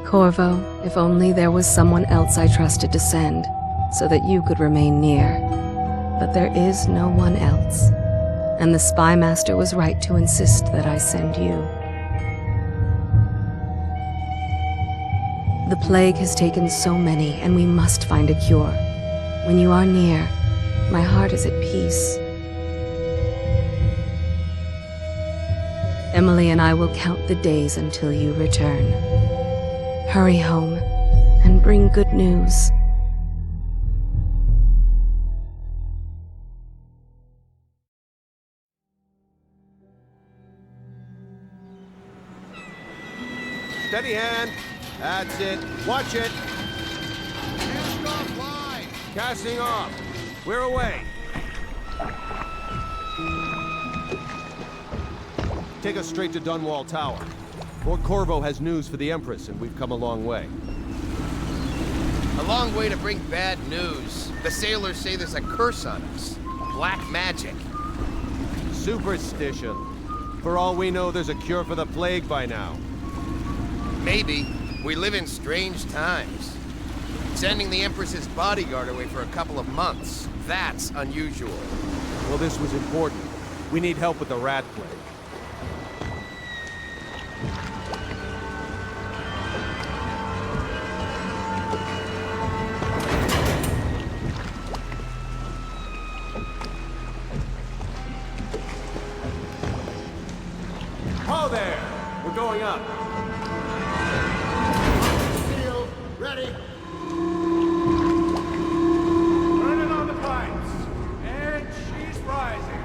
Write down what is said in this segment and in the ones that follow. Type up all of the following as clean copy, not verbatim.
Corvo, if only there was someone else I trusted to send, so that you could remain near. But there is no one else, and the Spy Master was right to insist that I send you. The plague has taken so many, and we must find a cure. When you are near, my heart is at peace. Emily and I will count the days until you return. Hurry home, and bring good news. Steady hand. That's it. Watch it. Cast off line. Casting off. We're away. Take us straight to Dunwall Tower. Fort Corvo has news for the Empress, and we've come a long way. A long way to bring bad news. The sailors say there's a curse on us. Black magic. Superstition. For all we know, there's a cure for the plague by now. Maybe. We live in strange times. Sending the Empress's bodyguard away for a couple of months. That's unusual. Well, this was important. We need help with the rat plague. Ho there! We're going up. Sealed. Ready. Turning on the pipes. And she's rising.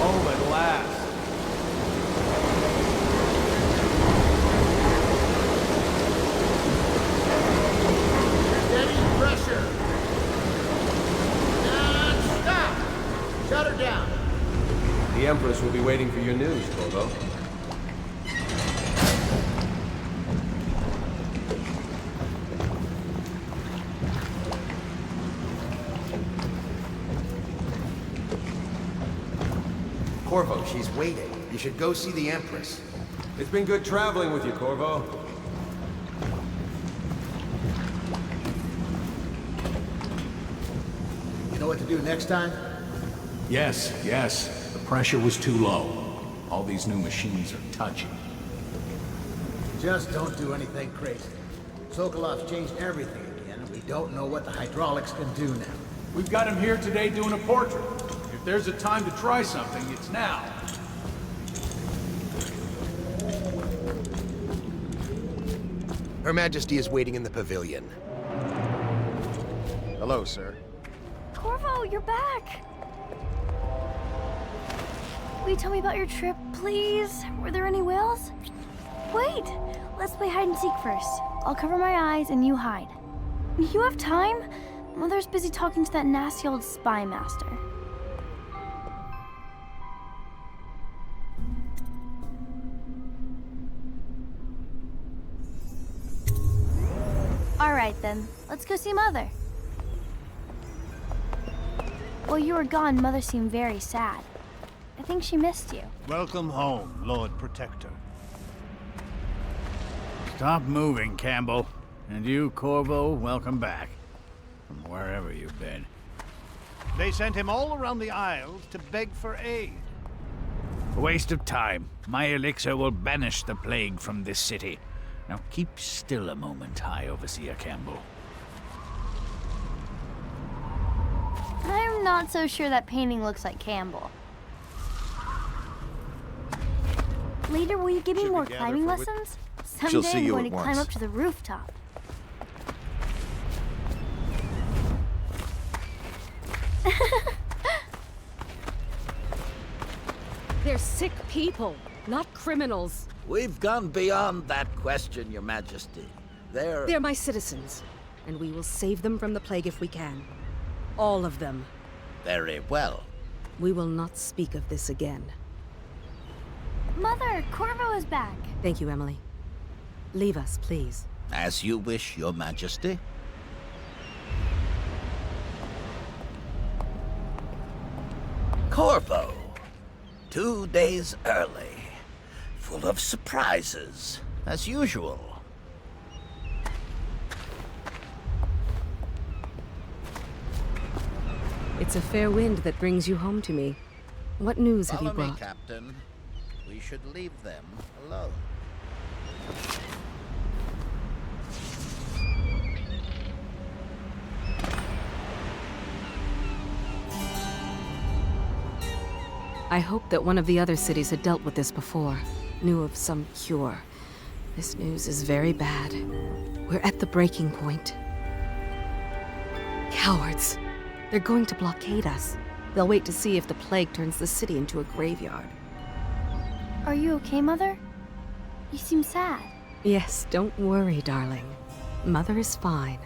Home at last. Steady pressure. And stop. Shut her down. The Empress will be waiting for your news, Corvo. Corvo, she's waiting. You should go see the Empress. It's been good traveling with you, Corvo. You know what to do next time? Yes. The pressure was too low. All these new machines are touchy. Just don't do anything crazy. Sokolov's changed everything again, and we don't know what the hydraulics can do now. We've got him here today doing a portrait. If there's a time to try something, it's now. Her Majesty is waiting in the pavilion. Hello, sir. Corvo, you're back! Will you tell me about your trip, please? Were there any whales? Wait! Let's play hide and seek first. I'll cover my eyes and you hide. You have time? Mother's busy talking to that nasty old spy master. Alright then, let's go see Mother. While you were gone, Mother seemed very sad. I think she missed you. Welcome home, Lord Protector. Stop moving, Campbell. And you, Corvo, welcome back. From wherever you've been. They sent him all around the Isles to beg for aid. A waste of time. My elixir will banish the plague from this city. Now keep still a moment, High Overseer Campbell. I'm not so sure that painting looks like Campbell. Later, will you give me more climbing lessons? Someday I'm going to climb up to the rooftop. They're sick people, not criminals. We've gone beyond that question, Your Majesty. They're my citizens, and we will save them from the plague if we can. All of them. Very well. We will not speak of this again. Mother, Corvo is back. Thank you, Emily. Leave us, please. As you wish, Your Majesty. Corvo. 2 days early. Full of surprises, as usual. It's a fair wind that brings you home to me. What news have you Follow me, brought? Captain. We should leave them alone. I hoped that one of the other cities had dealt with this before, knew of some cure. This news is very bad. We're at the breaking point. Cowards. They're going to blockade us. They'll wait to see if the plague turns the city into a graveyard. Are you okay, Mother? You seem sad. Yes, don't worry, darling. Mother is fine.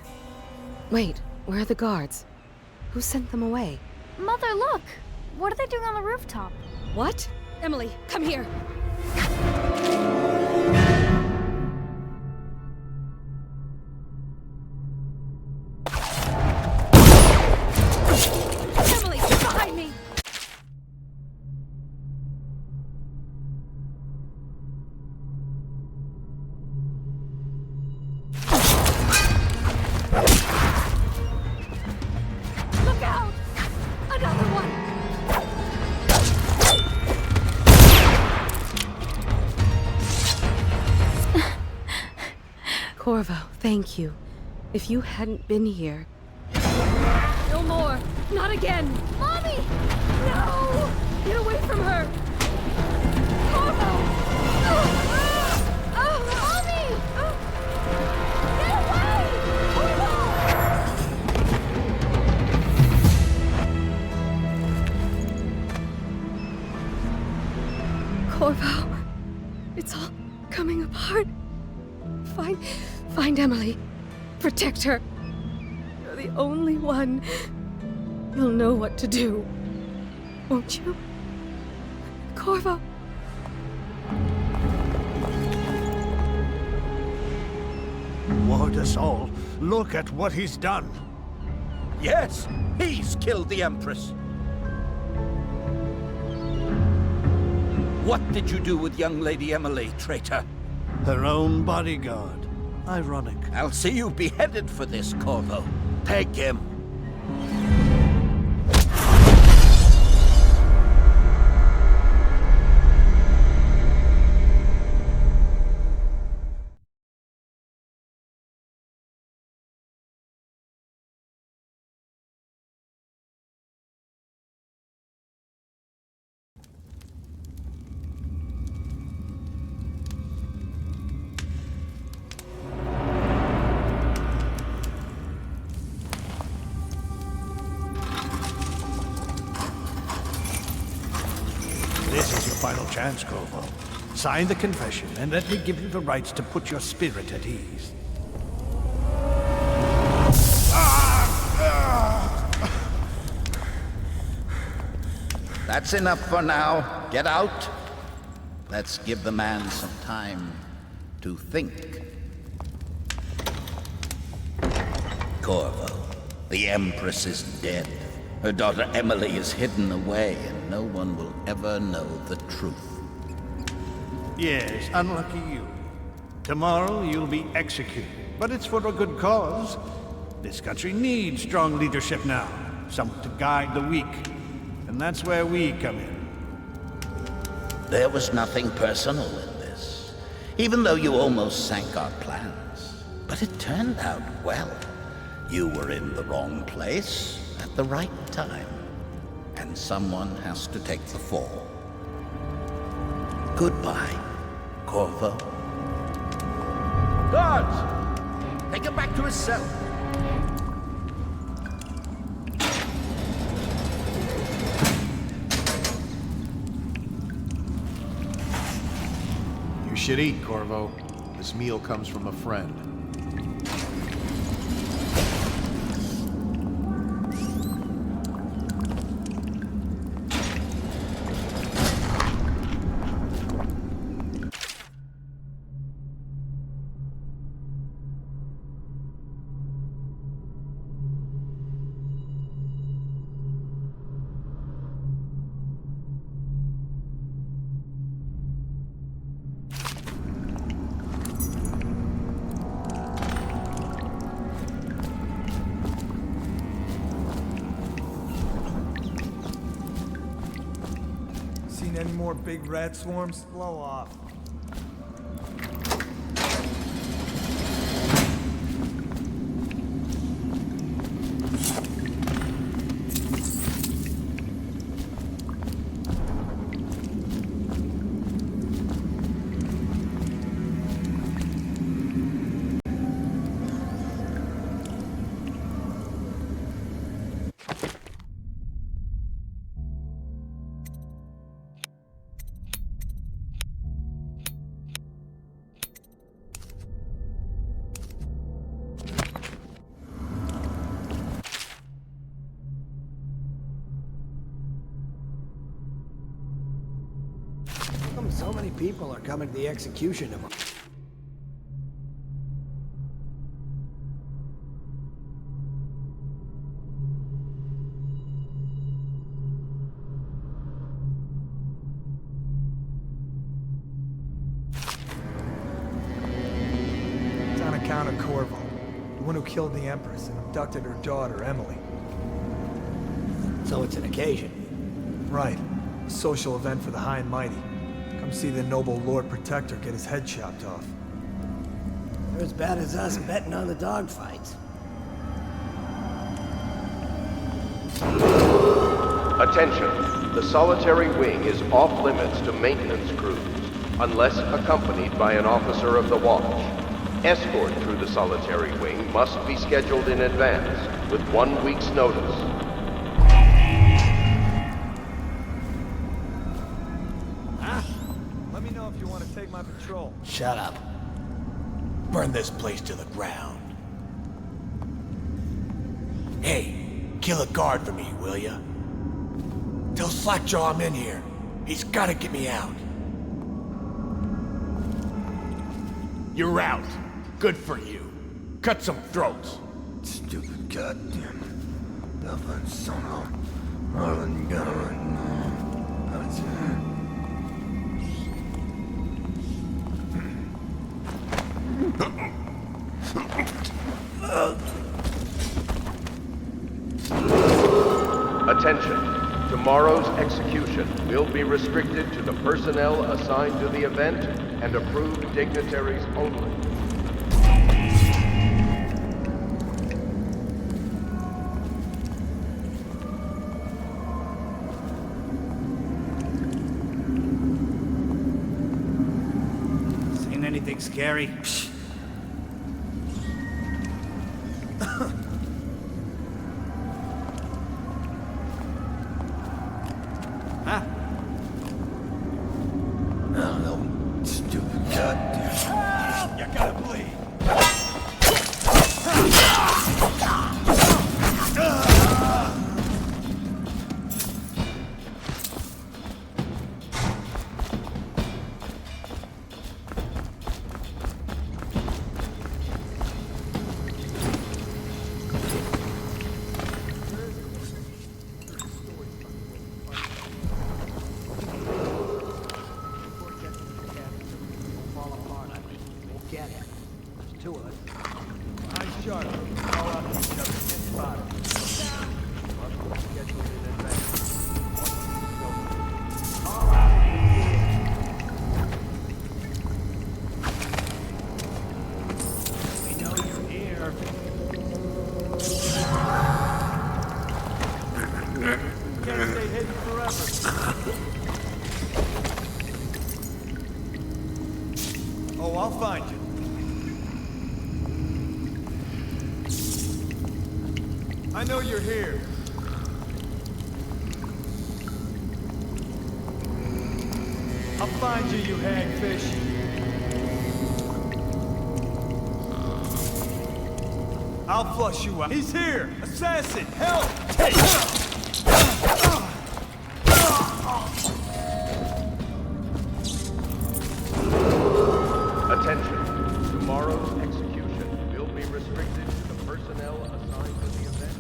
Wait, where are the guards? Who sent them away? Mother, look! What are they doing on the rooftop? What? Emily, come here! Emily, behind me! Look out! Another one! Corvo, thank you. If you hadn't been here... No more! Not again! Mommy! No! Get away from her! Corvo! Mommy! Get away! Corvo, it's all coming apart. Find Emily. Protect her. You're the only one. You'll know what to do. Won't you? Corvo. Ward us all. Look at what he's done. Yes, he's killed the Empress. What did you do with young Lady Emily, traitor? Her own bodyguard. Ironic. I'll see you beheaded for this, Corvo. Take him. This is your final chance, Corvo. Sign the confession, and let me give you the rights to put your spirit at ease. That's enough for now. Get out. Let's give the man some time to think. Corvo, the Empress is dead. Her daughter Emily is hidden away, and no one will ever know the truth. Yes, unlucky you. Tomorrow you'll be executed, but it's for a good cause. This country needs strong leadership now, someone to guide the weak. And that's where we come in. There was nothing personal in this, even though you almost sank our plans. But it turned out well. You were in the wrong place at the right time, and someone has to take the fall. Goodbye, Corvo. Guards! Take him back to his cell. You should eat, Corvo. This meal comes from a friend. seen any more big rat swarms? Blow off. How come so many people are coming to the execution of him? It's on account of Corvo, the one who killed the Empress and abducted her daughter, Emily. So it's an occasion. Right. A social event for the high and mighty. Come see the noble Lord Protector get his head chopped off. They're as bad as us betting on the dogfights. Attention. The solitary wing is off limits to maintenance crews, unless accompanied by an officer of the watch. Escort through the solitary wing must be scheduled in advance, with 1 week's notice. Let me know if you want to take my patrol. Shut up. Burn this place to the ground. Hey, kill a guard for me, will ya? Tell Slackjaw I'm in here. He's gotta get me out. You're out. Good for you. Cut some throats. Stupid goddamn. Nothing son of. Marlon Gunn. Attention. Tomorrow's execution will be restricted to the personnel assigned to the event and approved dignitaries only. Seen anything scary? Huh? No, stupid goddamn. You gotta bleed. Nice shot. All out of each other. Get spotted. Scheduled in advance. We know you're here. Can't stay hidden forever. Oh, I'll find you. I know you're here. I'll find you, you hagfish. I'll flush you out. He's here! Assassin! Help! Attention. Tomorrow's execution will be restricted to the personnel assigned to the event.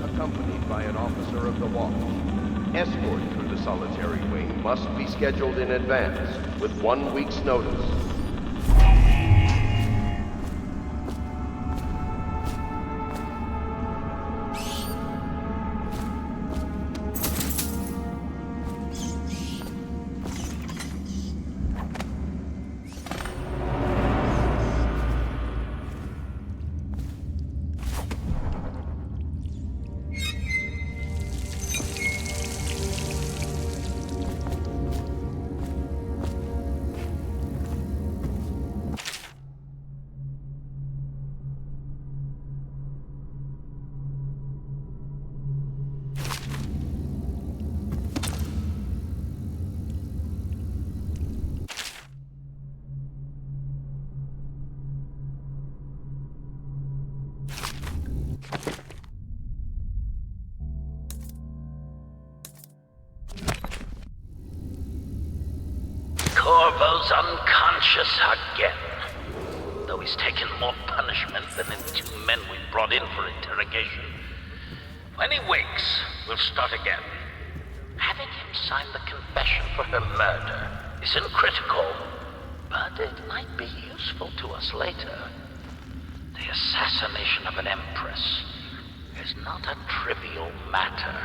accompanied by an officer of the watch. Escort through the solitary wing must be scheduled in advance, with 1 week's notice. Corvo's unconscious again. Though he's taken more punishment than the 2 men we brought in for interrogation. When he wakes, we'll start again. Having him sign the confession for her murder isn't critical, but it might be useful to us later. The assassination of an empress is not a trivial matter.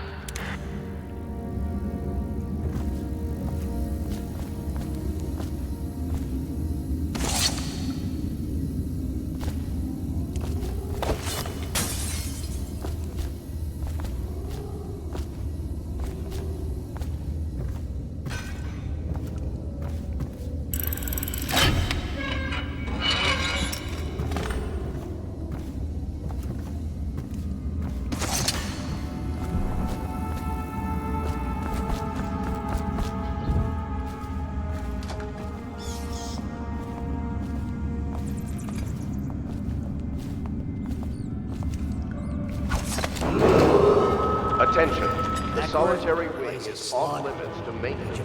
Attention, the solitary wing is off limits to maintenance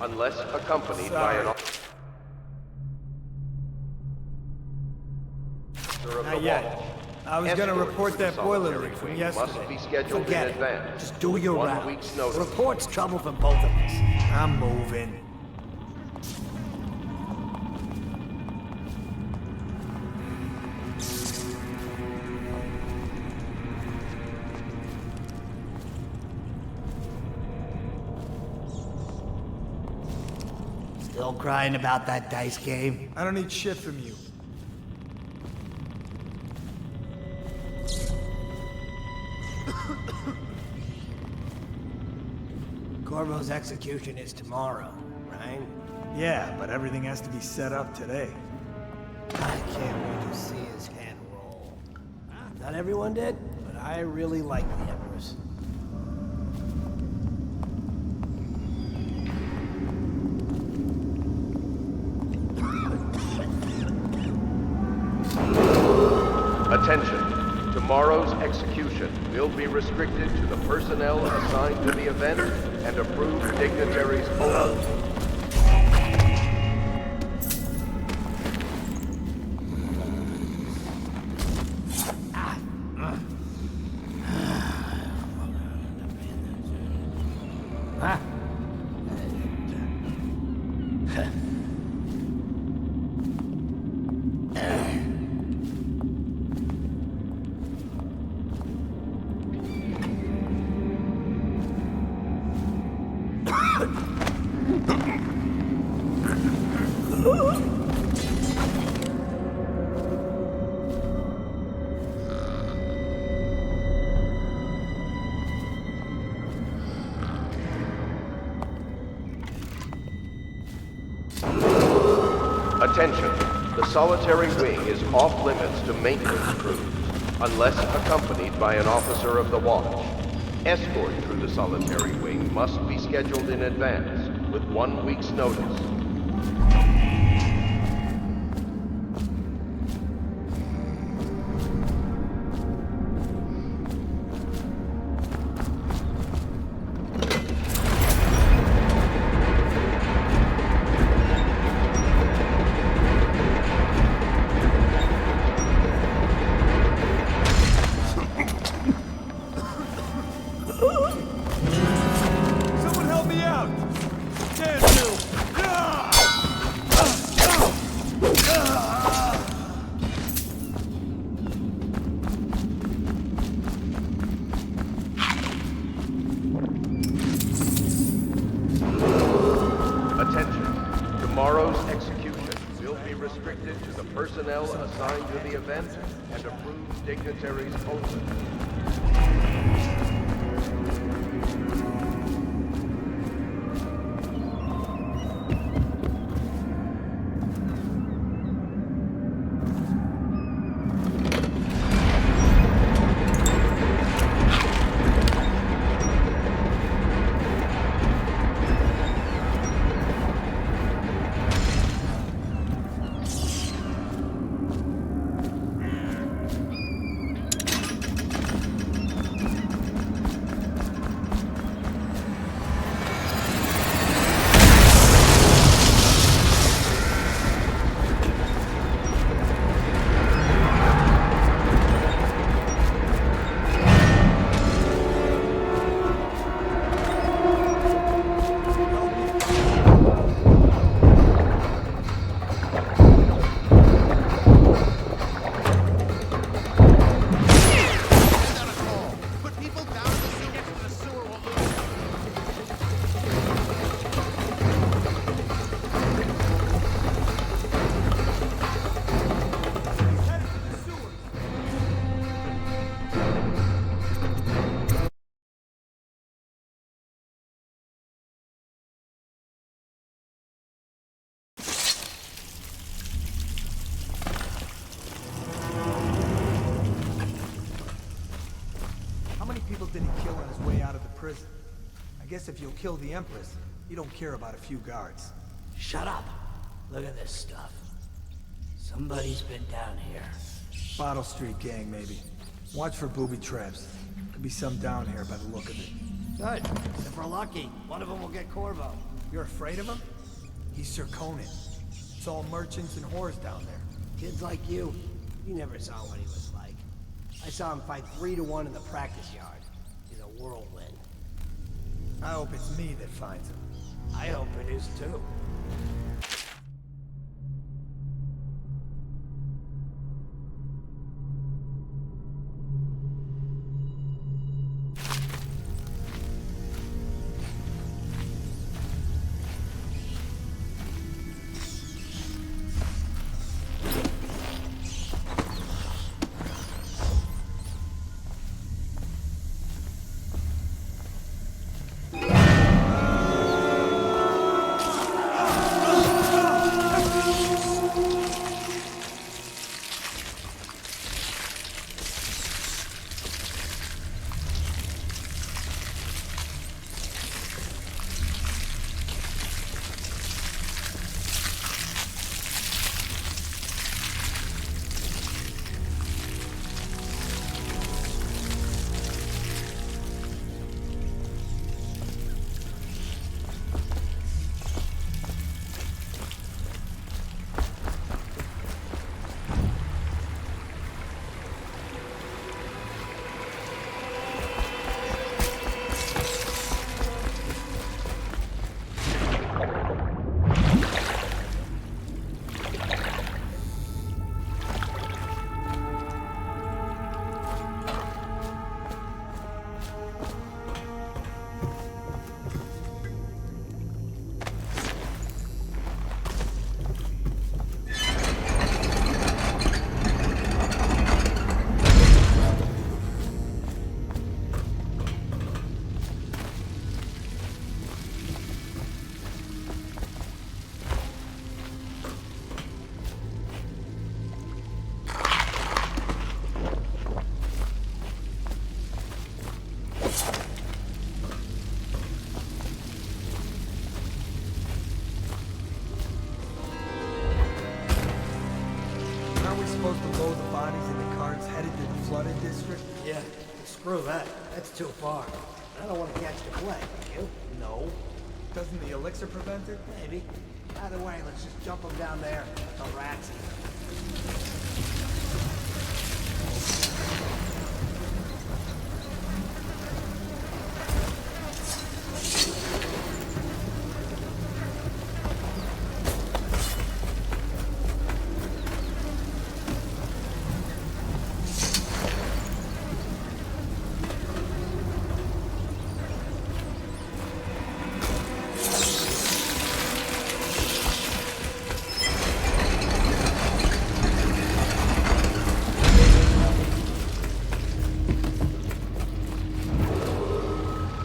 unless accompanied by an officer of the Not yet. watch. I was gonna Escort report through that the boiler solitary leak from wing yesterday. must be scheduled Forget in it. advance. Just do your 1 rounds. week's notice. Report's trouble for both of us. I'm moving. Still crying about that dice game? I don't need shit from you. Corvo's execution is tomorrow, right? Yeah, but everything has to be set up today. I can't wait to see his head roll. Not everyone did, but I really like the Empress. Attention, tomorrow's execution will be restricted to the personnel assigned to the event and approved dignitaries only. Attention, the solitary wing is off limits to maintenance crews, unless accompanied by an officer of the watch. Escort through the solitary wing must be scheduled in advance, with 1 week's notice. personnel assigned to the event and approved dignitaries only. Did he kill on his way out of the prison? I guess if you'll kill the Empress, you don't care about a few guards. Shut up. Look at this stuff. Somebody's been down here. Bottle Street gang, maybe. Watch for booby traps. Could be some down here by the look of it. Good. If we're lucky, one of them will get Corvo. You're afraid of him? He's Sir Conan. It's all merchants and whores down there. Kids like you never saw what he was like. I saw him fight 3 to 1 in the practice yard. He's a whirlwind. I hope it's me that finds him. I hope it is too. Supposed to load the bodies in the carts headed to the flooded district? Yeah, screw that. That's too far. I don't want to catch the plague, you? No. Doesn't the elixir prevent it? Maybe. Either way, let's just jump them down there. The rats.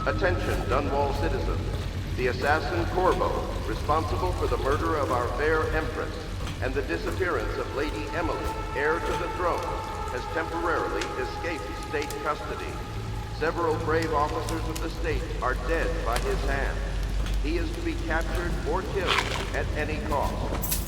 Attention, Dunwall citizens. The assassin Corvo, responsible for the murder of our fair Empress and the disappearance of Lady Emily, heir to the throne, has temporarily escaped state custody. Several brave officers of the state are dead by his hand. He is to be captured or killed at any cost.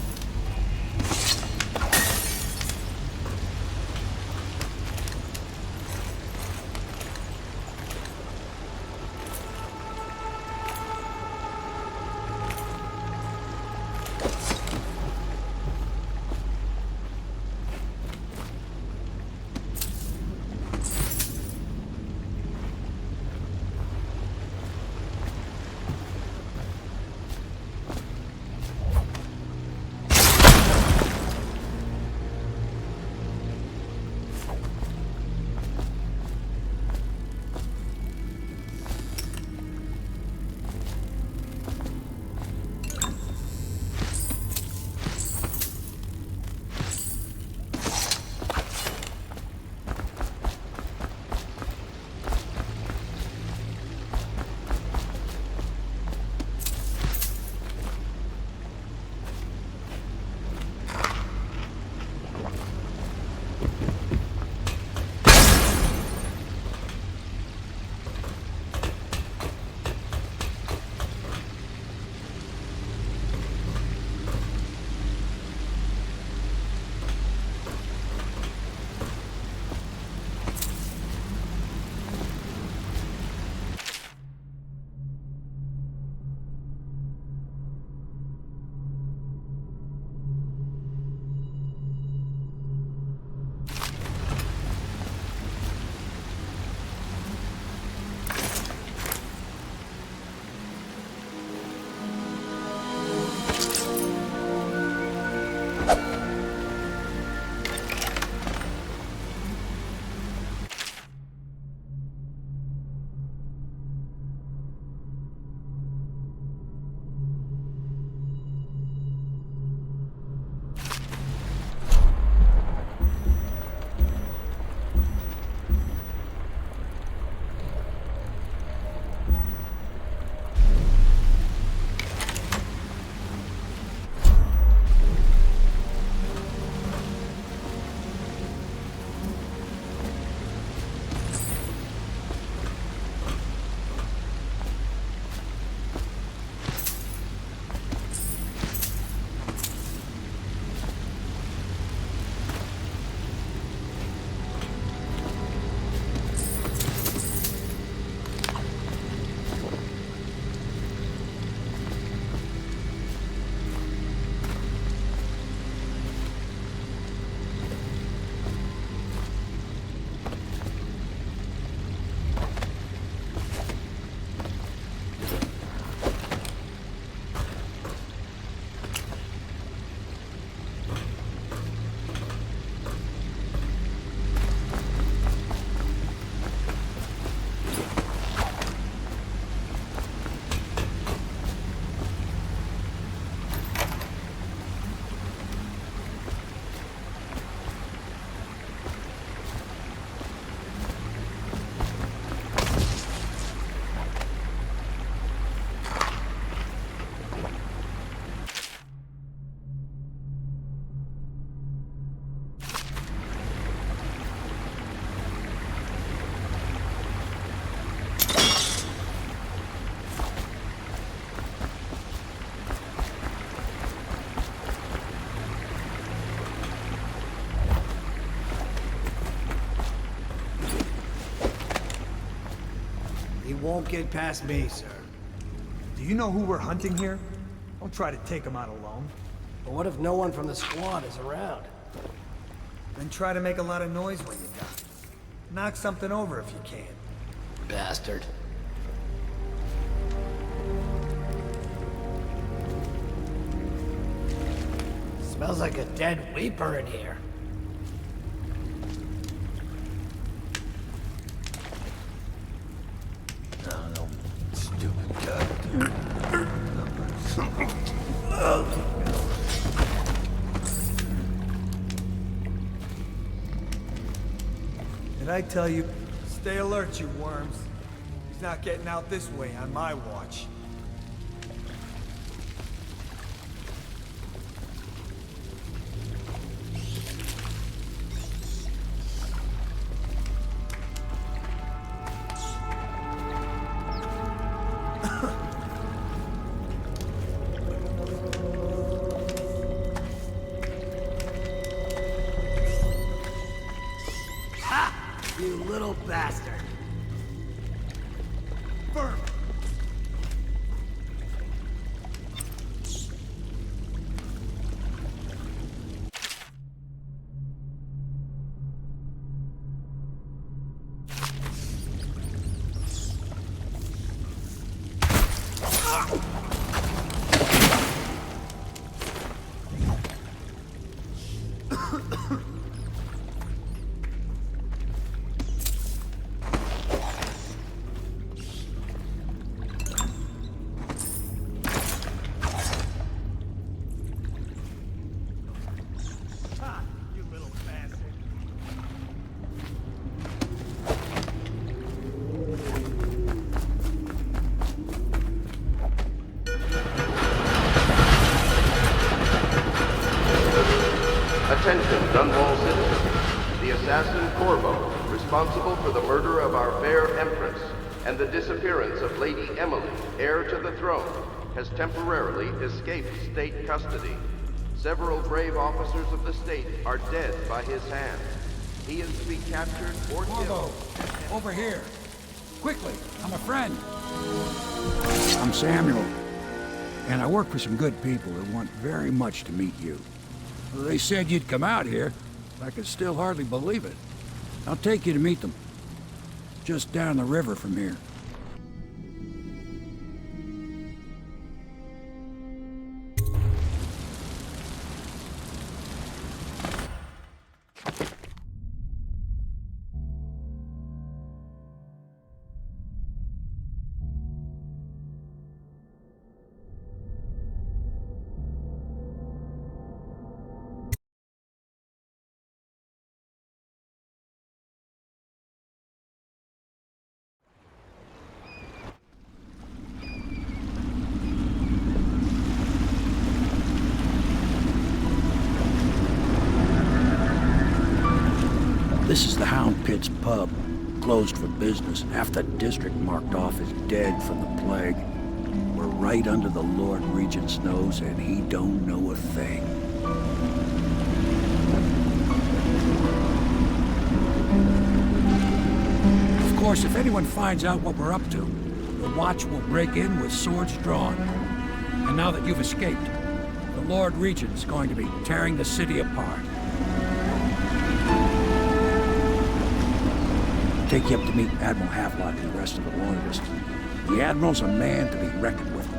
Won't get past me, sir. Do you know who we're hunting here? Don't try to take him out alone. But what if no one from the squad is around? Then try to make a lot of noise when you're done. Knock something over if you can. Bastard. Smells like a dead Weeper in here. Did I tell you? Stay alert, you worms. He's not getting out this way on my watch. You little bastard. Firm. Attention, Dunwall citizens. The assassin Corvo, responsible for the murder of our fair Empress and the disappearance of Lady Emily, heir to the throne, has temporarily escaped state custody. Several brave officers of the state are dead by his hand. He is to be captured or killed. Over here. Quickly, I'm a friend. I'm Samuel, and I work for some good people who want very much to meet you. They said you'd come out here. I can still hardly believe it. I'll take you to meet them. Just down the river from here. This is the Hound Pit's pub, closed for business. Half the district marked off as dead from the plague. We're right under the Lord Regent's nose, and he don't know a thing. Of course, if anyone finds out what we're up to, the Watch will break in with swords drawn. And now that you've escaped, the Lord Regent's going to be tearing the city apart. Take you up to meet Admiral Havelock and the rest of the Loyalists. The Admiral's a man to be reckoned with.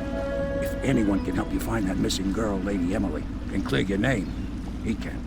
If anyone can help you find that missing girl, Lady Emily, and clear your name, he can.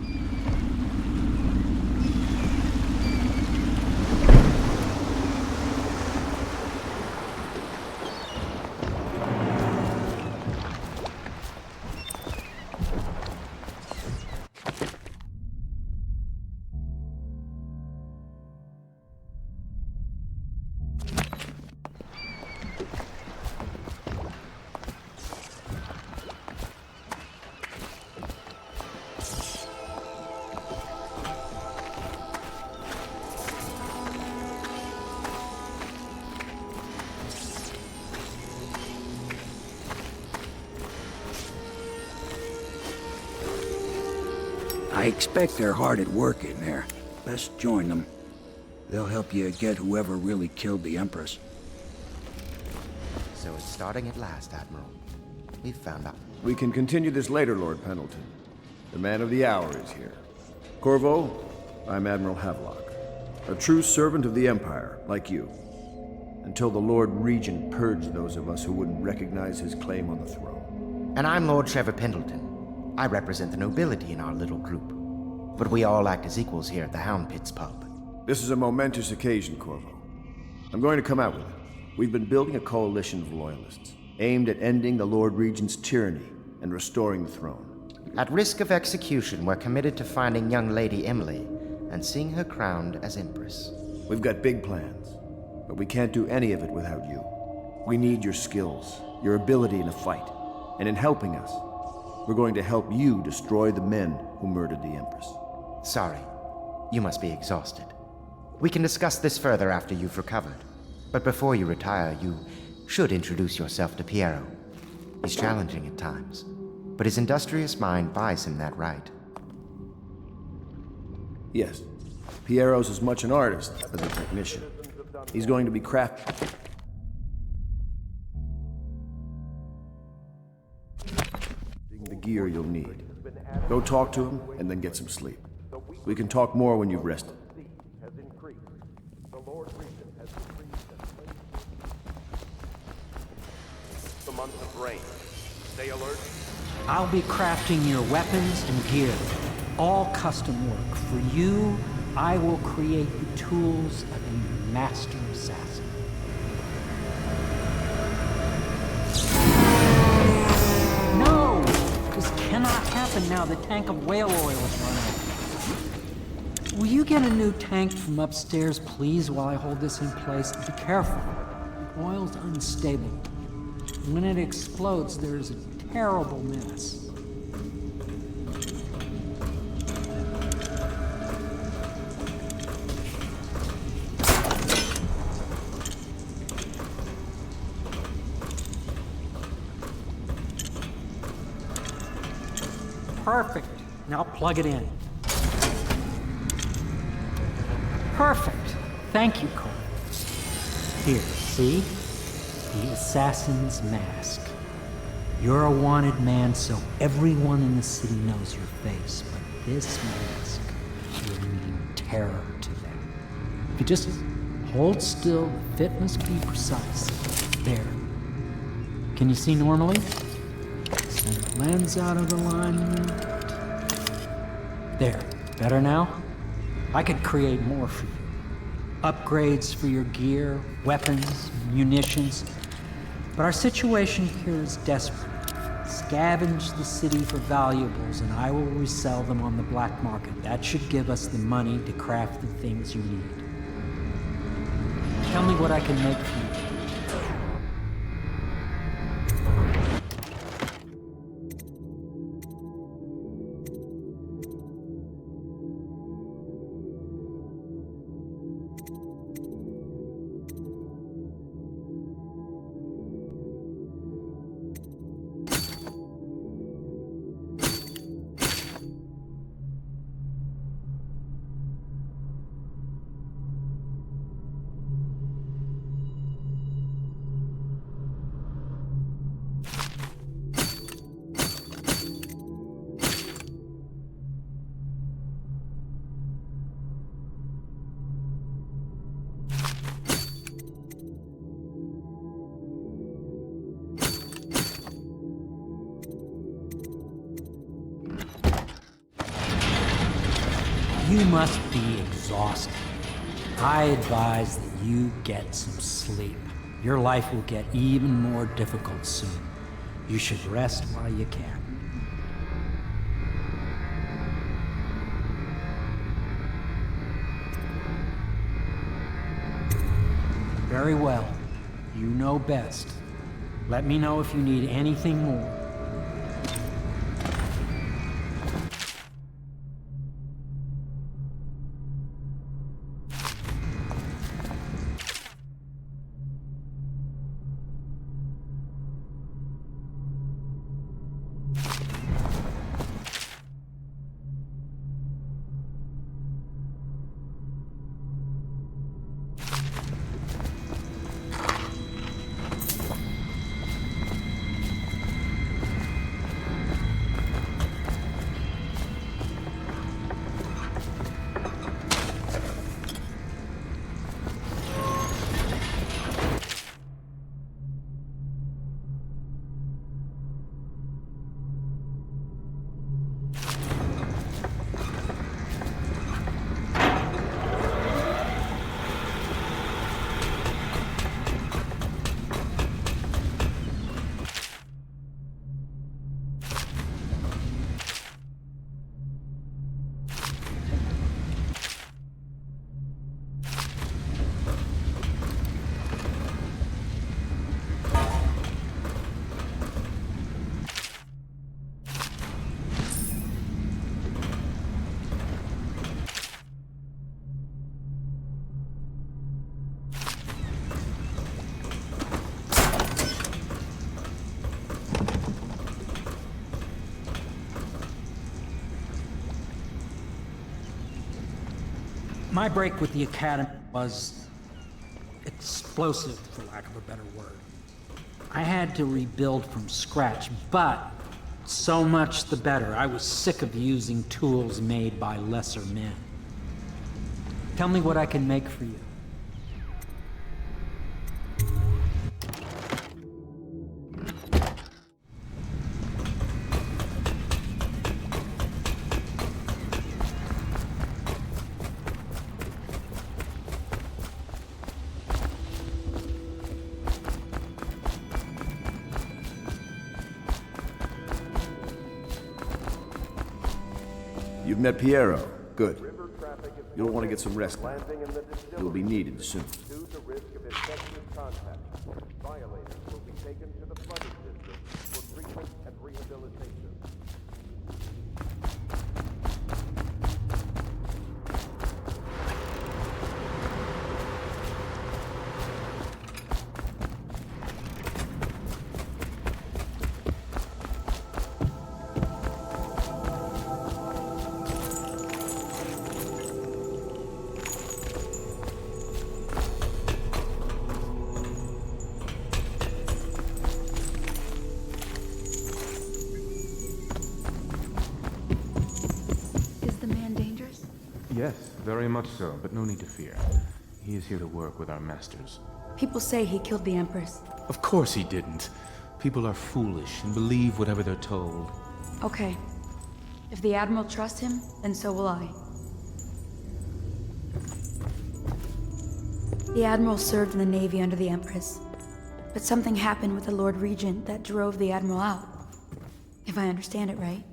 I expect they're hard at work in there. Best join them. They'll help you get whoever really killed the Empress. So it's starting at last, Admiral. We've found out. We can continue this later, Lord Pendleton. The man of the hour is here. Corvo, I'm Admiral Havelock. A true servant of the Empire, like you. Until the Lord Regent purged those of us who wouldn't recognize his claim on the throne. And I'm Lord Trevor Pendleton. I represent the nobility in our little group. But we all act as equals here at the Hound Pit's pub. This is a momentous occasion, Corvo. I'm going to come out with it. We've been building a coalition of loyalists, aimed at ending the Lord Regent's tyranny and restoring the throne. At risk of execution, we're committed to finding young Lady Emily and seeing her crowned as Empress. We've got big plans, but we can't do any of it without you. We need your skills, your ability in a fight, and in helping us, we're going to help you destroy the men who murdered the Empress. Sorry. You must be exhausted. We can discuss this further after you've recovered. But before you retire, you should introduce yourself to Piero. He's challenging at times, but his industrious mind buys him that right. Yes, Piero's as much an artist as a technician. He's going to be crafting the gear you'll need. Go talk to him, and then get some sleep. We can talk more when you've rested. The month of rain. Stay alert. I'll be crafting your weapons and gear. All custom work. For you, I will create the tools of a master assassin. No! This cannot happen now. The tank of whale oil is run out. Will you get a new tank from upstairs, please, while I hold this in place? Be careful. The oil's unstable. When it explodes, there's a terrible mess. Perfect. Now plug it in. Perfect. Thank you, Cole. Here, see? The assassin's mask. You're a wanted man, so everyone in the city knows your face, but this mask will mean terror to them. If you just hold still, the fit must be precise. There. Can you see normally? Center lens out of alignment. There. Better now? I could create more for you. Upgrades for your gear, weapons, munitions. But our situation here is desperate. Scavenge the city for valuables, and I will resell them on the black market. That should give us the money to craft the things you need. Tell me what I can make for you. You must be exhausted. I advise that you get some sleep. Your life will get even more difficult soon. You should rest while you can. Very well. You know best. Let me know if you need anything more. My break with the Academy was explosive, for lack of a better word. I had to rebuild from scratch, but so much the better. I was sick of using tools made by lesser men. Tell me what I can make for you. You've met Piero. Good. You'll want to get some rest now. You'll be needed soon. Due to risk of infectious contact, violators will be taken to the flooded district for treatment and rehabilitation. Yes, very much so, but no need to fear. He is here to work with our masters. People say he killed the Empress. Of course he didn't. People are foolish and believe whatever they're told. Okay. If the Admiral trusts him, then so will I. The Admiral served in the Navy under the Empress. But something happened with the Lord Regent that drove the Admiral out. If I understand it right.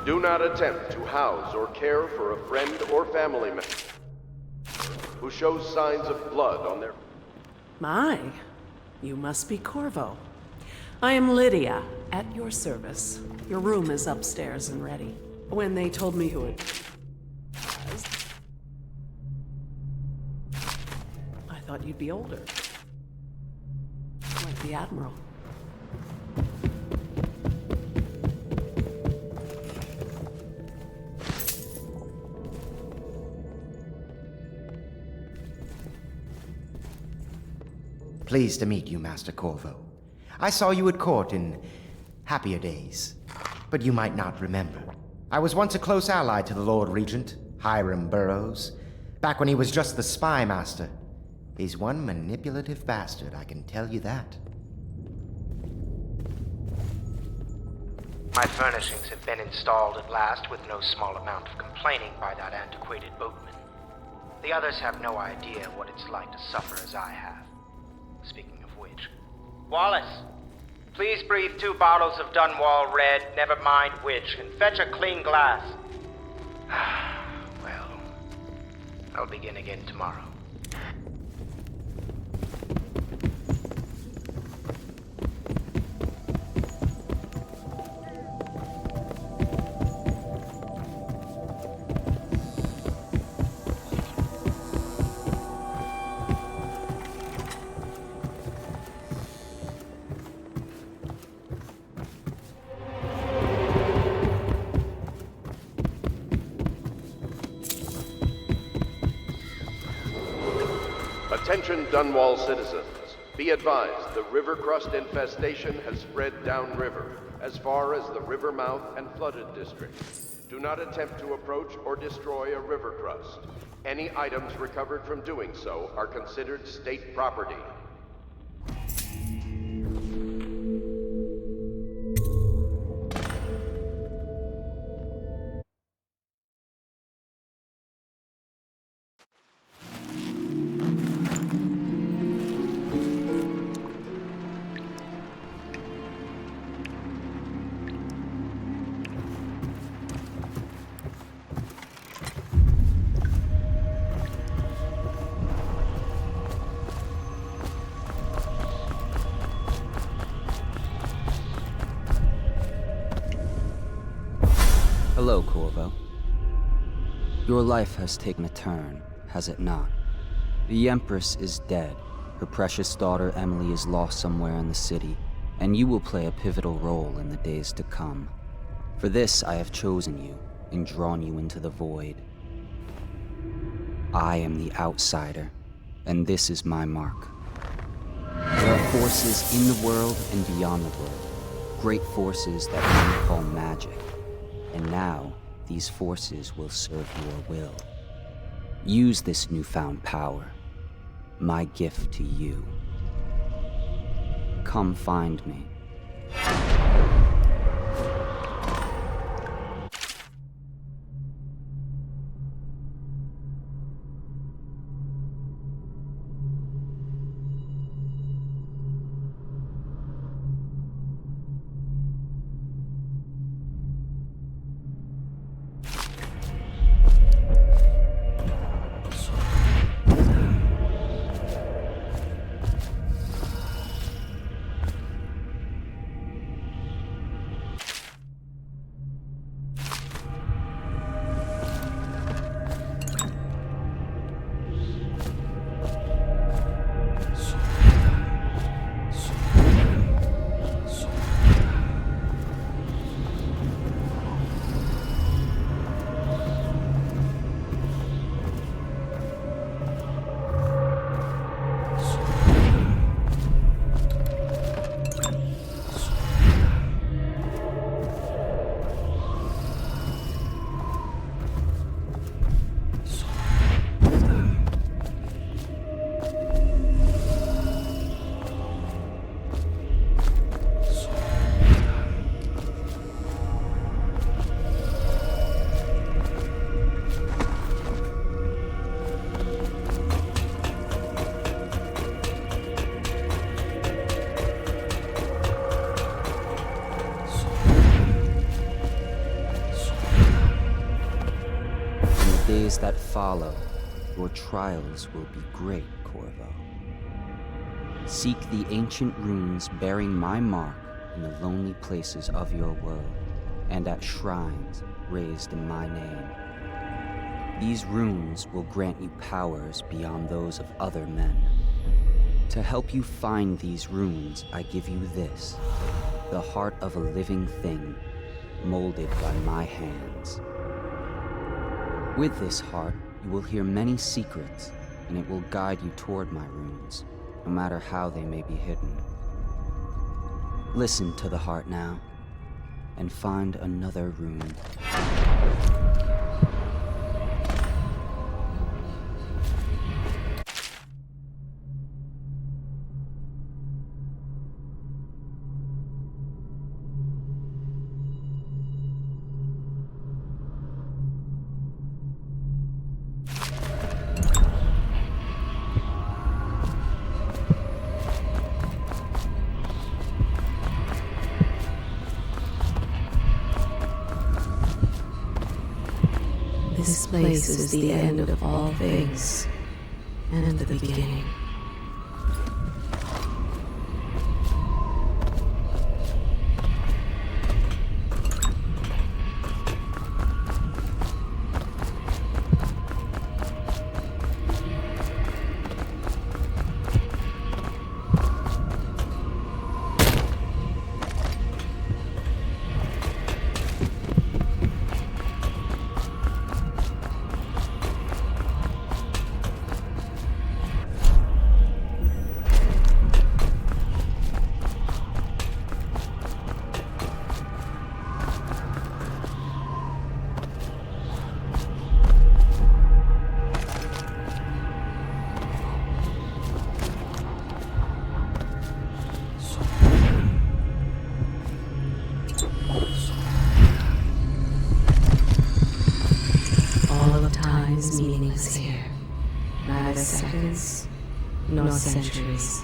Do not attempt to house or care for a friend or family member who shows signs of blood on their... My, you must be Corvo. I am Lydia, at your service. Your room is upstairs and ready. When they told me who it was, I thought you'd be older. Like the Admiral. Pleased to meet you, Master Corvo. I saw you at court in happier days, but you might not remember. I was once a close ally to the Lord Regent, Hiram Burroughs, back when he was just the spy master. He's one manipulative bastard, I can tell you that. My furnishings have been installed at last with no small amount of complaining by that antiquated boatman. The others have no idea what it's like to suffer as I have. Speaking of which, Wallace, please breathe 2 bottles of Dunwall Red, never mind which, and fetch a clean glass. Well, I'll begin again tomorrow. Attention Dunwall citizens. Be advised, the river crust infestation has spread downriver, as far as the river mouth and flooded district. Do not attempt to approach or destroy a river crust. Any items recovered from doing so are considered state property. Hello, Corvo. Your life has taken a turn, has it not? The Empress is dead. Her precious daughter Emily is lost somewhere in the city, and you will play a pivotal role in the days to come. For this, I have chosen you and drawn you into the void. I am the outsider, and this is my mark. There are forces in the world and beyond the world, great forces that men call magic. And now, these forces will serve your will. Use this newfound power, my gift to you. Come find me. Days that follow, your trials will be great, Corvo. Seek the ancient runes bearing my mark in the lonely places of your world, and at shrines raised in my name. These runes will grant you powers beyond those of other men. To help you find these runes, I give you this, the heart of a living thing, molded by my hands. With this heart, you will hear many secrets, and it will guide you toward my runes, no matter how they may be hidden. Listen to the heart now, and find another rune. This place is the end of all things, and the beginning. Meaningless here. Neither seconds nor centuries.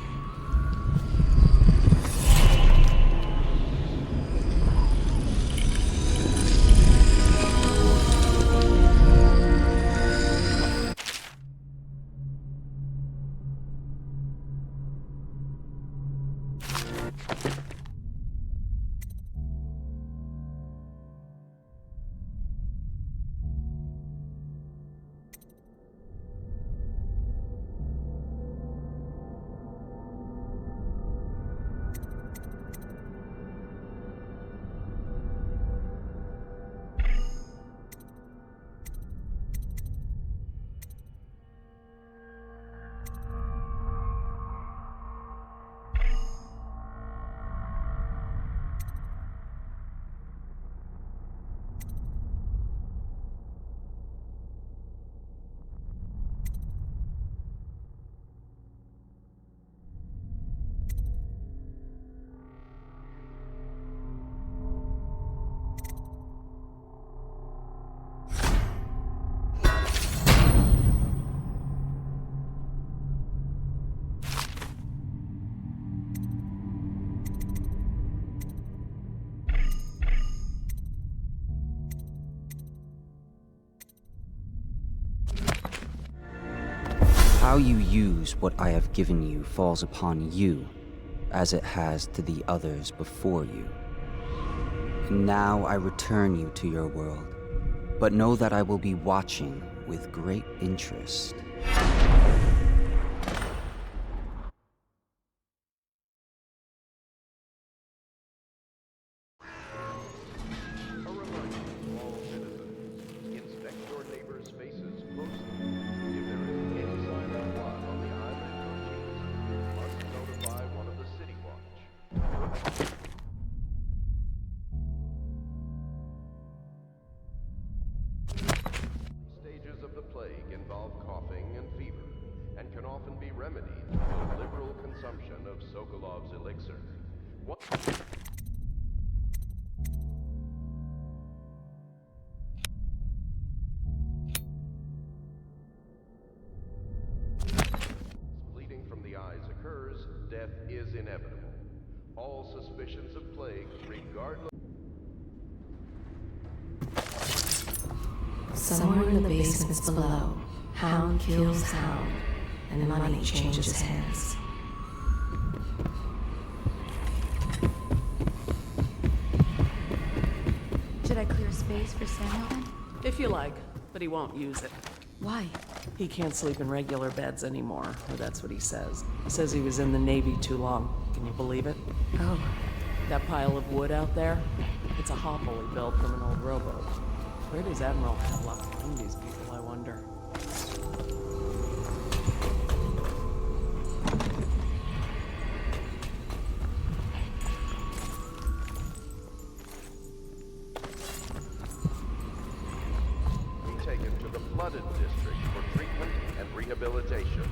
How you use what I have given you falls upon you, as it has to the others before you. And now I return you to your world, but know that I will be watching with great interest. Stages of the plague involve coughing and fever, and can often be remedied through liberal consumption of Sokolov's elixir. Bleeding from the eyes occurs, death is inevitable. All suspicions of plague, regardless... Somewhere in the basements below, hound kills hound, and money changes hands. Should I clear space for Samuel then? If you like, but he won't use it. Why? He can't sleep in regular beds anymore, or that's what he says. He says he was in the Navy too long. Can you believe it? Oh. That pile of wood out there? It's a hovel he built from an old rowboat. Where does Admiral Havelock find these people, I wonder? Be taken to the flooded district for treatment and rehabilitation.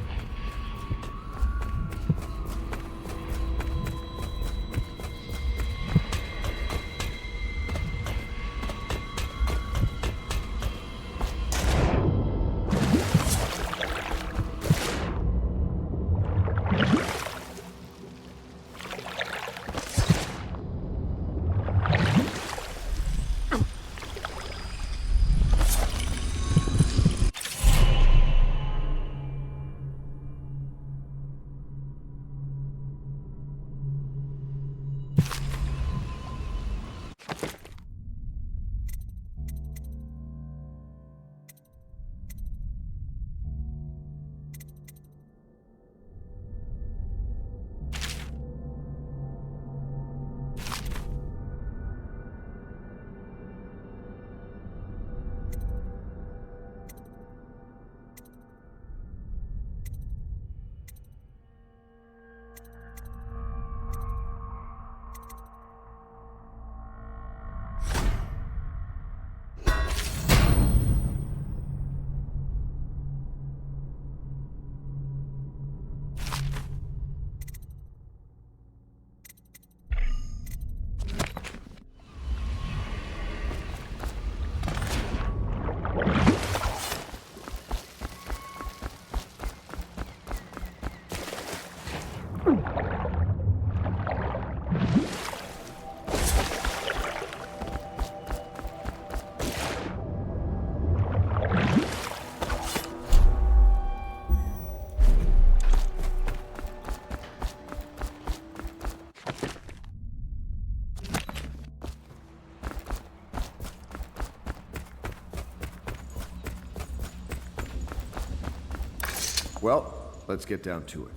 Well, let's get down to it.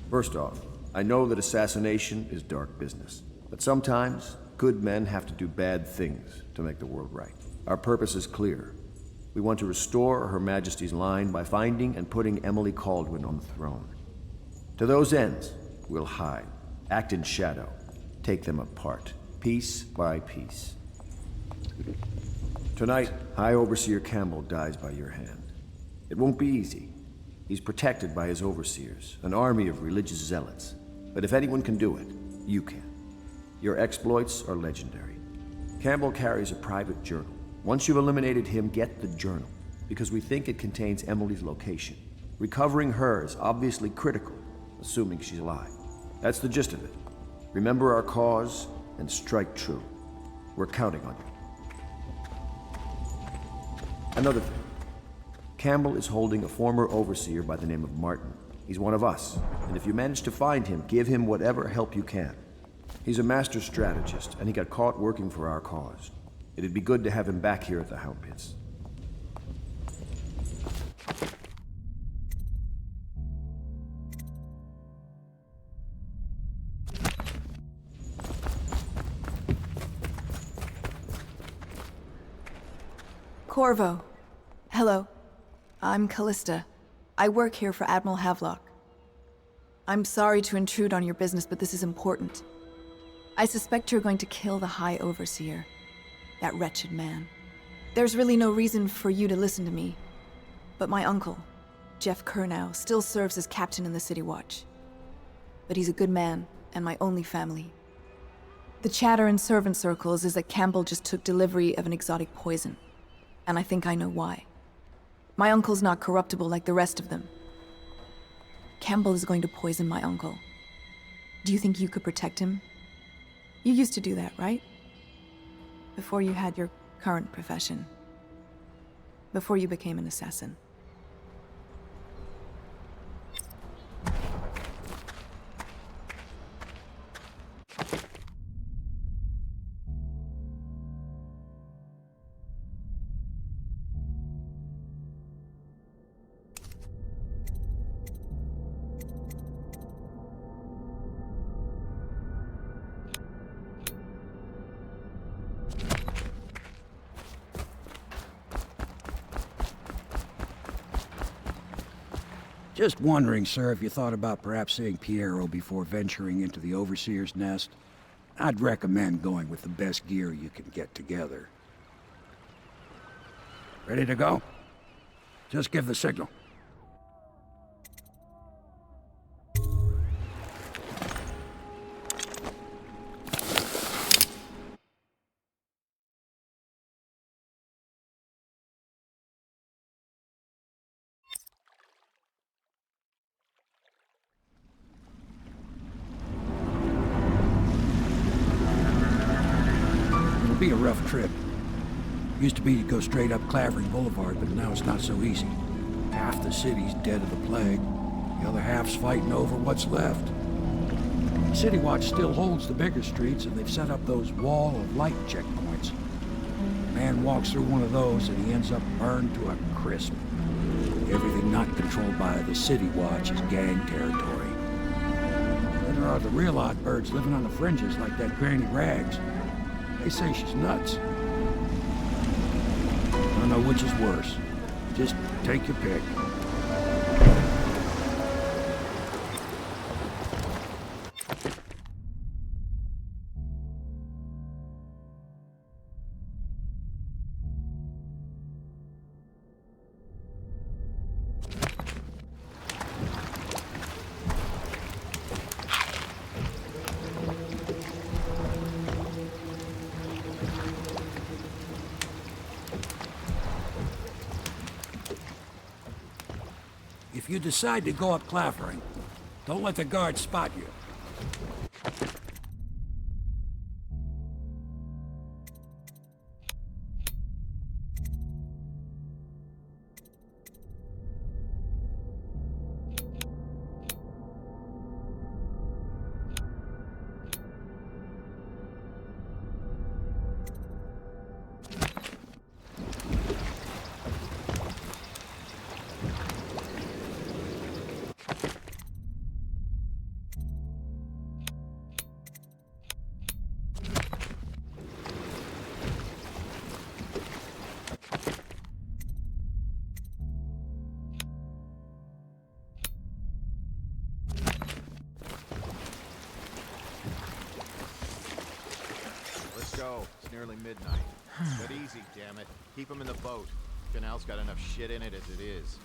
First off, I know that assassination is dark business, but sometimes good men have to do bad things to make the world right. Our purpose is clear. We want to restore Her Majesty's line by finding and putting Emily Kaldwin on the throne. To those ends, we'll hide, act in shadow, take them apart, piece by piece. Tonight, High Overseer Campbell dies by your hand. It won't be easy. He's protected by his overseers, an army of religious zealots. But if anyone can do it, you can. Your exploits are legendary. Campbell carries a private journal. Once you've eliminated him, get the journal, because we think it contains Emily's location. Recovering her is obviously critical, assuming she's alive. That's the gist of it. Remember our cause and strike true. We're counting on you. Another thing. Campbell is holding a former overseer by the name of Martin. He's one of us, and if you manage to find him, give him whatever help you can. He's a master strategist, and he got caught working for our cause. It'd be good to have him back here at the Hound Pits. Corvo. Hello. I'm Callista. I work here for Admiral Havelock. I'm sorry to intrude on your business, but this is important. I suspect you're going to kill the High Overseer. That wretched man. There's really no reason for you to listen to me. But my uncle, Jeff Kernow, still serves as captain in the City Watch. But he's a good man, and my only family. The chatter in servant circles is that Campbell just took delivery of an exotic poison. And I think I know why. My uncle's not corruptible like the rest of them. Campbell is going to poison my uncle. Do you think you could protect him? You used to do that, right? Before you had your current profession. Before you became an assassin. Just wondering, sir, if you thought about perhaps seeing Piero before venturing into the Overseer's nest. I'd recommend going with the best gear you can get together. Ready to go? Just give the signal. It'll be a rough trip. Used to be to go straight up Clavering Boulevard, but now it's not so easy. Half the city's dead of the plague. The other half's fighting over what's left. City Watch still holds the bigger streets, and they've set up those wall of light checkpoints. A man walks through one of those, and he ends up burned to a crisp. Everything not controlled by the City Watch is gang territory. Then there are the real odd birds living on the fringes, like that Granny Rags. They say she's nuts. I don't know which is worse. Just take your pick. If you decide to go up Clavering, don't let the guards spot you. It's nearly midnight. But easy, damn it. Keep them in the boat. Canal's got enough shit in it as it is.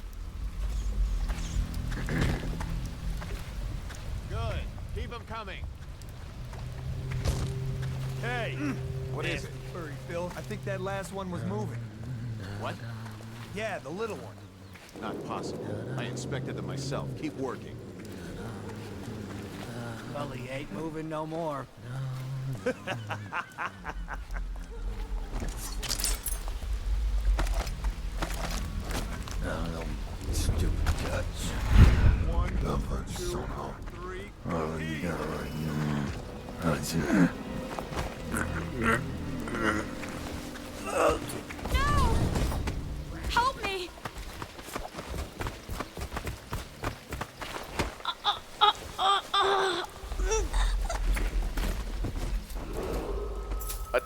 Good. Keep them coming. Hey! What is it? Furry Phil, I think that last one was moving. What? Yeah, the little one. Not possible. I inspected them myself. Keep working. Well, he ain't moving no more.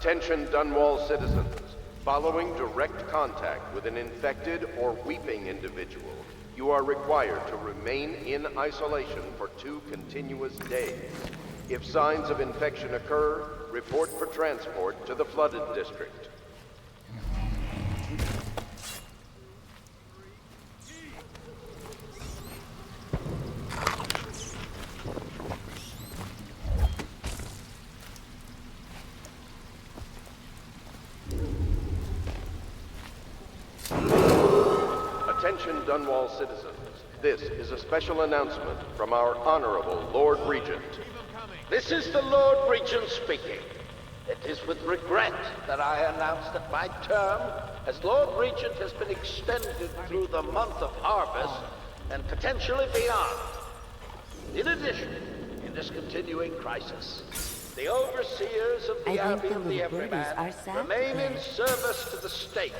Attention Dunwall citizens. Following direct contact with an infected or weeping individual, you are required to remain in isolation for 2 continuous days. If signs of infection occur, report for transport to the flooded district. Attention Dunwall citizens. This is a special announcement from our Honorable Lord Regent. This is the Lord Regent speaking. It is with regret that I announce that my term as Lord Regent has been extended through the month of harvest and potentially beyond. In addition, in this continuing crisis, the overseers of the Abbey of the Everyman remain in service to the state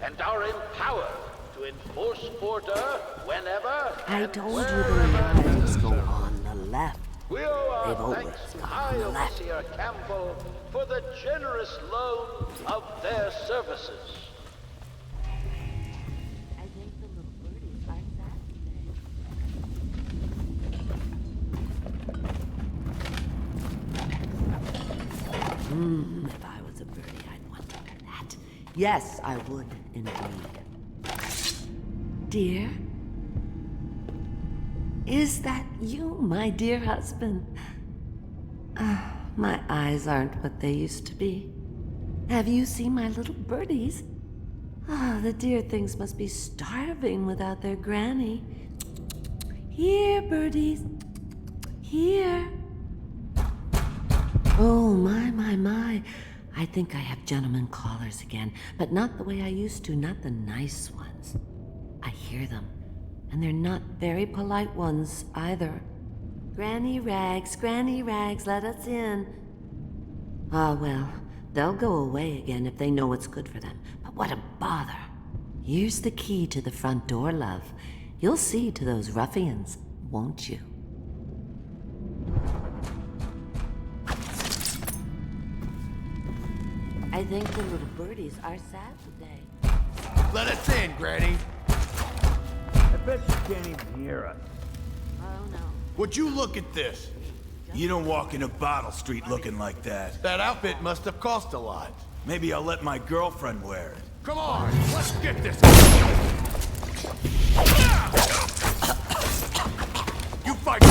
and are empowered to enforce order whenever I told you the knives go on the left. We owe They've our always thanks to gone High on the left. Overseer Campbell for the generous loan of their services. I think the little birdies are sad today. If I was a birdie, I'd want that. Yes, I would, indeed. Dear? Is that you, my dear husband? My eyes aren't what they used to be. Have you seen my little birdies? The dear things must be starving without their granny. Here, birdies. Here. Oh, my. I think I have gentlemen callers again, but not the way I used to, not the nice ones. I hear them. And they're not very polite ones, either. Granny Rags, let us in. Ah, well, they'll go away again if they know what's good for them. But what a bother. Here's the key to the front door, love. You'll see to those ruffians, won't you? I think the little birdies are sad today. Let us in, Granny. I bet you can't even hear us. Oh, no. Would you look at this? You don't walk into Bottle Street looking like that. That outfit must have cost a lot. Maybe I'll let my girlfriend wear it. Come on, let's get this. You fight.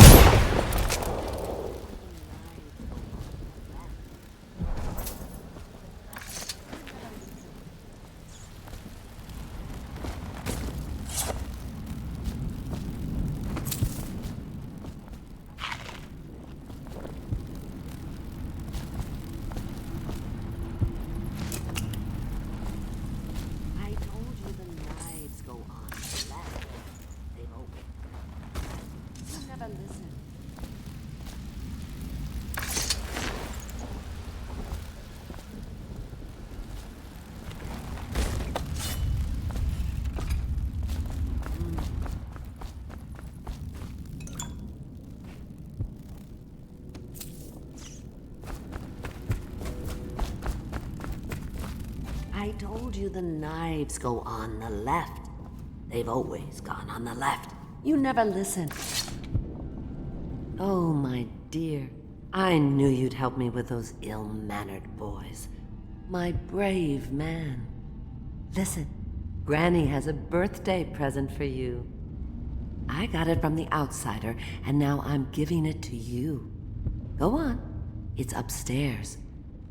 I told you the knives go on the left. They've always gone on the left. You never listen. Oh, my dear. I knew you'd help me with those ill-mannered boys. My brave man. Listen, Granny has a birthday present for you. I got it from the outsider, and now I'm giving it to you. Go on. It's upstairs.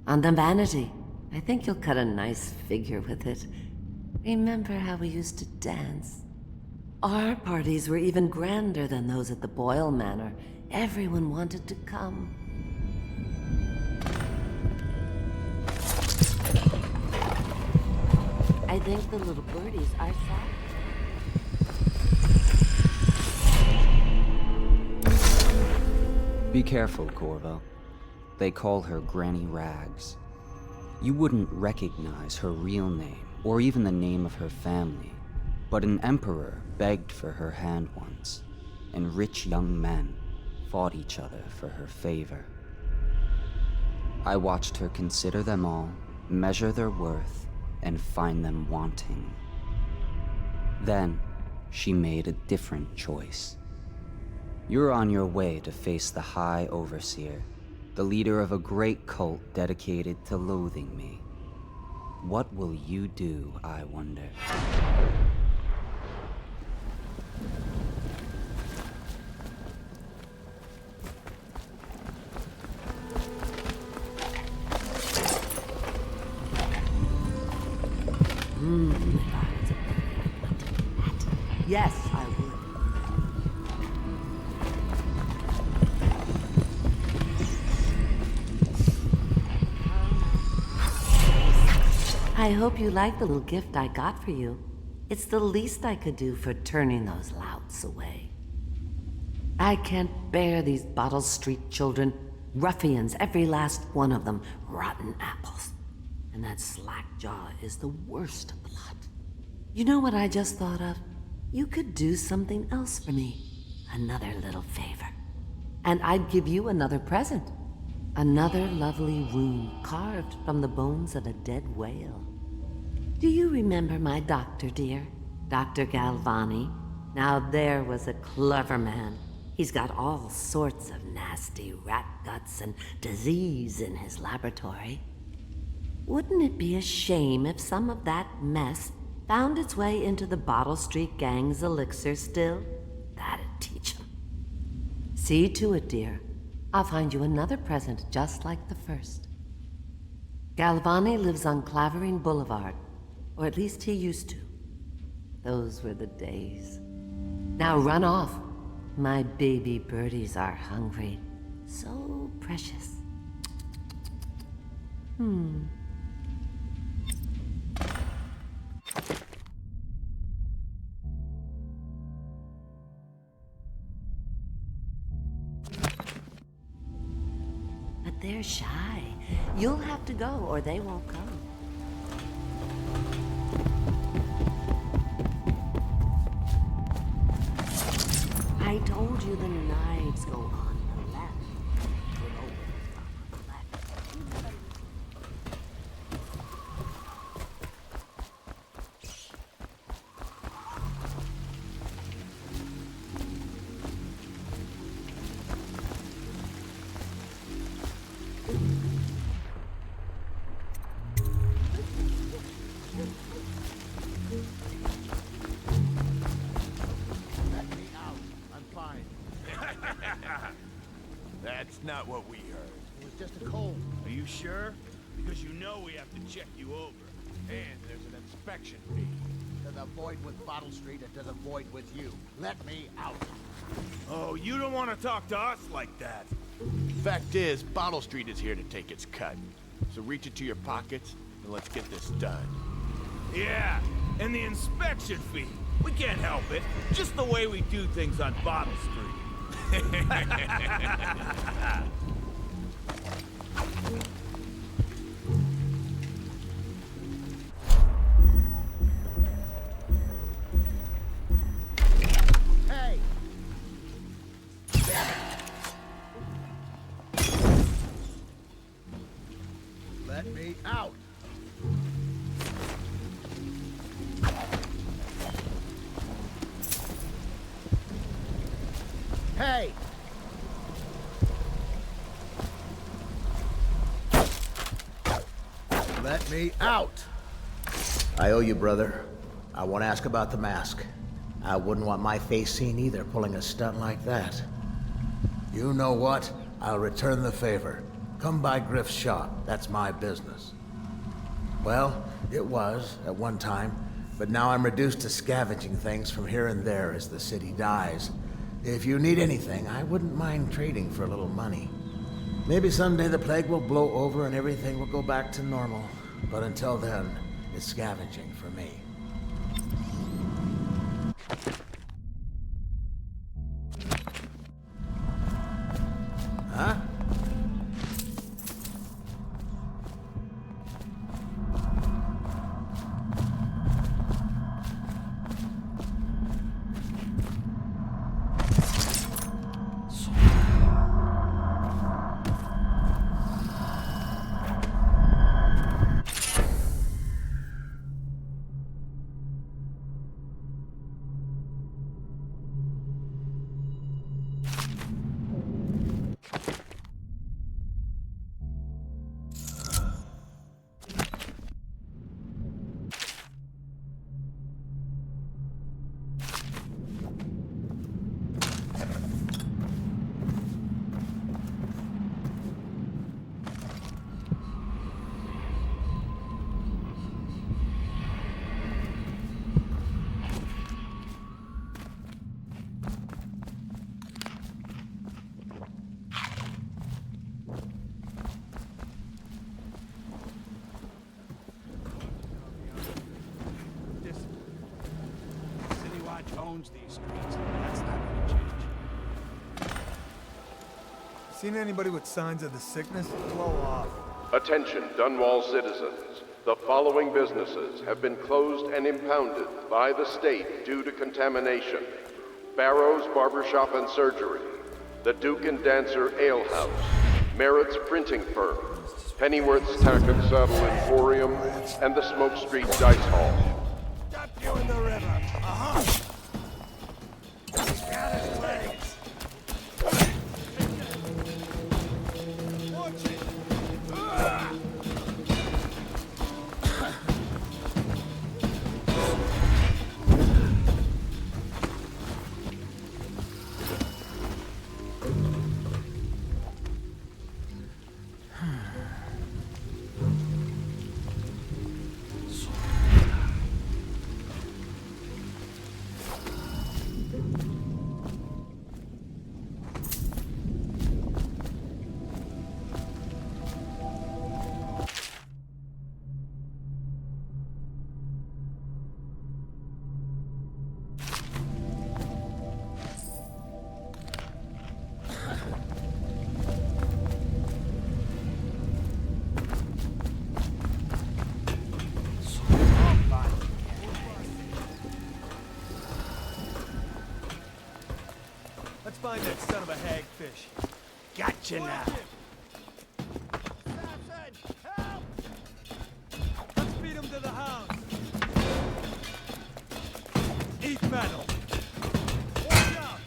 On the vanity. I think you'll cut a nice figure with it. Remember how we used to dance? Our parties were even grander than those at the Boyle Manor. Everyone wanted to come. I think the little birdies are sad. Be careful, Corvo. They call her Granny Rags. You wouldn't recognize her real name, or even the name of her family, but an emperor begged for her hand once, and rich young men fought each other for her favor. I watched her consider them all, measure their worth, and find them wanting. Then, she made a different choice. You're on your way to face the High Overseer, the leader of a great cult dedicated to loathing me. What will you do, I wonder? Yes, I would. I hope you like the little gift I got for you. It's the least I could do for turning those louts away. I can't bear these Bottle Street children. Ruffians, every last one of them. Rotten apples. And that Slackjaw is the worst of the lot. You know what I just thought of? You could do something else for me. Another little favor. And I'd give you another present. Another lovely rune carved from the bones of a dead whale. Do you remember my doctor, dear? Dr. Galvani? Now there was a clever man. He's got all sorts of nasty rat guts and disease in his laboratory. Wouldn't it be a shame if some of that mess found its way into the Bottle Street Gang's elixir still? That'd teach 'em. See to it, dear. I'll find you another present just like the first. Galvani lives on Clavering Boulevard, or at least he used to. Those were the days. Now run off. My baby birdies are hungry. So precious. But they're shy. You'll have to go or they won't come. I told you the knives go on the left. We'll always stop on the left. That's not what we heard. It was just a cold. Are you sure? Because you know we have to check you over. And there's an inspection fee. There's a void with Bottle Street, and there's a void with you. Let me out. Oh, you don't want to talk to us like that. Fact is, Bottle Street is here to take its cut. So reach into your pockets and let's get this done. Yeah, and the inspection fee. We can't help it. Just the way we do things on Bottle Street. Hey! Let me out! Hey! Let me out! I owe you, brother. I won't ask about the mask. I wouldn't want my face seen either, pulling a stunt like that. You know what? I'll return the favor. Come by Griff's shop. That's my business. Well, it was, at one time, but now I'm reduced to scavenging things from here and there as the city dies. If you need anything, I wouldn't mind trading for a little money. Maybe someday the plague will blow over and everything will go back to normal. But until then, it's scavenging for me. Huh? owns these streets. That's not gonna change. Seen anybody with signs of the sickness? Blow off. Attention, Dunwall citizens. The following businesses have been closed and impounded by the state due to contamination. Barrow's Barbershop and Surgery, the Duke and Dancer Ale House, Merritt's Printing Firm, Pennyworth's Tack and Saddle Emporium, and the Smoke Street Dice Hall. Dump you in the river. Uh-huh. Got his legs. Watch it. Let's find that son of a hagfish. Gotcha now. Let's beat him to the house. Eat metal. Watch out.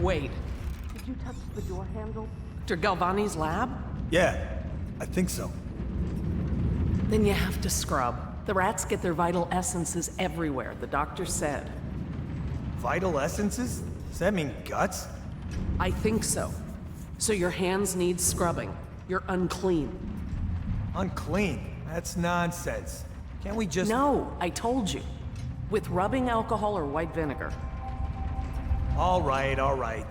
Wait. Did you touch the door handle? Dr. Galvani's lab? Yeah, I think so. Then you have to scrub. The rats get their vital essences everywhere, the doctor said. Vital essences? Does that mean guts? I think so. So your hands need scrubbing. You're unclean. Unclean? That's nonsense. Can't we just... No, I told you. With rubbing alcohol or white vinegar. All right, all right.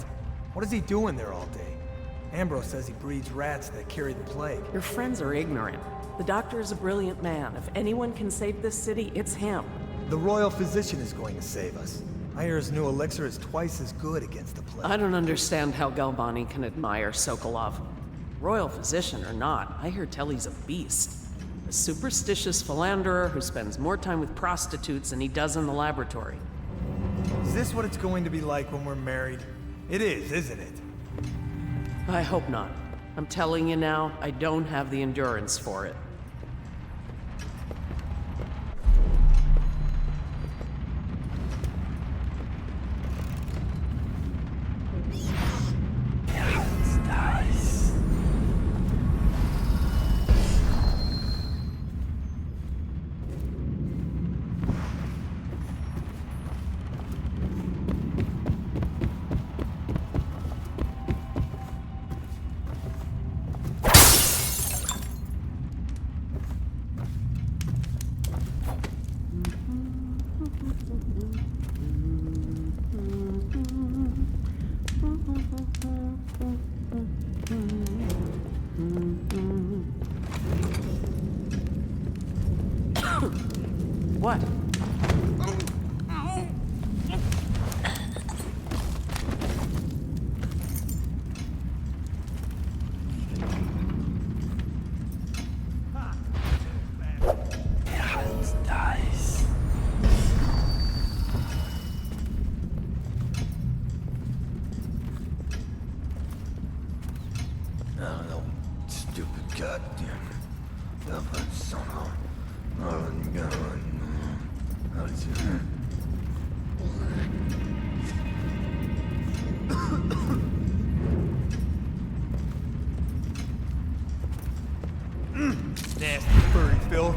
What is he doing there all day? Ambrose says he breeds rats that carry the plague. Your friends are ignorant. The doctor is a brilliant man. If anyone can save this city, it's him. The royal physician is going to save us. I hear his new elixir is twice as good against the plague. I don't understand how Galvani can admire Sokolov. Royal physician or not, I hear tell he's a beast. A superstitious philanderer who spends more time with prostitutes than he does in the laboratory. Is this what it's going to be like when we're married? It is, isn't it? I hope not. I'm telling you now, I don't have the endurance for it. What? No, stupid goddamn. Nasty furry filth.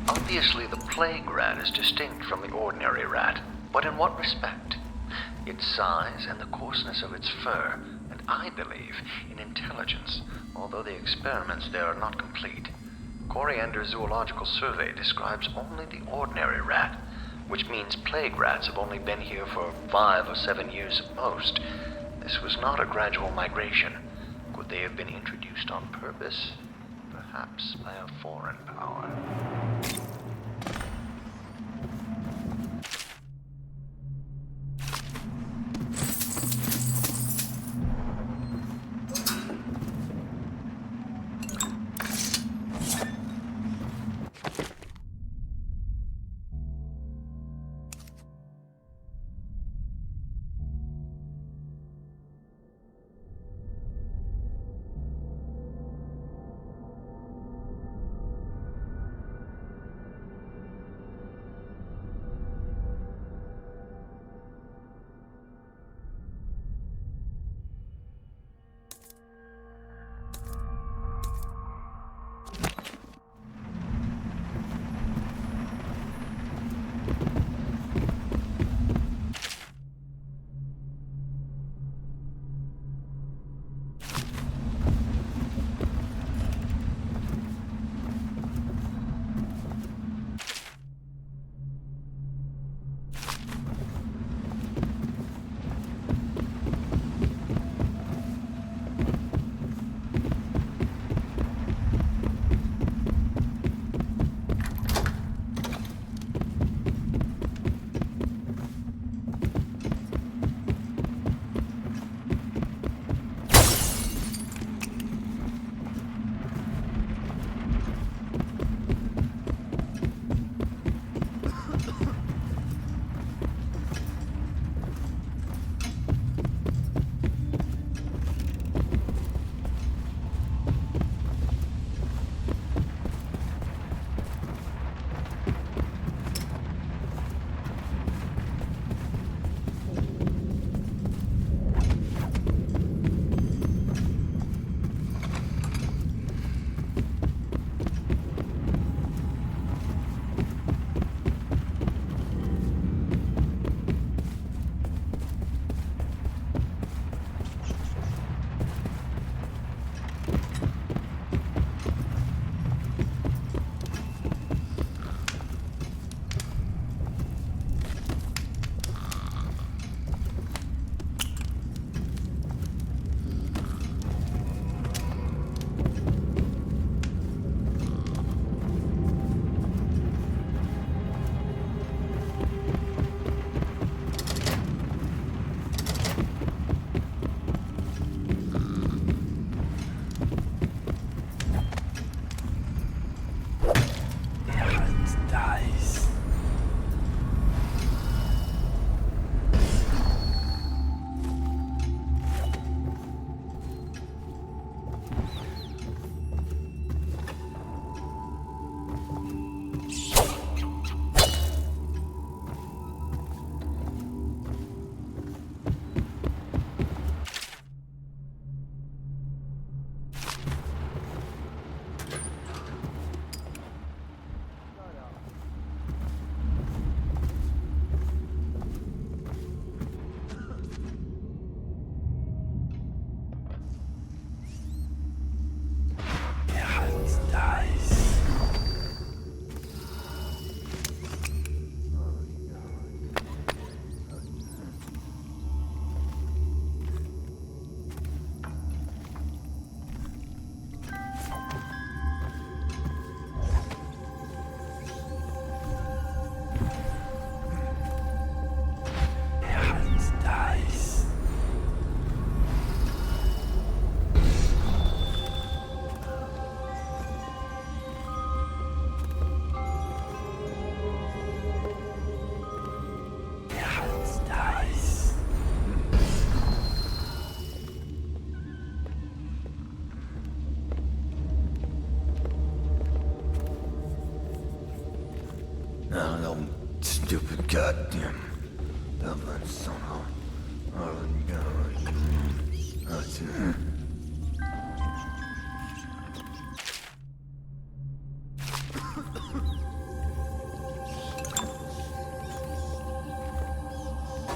Obviously, the plague rat is distinct from the ordinary rat, but in what respect? Its size and the coarseness of its fur, and I believe in intelligence, although the experiments there are not complete. Coriander's zoological survey describes only the ordinary rat, which means plague rats have only been here for 5 or 7 years at most. This was not a gradual migration. Could they have been introduced on purpose? Perhaps by a foreign power.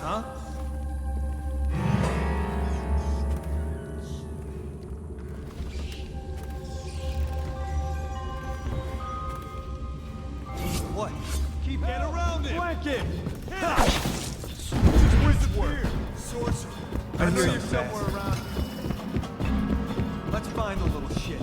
Huh? What? Keep getting around him! Flank it! Wizard work! Sorcerer! I hear you somewhere around here. Let's find the little shit.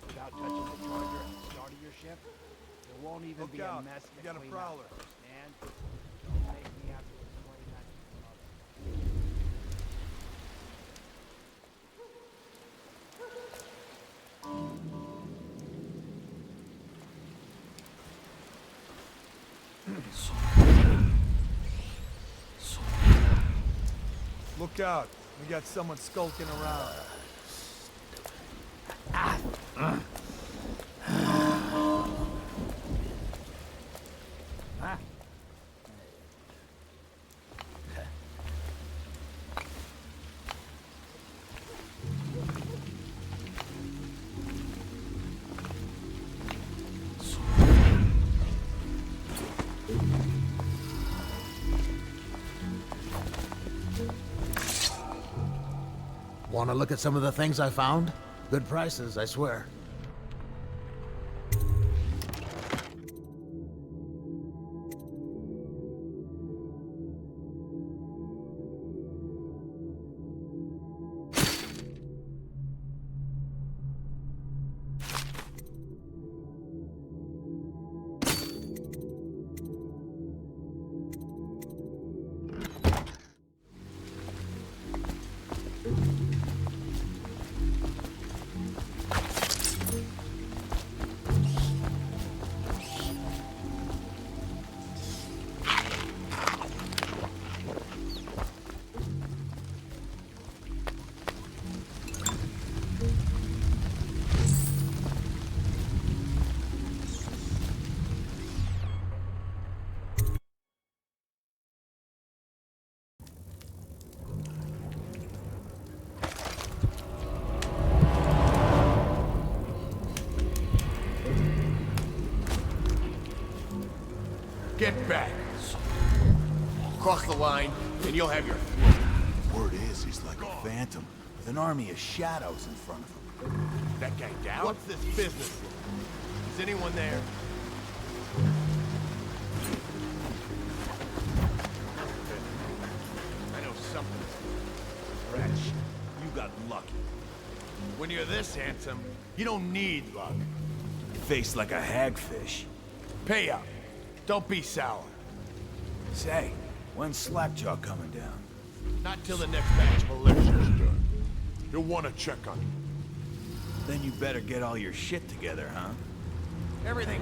Without touching the charger at the start of your shift, there won't even be a mess to got a clean prowler. up. Understand? Don't make me have to explain that to your mother. Look out. We got someone skulking around. Want to look at some of the things I found? Good prices, I swear. Get back. Cross the line, and you'll have your throat. Word is, he's like a phantom, with an army of shadows in front of him. That guy down? What's this business? Is anyone there? I know something. Wretch, you got lucky. When you're this handsome, you don't need luck. Face like a hagfish. Pay up. Don't be sour. Say, when's Slackjaw coming down? Not till the next batch of elixirs done. You'll want to check on you. Then you better get all your shit together, huh? Everything.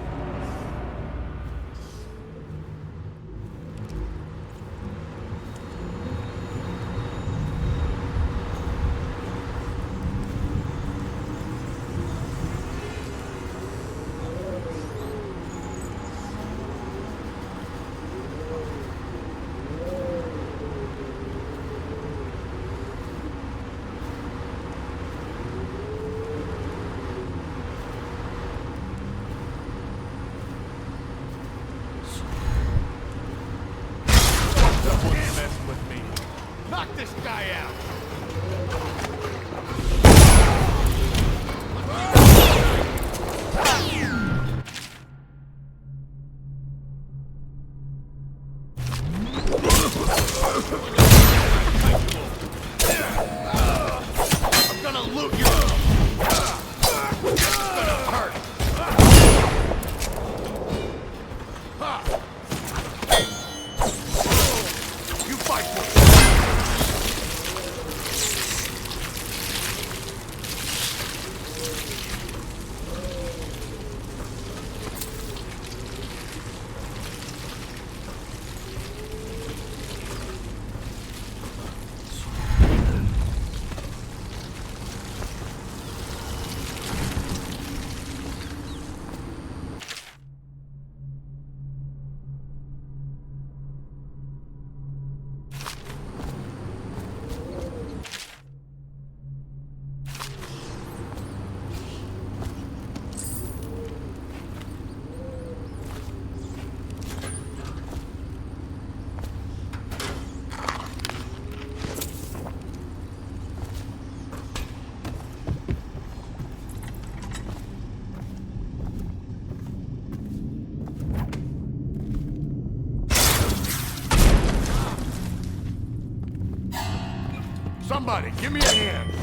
Somebody, give me a hand!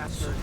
bastard!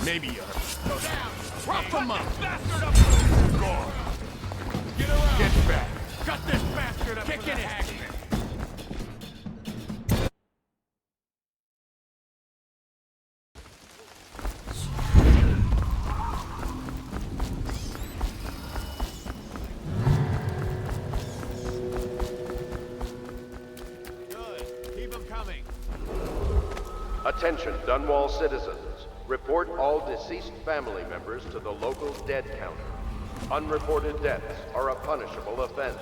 Maybe you heard. Go down! Drop them up! Bastard up! Gone. Get around! Get back! Cut this bastard up! Kick in his teeth! Good. Keep them coming. Attention, Dunwall citizens. Report all deceased family members to the local dead counter. Unreported deaths are a punishable offense.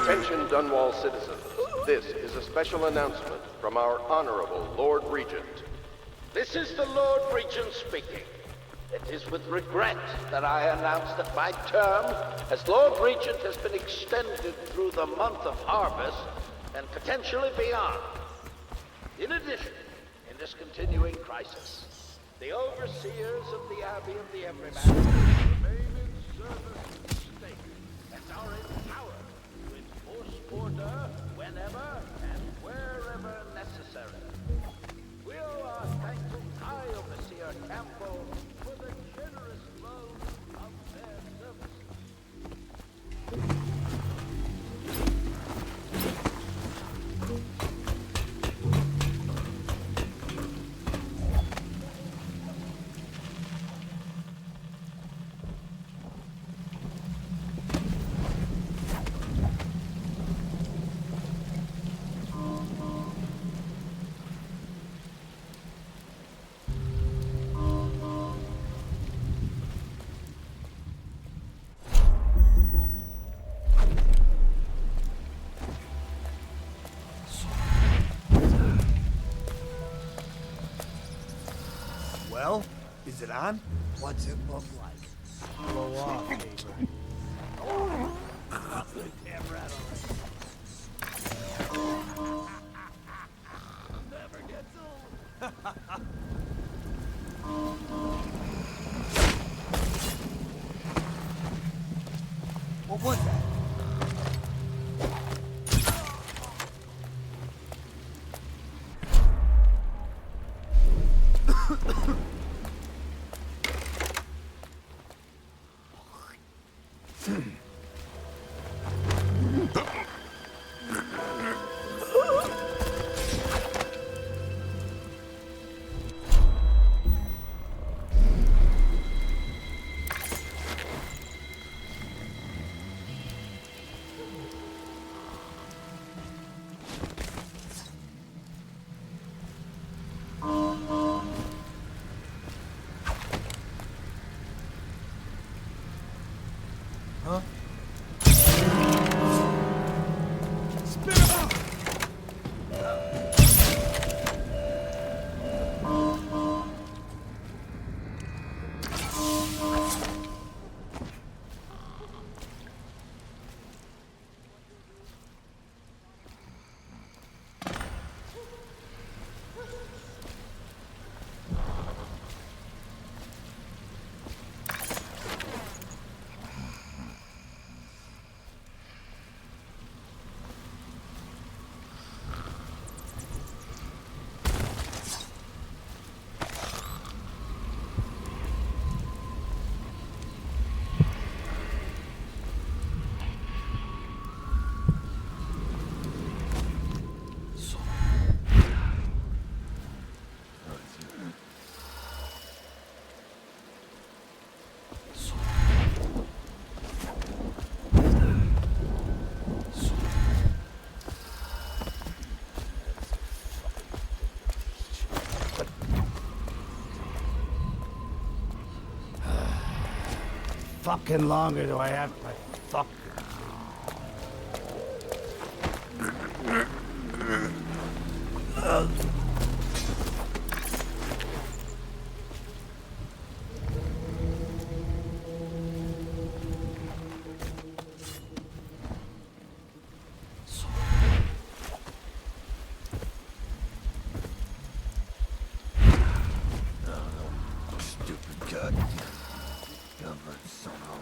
Attention Dunwall citizens. This is a special announcement from our Honorable Lord Regent. This is the Lord Regent speaking. It is with regret that I announce that my term as Lord Regent has been extended through the month of harvest and potentially beyond. In addition, in this continuing crisis, the overseers of the Abbey of the Everyman remain in service of the state and are empowered to enforce order whenever and wherever necessary. We owe our thanks to High Overseer Campbell for the generous loan of their services. Well, is it on? What's it look like? Blow off, neighbor. Damn right already. What was that? Huh? Fucking longer do I have to fuck? Stupid cut. Government somehow.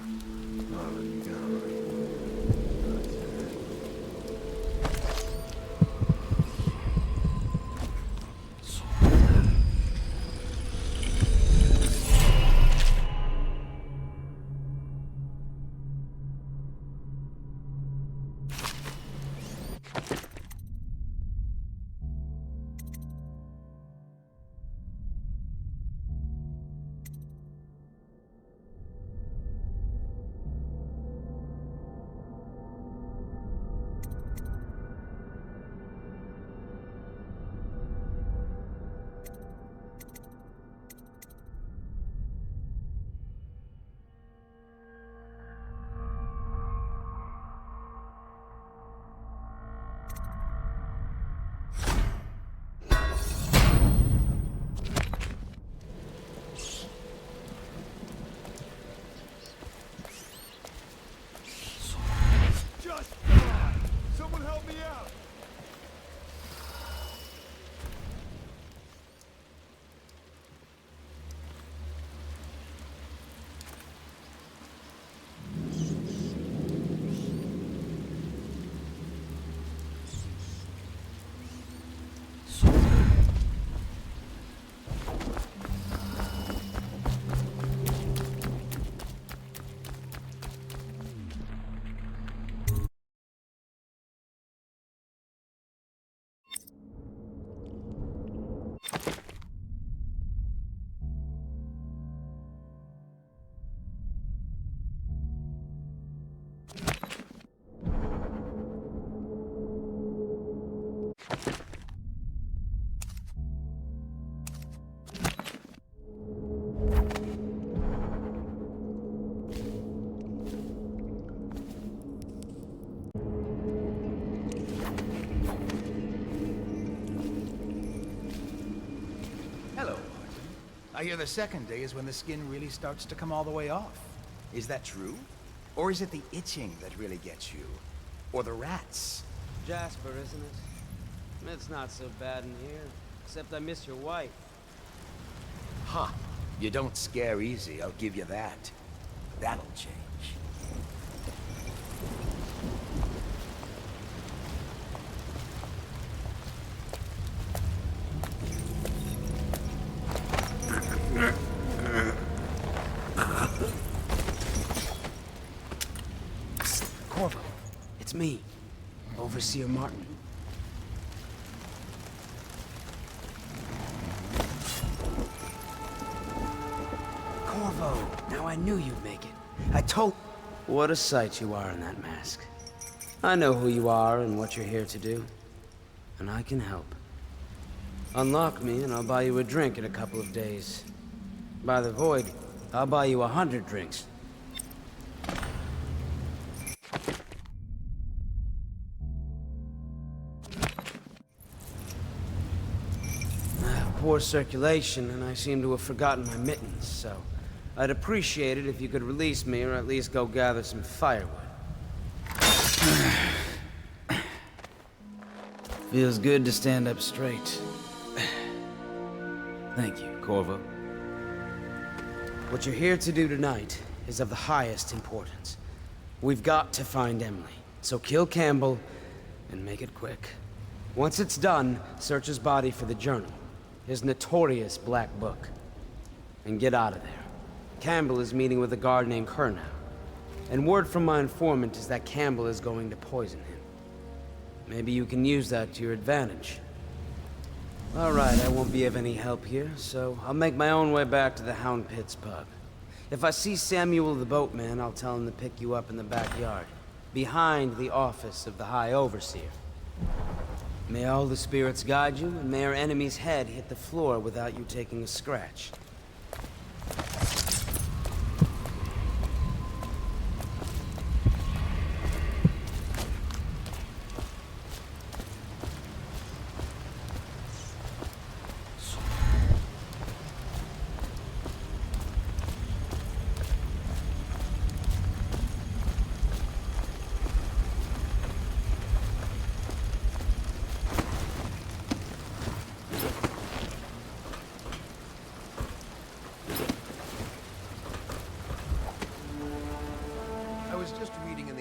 I hear the second day is when the skin really starts to come all the way off. Is that true? Or is it the itching that really gets you? Or the rats? Jasper, isn't it? It's not so bad in here. Except I miss your wife. Huh. You don't scare easy, I'll give you that. That'll change. Corvo, it's me, Overseer Martin. Corvo, now I knew you'd make it. I told... What a sight you are in that mask. I know who you are and what you're here to do. And I can help. Unlock me and I'll buy you a drink in a couple of days. By the Void, I'll buy you 100 drinks. Poor circulation, and I seem to have forgotten my mittens, so I'd appreciate it if you could release me or at least go gather some firewood. Feels good to stand up straight. Thank you, Corvo. What you're here to do tonight is of the highest importance. We've got to find Emily, so kill Campbell and make it quick. Once it's done, search his body for the journal. His notorious black book. And get out of there. Campbell is meeting with a guard named Kernow. And word from my informant is that Campbell is going to poison him. Maybe you can use that to your advantage. Alright, I won't be of any help here, so I'll make my own way back to the Hound Pits pub. If I see Samuel the boatman, I'll tell him to pick you up in the backyard, behind the office of the High Overseer. May all the spirits guide you, and may our enemy's head hit the floor without you taking a scratch.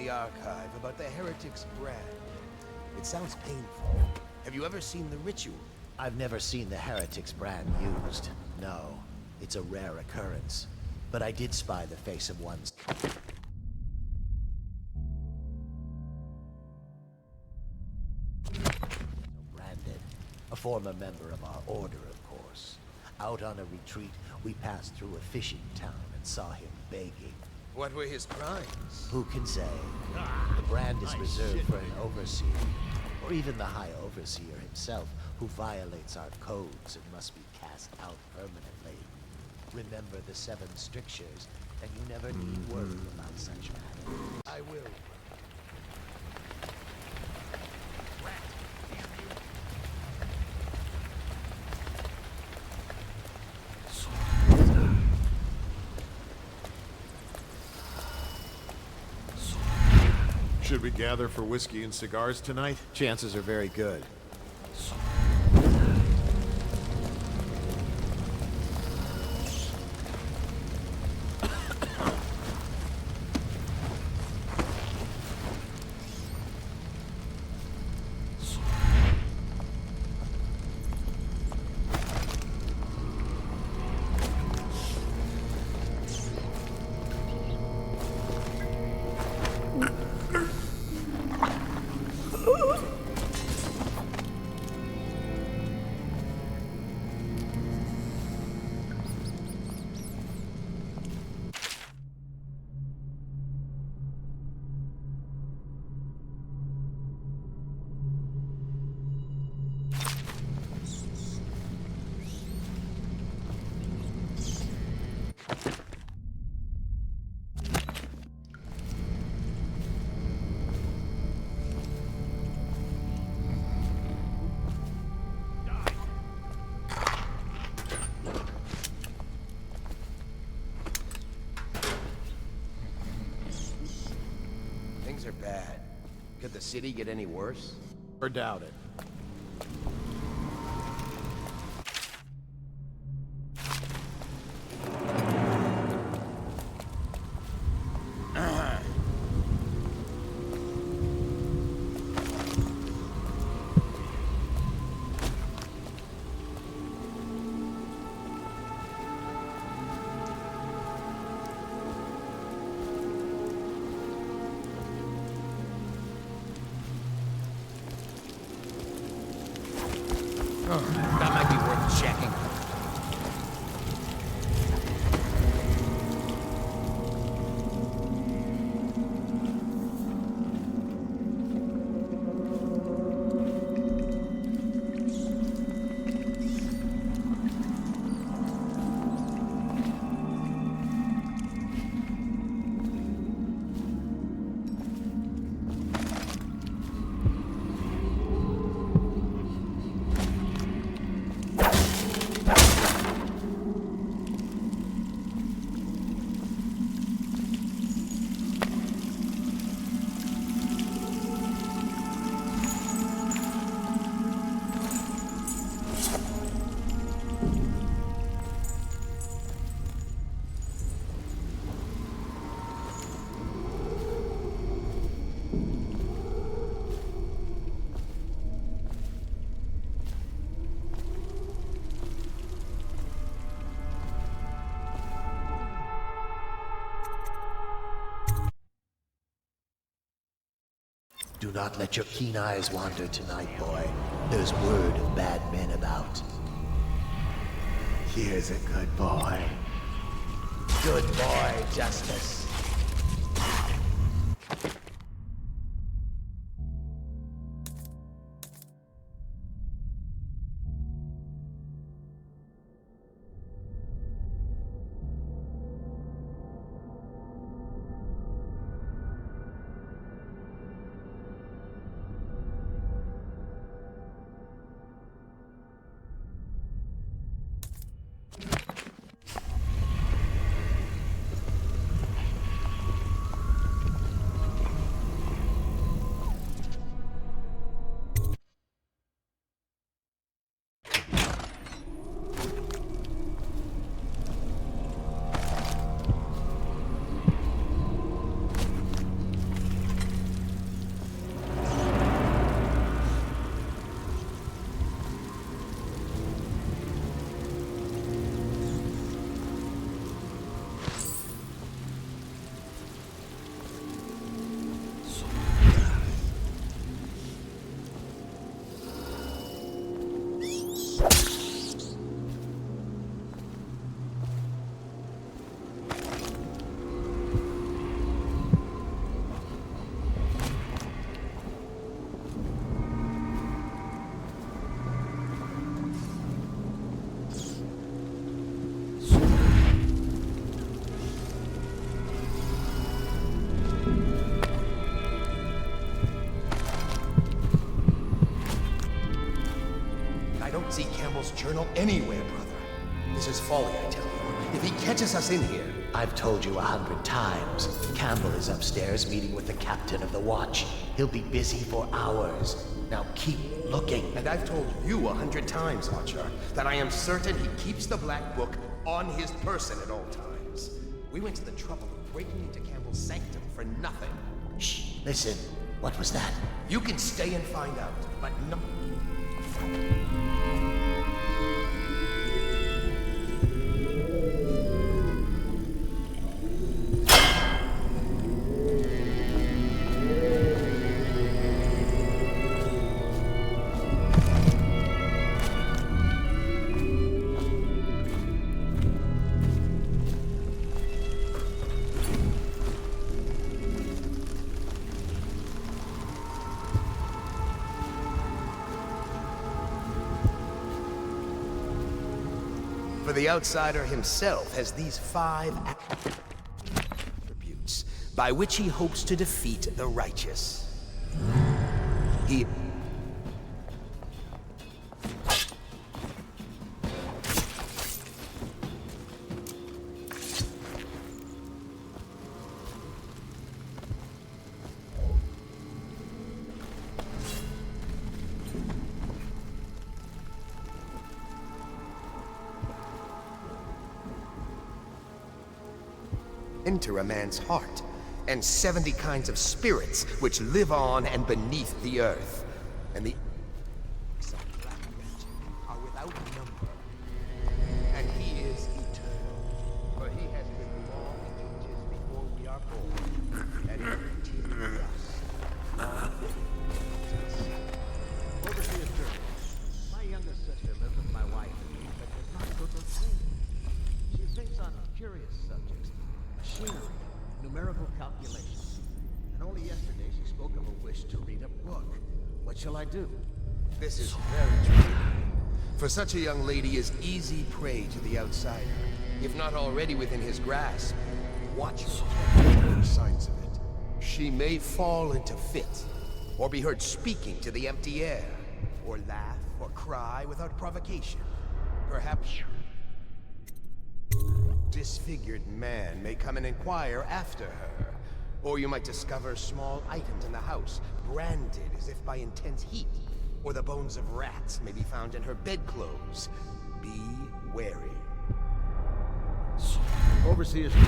Archive about the Heretic's brand. It sounds painful. Have you ever seen the ritual? I've never seen the Heretic's brand used. No, it's a rare occurrence. But I did spy the face of one. Branded. A former member of our order, of course. Out on a retreat, we passed through a fishing town and saw him begging. What were his crimes? Who can say? The brand is reserved for an overseer, or even the High Overseer himself, who violates our codes and must be cast out permanently. Remember the 7 strictures, and you never need worry about such matters. I will. Should we gather for whiskey and cigars tonight? Chances are very good. Things are bad. Could the city get any worse? Or doubt it. That might be worth checking. Do not let your keen eyes wander tonight, boy. There's word of bad men about. Here's a good boy. Good boy, Justice. See Campbell's journal anywhere, brother. This is folly, I tell you. If he catches us in here... I've told you 100 times. Campbell is upstairs meeting with the captain of the watch. He'll be busy for hours. Now keep looking. And I've told you 100 times, Archer, that I am certain he keeps the Black Book on his person at all times. We went to the trouble of breaking into Campbell's sanctum for nothing. Shh, listen. What was that? You can stay and find out, but no... For the outsider himself has these 5 attributes by which he hopes to defeat the righteous. He... enter a man's heart, and 70 kinds of spirits which live on and beneath the earth. And the of black magic are without number. And he is eternal, for he has been long ages before we are born, and he continues us. Overseer Turner, my youngest sister wish to read a book. What shall I do? This is very true. For such a young lady is easy prey to the outsider. If not already within his grasp, watch her signs of it. She may fall into fits, or be heard speaking to the empty air, or laugh or cry without provocation. Perhaps disfigured man may come and inquire after her. Or you might discover small items in the house, branded as if by intense heat. Or the bones of rats may be found in her bedclothes. Be wary. Overseer's Does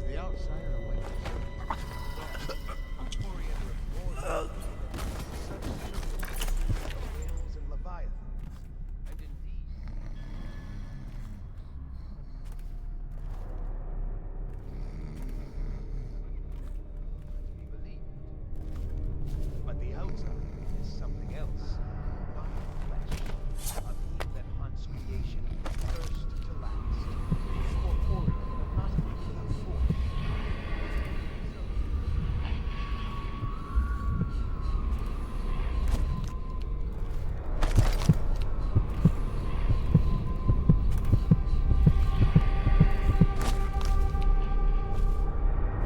the outsider await whales and leviathans, and indeed to be believed. But the outside is something else, not flesh. A being that hunts creation first to last. Corporeal, but not without form.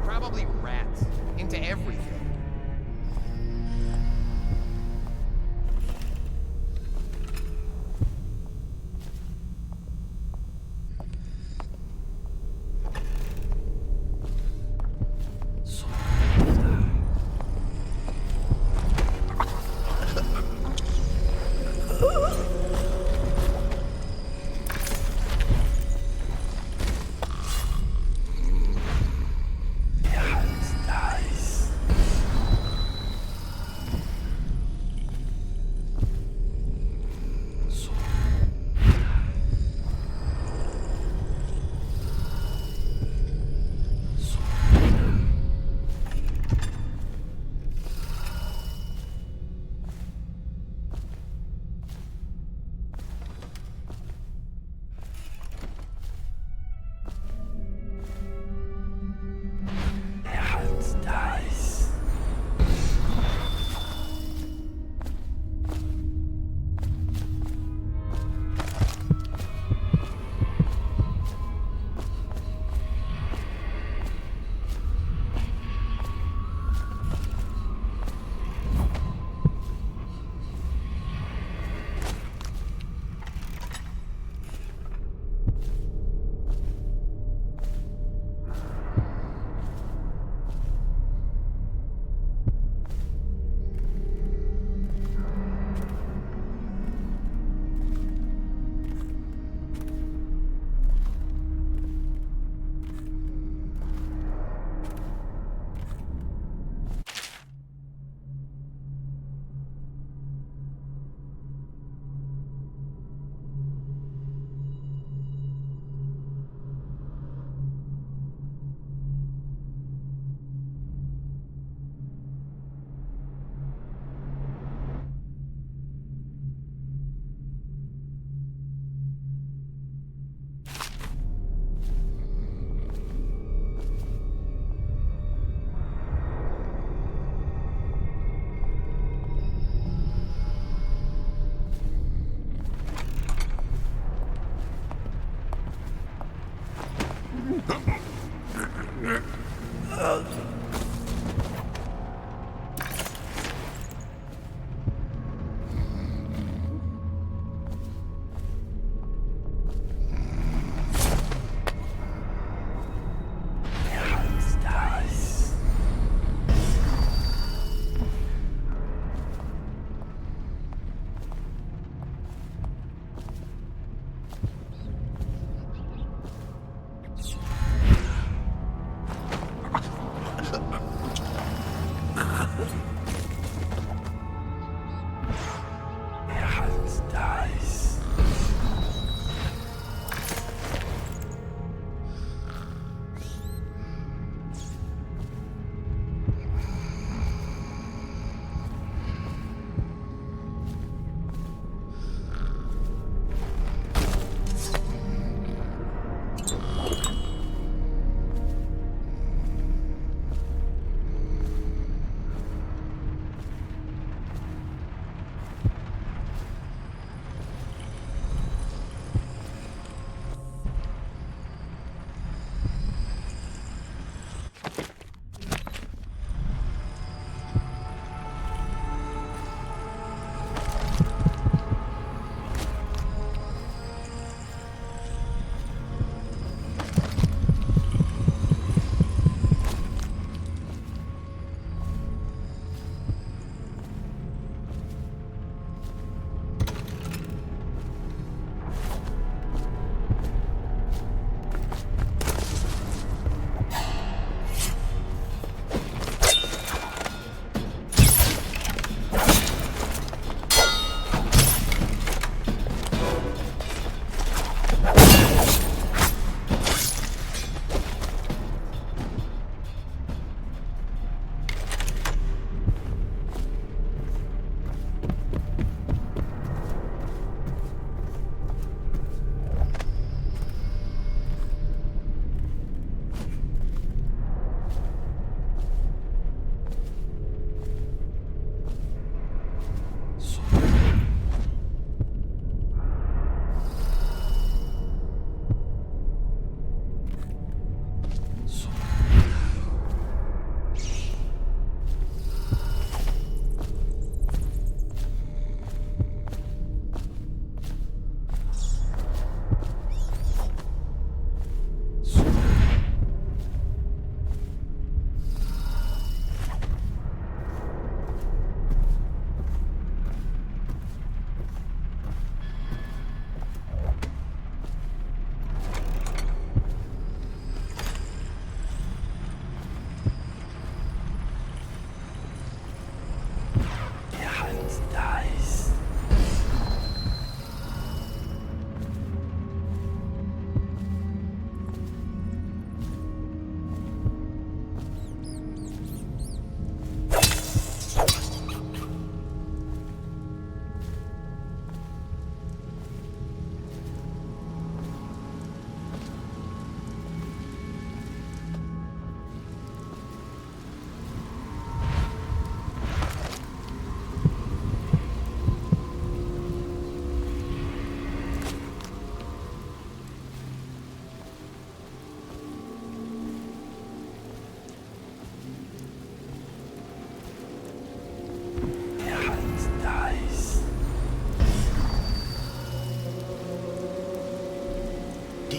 Probably rats into everything.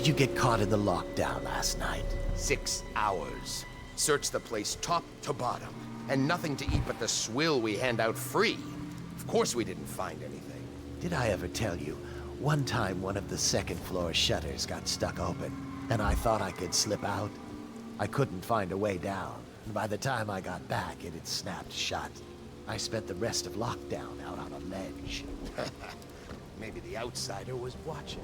did you get caught in the lockdown last night? 6 hours. Searched the place top to bottom, and nothing to eat but the swill we hand out free. Of course we didn't find anything. Did I ever tell you, one time one of the second floor shutters got stuck open, and I thought I could slip out? I couldn't find a way down, and by the time I got back, it had snapped shut. I spent the rest of lockdown out on a ledge. Maybe the outsider was watching.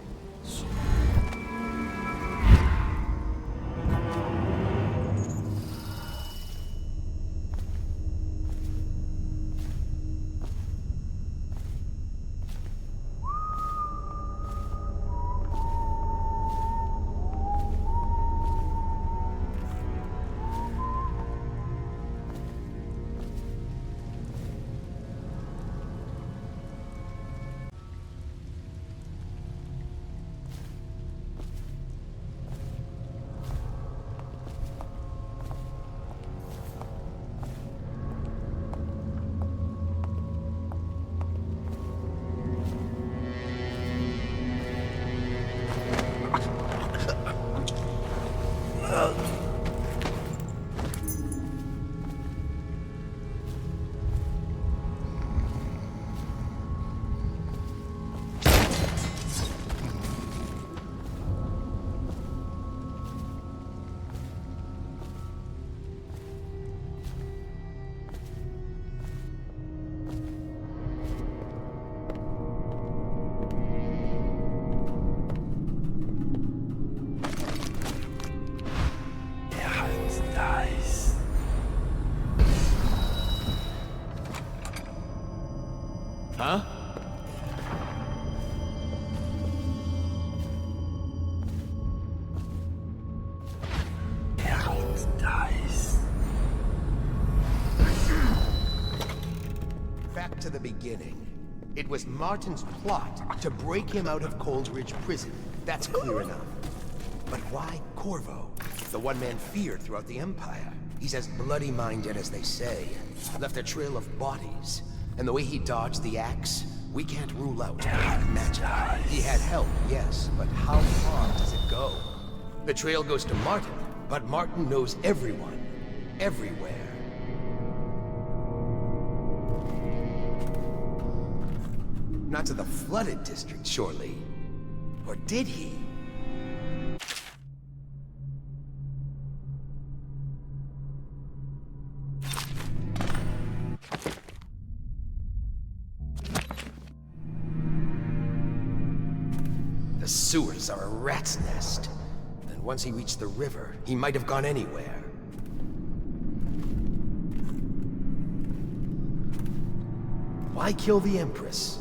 Huh? Back to the beginning. It was Martin's plot to break him out of Coldridge Prison. That's clear enough. But why Corvo? The one man feared throughout the Empire. He's as bloody-minded as they say. Left a trail of bodies. And the way he dodged the axe, we can't rule out black magic. He had help, yes, but how far does it go? The trail goes to Martin, but Martin knows everyone. Everywhere. Not to the flooded district, surely. Or did he? The sewers are a rat's nest. And once he reached the river, he might have gone anywhere. Why kill the Empress?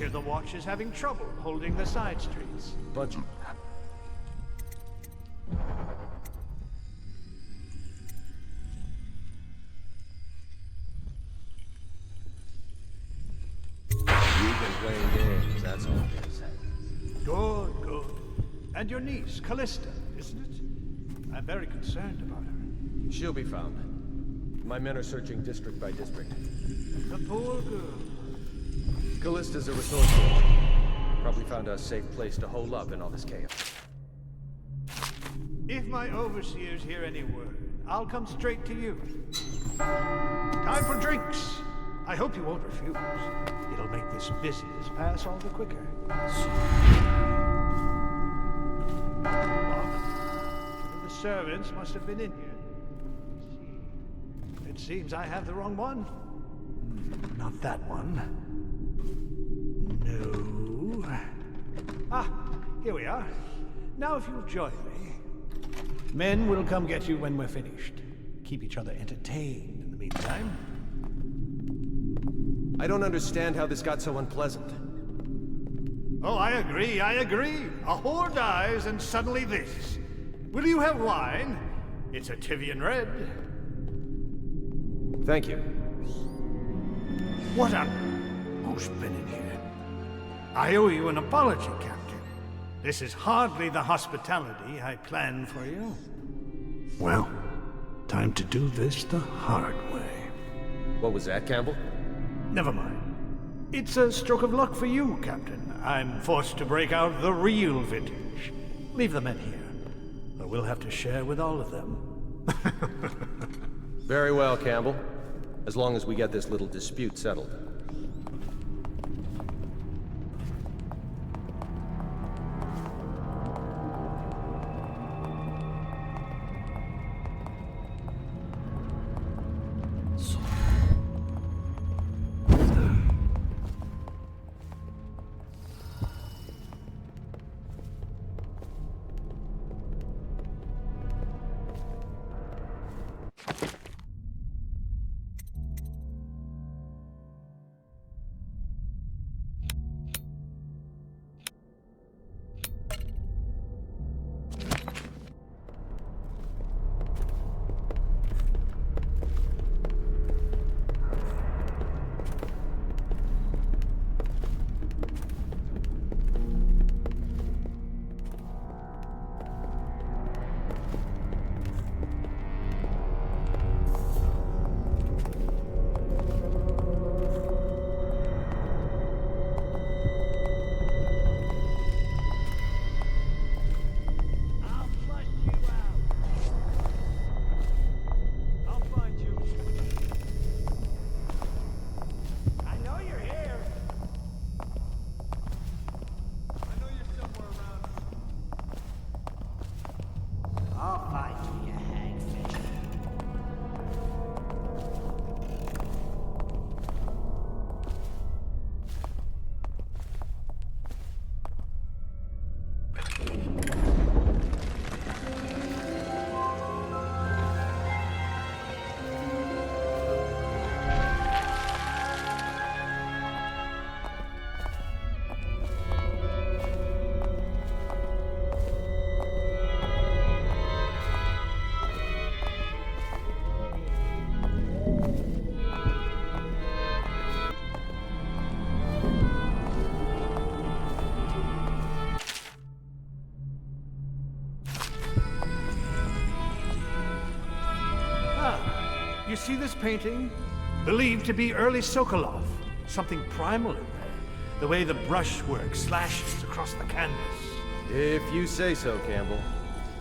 hear the Watch is having trouble holding the side streets. Bunch of... You've been playing games, that's all it is. Good, good. And your niece, Callista, isn't it? I'm very concerned about her. She'll be found. My men are searching district by district. The poor girl. Callista's a resourceful. Probably found a safe place to hole up in all this chaos. If my overseers hear any word, I'll come straight to you. Time for drinks. I hope you won't refuse. It'll make this business pass all the quicker. The servants must have been in here. It seems I have the wrong one. Not that one. No. Ah, here we are. Now if you'll join me. Men will come get you when we're finished. Keep each other entertained in the meantime. I don't understand how this got so unpleasant. Oh, I agree, I agree. A whore dies and suddenly this. Will you have wine? It's a Tivian red. Thank you. What on... Who's been in here? I owe you an apology, Captain. This is hardly the hospitality I planned for you. Well, time to do this the hard way. What was that, Campbell? Never mind. It's a stroke of luck for you, Captain. I'm forced to break out the real vintage. Leave the men here, or we'll have to share with all of them. Very well, Campbell. As long as we get this little dispute settled. You see this painting? Believed to be early Sokolov. Something primal in there. The way the brushwork slashes across the canvas. If you say so, Campbell.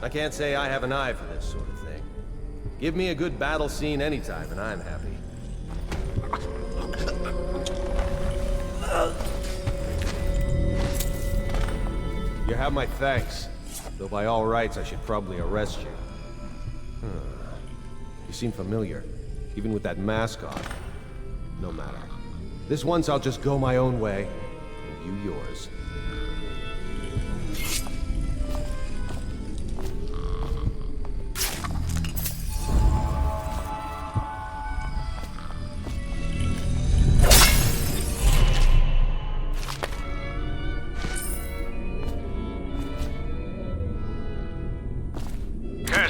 I can't say I have an eye for this sort of thing. Give me a good battle scene anytime and I'm happy. You have my thanks. Though by all rights I should probably arrest you. You seem familiar. Even with that mask on. No matter. This once I'll just go my own way, and you yours.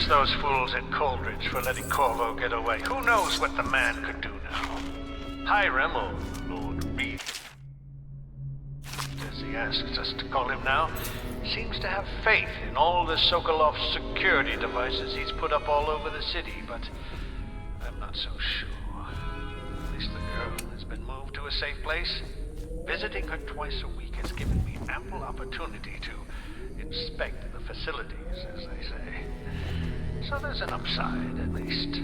curse those fools at Coldridge for letting Corvo get away. Who knows what the man could do now? Hiram, or Lord Reed, as he asks us to call him now, seems to have faith in all the Sokolov's security devices he's put up all over the city, but I'm not so sure. At least the girl has been moved to a safe place. Visiting her twice a week has given me ample opportunity to inspect the facilities, as they say. So there's an upside, at least.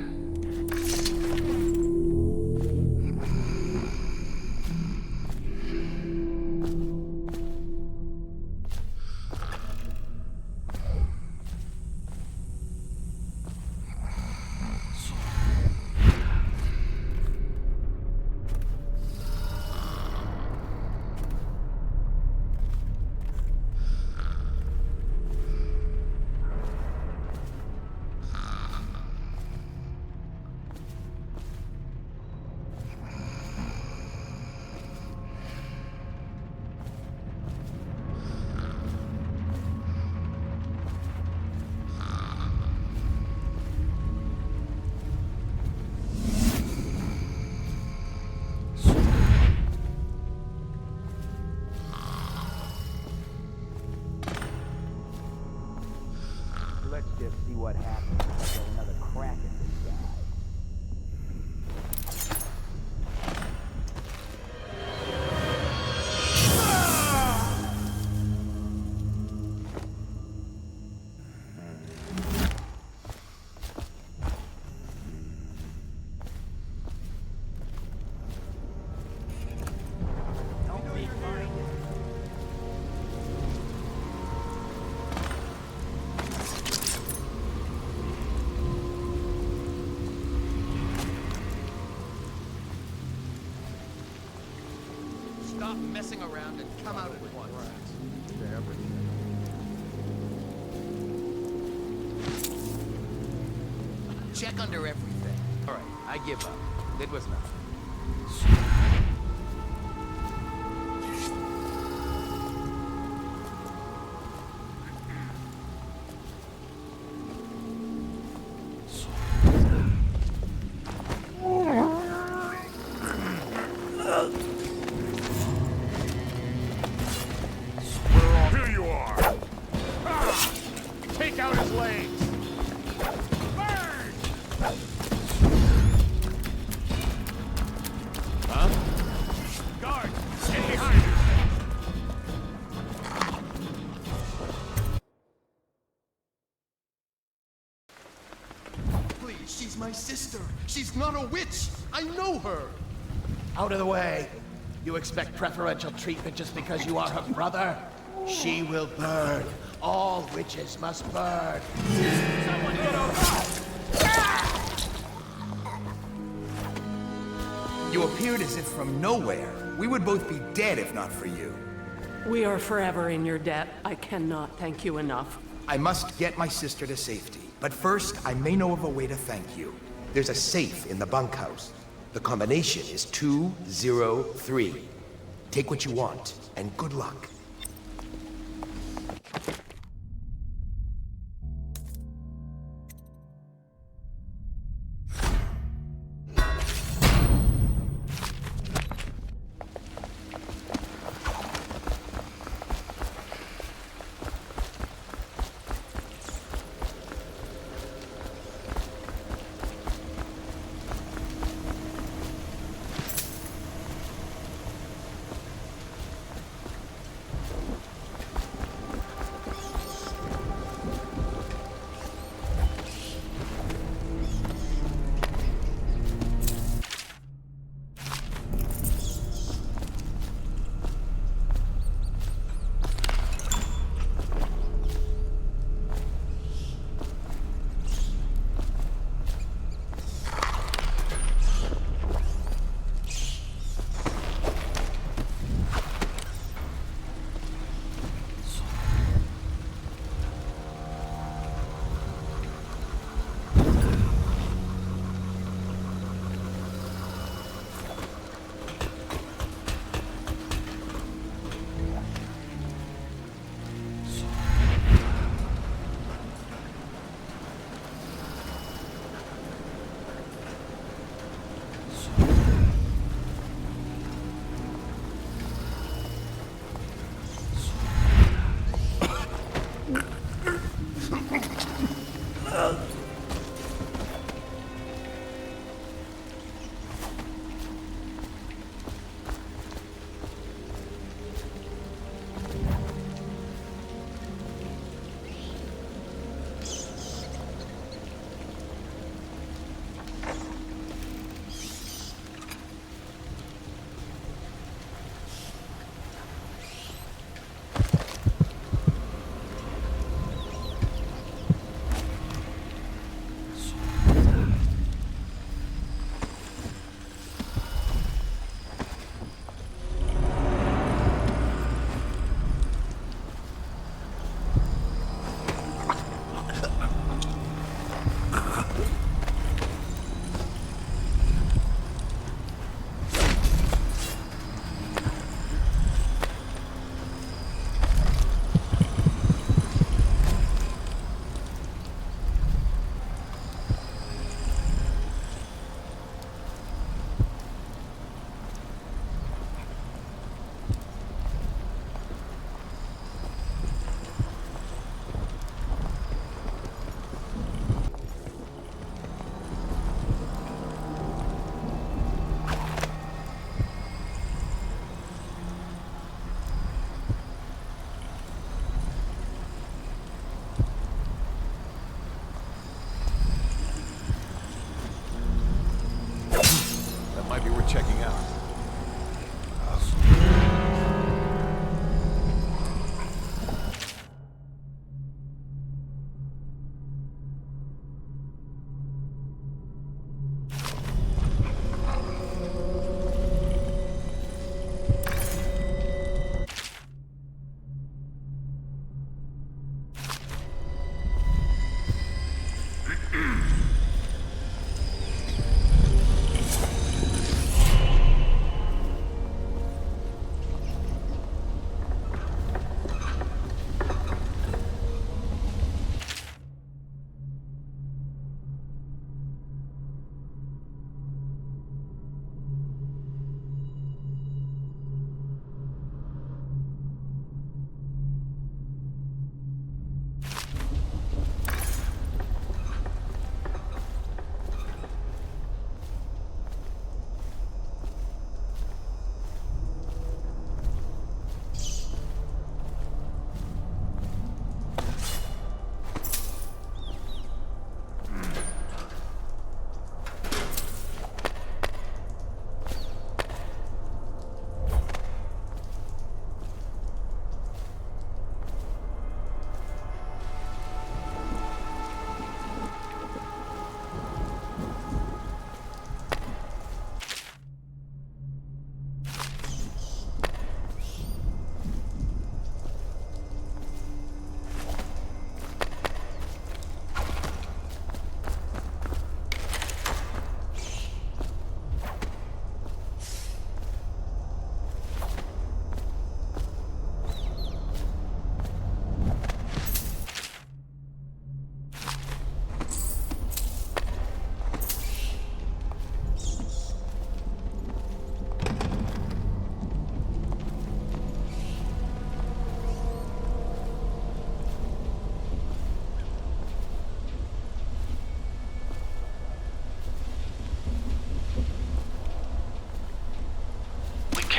Let's just see what happens if I get another crack at this guy. Stop messing around and come out at once. Check under everything. All right, I give up. It was nothing. Here you are! Ah! Take out his legs! Burn! Huh? Guard, get behind him! Please, she's my sister. She's not a witch. I know her. Out of the way. You expect preferential treatment just because you are her brother? She will burn. All witches must burn. Someone get her! You appeared as if from nowhere. We would both be dead if not for you. We are forever in your debt. I cannot thank you enough. I must get my sister to safety. But first, I may know of a way to thank you. There's a safe in the bunkhouse. The combination is 203. Take what you want, and good luck.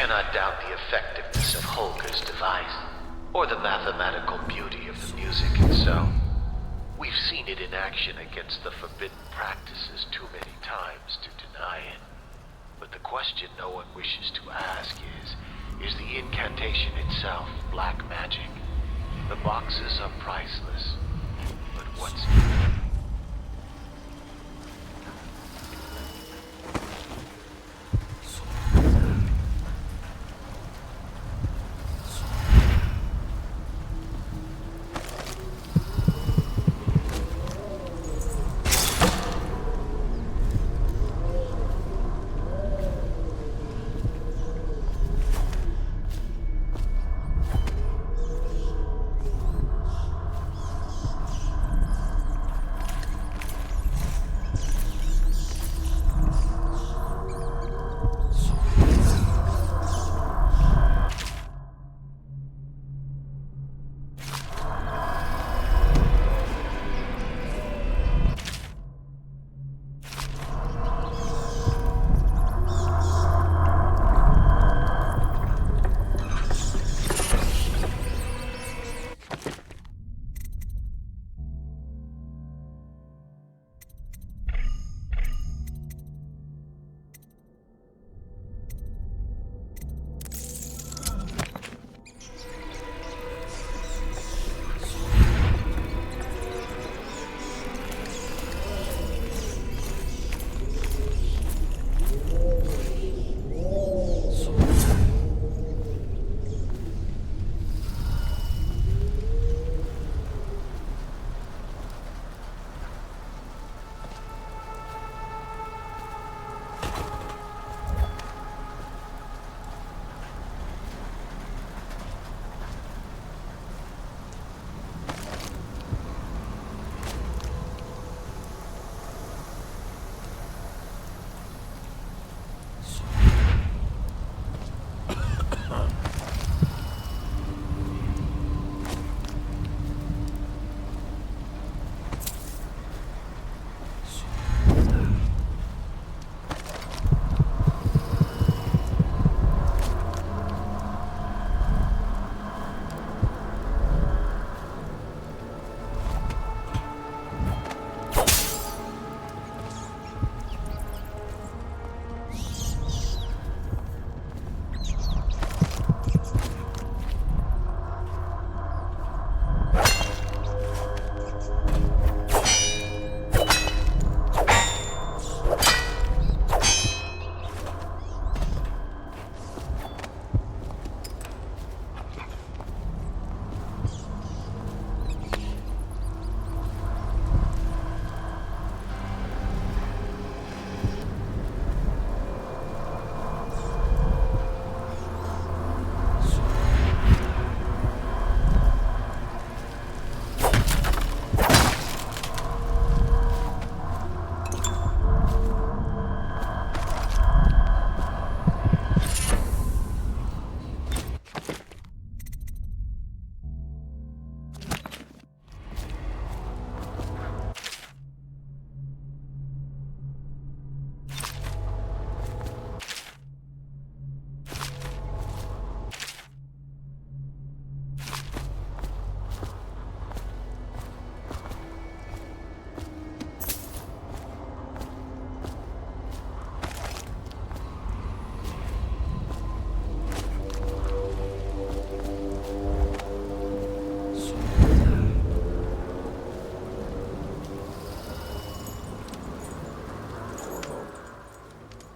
cannot doubt the effectiveness of Holger's device, or the mathematical beauty of the music itself. We've seen it in action against the forbidden practices too many times to deny it. But the question no one wishes to ask is the incantation itself black magic? The boxes are priceless, but what's...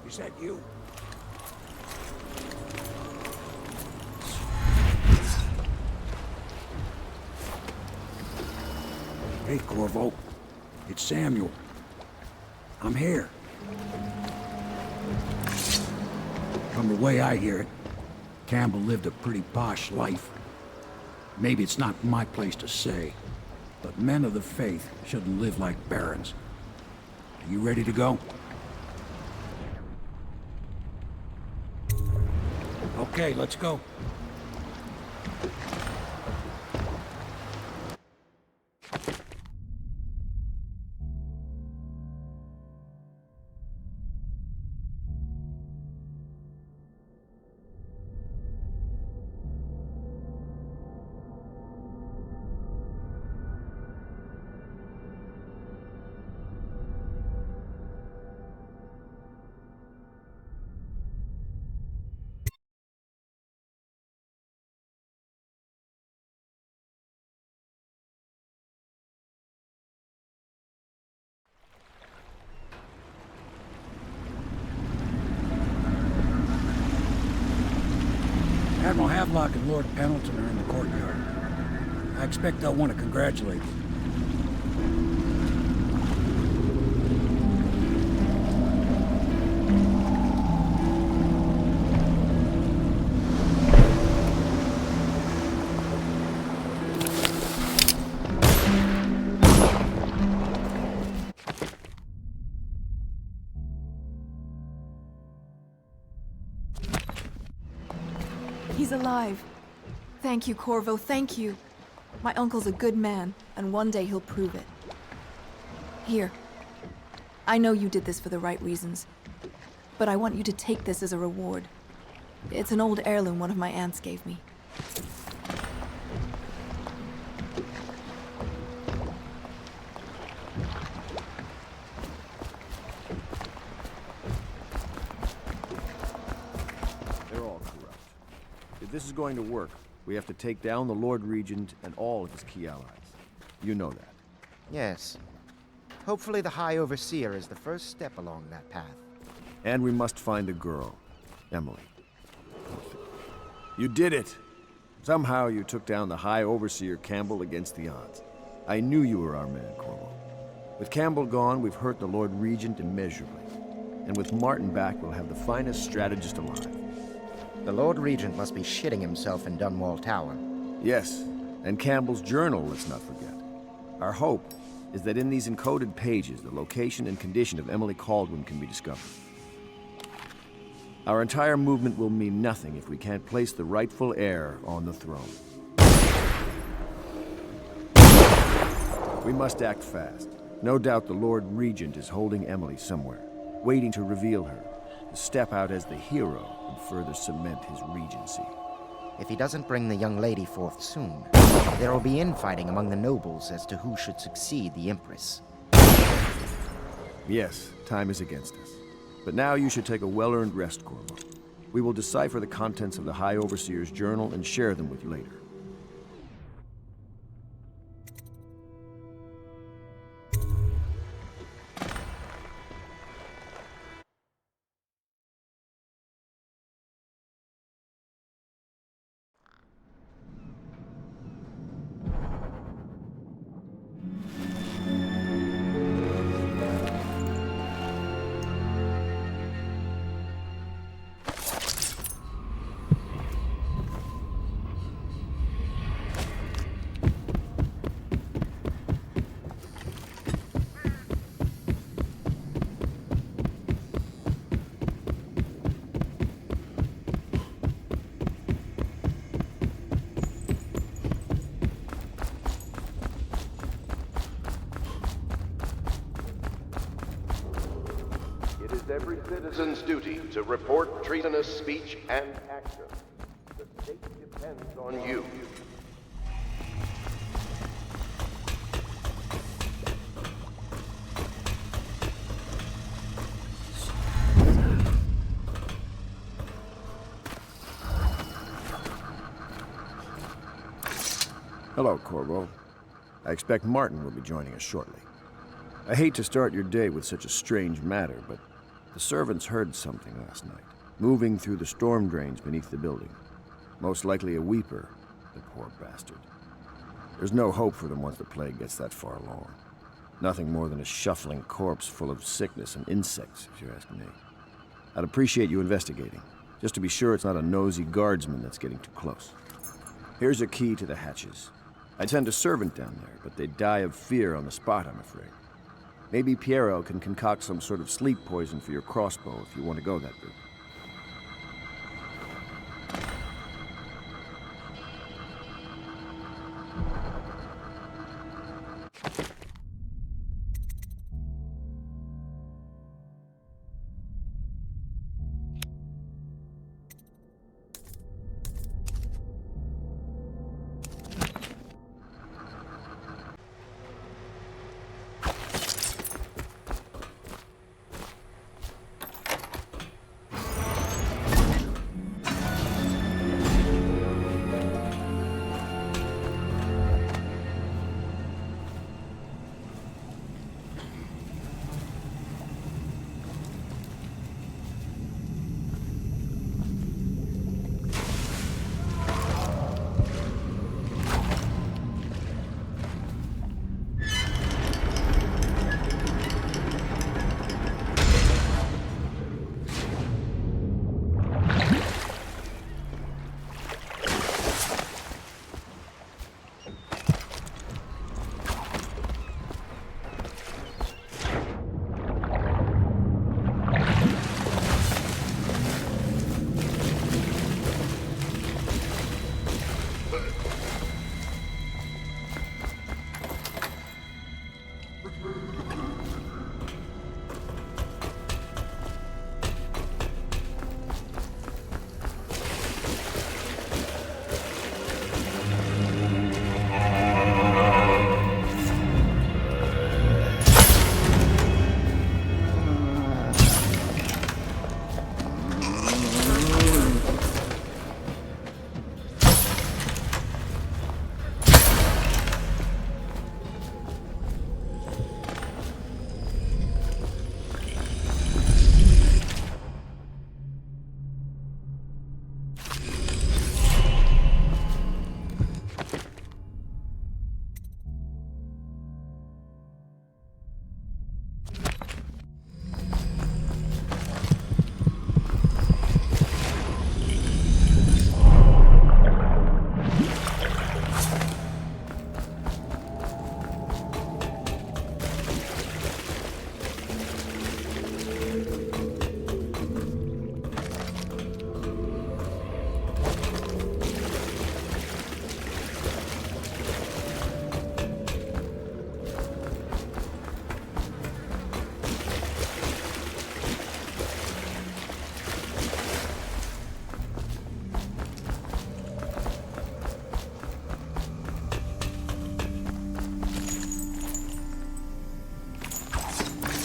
Is that you? Hey, Corvo. It's Samuel. I'm here. From the way I hear it, Campbell lived a pretty posh life. Maybe it's not my place to say, but men of the faith shouldn't live like barons. Are you ready to go? Okay, let's go. Havelock and Lord Pendleton are in the courtyard. I expect they'll want to congratulate you. He's alive. Thank you, Corvo, thank you. My uncle's a good man, and one day he'll prove it. Here. I know you did this for the right reasons, but I want you to take this as a reward. It's an old heirloom one of my aunts gave me. They're all corrupt. If this is going to work, we have to take down the Lord Regent and all of his key allies. You know that. Yes. Hopefully the High Overseer is the first step along that path. And we must find the girl, Emily. You did it! Somehow you took down the High Overseer Campbell against the odds. I knew you were our man, Corvo. With Campbell gone, we've hurt the Lord Regent immeasurably. And with Martin back, we'll have the finest strategist alive. The Lord Regent must be shitting himself in Dunwall Tower. Yes, and Campbell's journal, let's not forget. Our hope is that in these encoded pages, the location and condition of Emily Kaldwin can be discovered. Our entire movement will mean nothing if we can't place the rightful heir on the throne. We must act fast. No doubt the Lord Regent is holding Emily somewhere, waiting to reveal her, to step out as the hero and further cement his regency. If he doesn't bring the young lady forth soon, there will be infighting among the nobles as to who should succeed the Empress. Yes, time is against us. But now you should take a well-earned rest, Corvo. We will decipher the contents of the High Overseer's journal and share them with you later. It is every citizen's duty to report treasonous speech and action. The state depends on you. Hello, Corvo. I expect Martin will be joining us shortly. I hate to start your day with such a strange matter, but the servants heard something last night, moving through the storm drains beneath the building. Most likely a weeper, the poor bastard. There's no hope for them once the plague gets that far along. Nothing more than a shuffling corpse full of sickness and insects, if you ask me. I'd appreciate you investigating, just to be sure it's not a nosy guardsman that's getting too close. Here's a key to the hatches. I'd send a servant down there, but they'd die of fear on the spot, I'm afraid. Maybe Piero can concoct some sort of sleep poison for your crossbow if you want to go that route.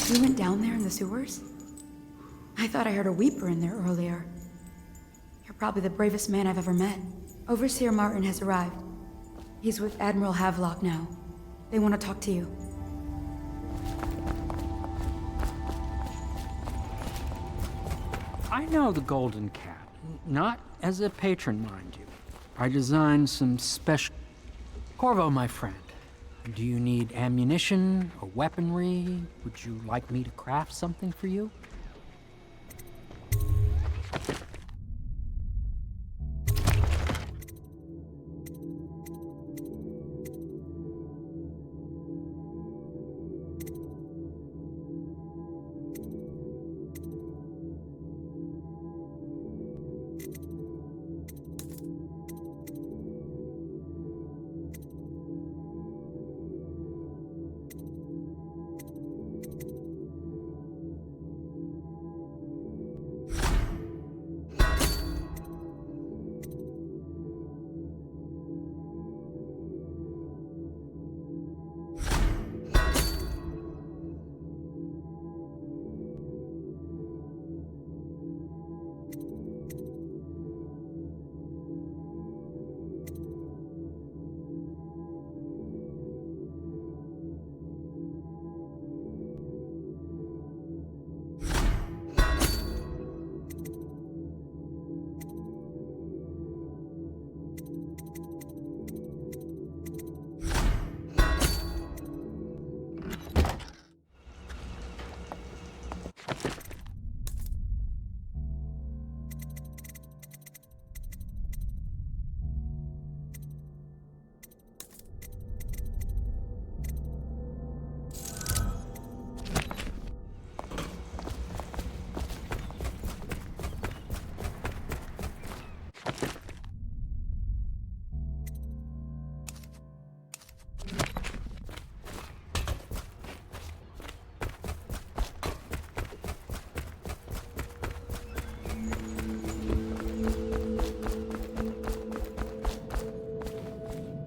You went down there in the sewers? I thought I heard a weeper in there earlier. You're probably the bravest man I've ever met. Overseer Martin has arrived. He's with Admiral Havelock now. They want to talk to you. I know the Golden Cat. Not as a patron, mind you. I designed some special... Corvo, my friend. Do you need ammunition or weaponry? Would you like me to craft something for you?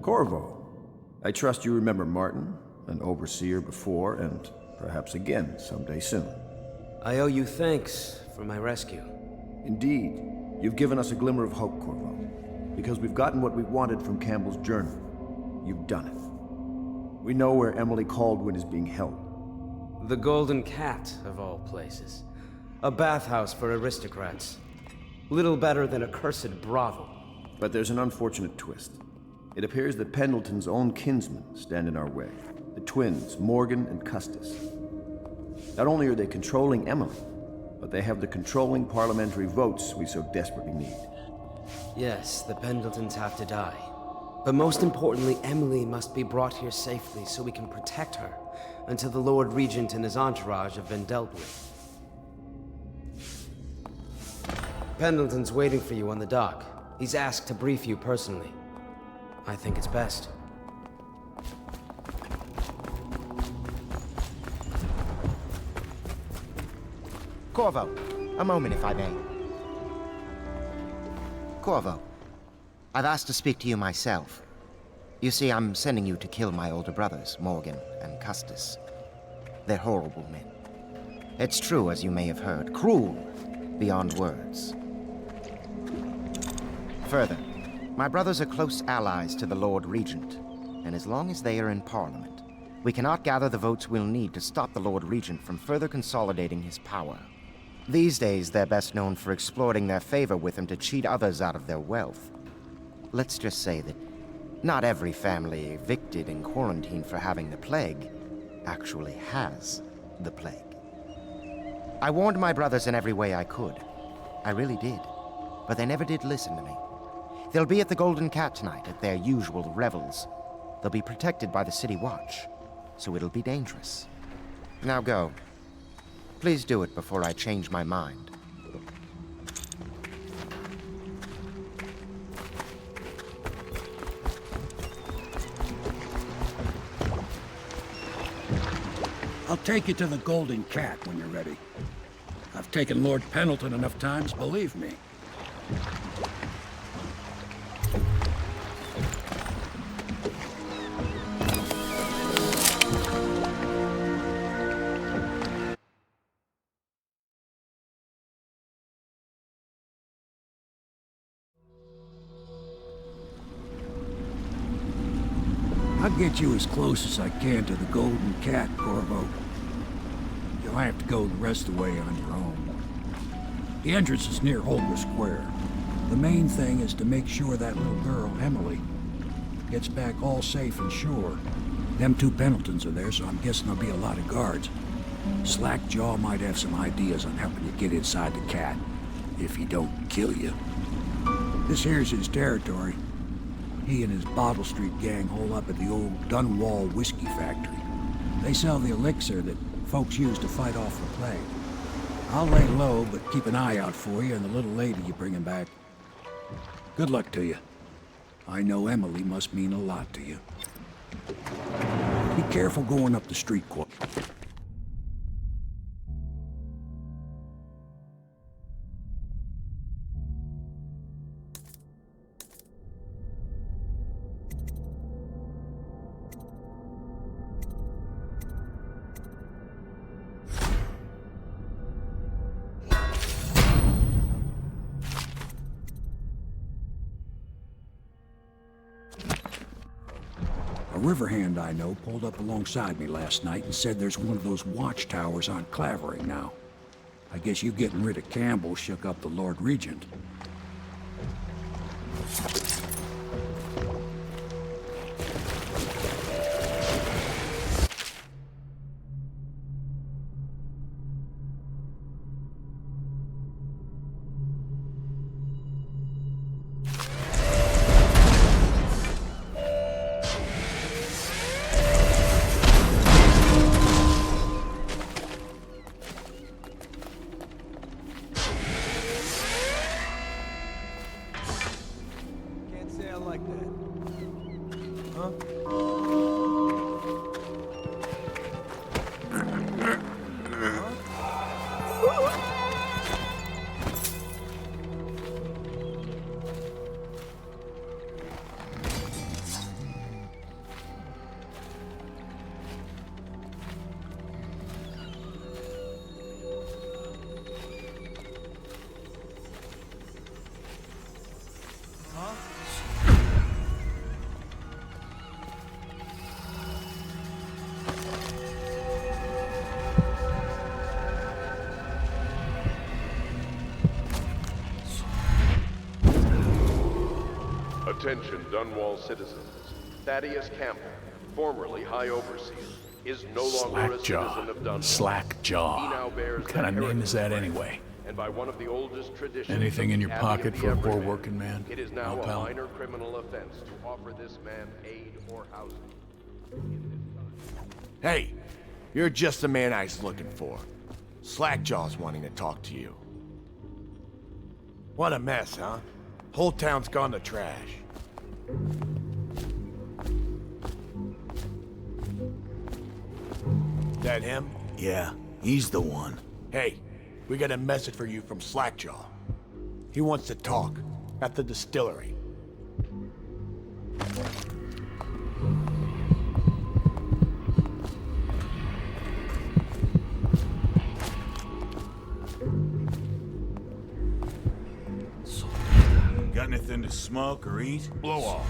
Corvo, I trust you remember Martin, an overseer before, and perhaps again someday soon. I owe you thanks for my rescue. Indeed. You've given us a glimmer of hope, Corvo. Because we've gotten what we wanted from Campbell's journal. You've done it. We know where Emily Caldwin is being held. The Golden Cat, of all places. A bathhouse for aristocrats. Little better than a cursed brothel. But there's an unfortunate twist. It appears that Pendleton's own kinsmen stand in our way. The twins, Morgan and Custis. Not only are they controlling Emily, but they have the controlling parliamentary votes we so desperately need. Yes, the Pendletons have to die. But most importantly, Emily must be brought here safely so we can protect her until the Lord Regent and his entourage have been dealt with. Pendleton's waiting for you on the dock. He's asked to brief you personally. I think it's best. Corvo, a moment if I may. Corvo, I've asked to speak to you myself. You see, I'm sending you to kill my older brothers, Morgan and Custis. They're horrible men. It's true, as you may have heard, cruel beyond words. Further, my brothers are close allies to the Lord Regent, and as long as they are in Parliament, we cannot gather the votes we'll need to stop the Lord Regent from further consolidating his power. These days, they're best known for exploiting their favor with him to cheat others out of their wealth. Let's just say that not every family evicted and quarantined for having the plague actually has the plague. I warned my brothers in every way I could. I really did. But they never did listen to me. They'll be at the Golden Cat tonight at their usual revels. They'll be protected by the City Watch, so it'll be dangerous. Now go. Please do it before I change my mind. I'll take you to the Golden Cat when you're ready. I've taken Lord Pendleton enough times, believe me. I'll get you as close as I can to the Golden Cat, Corvo. You'll have to go the rest of the way on your own. The entrance is near Holger Square. The main thing is to make sure that little girl, Emily, gets back all safe and sure. Them two Pendletons are there, so I'm guessing there'll be a lot of guards. Slackjaw might have some ideas on helping you get inside the cat, if he don't kill you. This here's his territory. He and his Bottle Street gang hole up at the old Dunwall whiskey factory. They sell the elixir that folks use to fight off the plague. I'll lay low, but keep an eye out for you and the little lady you bring him back. Good luck to you. I know Emily must mean a lot to you. Be careful going up the street corner. A river hand I know pulled up alongside me last night and said there's one of those watchtowers on Clavering now. I guess you getting rid of Campbell shook up the Lord Regent. Attention, Dunwall citizens. Thaddeus Campbell, formerly High Overseer, is no longer a citizen of Dunwall. Slackjaw. What kind of name is that anyway? And by one of the oldest traditions. Anything in your Abbey pocket of for a the poor Everyman, working man? It is now No, a pal. minor criminal offense to offer this man aid or housing. Hey, you're just the man I was looking for. Slackjaw's wanting to talk to you. What a mess, huh? Whole town's gone to trash. That him? Yeah, he's the one. Hey, we got a message for you from Slackjaw. He wants to talk at the distillery. Got anything to smoke or eat? Blow off.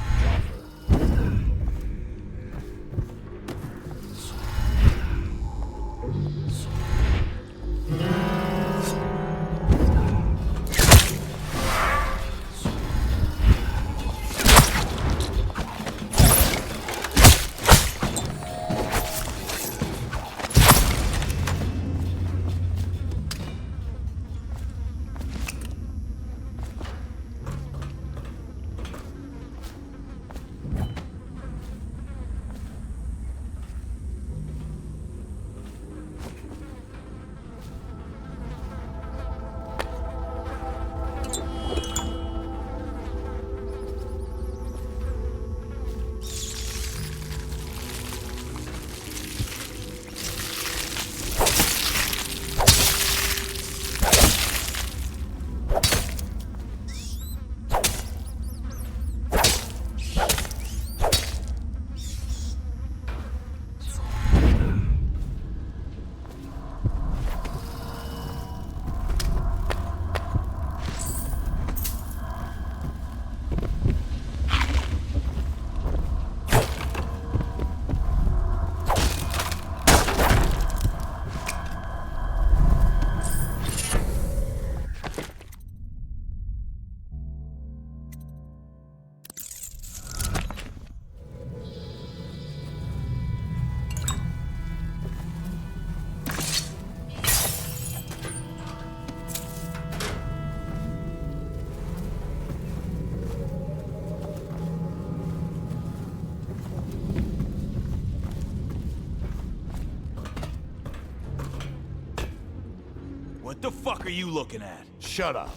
What the fuck are you looking at? Shut up.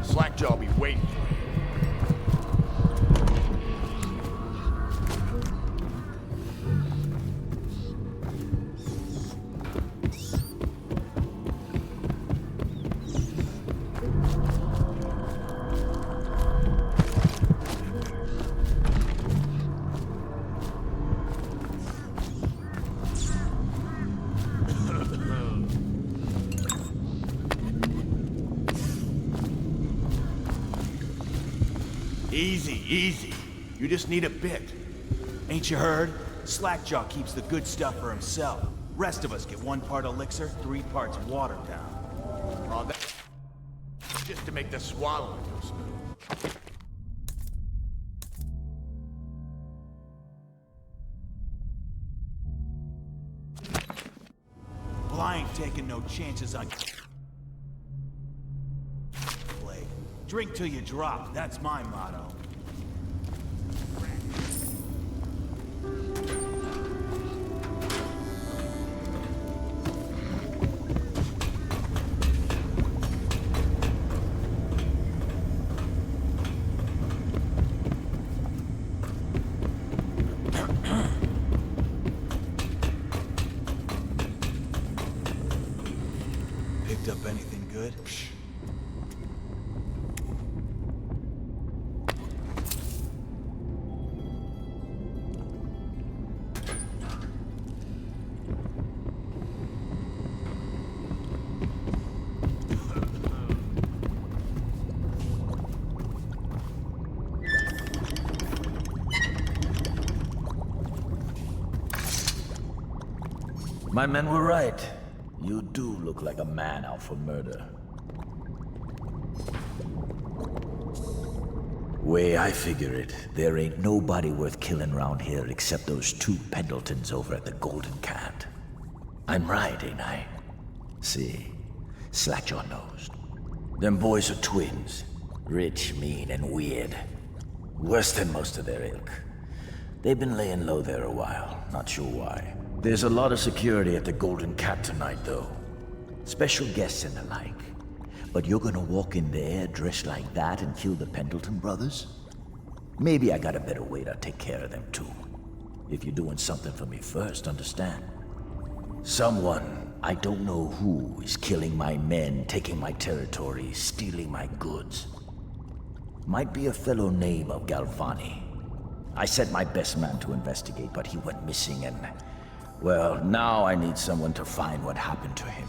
Slackjaw be waiting for you. Easy, easy. You just need a bit. Ain't you heard? Slackjaw keeps the good stuff for himself. Rest of us get 1 part elixir, 3 parts watered down. Oh, that's just to make the swallowing go smooth. Well, I ain't taking no chances on... Play. Drink till you drop, that's my motto. Picked up anything good? My men were right. You do look like a man out for murder. Way I figure it, there ain't nobody worth killing around here except those 2 Pendletons over at the Golden Cat. I'm right, ain't I? See, Slackjaw knows. Them boys are twins. Rich, mean, and weird. Worse than most of their ilk. They've been laying low there a while, not sure why. There's a lot of security at the Golden Cat tonight, though. Special guests and the like. But you're gonna walk in there dressed like that and kill the Pendleton brothers? Maybe I got a better way to take care of them, too. If you're doing something for me first, understand? Someone, I don't know who, is killing my men, taking my territory, stealing my goods. Might be a fellow named of Galvani. I sent my best man to investigate, but he went missing and... well, now I need someone to find what happened to him.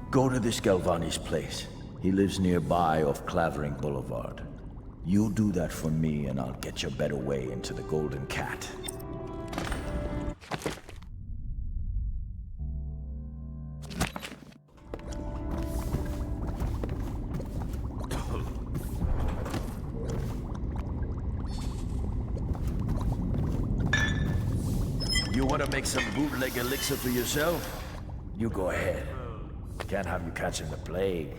Go to this Galvani's place. He lives nearby off Clavering Boulevard. You do that for me and I'll get you a better way into the Golden Cat. You want to make some bootleg elixir for yourself? You go ahead. Can't have you catching the plague.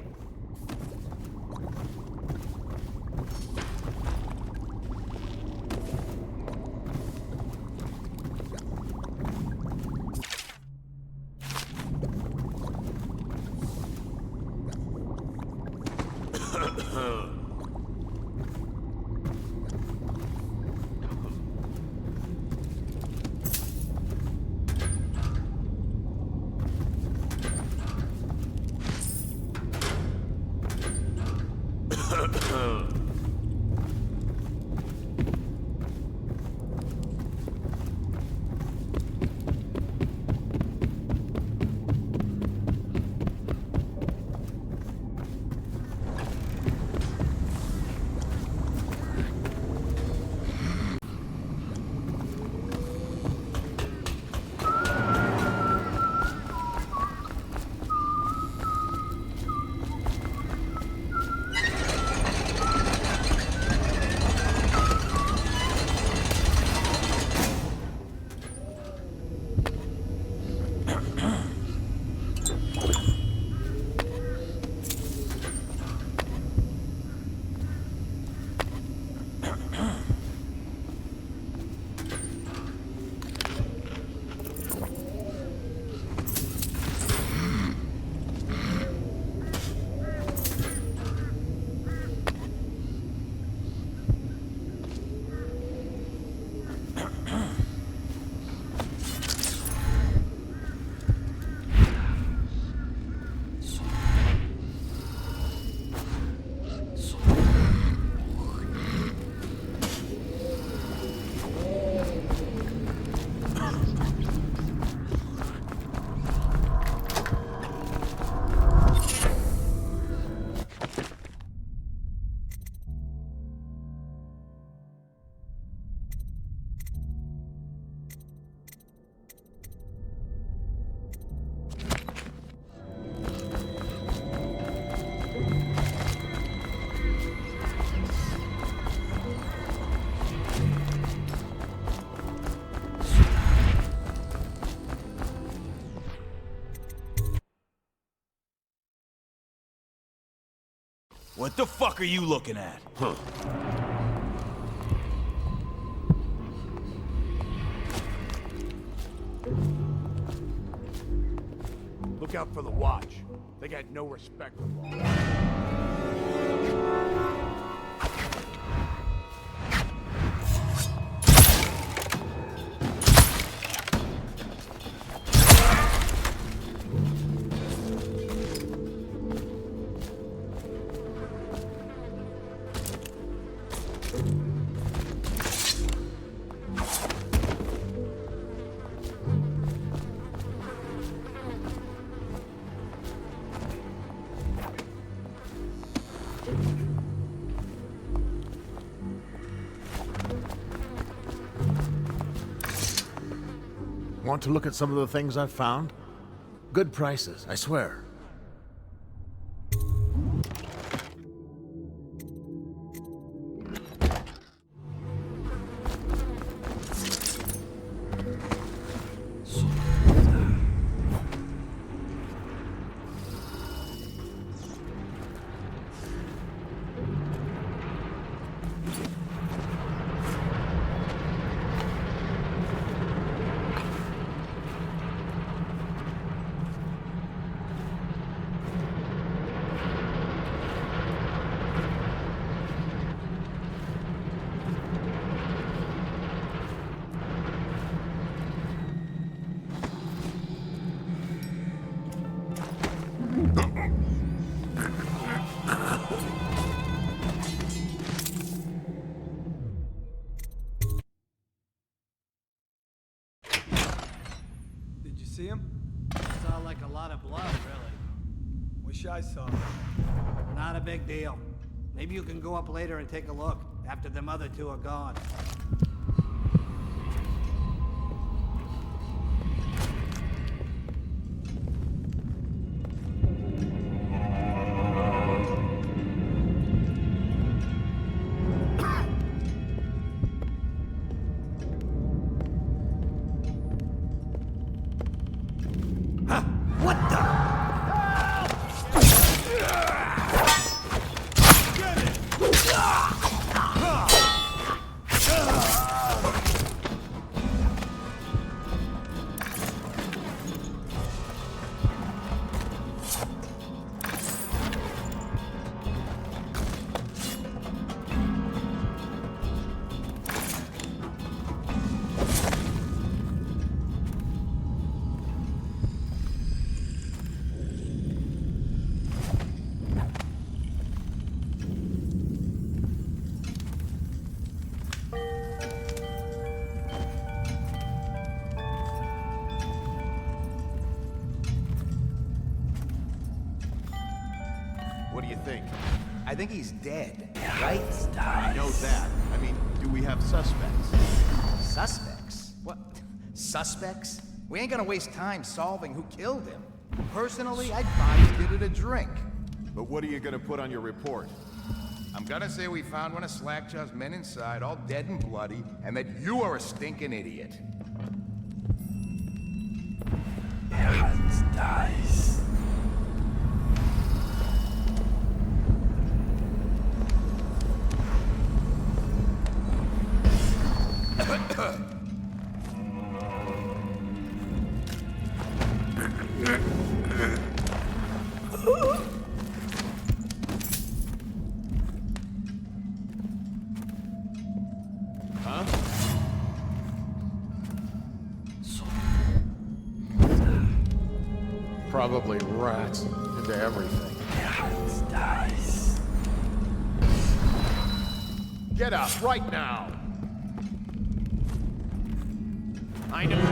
What the fuck are you looking at? Huh. Look out for the watch. They got no respect for law. Want to look at some of the things I've found? Good prices, I swear. Did you see him? Saw like a lot of blood, really. Wish I saw. Not a big deal. Maybe you can go up later and take a look, after them other two are gone. What do you think? I think he's dead, right? I know that. I mean, do we have suspects? Suspects? What? Suspects? We ain't gonna waste time solving who killed him. Personally, I'd buy you give it a drink. But what are you gonna put on your report? I'm gonna say we found one of Slackjaw's men inside, all dead and bloody, and that you are a stinking idiot. Dice. Huh? Probably rats into everything. Dice. Get up right now. I know.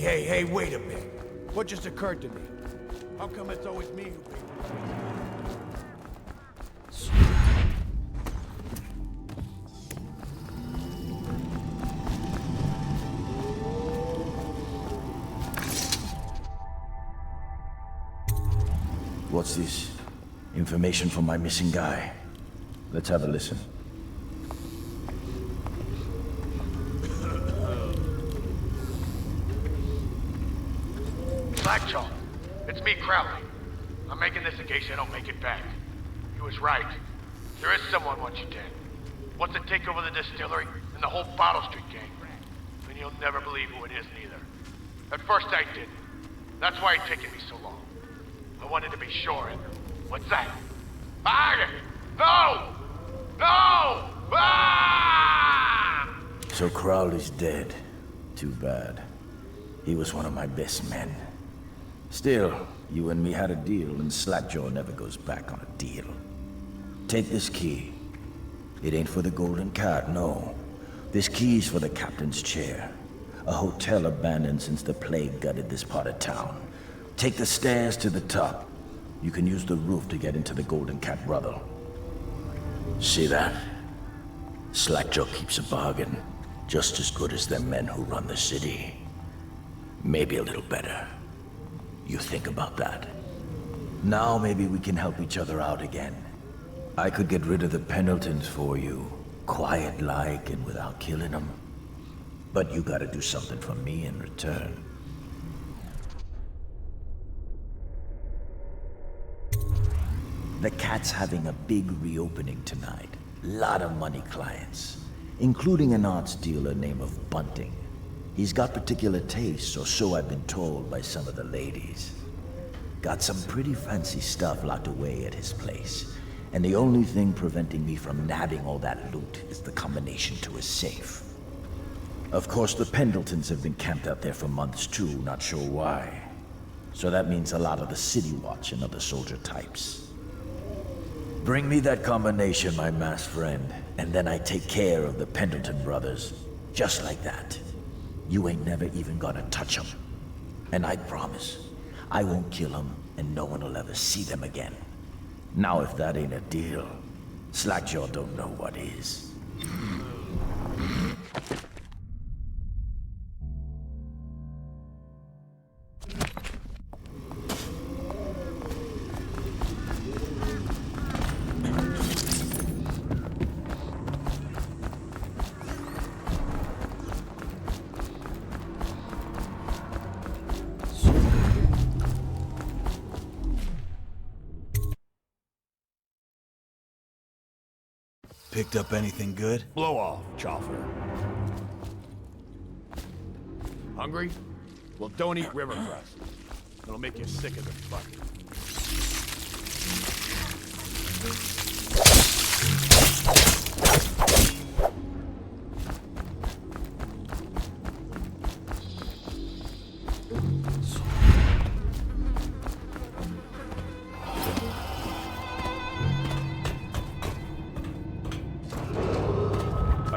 Hey, wait a minute. What just occurred to me? How come it's always me who pays? What's this? Information from my missing guy. Let's have a listen. Slackjaw, it's me, Crowley. I'm making this in case I don't make it back. He was right. There is someone wants you dead. Wants to take over the distillery and the whole Bottle Street gang. And you'll never believe who it is neither. At first I didn't. That's why it's taken me so long. I wanted to be sure, and what's that? No! No! Ah! So Crowley's dead. Too bad. He was one of my best men. Still, you and me had a deal, and Slackjaw never goes back on a deal. Take this key. It ain't for the Golden Cat, no. This key's for the captain's chair. A hotel abandoned since the plague gutted this part of town. Take the stairs to the top. You can use the roof to get into the Golden Cat brothel. See that? Slackjaw keeps a bargain. Just as good as them men who run the city. Maybe a little better. You think about that. Now maybe we can help each other out again. I could get rid of the Pendletons for you. Quiet-like and without killing them. But you gotta do something for me in return. The Cat's having a big reopening tonight. Lot of money clients, including an arts dealer named of Bunting. He's got particular tastes, or so I've been told by some of the ladies. Got some pretty fancy stuff locked away at his place, and the only thing preventing me from nabbing all that loot is the combination to his safe. Of course, the Pendletons have been camped out there for months too, not sure why. So that means a lot of the City Watch and other soldier types. Bring me that combination, my masked friend, and then I take care of the Pendleton brothers. Just like that. You ain't never even gonna touch them. And I promise, I won't kill them, and no one will ever see them again. Now if that ain't a deal, Slackjaw don't know what is. Picked up anything good? Blow off, Choffer. Hungry? Well, don't eat river crust. It'll make you sick as a fuck.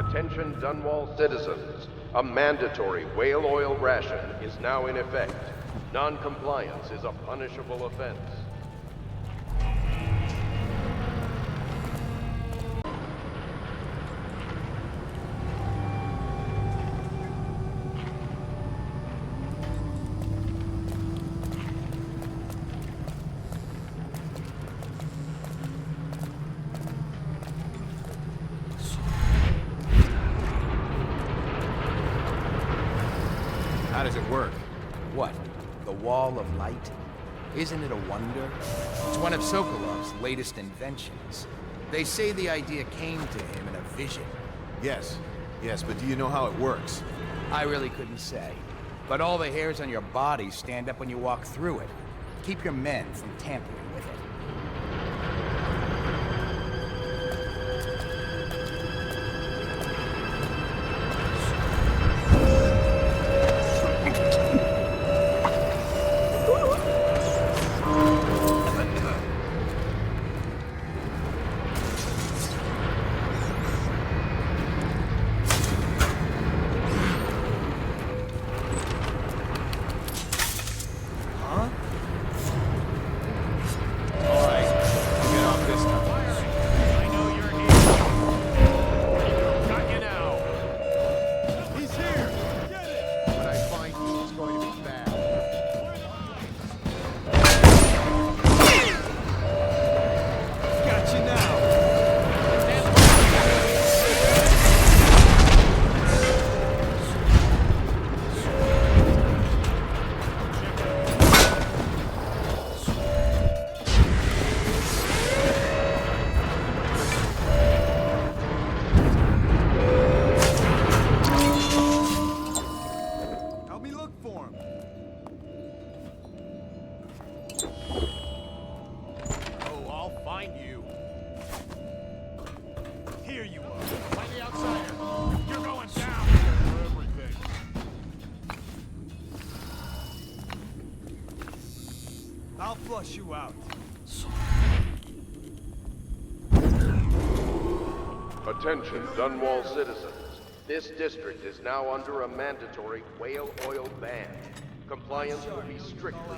Attention Dunwall citizens. A mandatory whale oil ration is now in effect. Non-compliance is a punishable offense. How does it work? What? The Wall of Light? Isn't it a wonder? It's one of Sokolov's latest inventions. They say the idea came to him in a vision. Yes, but do you know how it works? I really couldn't say. But all the hairs on your body stand up when you walk through it. Keep your men from tampering with it. find you. Here you are. Find the outsider. You're going down. For everything. I'll flush you out. Attention, Dunwall citizens. This district is now under a mandatory whale oil ban. Compliance will be strictly.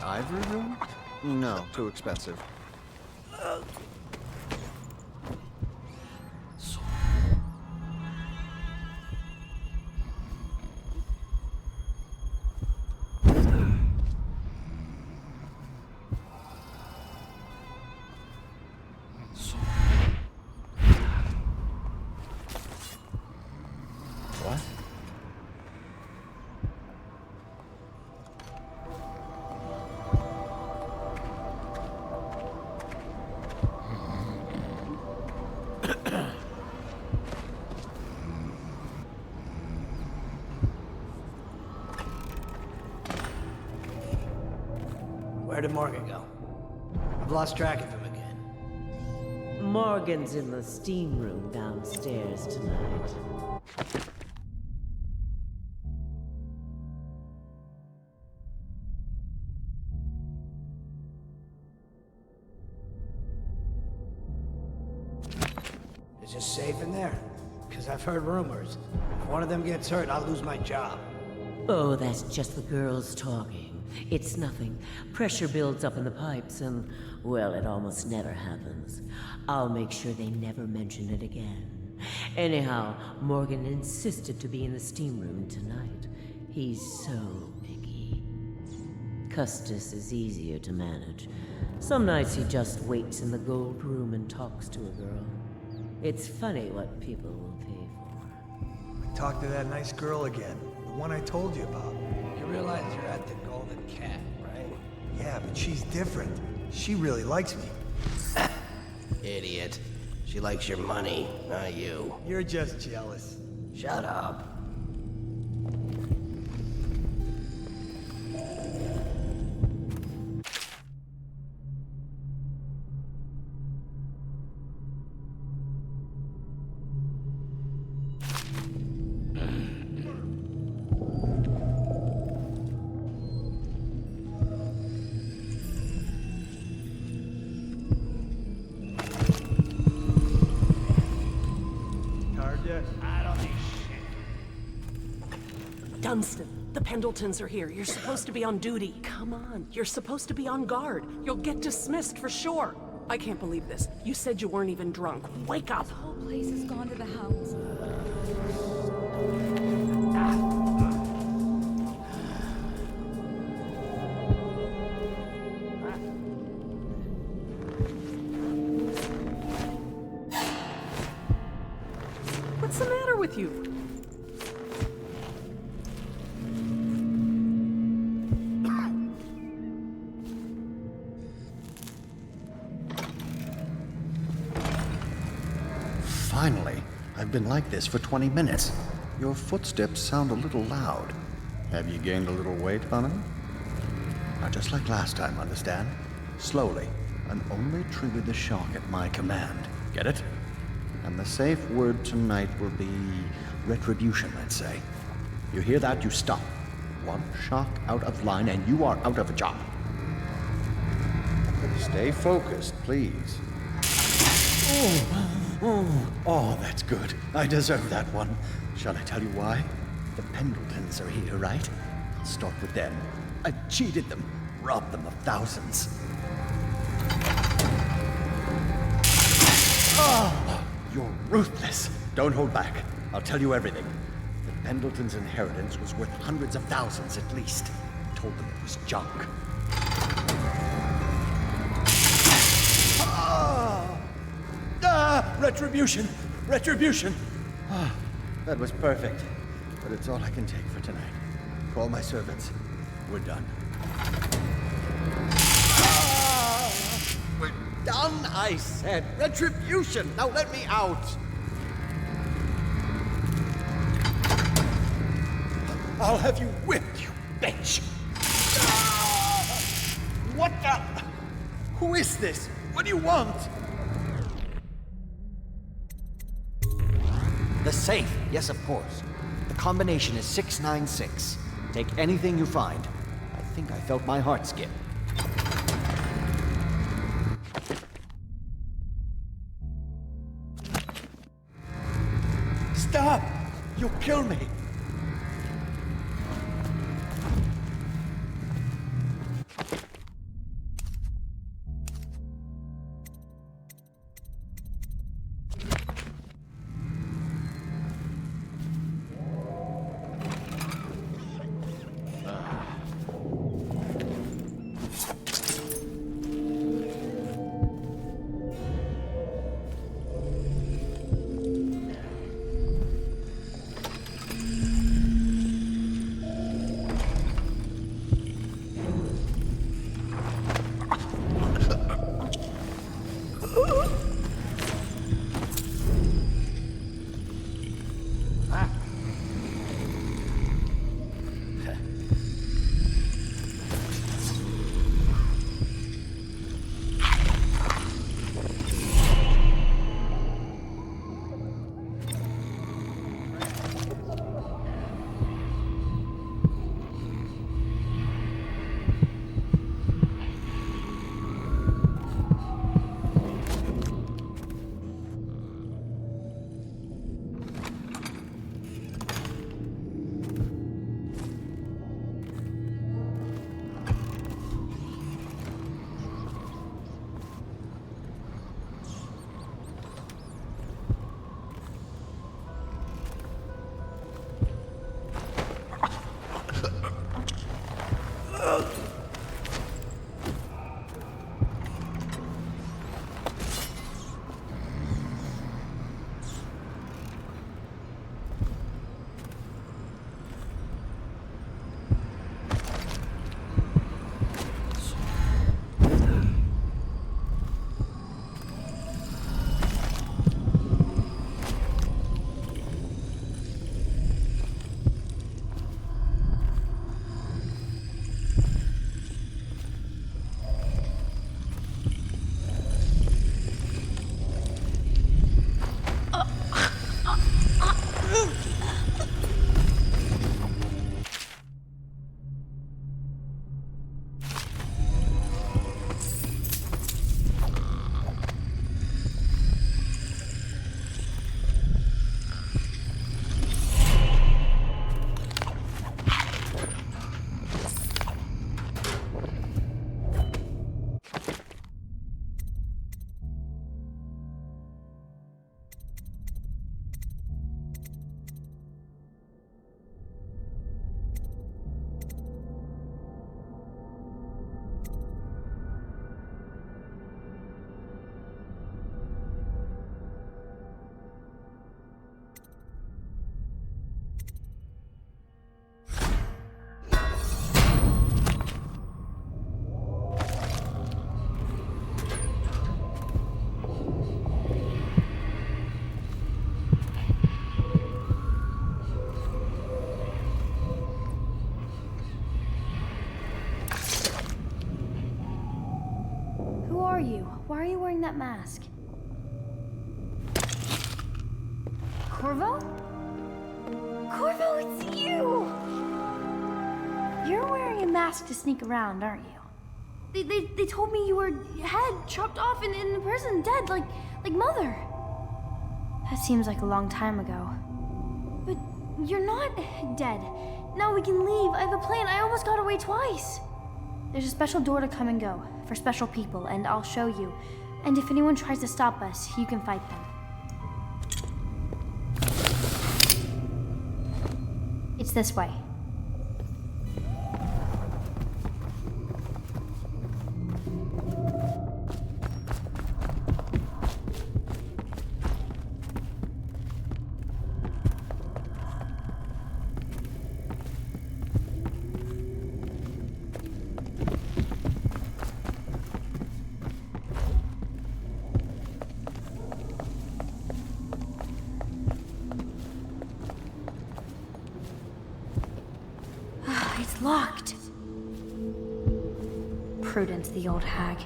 Ivory room? No, too expensive. What? Where did Morgan go? I've lost track of him again. Morgan's in the steam room downstairs tonight. Is it safe in there? Because I've heard rumors. If one of them gets hurt, I'll lose my job. Oh, that's just the girls talking. It's nothing. Pressure builds up in the pipes and, well, it almost never happens. I'll make sure they never mention it again. Anyhow, Morgan insisted to be in the steam room tonight. He's so picky. Custis is easier to manage. Some nights he just waits in the gold room and talks to a girl. It's funny what people will pay for. I talked to that nice girl again. The one I told you about. You realize you're at the Golden Cat, right? Yeah, but she's different. She really likes me. Idiot. She likes your money, not you. You're just jealous. Shut up. Dunstan, the Pendletons are here. You're supposed to be on duty. Come on, you're supposed to be on guard. You'll get dismissed for sure. I can't believe this. You said you weren't even drunk. Wake up! This whole place has gone to the hounds. What's the matter with you? Finally. I've been like this for 20 minutes. Your footsteps sound a little loud. Have you gained a little weight, honey? Now, just like last time, understand? Slowly, and only trigger the shock at my command. Get it? And the safe word tonight will be retribution, let's say. You hear that, you stop. One shock out of line and you are out of a job. Stay focused, please. Oh, that's good. I deserve that one. Shall I tell you why? The Pendletons are here, right? I'll start with them. I cheated them, robbed them of thousands. Oh, you're ruthless. Don't hold back. I'll tell you everything. The Pendletons' inheritance was worth hundreds of thousands at least. I told them it was junk. Retribution! Retribution! That was perfect. But it's all I can take for tonight. Call my servants. We're done. We're done, I said. Retribution! Now let me out! I'll have you whipped, you bitch! What the? Who is this? What do you want? The safe, yes, of course. The combination is 696. Take anything you find. I think I felt my heart skip. Stop! You'll kill me! are you? Why are you wearing that mask? Corvo? Corvo, it's you! You're wearing a mask to sneak around, aren't you? They told me you were head chopped off in the prison, dead, like Mother. That seems like a long time ago. But you're not dead. Now we can leave. I have a plan. I almost got away twice. There's a special door to come and go for special people, and I'll show you. And if anyone tries to stop us, you can fight them. It's this way. It's locked. Prudence, the old hag.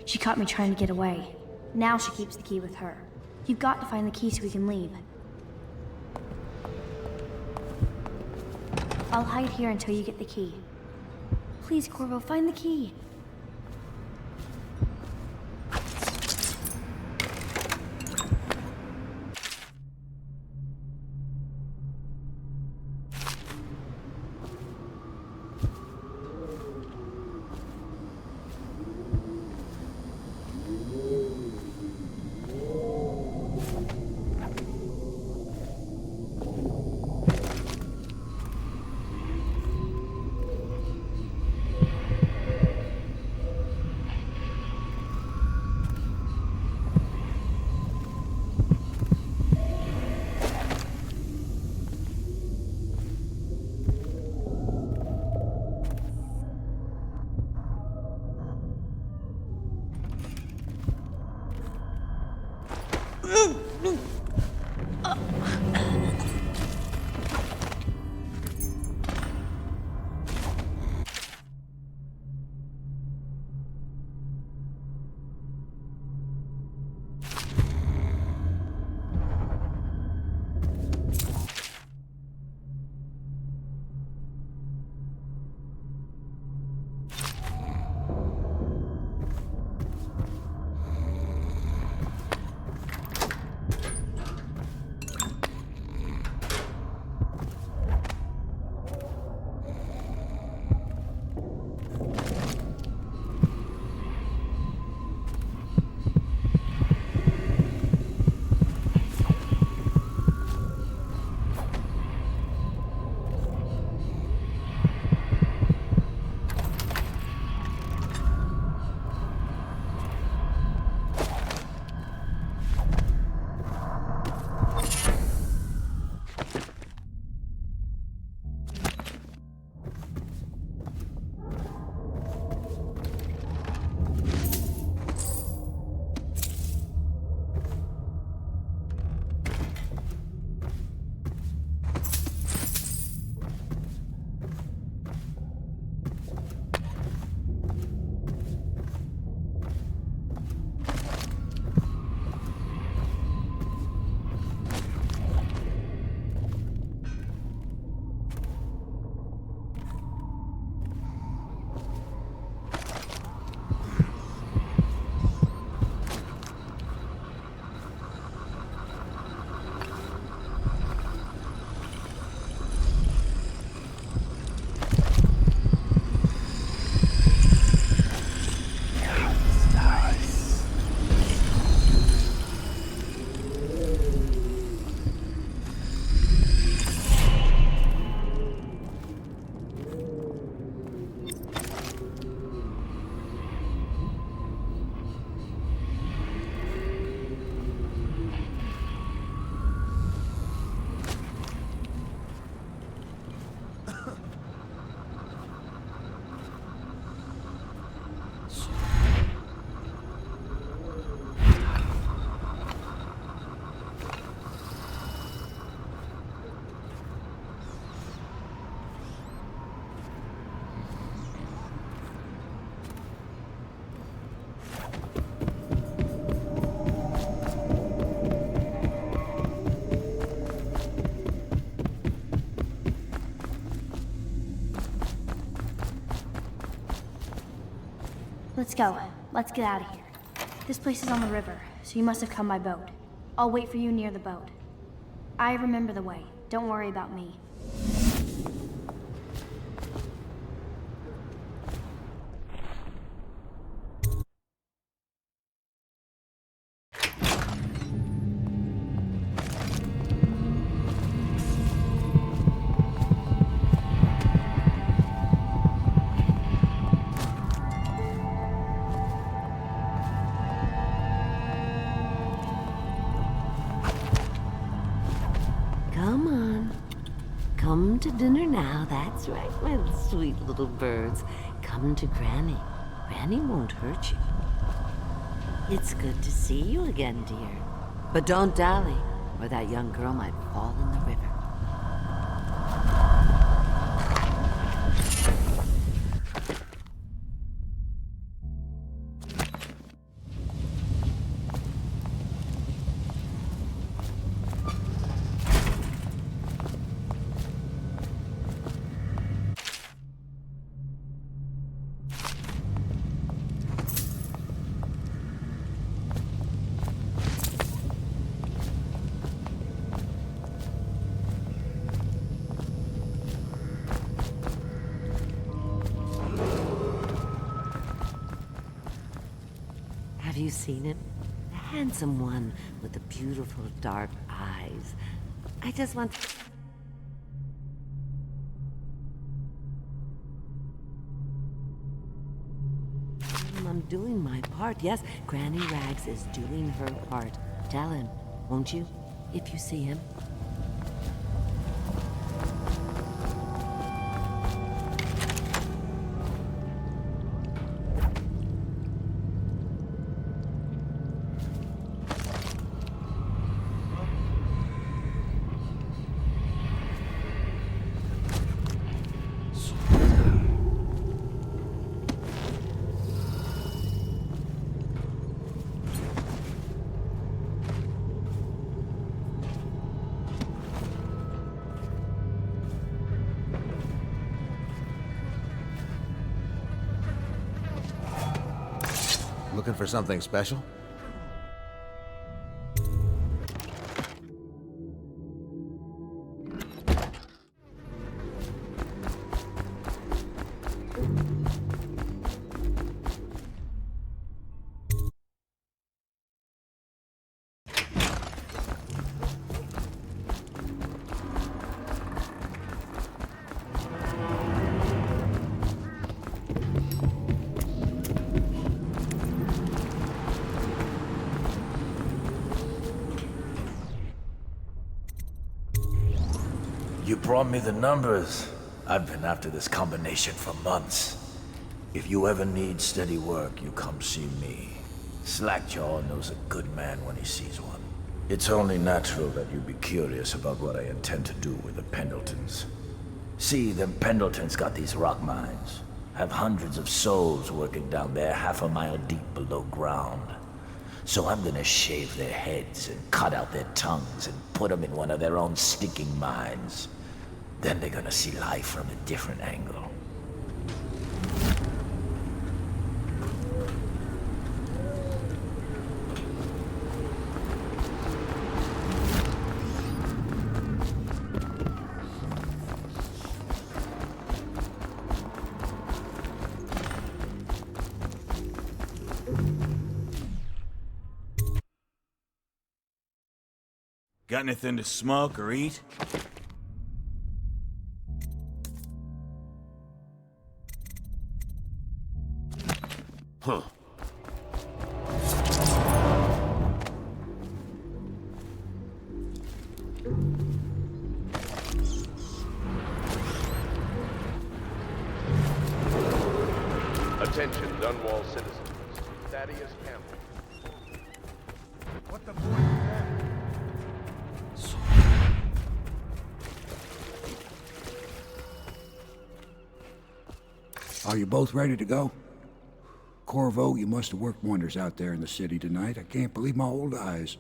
She caught me trying to get away. Now she keeps the key with her. You've got to find the key so we can leave. I'll hide here until you get the key. Please, Corvo, find the key. Let's go. Let's get out of here. This place is on the river, so you must have come by boat. I'll wait for you near the boat. I remember the way. Don't worry about me. Come on. Come to dinner now, that's right, my sweet little birds. Come to Granny. Granny won't hurt you. It's good to see you again, dear. But don't dally, or that young girl might fall in the river. Have you seen him? The handsome one with the beautiful dark eyes. I just want to... I'm doing my part. Yes, Granny Rags is doing her part. Tell him, won't you? If you see him. Looking for something special? You brought me the numbers. I've been after this combination for months. If you ever need steady work, you come see me. Slackjaw knows a good man when he sees one. It's only natural that you be curious about what I intend to do with the Pendletons. See, them Pendletons got these rock mines. Have hundreds of souls working down there 1/2 mile deep below ground. So I'm gonna shave their heads and cut out their tongues and put them in one of their own stinking mines. Then they're gonna see life from a different angle. Got anything to smoke or eat? Huh. Attention, Dunwall citizens. Thaddeus Campbell. What the boy is that? Are you both ready to go? Corvo, you must have worked wonders out there in the city tonight. I can't believe my old eyes.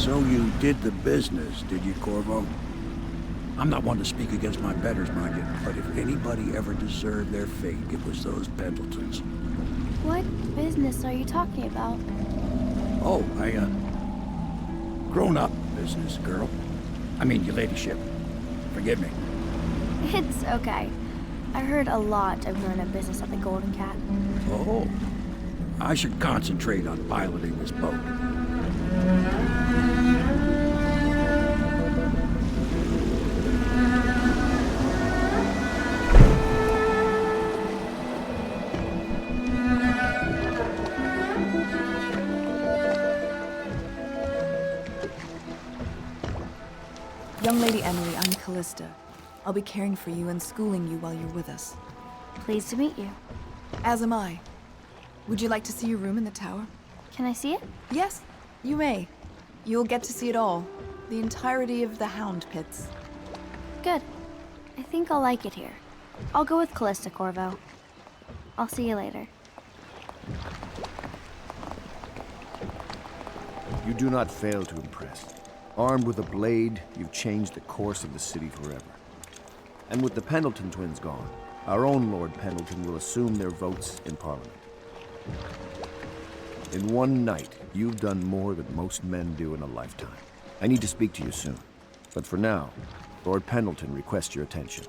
So you did the business, did you, Corvo? I'm not one to speak against my betters, mind you, but if anybody ever deserved their fate, it was those Pendletons. What business are you talking about? Oh, grown-up business, girl. I mean, your ladyship. Forgive me. It's okay. I heard a lot of grown-up business at the Golden Cat. Oh. I should concentrate on piloting this boat. Young Lady Emily, I'm Callista. I'll be caring for you and schooling you while you're with us. Pleased to meet you. As am I. Would you like to see your room in the tower? Can I see it? Yes, you may. You'll get to see it all. The entirety of the Hound Pits. Good. I think I'll like it here. I'll go with Callista, Corvo. I'll see you later. You do not fail to impress. Armed with a blade, you've changed the course of the city forever. And with the Pendleton twins gone, our own Lord Pendleton will assume their votes in Parliament. In one night, you've done more than most men do in a lifetime. I need to speak to you soon. But for now, Lord Pendleton requests your attention.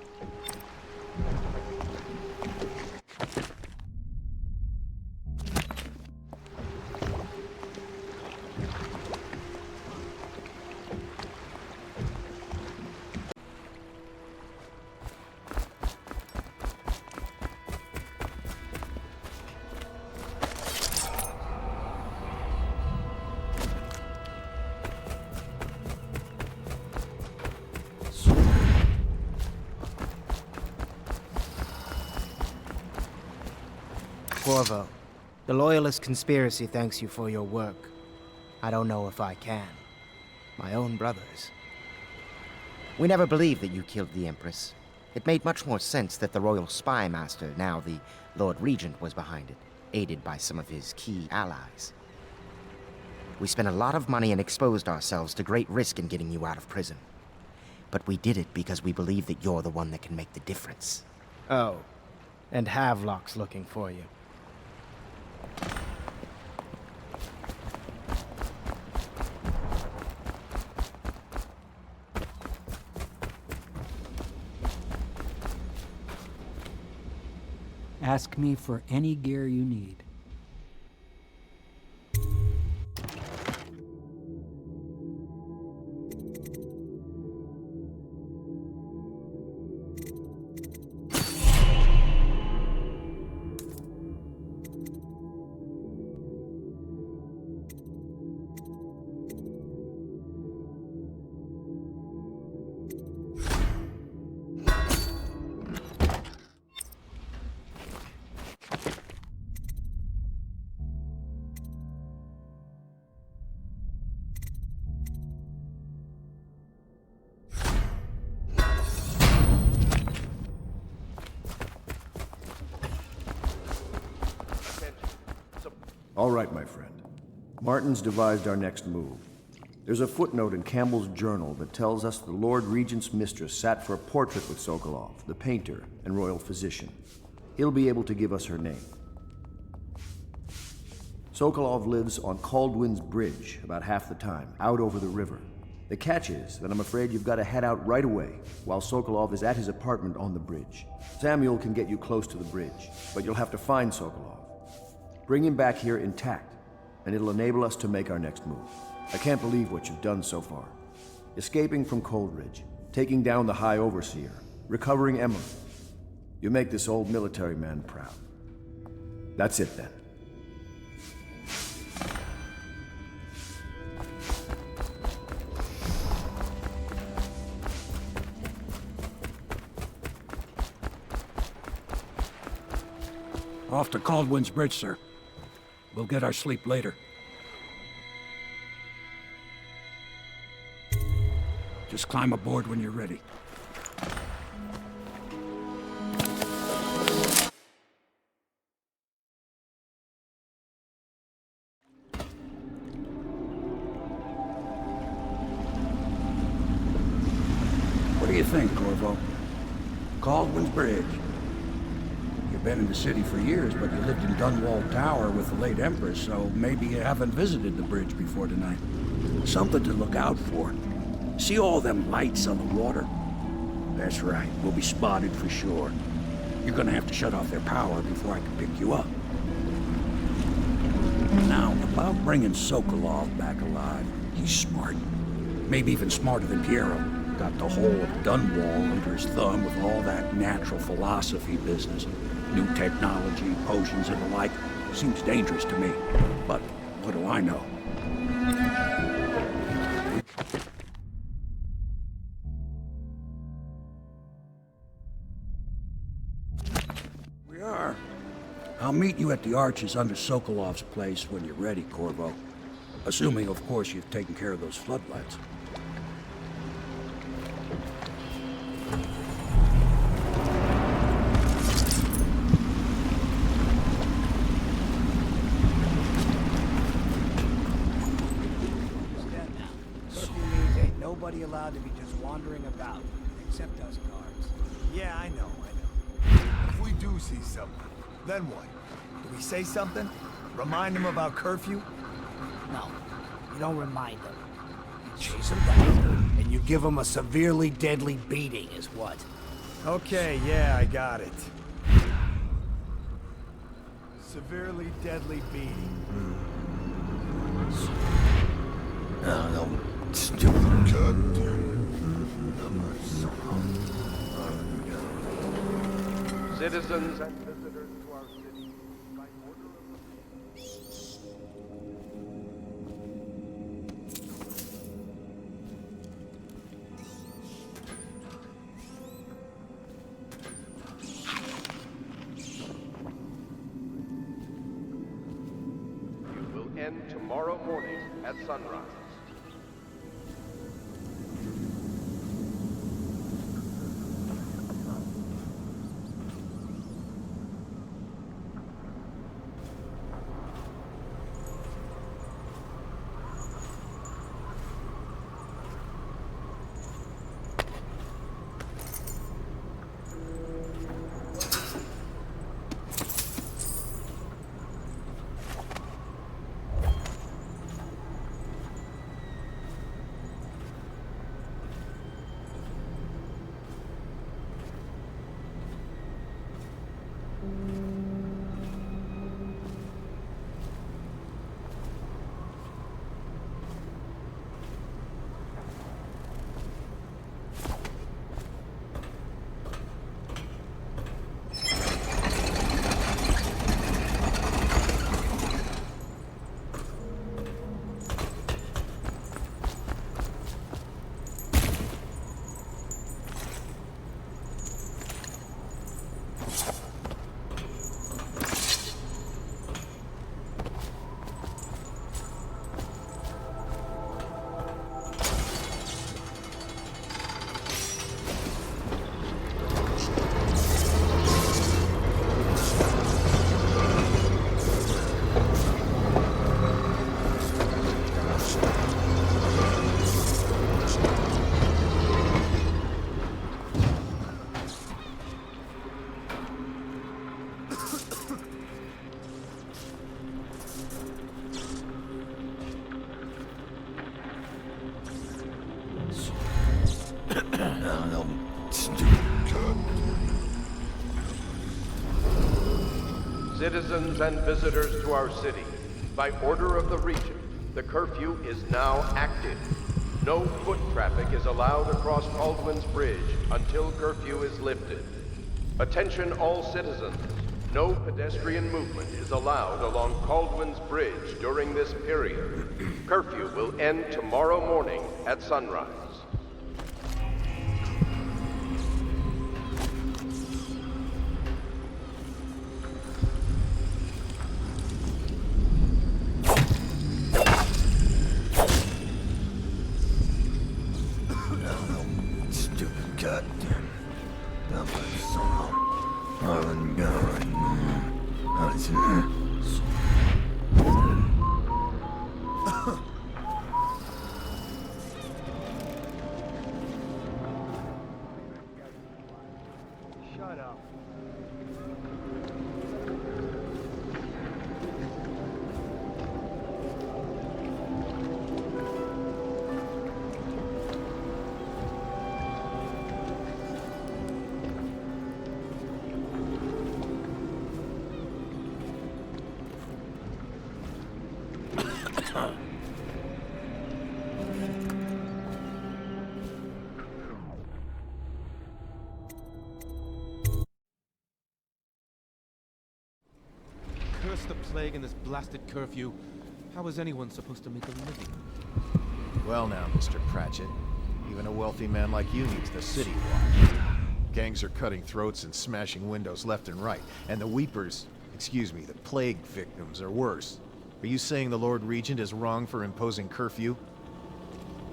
Corvo, the Loyalist conspiracy thanks you for your work. I don't know if I can. My own brothers. We never believed that you killed the Empress. It made much more sense that the Royal Spy Master, now the Lord Regent, was behind it, aided by some of his key allies. We spent a lot of money and exposed ourselves to great risk in getting you out of prison. But we did it because we believe that you're the one that can make the difference. Oh, and Havelock's looking for you. Ask me for any gear you need. All right, my friend. Martin's devised our next move. There's a footnote in Campbell's journal that tells us the Lord Regent's mistress sat for a portrait with Sokolov, the painter and royal physician. He'll be able to give us her name. Sokolov lives on Caldwin's Bridge about half the time, out over the river. The catch is that I'm afraid you've got to head out right away while Sokolov is at his apartment on the bridge. Samuel can get you close to the bridge, but you'll have to find Sokolov. Bring him back here intact, and it'll enable us to make our next move. I can't believe what you've done so far. Escaping from Coldridge, taking down the High Overseer, recovering Emily. You make this old military man proud. That's it then. Off to Caldwin's Bridge, sir. We'll get our sleep later. Just climb aboard when you're ready. Caldwell's Bridge. You've been in the city for years, but you lived in Dunwall Tower with the late Empress, so maybe you haven't visited the bridge before tonight. Something to look out for. See all them lights on the water? That's right, we'll be spotted for sure. You're gonna have to shut off their power before I can pick you up. Now, about bringing Sokolov back alive, he's smart. Maybe even smarter than Piero. Got the whole of Dunwall under his thumb with all that natural philosophy business. New technology, potions and the like. Seems dangerous to me. But what do I know? We are. I'll meet you at the arches under Sokolov's place when you're ready, Corvo. Assuming, of course, you've taken care of those floodlights. Nobody allowed to be just wandering about, except us guards. Yeah, I know. If we do see someone, then what? Do we say something? Remind them about curfew? No, you don't remind them. You chase them down, and you give them a severely deadly beating is what? Okay, yeah, I got it. Severely deadly beating. No, stupid. Citizens and visitors to our city, by order of You will end tomorrow morning at sunrise. Citizens and visitors to our city, by order of the Regent, the curfew is now active. No foot traffic is allowed across Caldwell's Bridge until curfew is lifted. Attention all citizens. No pedestrian movement is allowed along Caldwell's Bridge during this period. Curfew will end tomorrow morning at sunrise. Shut up. Curse the plague and this blasted curfew. How is anyone supposed to make a living? Well now, Mr. Pratchett. Even a wealthy man like you needs the city watch. Gangs are cutting throats and smashing windows left and right. And the Weepers, the plague victims are worse. Are you saying the Lord Regent is wrong for imposing curfew?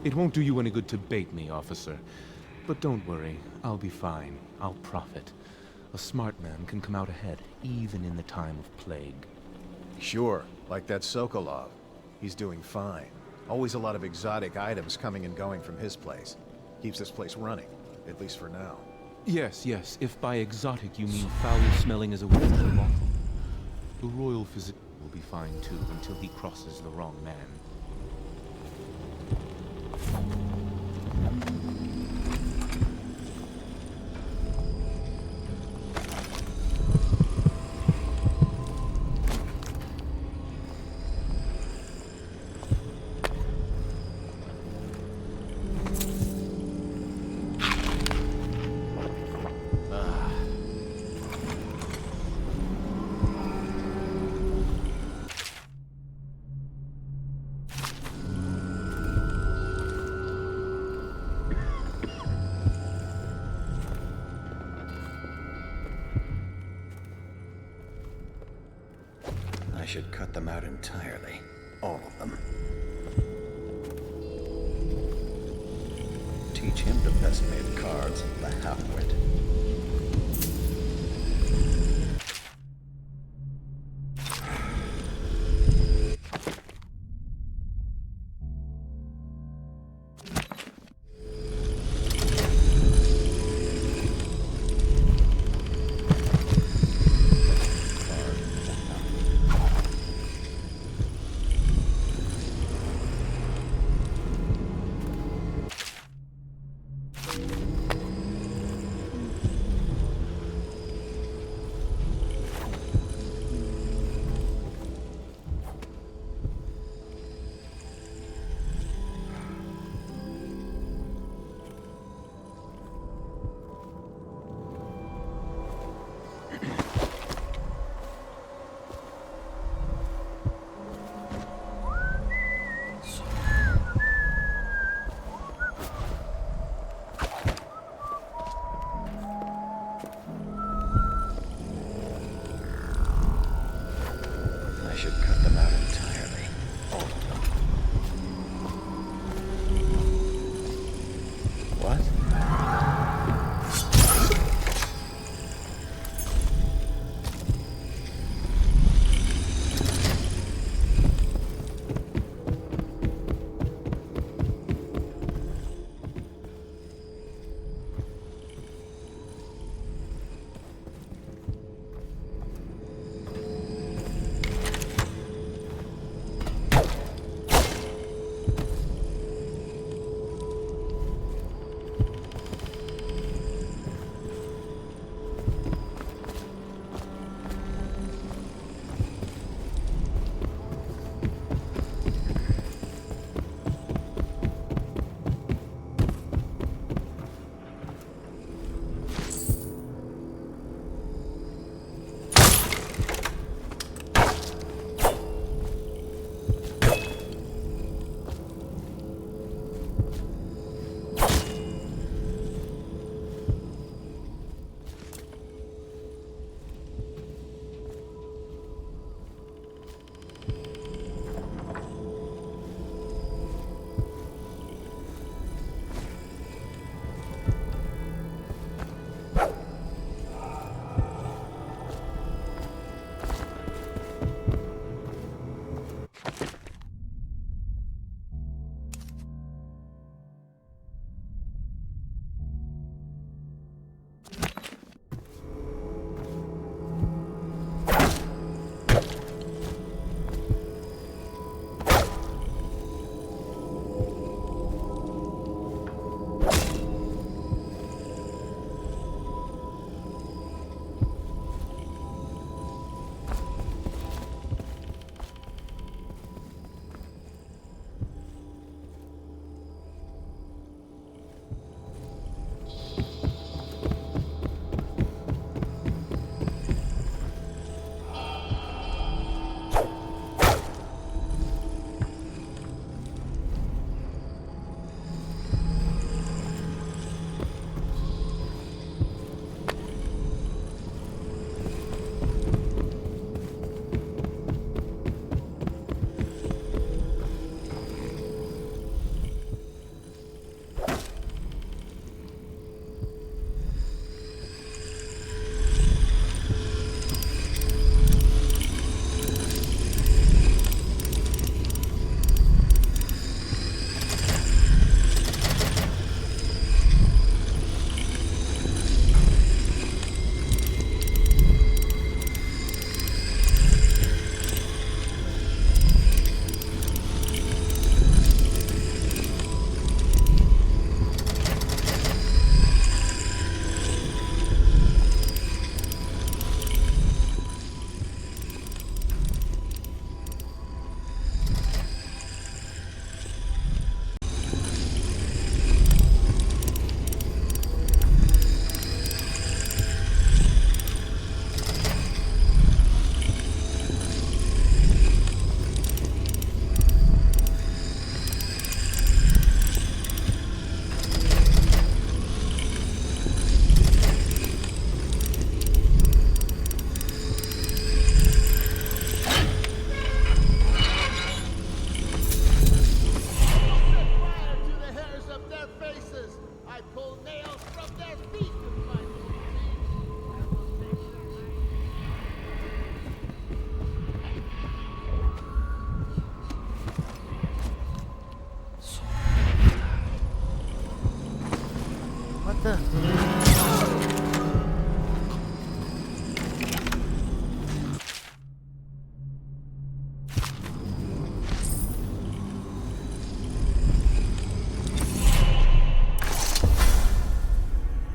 It won't do you any good to bait me, officer. But don't worry, I'll be fine. I'll profit. A smart man can come out ahead, even in the time of plague. Sure, like that Sokolov. He's doing fine. Always a lot of exotic items coming and going from his place. Keeps this place running, at least for now. Yes, if by exotic you mean foul-smelling as a witch's bottle. The royal physician will be fine too, until he crosses the wrong man. I should cut them out entirely. All of them. Teach him the best made cards, the half-wit.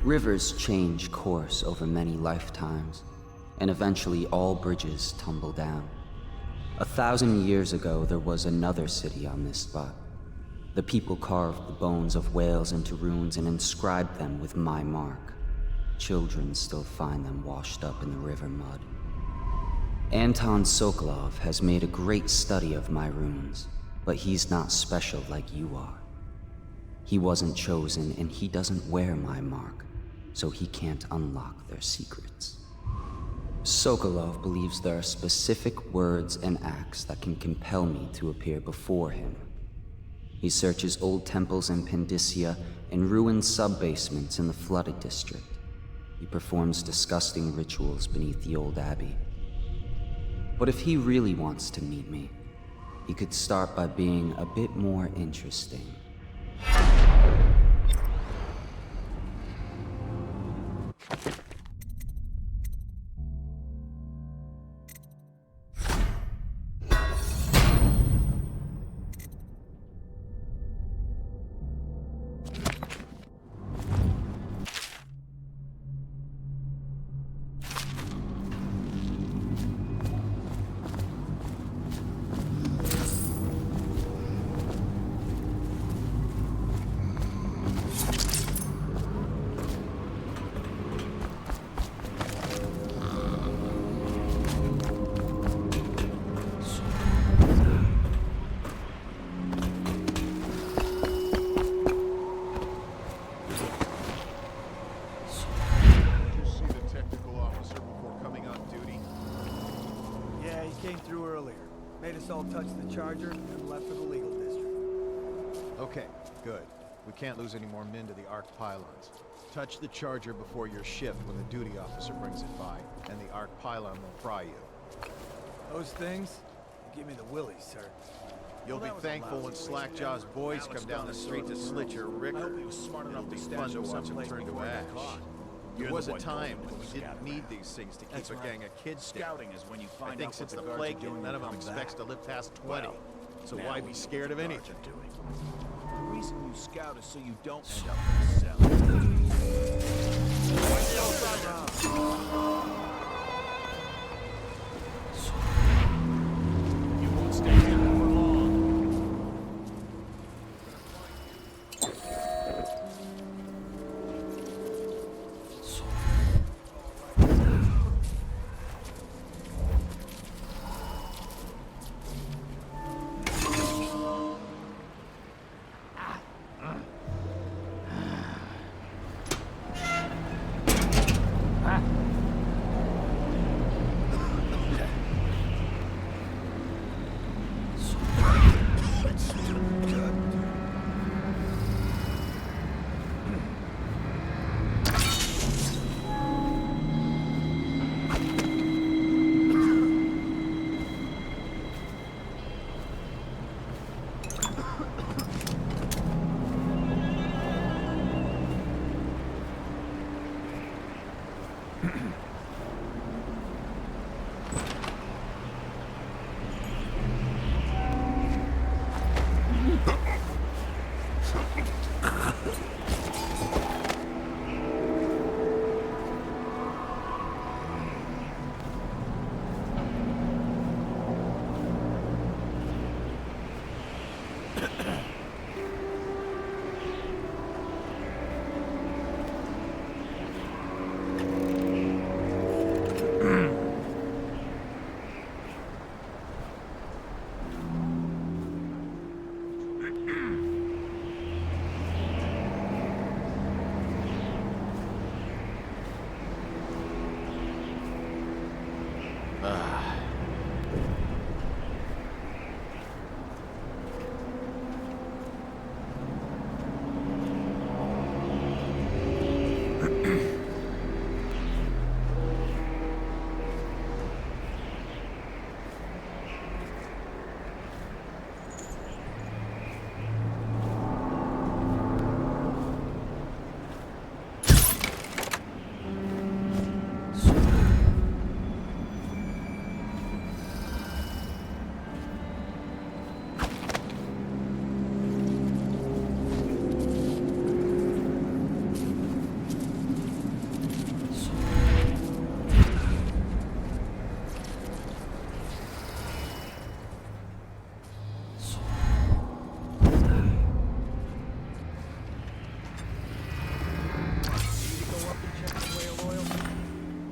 Rivers change course over many lifetimes, and eventually all bridges tumble down. 1,000 years ago, there was another city on this spot. The people carved the bones of whales into runes and inscribed them with my mark. Children still find them washed up in the river mud. Anton Sokolov has made a great study of my runes, but he's not special like you are. He wasn't chosen, and he doesn't wear my mark, so he can't unlock their secrets. Sokolov believes there are specific words and acts that can compel me to appear before him. He searches old temples in Pendicia and ruined sub-basements in the flooded district. He performs disgusting rituals beneath the old abbey. But if he really wants to meet me, he could start by being a bit more interesting. Okay, good. We can't lose any more men to the arc pylons. Touch the charger before your shift when the duty officer brings it by, and the arc pylon will fry you. Those things? Give me the willies, sir. You'll be thankful when Slackjaw's boys come down the street to slit your ricker. I hope he was smart enough to Fun stash to him watch him someplace turn to before he got ash. caught. There You're was the a boy time told when me we to didn't scout need around. these things to keep That's a right. gang of kids down. Scouting is when you I find think out since what the the guards plague are hit, doing none of when them they come expects back. to live past 20. Well, So now why we be know scared what of the anything? guards are doing. The reason you scout is so you don't end up in a cell. You won't stay here for long.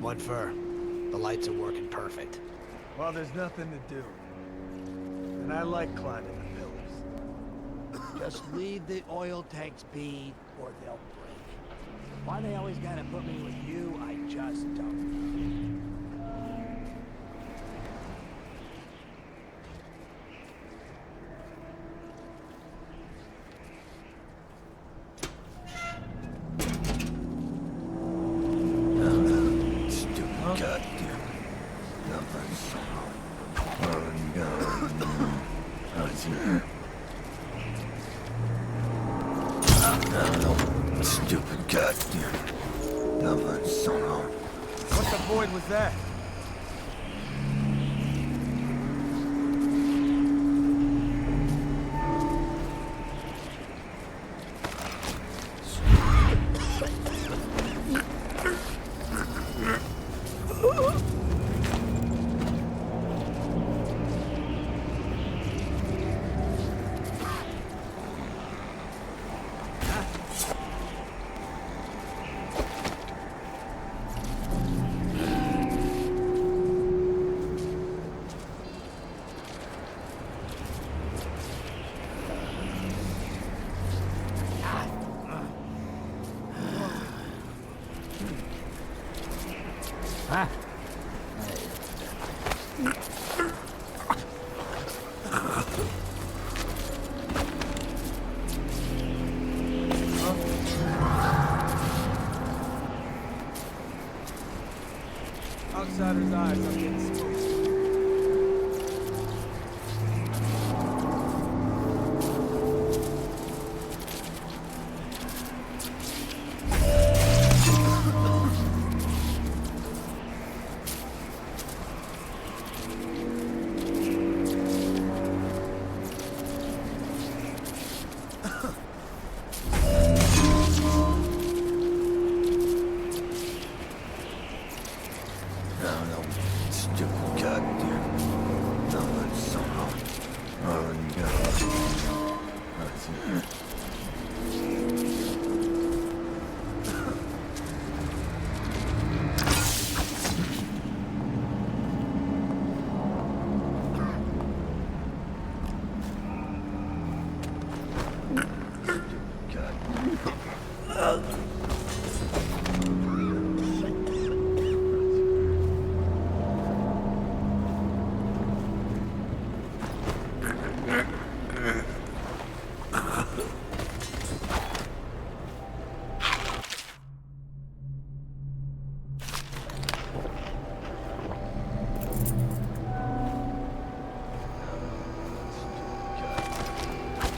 What for? The lights are working perfect. Well, there's nothing to do. And I like climbing the pillars. Just leave the oil tanks be, or they'll break. Why they always gotta put me with you, I just don't know. Stupid goddamn. What the void was that? Outsider's eyes, I'm getting spooked.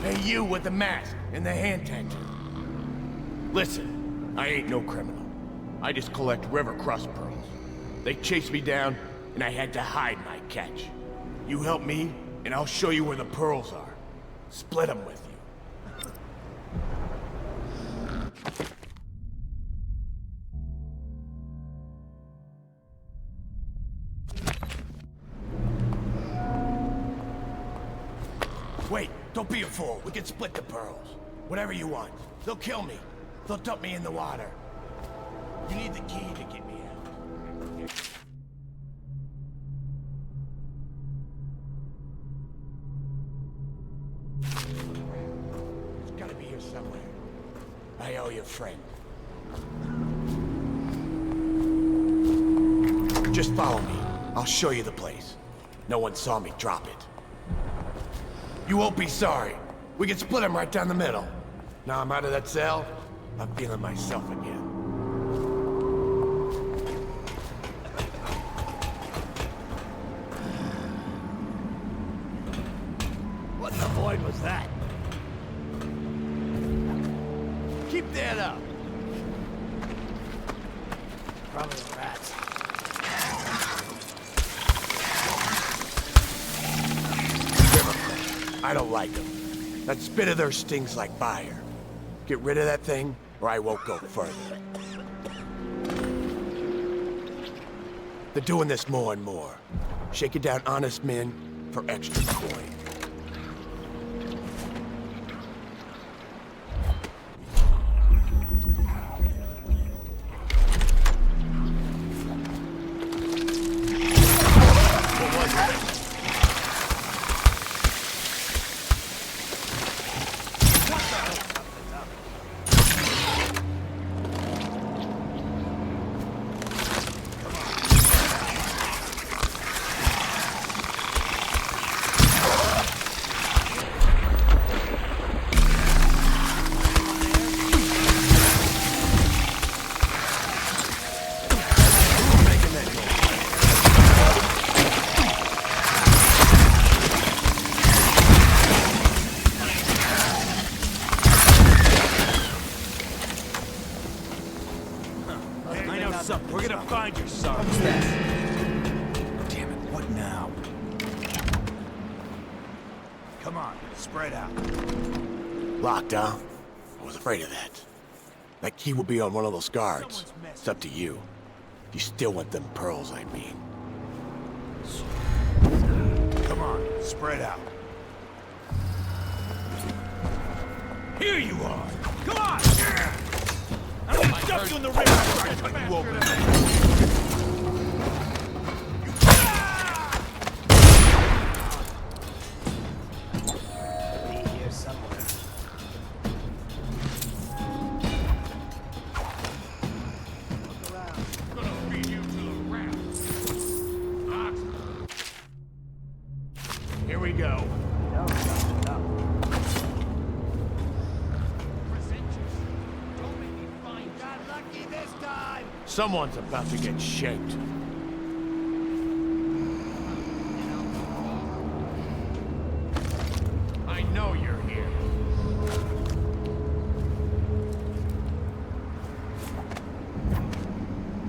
Hey, you with the mask and the hand tank. Listen, I ain't no criminal. I just collect river cross pearls. They chased me down, and I had to hide my catch. You help me, and I'll show you where the pearls are. Split them with you. Wait, don't be a fool. We can split the pearls. Whatever you want. They'll kill me. They'll dump me in the water. You need the key to get me out. It's gotta be here somewhere. I owe you a friend. Just follow me. I'll show you the place. No one saw me drop it. You won't be sorry. We can split them right down the middle. Now I'm out of that cell, I'm feeling myself again. What in the void was that? Keep that up. Probably the rats. I don't like them. That spit of theirs stings like fire. Get rid of that thing, or I won't go further. They're doing this more and more. Shaking down honest men for extra coin. up. Find your son. Damn it, what now? Come on, spread out. Locked, huh? I was afraid of that. That key will be on one of those guards. It's up to you. If you still want them pearls, I mean. Come on, spread out. Here you are! Come on! I'm gonna dump you in the river and try to cut you open. Be here somewhere. Look around. I'm gonna feed you to the rat. Here we go. No, no. Someone's about to get shaped. I know you're here.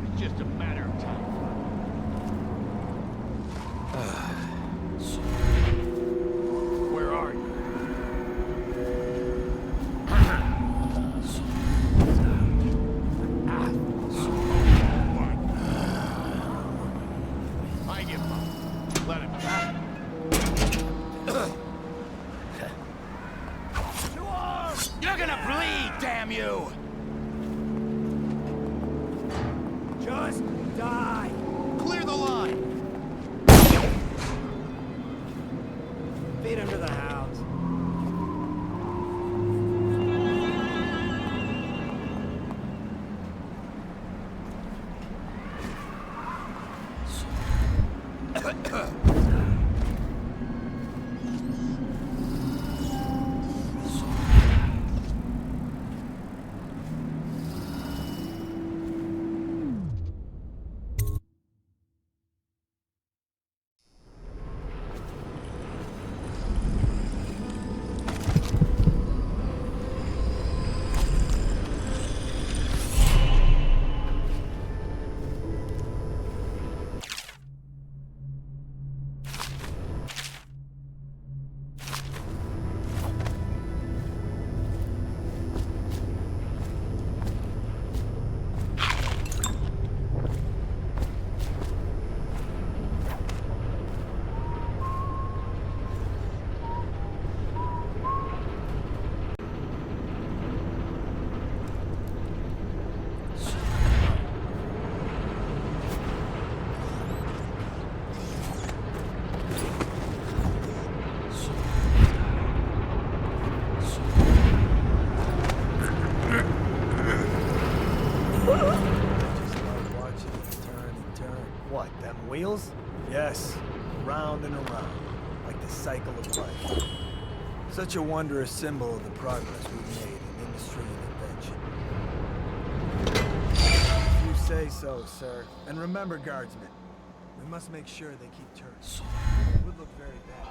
It's just a matter of time. Where are you? I give up. Let him You're gonna bleed, damn you! Just die! Clear the line! Feed him to the hounds. What, them wheels? Yes, round and around, like the cycle of life. Such a wondrous symbol of the progress we've made in industry and invention. If you say so, sir. And remember, guardsmen, we must make sure they keep turning. It would look very bad.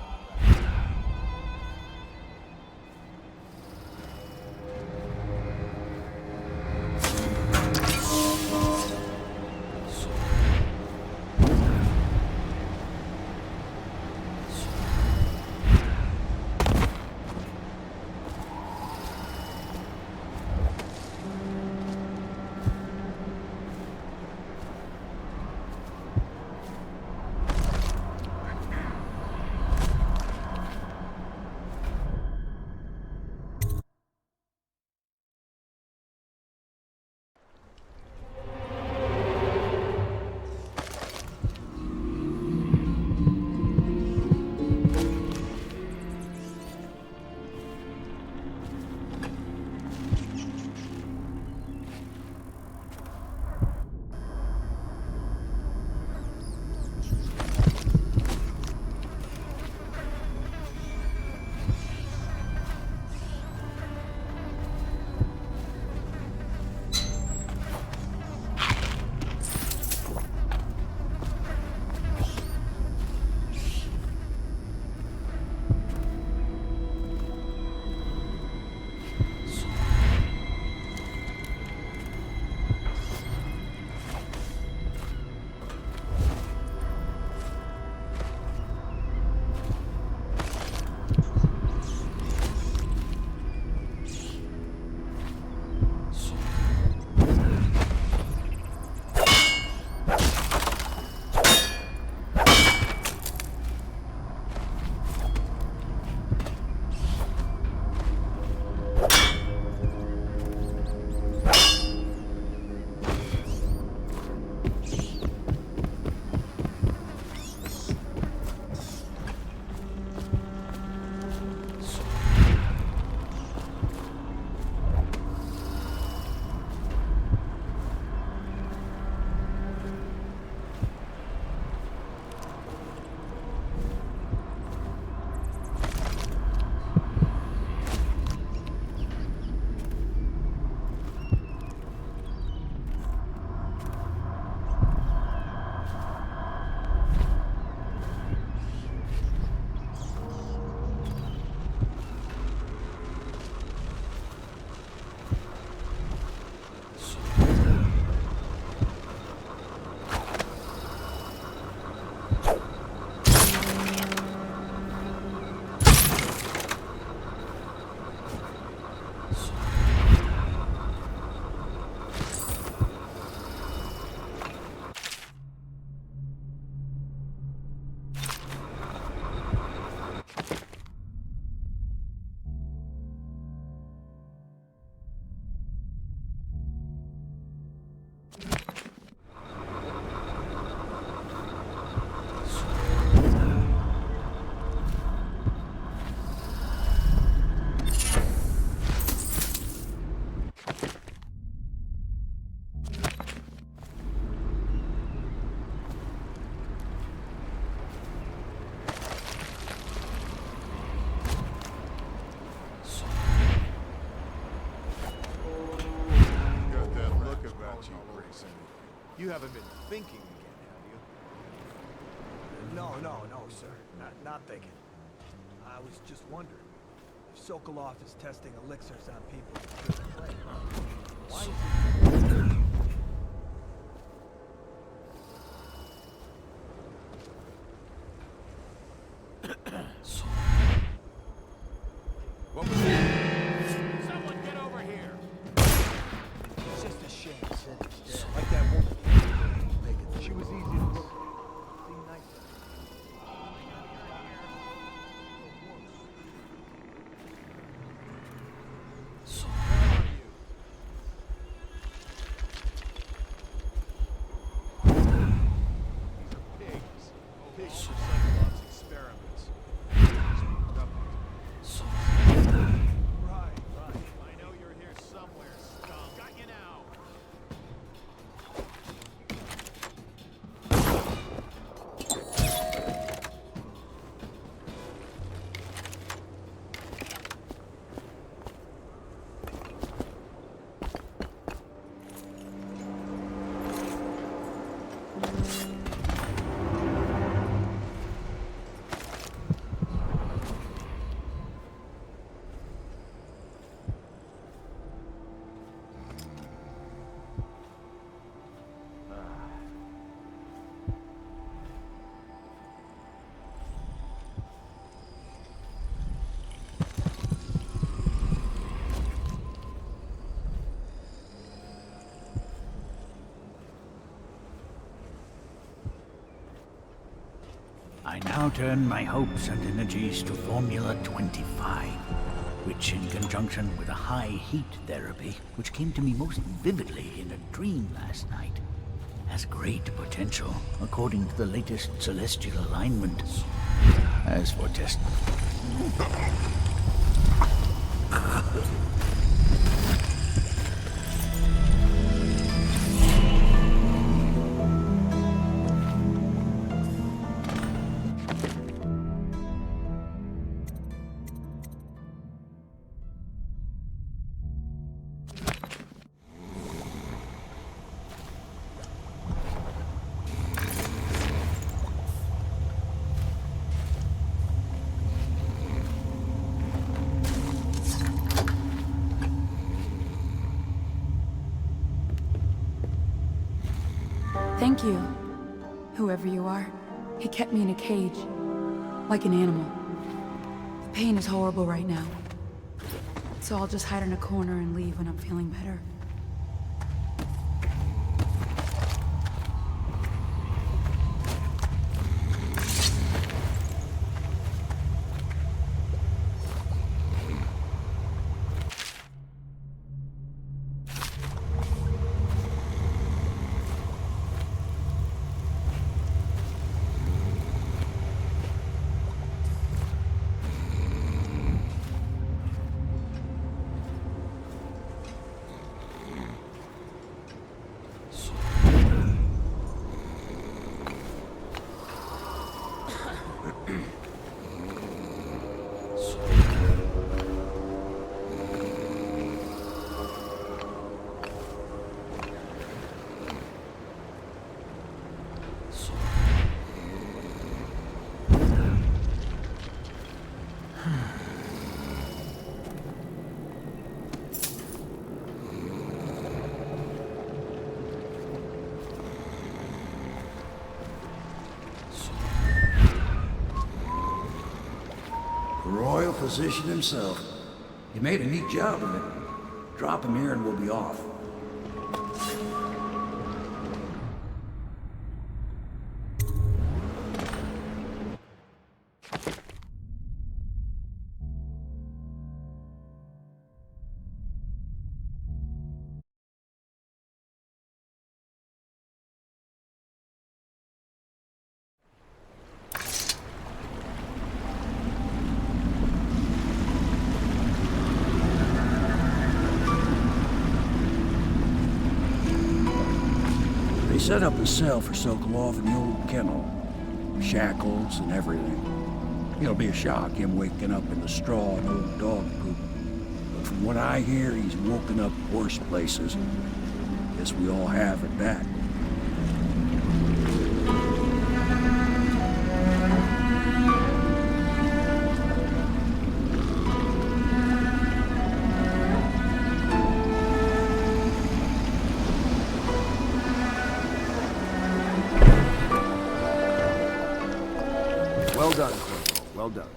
You haven't been thinking again, have you? No, sir. Not thinking. I was just wondering if Sokolov is testing elixirs on people who should play. Why is he... What was that? Someone get over here! It's just a shame, Sid. Like that woman. She was easy to work with. Seemed nice. Pigs for Sokolov's experiments. Right. I know you're here somewhere, scum. Got you now. I now turn my hopes and energies to Formula 25, which in conjunction with a high heat therapy, which came to me most vividly in a dream last night, has great potential according to the latest celestial alignment. As for test... Thank you, whoever you are. He kept me in a cage, like an animal. The pain is horrible right now. So I'll just hide in a corner and leave when I'm feeling better. Royal physician himself. He made a neat job of it. Drop him here and we'll be off. They set up a cell for Sokolov in the old kennel. Shackles and everything. It'll be a shock, him waking up in the straw and old dog poop. But from what I hear, he's woken up worse places. Guess we all have at that. Well done, Corvo. Well done.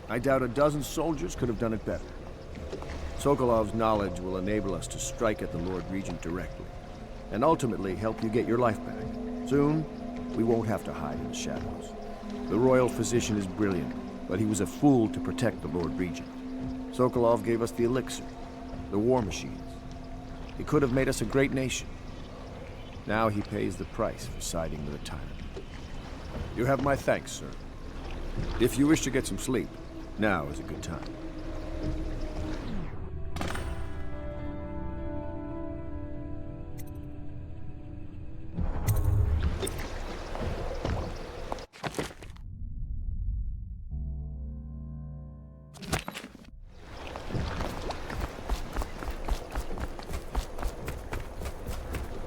I doubt a dozen soldiers could have done it better. Sokolov's knowledge will enable us to strike at the Lord Regent directly, and ultimately help you get your life back. Soon, we won't have to hide in the shadows. The royal physician is brilliant, but he was a fool to protect the Lord Regent. Sokolov gave us the elixir, the war machines. He could have made us a great nation. Now he pays the price for siding with a tyrant. You have my thanks, sir. If you wish to get some sleep, now is a good time.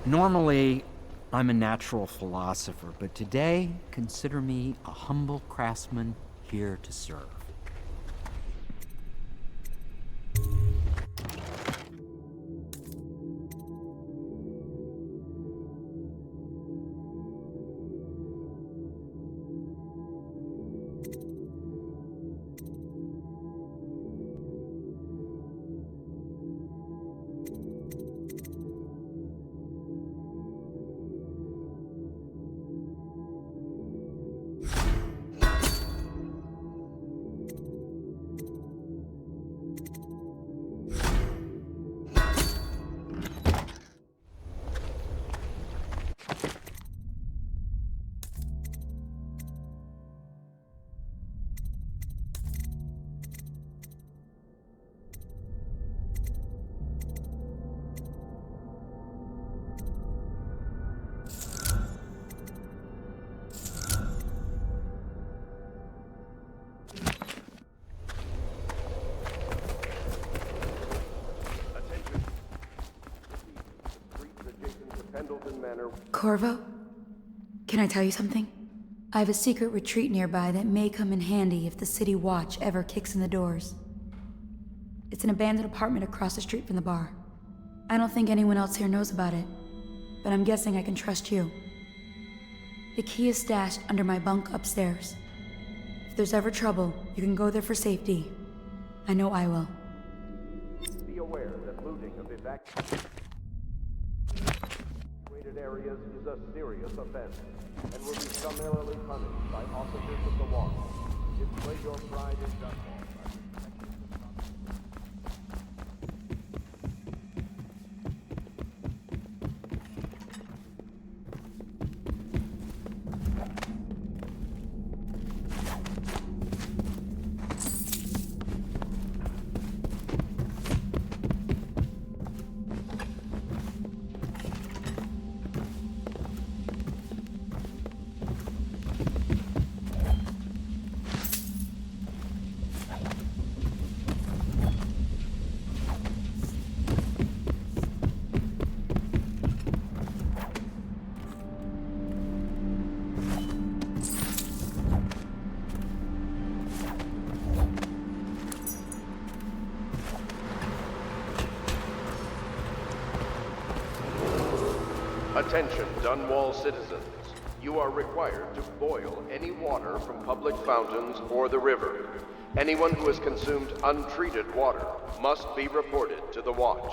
Normally, I'm a natural philosopher, but today, consider me a humble craftsman here to serve. Corvo? Can I tell you something? I have a secret retreat nearby that may come in handy if the city watch ever kicks in the doors. It's an abandoned apartment across the street from the bar. I don't think anyone else here knows about it, but I'm guessing I can trust you. The key is stashed under my bunk upstairs. If there's ever trouble, you can go there for safety. I know I will. Be aware that looting of evacuated areas is a serious offense and will be summarily punished by officers of the watch. Display your pride in justice. Attention, Dunwall citizens. You are required to boil any water from public fountains or the river. Anyone who has consumed untreated water must be reported to the Watch.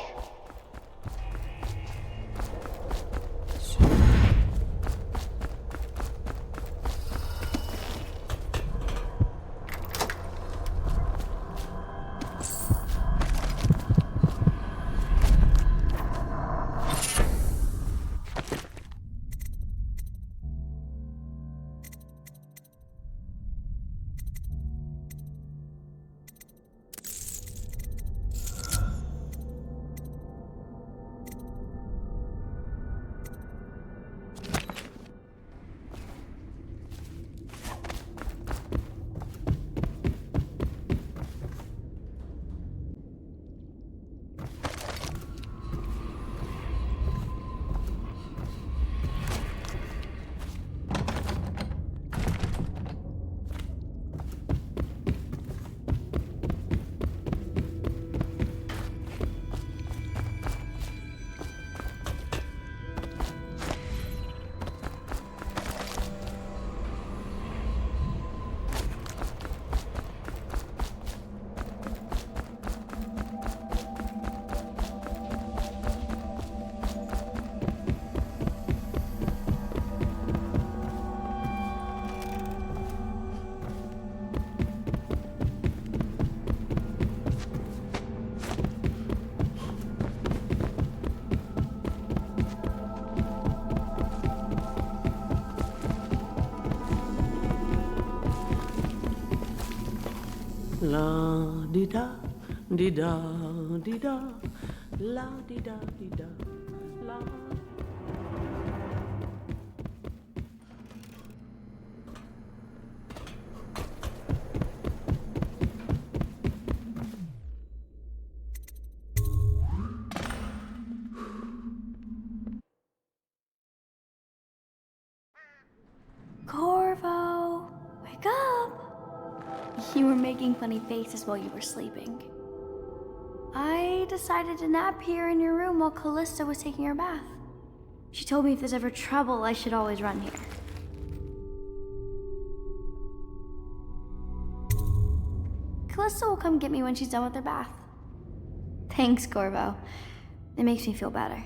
La di da, di da, di da, la di da, la. Corvo, wake up! You were making funny faces while you were sleeping. I decided to nap here in your room while Callista was taking her bath. She told me if there's ever trouble, I should always run here. Callista will come get me when she's done with her bath. Thanks, Corvo. It makes me feel better.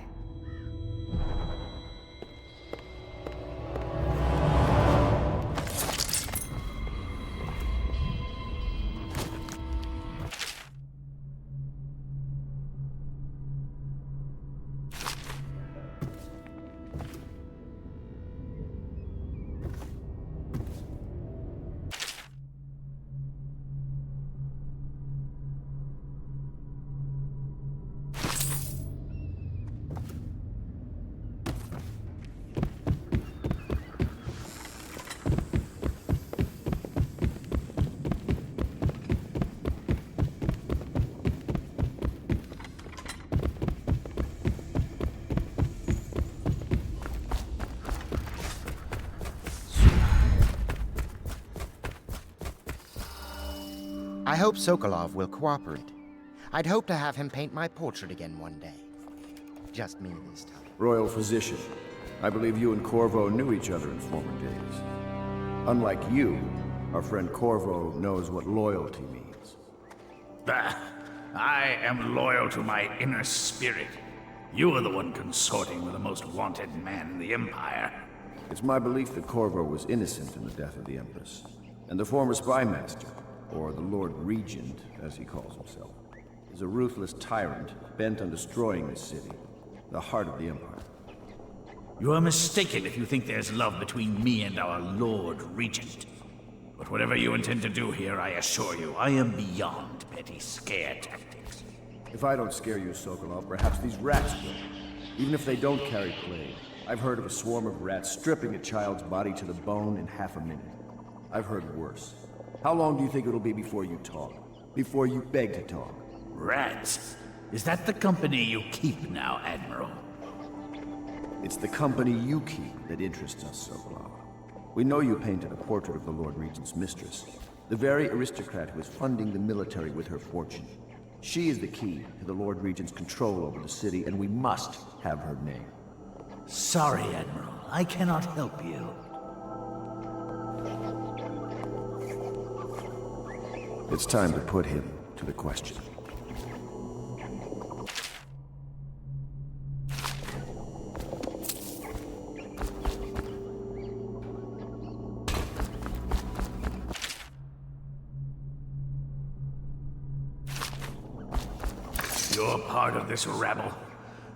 I hope Sokolov will cooperate. I'd hope to have him paint my portrait again one day. Just me this time. Royal Physician, I believe you and Corvo knew each other in former days. Unlike you, our friend Corvo knows what loyalty means. Bah! I am loyal to my inner spirit. You are the one consorting with the most wanted man in the Empire. It's my belief that Corvo was innocent in the death of the Empress, and the former spy master, or the Lord Regent, as he calls himself, is a ruthless tyrant bent on destroying this city, the heart of the Empire. You are mistaken if you think there's love between me and our Lord Regent. But whatever you intend to do here, I assure you, I am beyond petty scare tactics. If I don't scare you, Sokolov, perhaps these rats will. Even if they don't carry plague, I've heard of a swarm of rats stripping a child's body to the bone in half a minute. I've heard worse. How long do you think it'll be before you talk? Before you beg to talk? Rats? Is that the company you keep now, Admiral? It's the company you keep that interests us, Sokolov. We know you painted a portrait of the Lord Regent's mistress, the very aristocrat who is funding the military with her fortune. She is the key to the Lord Regent's control over the city, and we must have her name. Sorry, Admiral. I cannot help you. It's time to put him to the question. You're part of this rabble,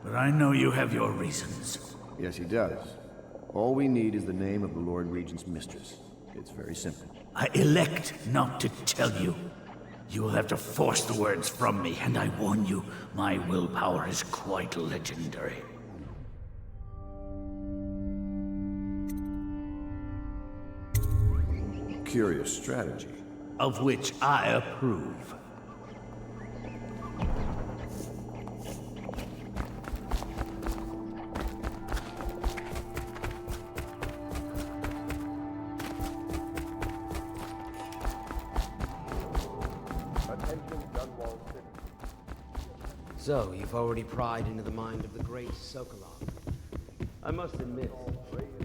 but I know you have your reasons. Yes, he does. All we need is the name of the Lord Regent's mistress. It's very simple. I elect not to tell you. You will have to force the words from me, and I warn you, my willpower is quite legendary. Curious strategy. Of which I approve. So, you've already pried into the mind of the great Sokolov. I must admit,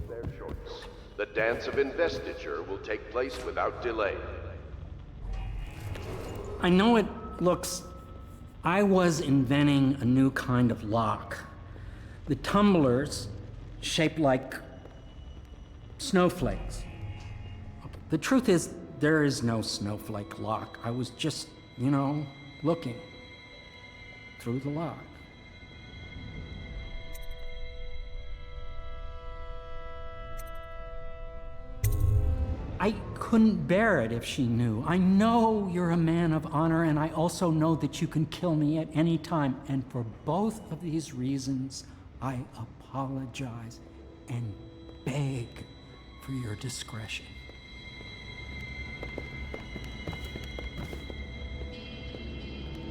their choice. The dance of investiture will take place without delay. I know it looks... I was inventing a new kind of lock. The tumblers, shaped like snowflakes. The truth is, there is no snowflake lock. I was just, looking through the lock. I couldn't bear it if she knew. I know you're a man of honor, and I also know that you can kill me at any time. And for both of these reasons, I apologize and beg for your discretion.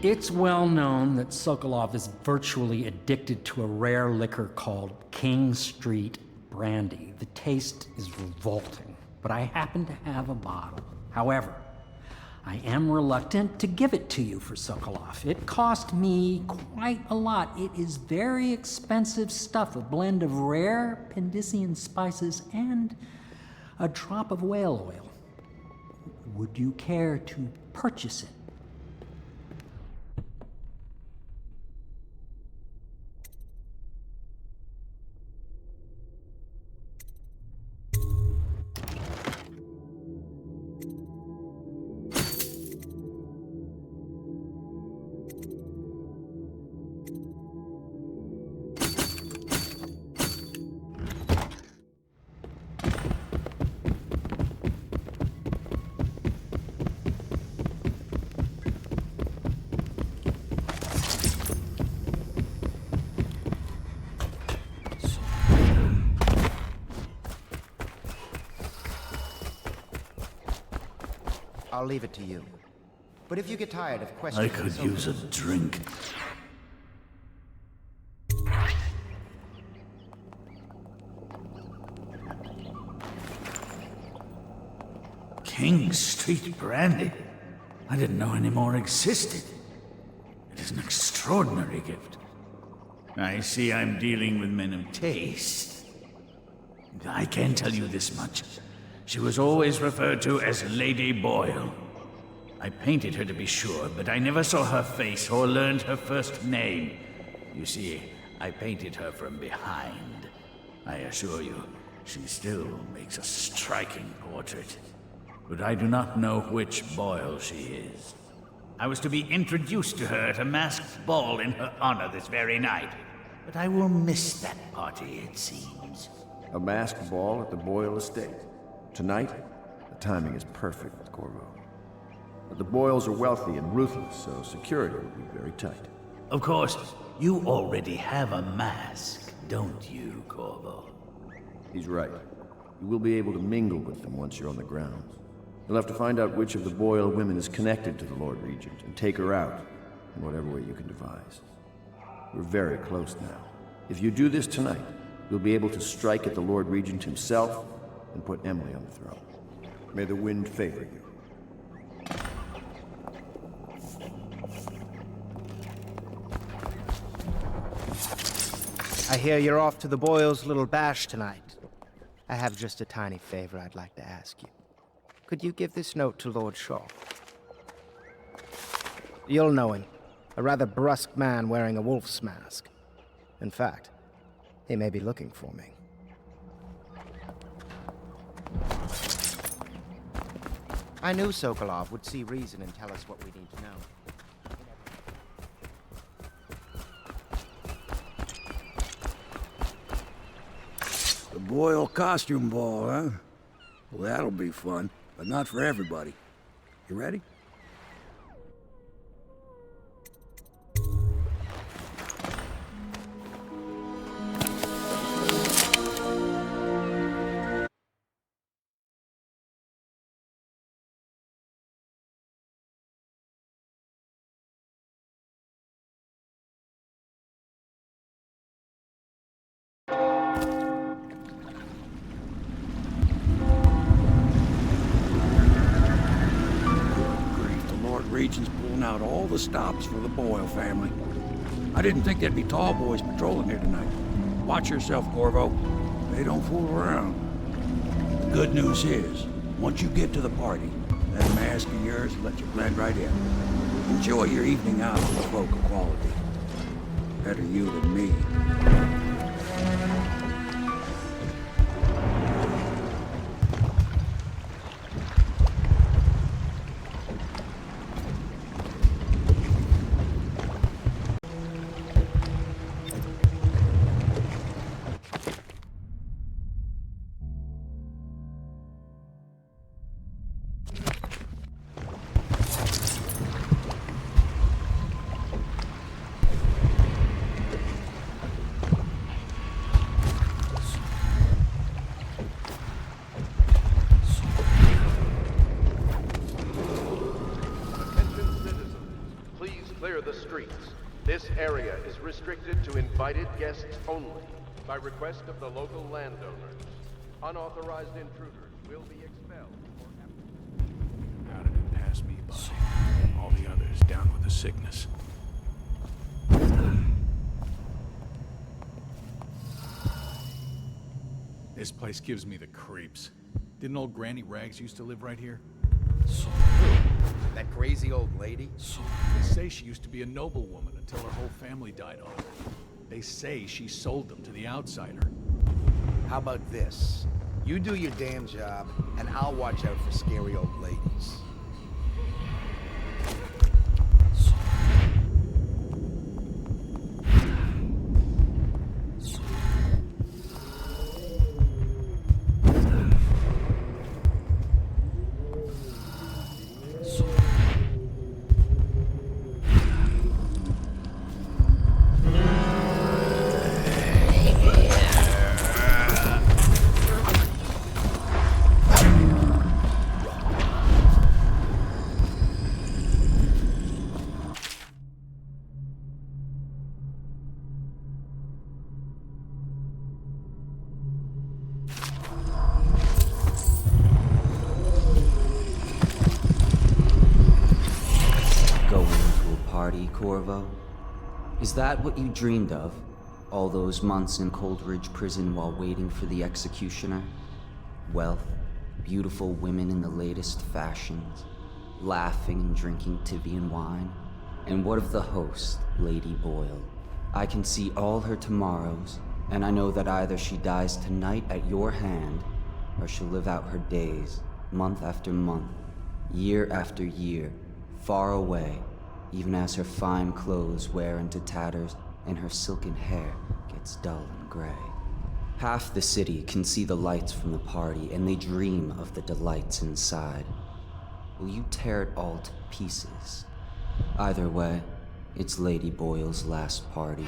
It's well known that Sokolov is virtually addicted to a rare liquor called King Street Brandy. The taste is revolting, but I happen to have a bottle. However, I am reluctant to give it to you for Sokolov. It cost me quite a lot. It is very expensive stuff, a blend of rare Pendician spices and a drop of whale oil. Would you care to purchase it? I'll leave it to you. But if you get tired of I questioning... could use a drink. King Street Brandy? I didn't know any more existed. It is an extraordinary gift. I see I'm dealing with men of taste. I can tell you this much. She was always referred to as Lady Boyle. I painted her to be sure, but I never saw her face or learned her first name. You see, I painted her from behind. I assure you, she still makes a striking portrait. But I do not know which Boyle she is. I was to be introduced to her at a masked ball in her honor this very night. But I will miss that party, it seems. A masked ball at the Boyle estate. Tonight, the timing is perfect, Corvo. But the Boyles are wealthy and ruthless, so security will be very tight. Of course, you already have a mask, don't you, Corvo? He's right. You will be able to mingle with them once you're on the grounds. You'll have to find out which of the Boyle women is connected to the Lord Regent and take her out in whatever way you can devise. We're very close now. If you do this tonight, you'll be able to strike at the Lord Regent himself and put Emily on the throne. May the wind favor you. I hear you're off to the Boyles' little bash tonight. I have just a tiny favor I'd like to ask you. Could you give this note to Lord Shaw? You'll know him. A rather brusque man wearing a wolf's mask. In fact, he may be looking for me. I knew Sokolov would see reason and tell us what we need to know. The Boyle costume ball, huh? Well, that'll be fun, but not for everybody. You ready? Regent's pulling out all the stops for the Boyle family. I didn't think there'd be tall boys patrolling here tonight. Watch yourself, Corvo. They don't fool around. The good news is, once you get to the party, that mask of yours will let you blend right in. Enjoy your evening out with folk of quality. Better you than me. the streets. This area is restricted to invited guests only, by request of the local landowners. Unauthorized intruders will be expelled. How did it pass me by? All the others down with the sickness. This place gives me the creeps. Didn't old Granny Rags used to live right here? That crazy old lady? They say she used to be a noblewoman until her whole family died off. They say she sold them to the outsider. How about this? You do your damn job, and I'll watch out for scary old ladies. Corvo? Is that what you dreamed of? All those months in Coldridge Prison while waiting for the executioner? Wealth, beautiful women in the latest fashions, laughing and drinking Tivian wine? And what of the host, Lady Boyle? I can see all her tomorrows, and I know that either she dies tonight at your hand, or she'll live out her days, month after month, year after year, far away, even as her fine clothes wear into tatters and her silken hair gets dull and gray. Half the city can see the lights from the party, and they dream of the delights inside. Will you tear it all to pieces? Either way, it's Lady Boyle's last party.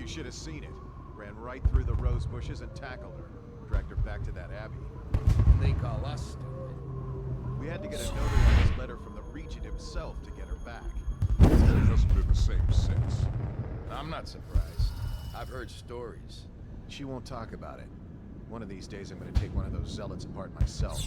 Should have seen it. Ran right through the rose bushes and tackled her. Dragged her back to that abbey. They call us stupid. We had to get a notarized letter from the regent himself to get her back. It hasn't been the same since. I'm not surprised. I've heard stories. She won't talk about it. One of these days I'm gonna take one of those zealots apart myself.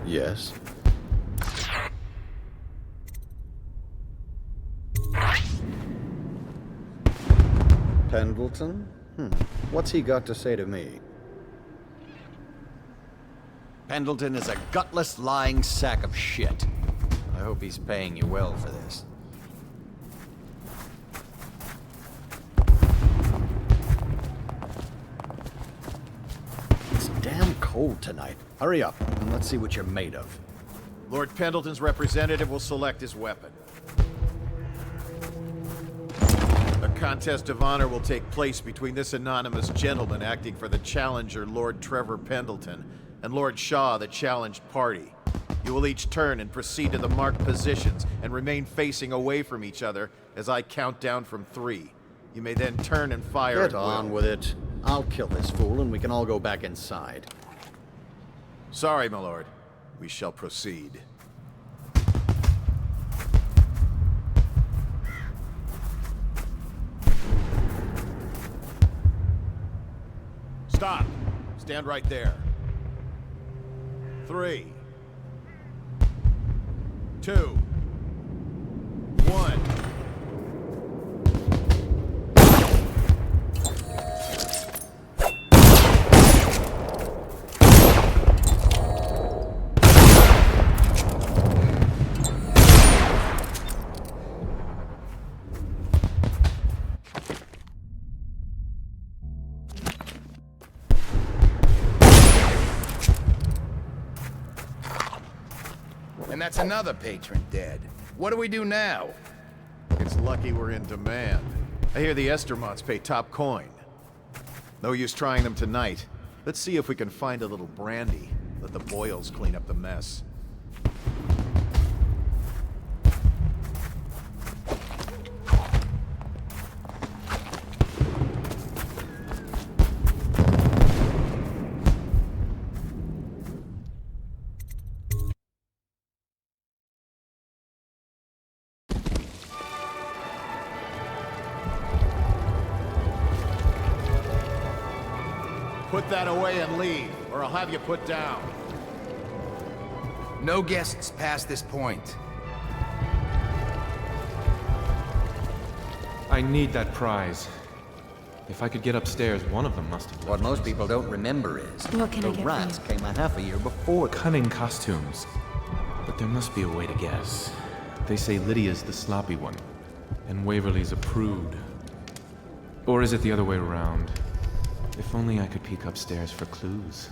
Yes? Pendleton? What's he got to say to me? Pendleton is a gutless, lying sack of shit. I hope he's paying you well for this. It's damn cold tonight. Hurry up, and let's see what you're made of. Lord Pendleton's representative will select his weapon. A contest of honor will take place between this anonymous gentleman acting for the challenger, Lord Trevor Pendleton, and Lord Shaw, the challenged party. You will each turn and proceed to the marked positions and remain facing away from each other as I count down from 3. You may then turn and fire Get at on will. with it. I'll kill this fool and we can all go back inside. Sorry, my lord. We shall proceed. Stop. Stand right there. 3, 2, 1. And that's another patron dead. What do we do now? It's lucky we're in demand. I hear the Estermonts pay top coin. No use trying them tonight. Let's see if we can find a little brandy. Let the boils clean up the mess. Put that away and leave, or I'll have you put down. No guests past this point. I need that prize. If I could get upstairs, one of them must have left. What most people don't remember is What can I the get for rats you? came a half a year before. Cunning costumes. But there must be a way to guess. They say Lydia's the sloppy one, and Waverly's a prude. Or is it the other way around? If only I could peek upstairs for clues.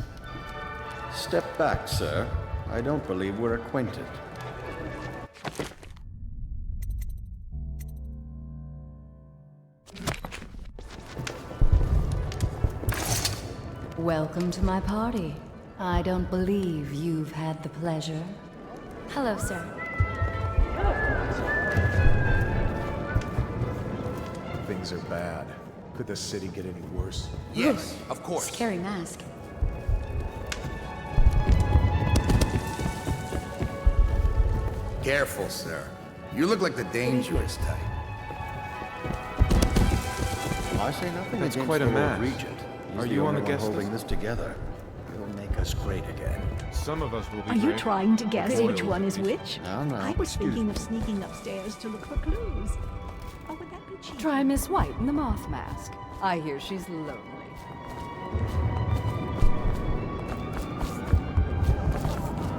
Step back, sir. I don't believe we're acquainted. Welcome to my party. I don't believe you've had the pleasure. Hello, sir. Things are bad. Could the city get any worse? Yes, of course. Scary mask. Careful, sir. You look like the dangerous type. I say nothing That's against quite a the Lord match. Regent. He's Are you on the only one guest holding list? this together? He'll make us great again. Some of us will be Are you great. trying to guess Boils which one will is be- which? No, no, I was excuse thinking me. of sneaking upstairs to look for clues. Or would that be cheating? Try Miss White in the moth mask. I hear she's lonely.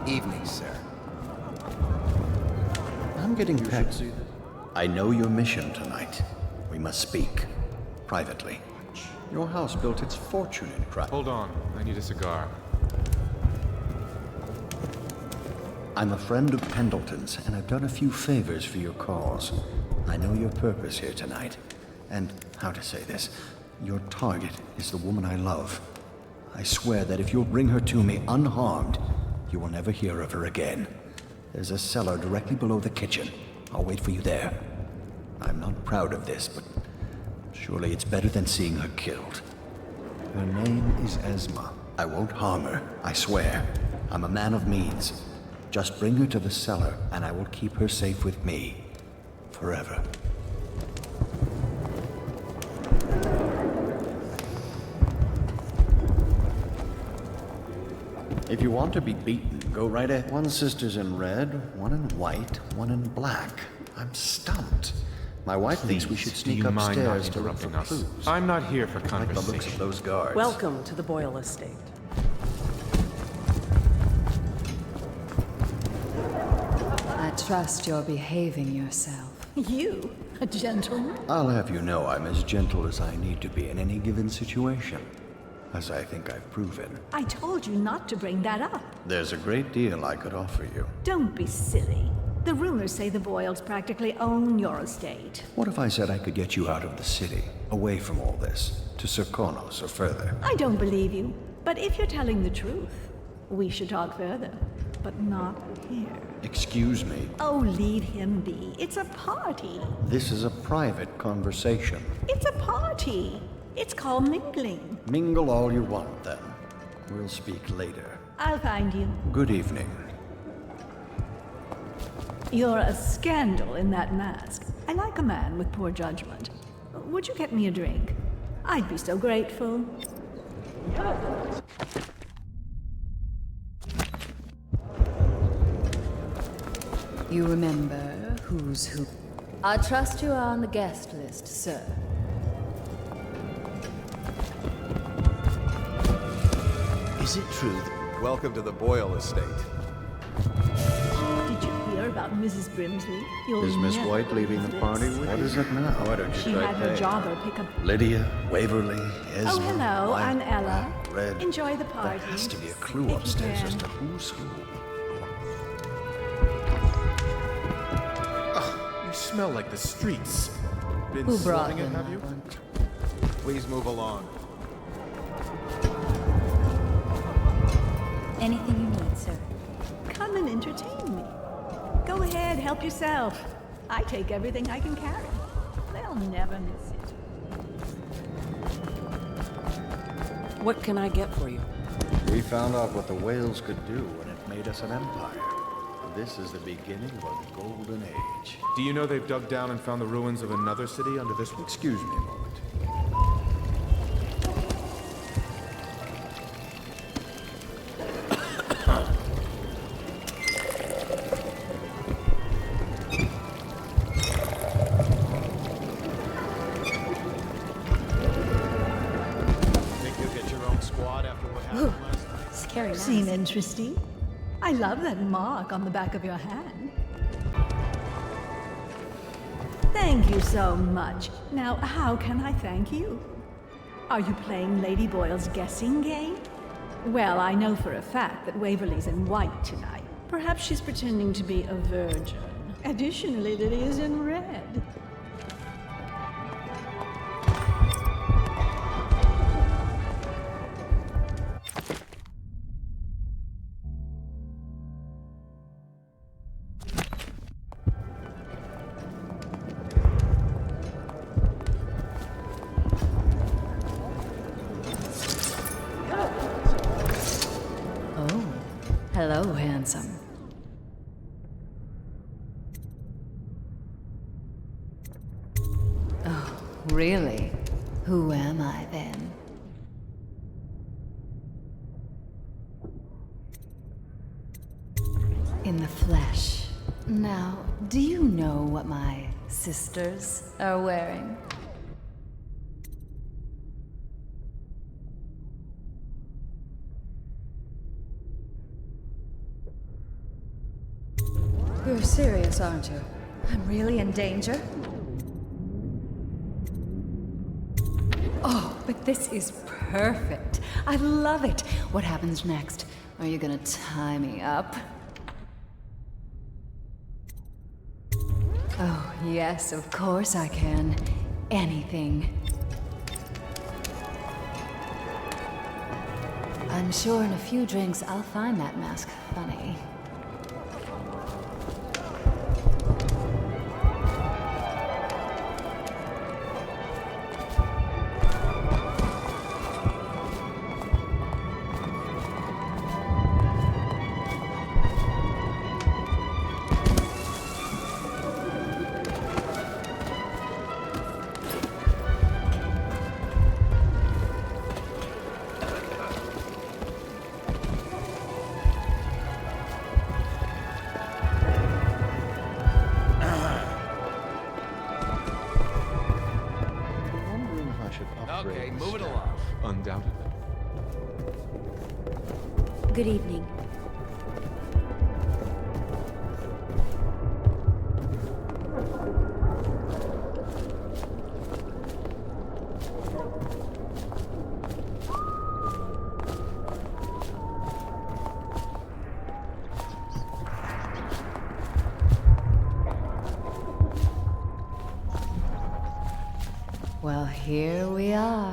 Evening, sir. I'm getting pecked. I know your mission tonight. We must speak. Privately. Your house built its fortune in crime. Hold on, I need a cigar. I'm a friend of Pendleton's, and I've done a few favors for your cause. I know your purpose here tonight. And, how to say this, your target is the woman I love. I swear that if you'll bring her to me unharmed, you will never hear of her again. There's a cellar directly below the kitchen. I'll wait for you there. I'm not proud of this, but surely it's better than seeing her killed. Her name is Esma. I won't harm her, I swear. I'm a man of means. Just bring her to the cellar, and I will keep her safe with me. Forever. If you want to be beaten, go right ahead. One sister's in red, one in white, one in black. I'm stumped. My wife thinks we should sneak upstairs to look for clues. I'm not here for conversation. Like the looks of those guards. Welcome to the Boyle estate. I trust you're behaving yourself. You? A gentleman? I'll have you know I'm as gentle as I need to be in any given situation, as I think I've proven. I told you not to bring that up. There's a great deal I could offer you. Don't be silly. The rumors say the Boyles practically own your estate. What if I said I could get you out of the city, away from all this, to Serkonos or further? I don't believe you, but if you're telling the truth, we should talk further, but not here. Excuse me. Oh, leave him be. It's a party. This is a private conversation. It's a party. It's called mingling. Mingle all you want, then. We'll speak later. I'll find you. Good evening. You're a scandal in that mask. I like a man with poor judgment. Would you get me a drink? I'd be so grateful. You remember who's who? I trust you are on the guest list, sir. Is it true that... Welcome to the Boyle estate. Did you hear about Mrs. Brimsley? You'll Is Miss never White leaving believe the party this. with you? What is it now? Why don't you She try had her paying? jobber pick up... Lydia, Waverly, Esma, Oh, hello, White, I'm Ella. Red. Enjoy the party. There has to be a clue If you upstairs can. as to who's who. You smell like the streets. Been Who brought smelling it, them? have you? Please move along. Anything you need, sir. Come and entertain me. Go ahead, help yourself. I take everything I can carry. They'll never miss it. What can I get for you? We found out what the whales could do when it made us an empire. This is the beginning of a golden age. Do you know they've dug down and found the ruins of another city under this one? Excuse me a moment. Think you'll get your own squad after what happened last night? Scary. Seem interesting? I love that mark on the back of your hand. Thank you so much. Now, how can I thank you? Are you playing Lady Boyle's guessing game? Well, I know for a fact that Waverly's in white tonight. Perhaps she's pretending to be a virgin. Additionally, Lydia's in red. Oh, hello, handsome. Oh, really? Who am I then? In the flesh. Now, do you know what my sisters are wearing? You're serious, aren't you? I'm really in danger? Oh, but this is perfect. I love it. What happens next? Are you gonna tie me up? Oh, yes, of course I can. Anything. I'm sure in a few drinks I'll find that mask funny. Good evening. Well, here we are.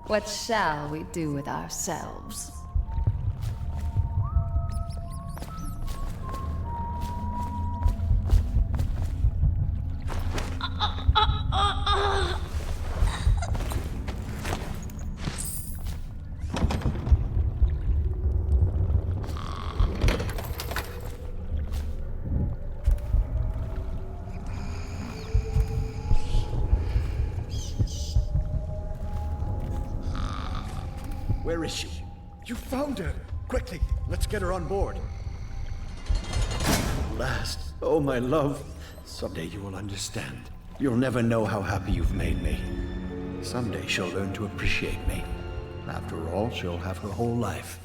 What shall we do with ourselves? Where is she? You found her! Quickly, let's get her on board. Last, oh my love. Someday you will understand. You'll never know how happy you've made me. Someday she'll learn to appreciate me. After all, she'll have her whole life.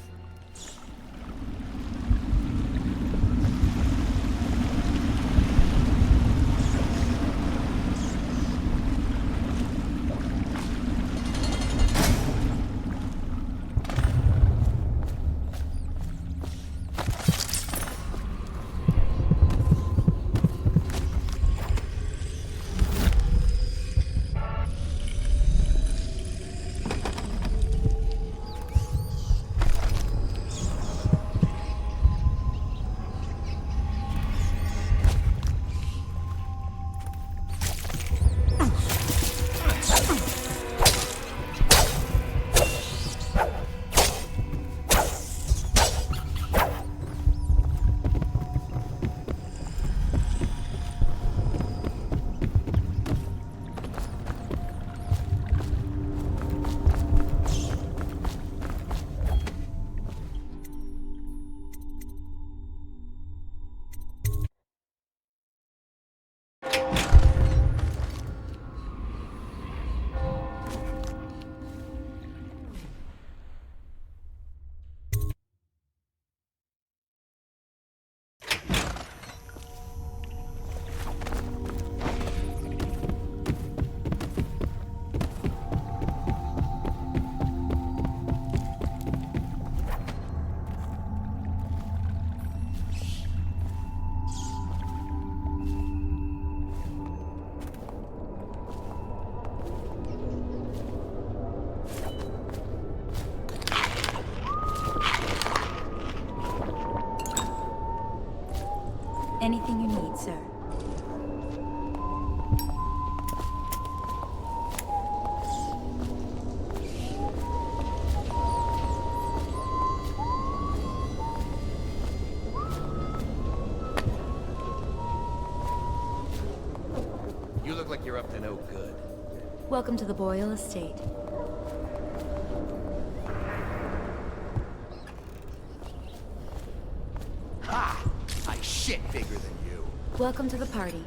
Anything you need, sir. You look like you're up to no good. Welcome to the Boyle Estate. Ha! I shit bigger than you. Welcome to the party.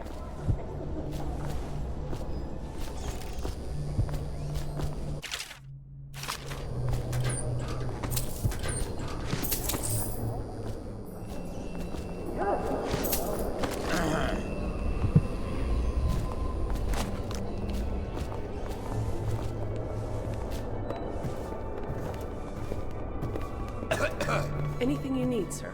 Anything you need, sir.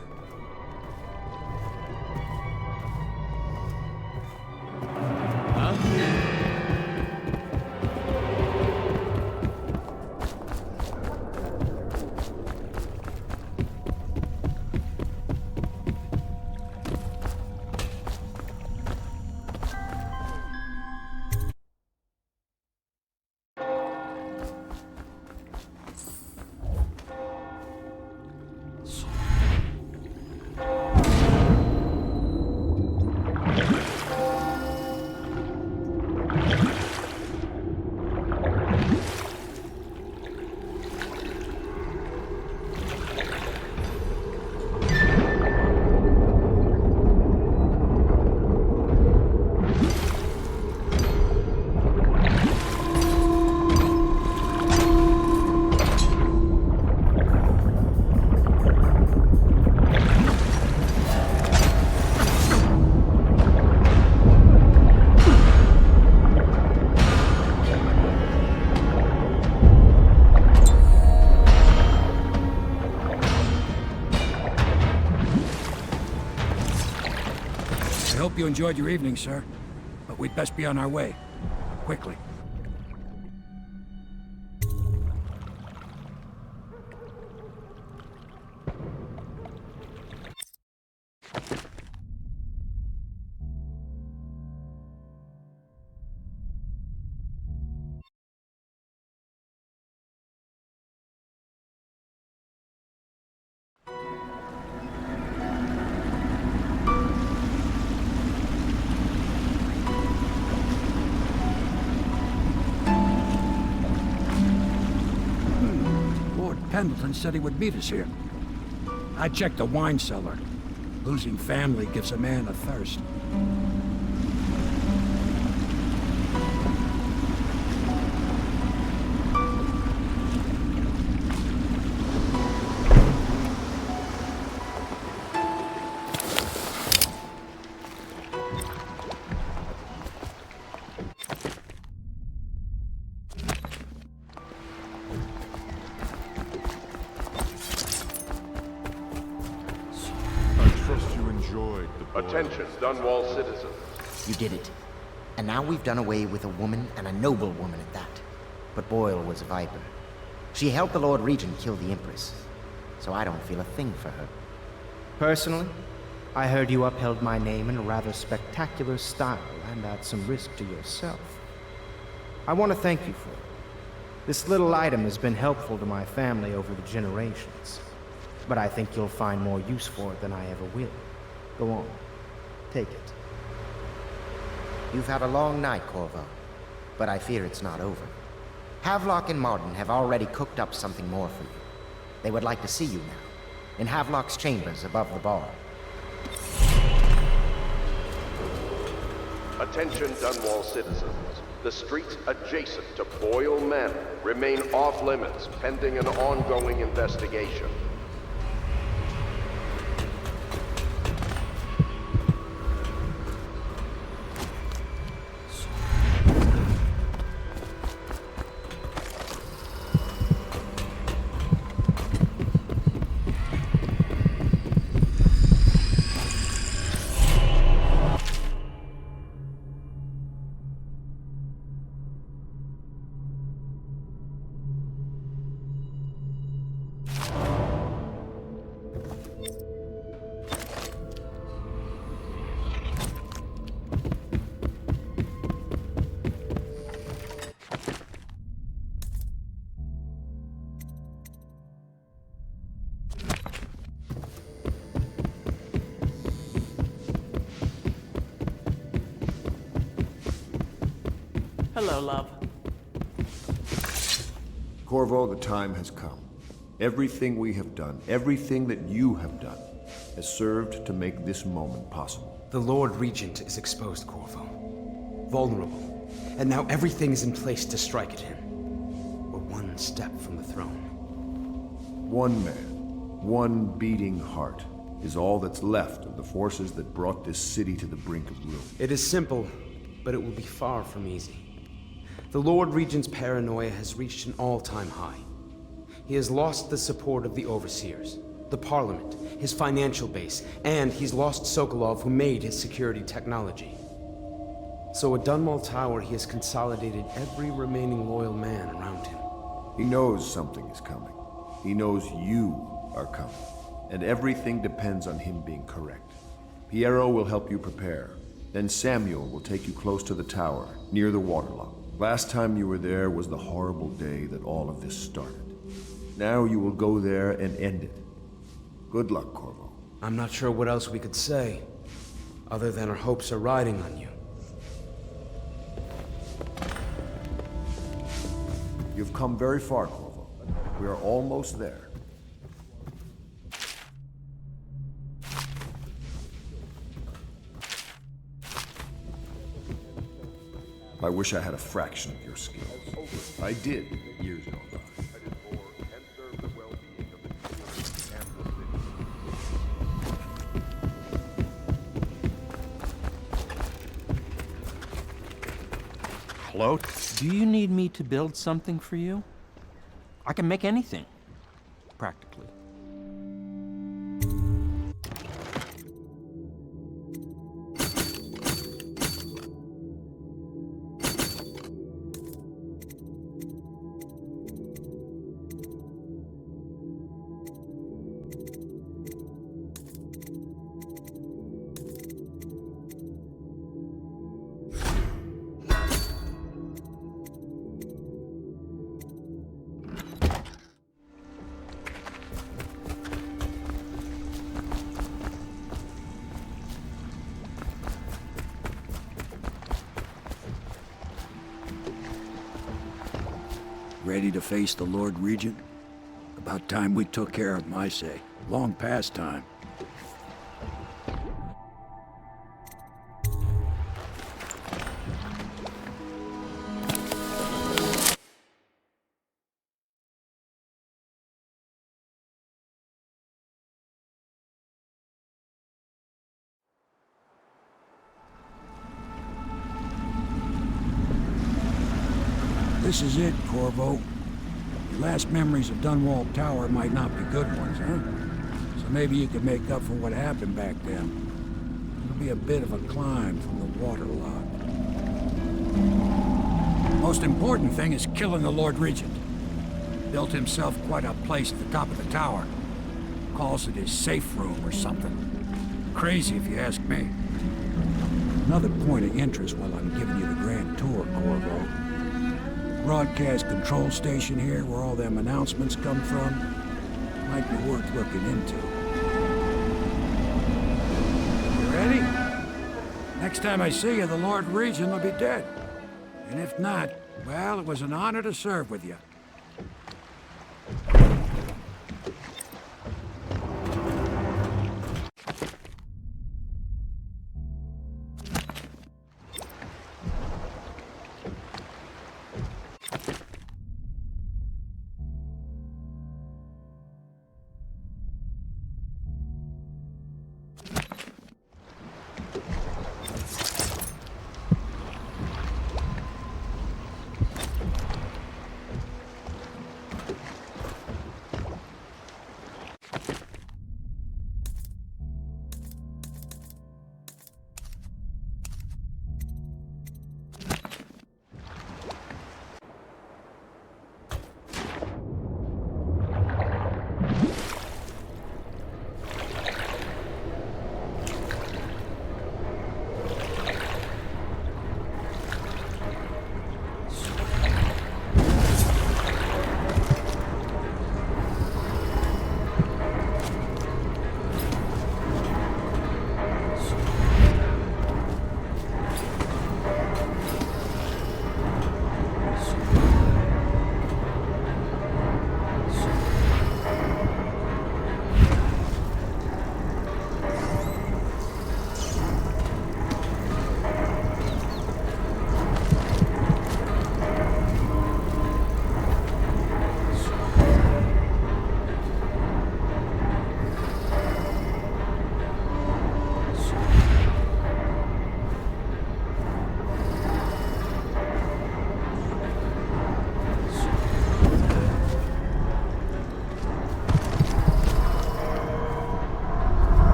hope you enjoyed your evening, sir. But we'd best be on our way. Quickly. Pendleton said he would meet us here. I checked the wine cellar. Losing family gives a man a thirst. Attention, Dunwall citizens. You did it. And now we've done away with a woman, and a noble woman at that. But Boyle was a viper. She helped the Lord Regent kill the Empress, so I don't feel a thing for her. Personally, I heard you upheld my name in a rather spectacular style and at some risk to yourself. I want to thank you for it. This little item has been helpful to my family over the generations, but I think you'll find more use for it than I ever will. Go on. Take it. You've had a long night, Corvo, but I fear it's not over. Havelock and Martin have already cooked up something more for you. They would like to see you now, in Havelock's chambers above the bar. Attention, Dunwall citizens. The streets adjacent to Boyle Manor remain off-limits pending an ongoing investigation. Hello, love. Corvo, the time has come. Everything we have done, everything that you have done, has served to make this moment possible. The Lord Regent is exposed, Corvo. Vulnerable. And now everything is in place to strike at him. We're one step from the throne. One man, one beating heart, is all that's left of the forces that brought this city to the brink of ruin. It is simple, but it will be far from easy. The Lord Regent's paranoia has reached an all-time high. He has lost the support of the Overseers, the Parliament, his financial base, and he's lost Sokolov, who made his security technology. So at Dunwall Tower, he has consolidated every remaining loyal man around him. He knows something is coming. He knows you are coming. And everything depends on him being correct. Piero will help you prepare. Then Samuel will take you close to the tower, near the waterlock. Last time you were there was the horrible day that all of this started. Now you will go there and end it. Good luck, Corvo. I'm not sure what else we could say, other than our hopes are riding on you. You've come very far, Corvo. We are almost there. I wish I had a fraction of your skills. I did years ago. Hello? Do you need me to build something for you? I can make anything, practically. Ready to face the Lord Regent? About time we took care of my say. Long past time. This is it, Corvo. Your last memories of Dunwall Tower might not be good ones, huh? So maybe you could make up for what happened back then. It'll be a bit of a climb from the waterlogged. Most important thing is killing the Lord Regent. Built himself quite a place at the top of the tower. Calls it his safe room or something. Crazy if you ask me. Another point of interest while I'm giving you the grand tour, Corvo. Broadcast control station here, where all them announcements come from, might be worth looking into. You ready? Next time I see you, the Lord Regent will be dead. And if not, well, it was an honor to serve with you.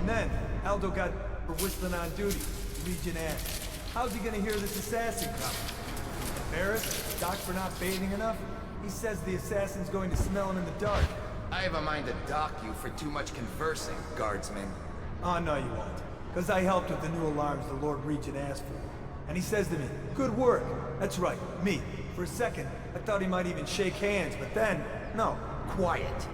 And then, Aldo got for whistling on duty. Legion asked, how's he gonna hear this assassin coming? Embarrassed? Doc for not bathing enough? He says the assassin's going to smell him in the dark. I have a mind to dock you for too much conversing, guardsman. Oh, no you won't. Because I helped with the new alarms the Lord Regent asked for. And he says to me, good work. That's right, me. For a second, I thought he might even shake hands, but then, no. Quiet.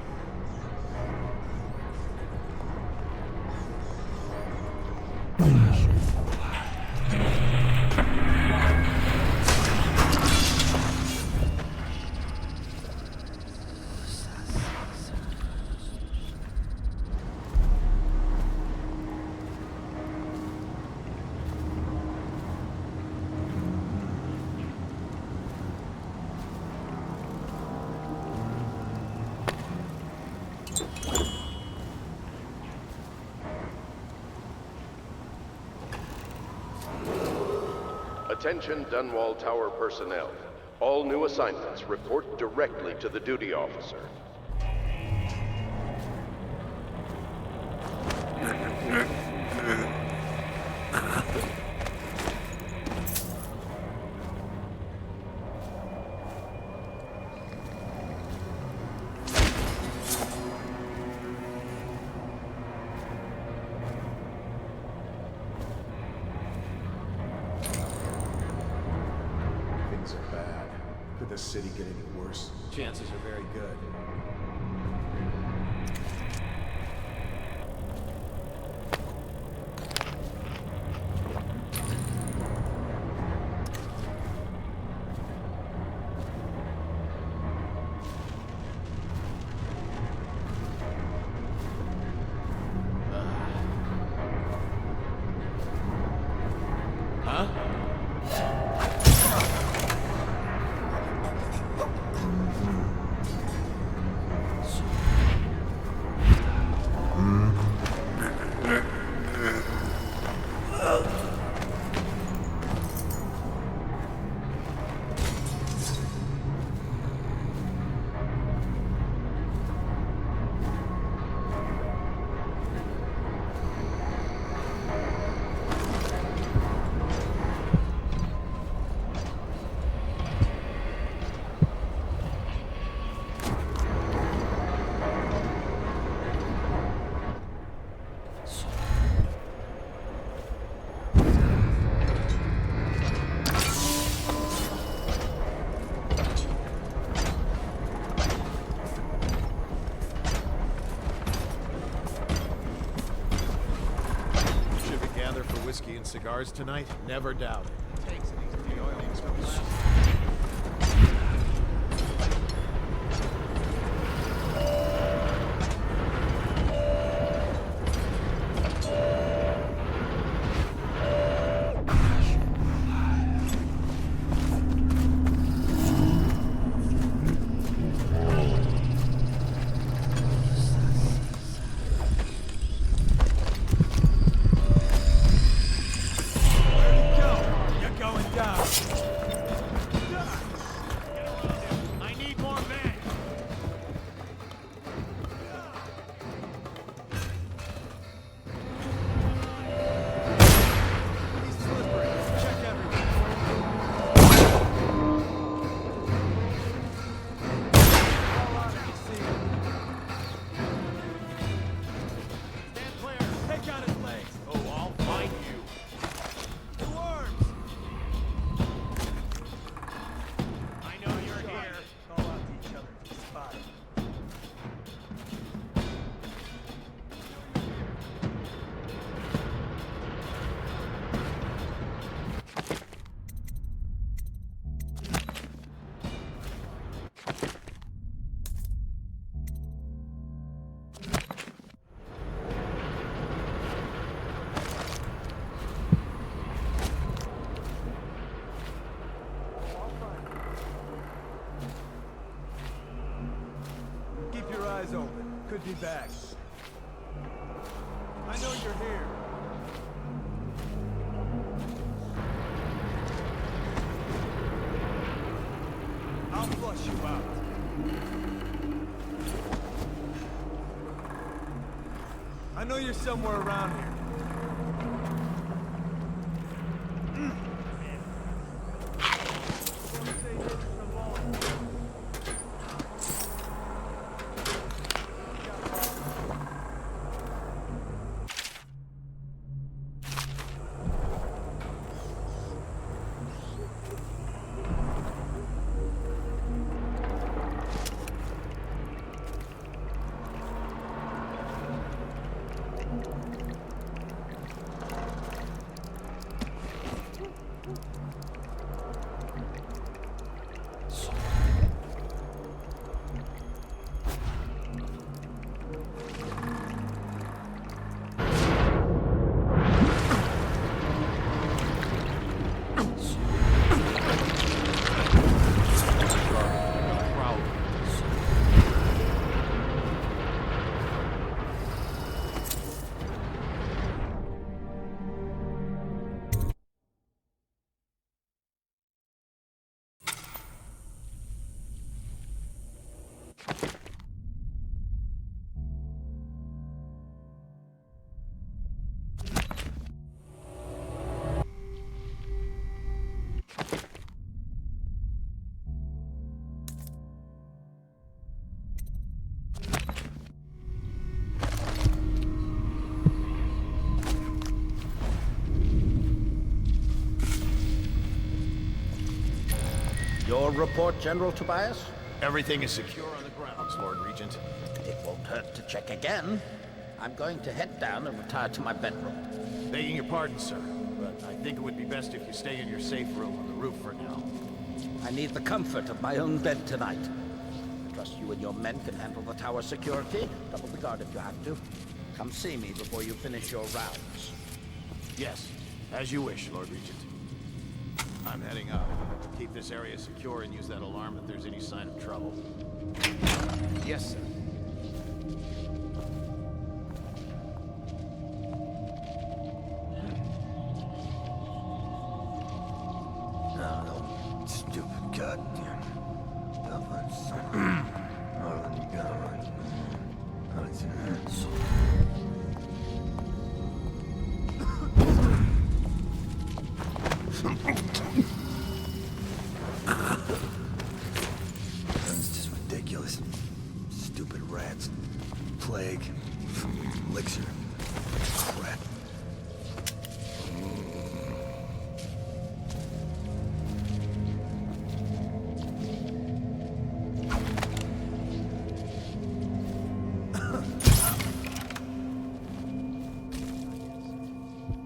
Attention Dunwall Tower personnel. All new assignments report directly to the duty officer. get any worse. Chances are very good. Whiskey and cigars tonight? Never doubt it. Takes it easy. The oil open. Could be back. I know you're here. I'll flush you out. I know you're somewhere around here. Your report, General Tobias? Everything is secure on the grounds, Lord Regent. It won't hurt to check again. I'm going to head down and retire to my bedroom. Begging your pardon, sir, but I think it would be best if you stay in your safe room on the roof for now. I need the comfort of my own bed tonight. I trust you and your men can handle the tower security. Double the guard if you have to. Come see me before you finish your rounds. Yes, as you wish, Lord Regent. I'm heading up. Keep this area secure and use that alarm if there's any sign of trouble. Yes, sir. No, stupid goddamn. It's just ridiculous. Stupid rats. Plague. Elixir. Crap.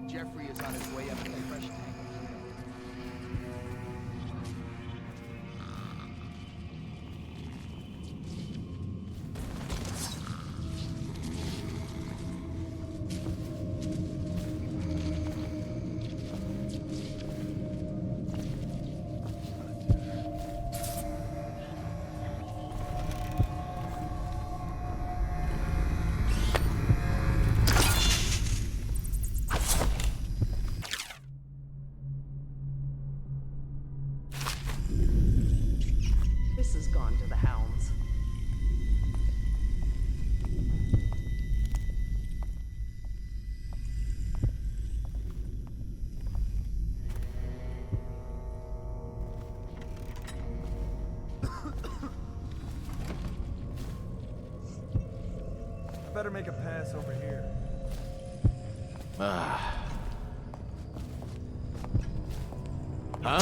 Jeffrey is on his way up to the fresh tank. This has gone to the hounds. Better make a pass over here. Ah. Huh?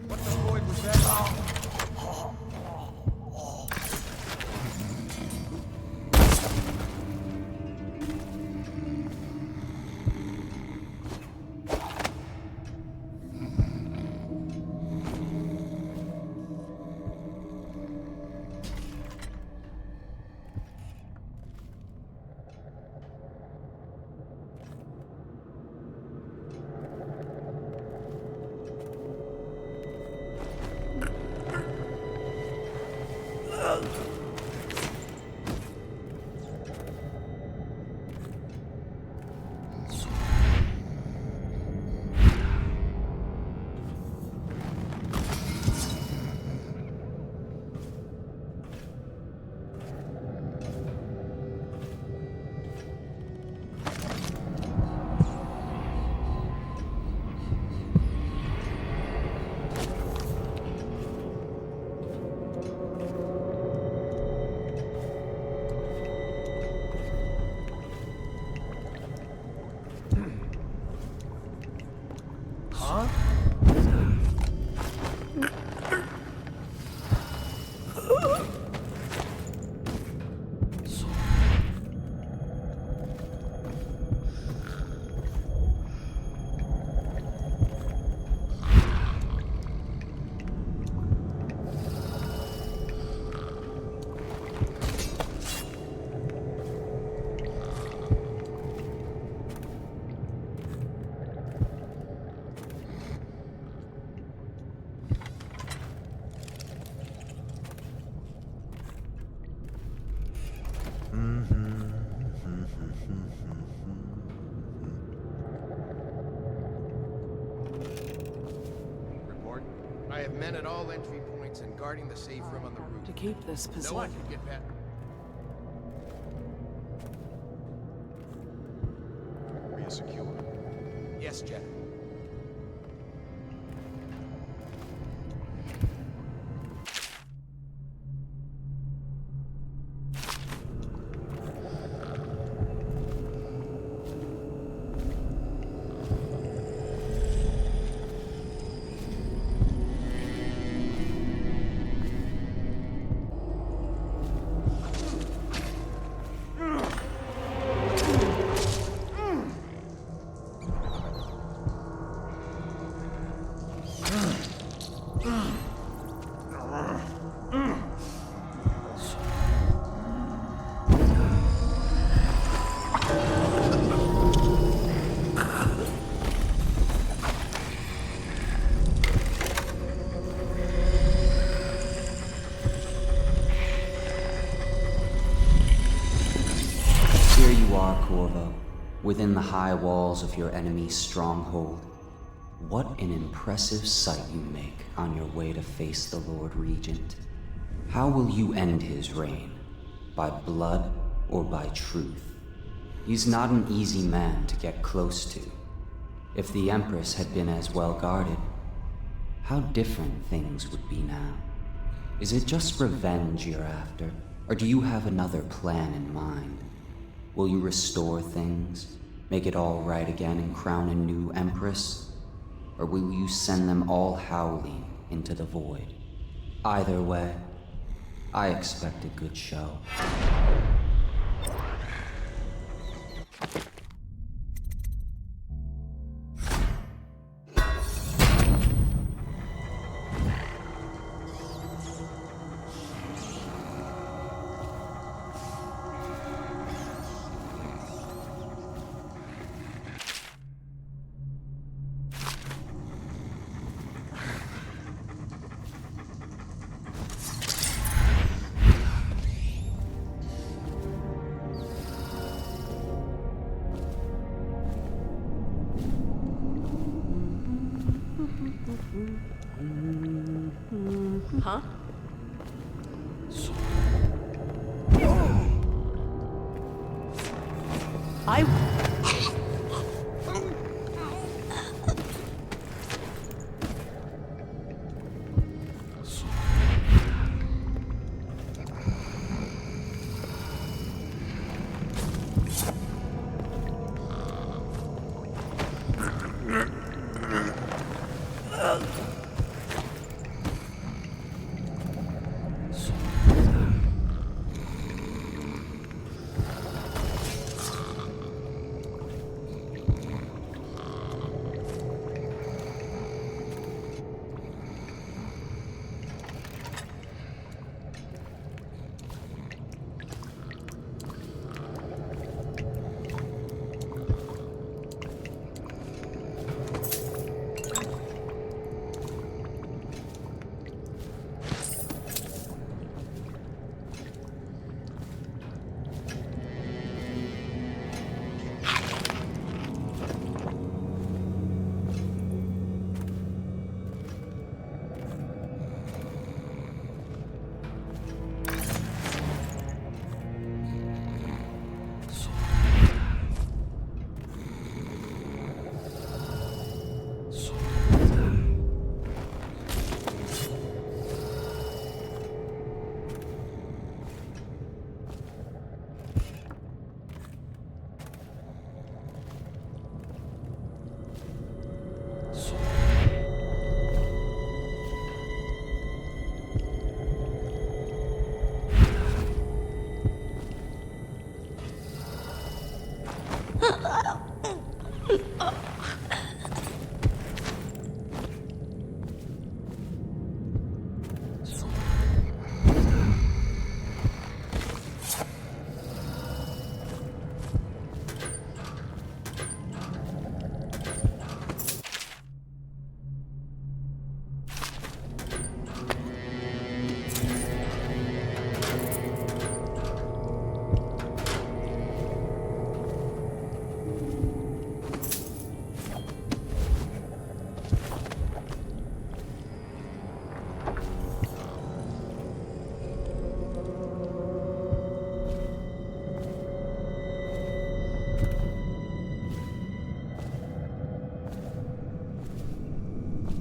What the void was that? Report. I have men at all entry points and guarding the safe room on the roof. To keep this position. No one can get past. Area secure. Yes, Jeff. Corvo, within the high walls of your enemy's stronghold. What an impressive sight you make on your way to face the Lord Regent. How will you end his reign? By blood or by truth? He's not an easy man to get close to. If the Empress had been as well guarded, how different things would be now. Is it just revenge you're after, or do you have another plan in mind? Will you restore things, make it all right again and crown a new Empress? Or will you send them all howling into the void? Either way, I expect a good show. Huh?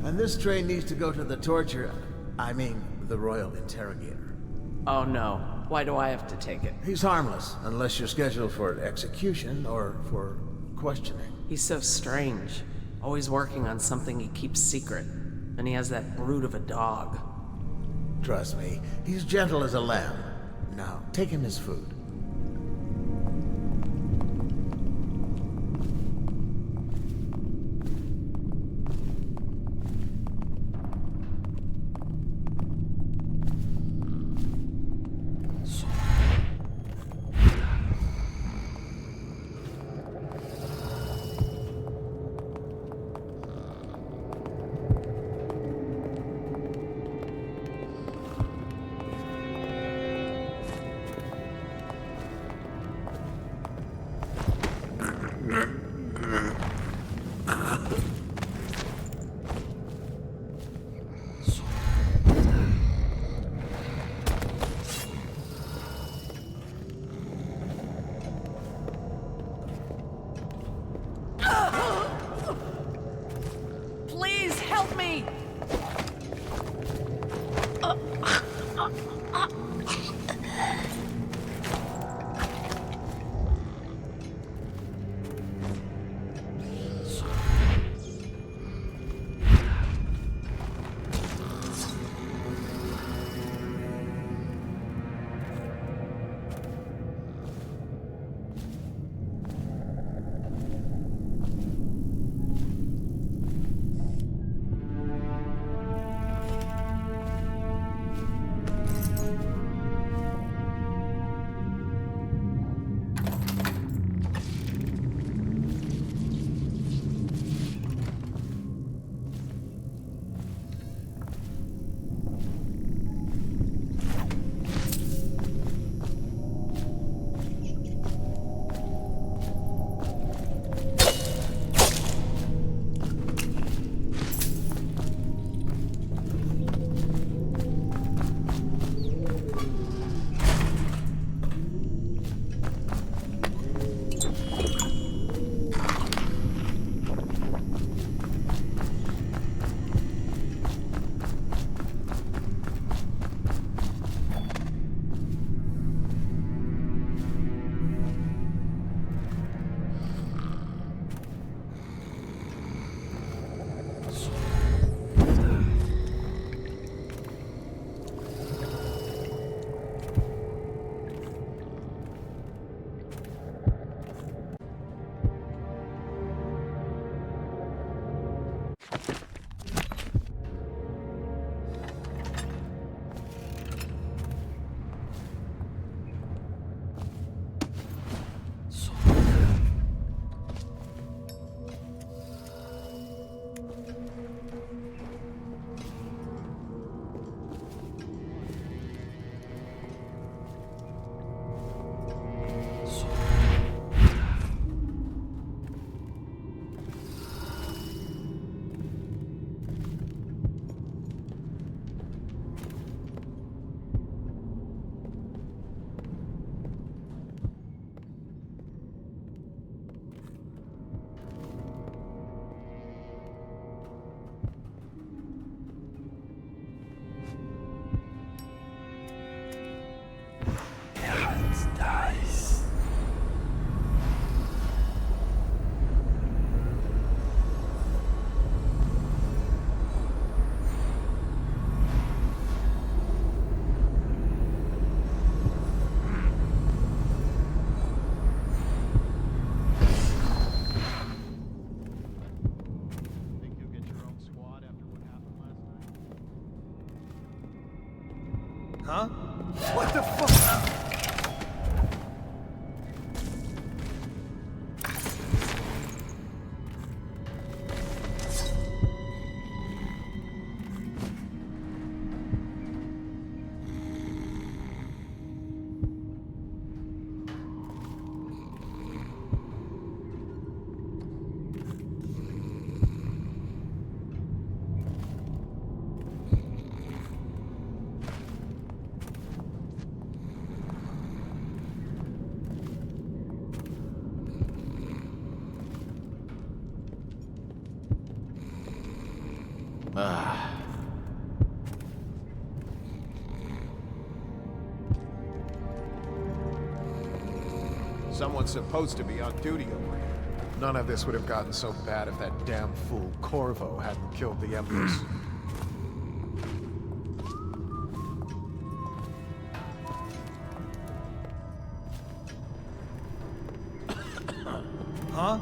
And this train needs to go to the the Royal Interrogator. Oh no. Why do I have to take it? He's harmless, unless you're scheduled for execution or for questioning. He's so strange. Always working on something he keeps secret. And he has that brute of a dog. Trust me, he's gentle as a lamb. Now, take him his food. Huh? What the fuck? Someone's supposed to be on duty over here. None of this would have gotten so bad if that damn fool Corvo hadn't killed the Empress. Huh?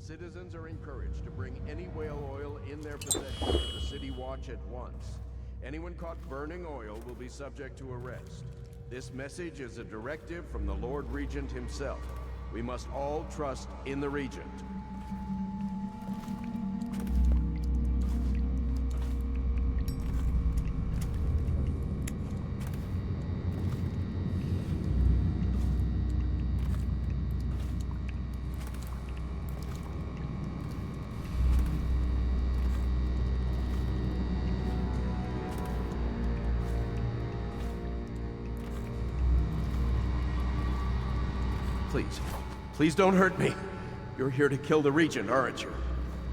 Citizens are encouraged to bring any whale oil in their possession to the City Watch at once. Anyone caught burning oil will be subject to arrest. This message is a directive from the Lord Regent himself. We must all trust in the Regent. Please don't hurt me. You're here to kill the Regent, aren't you?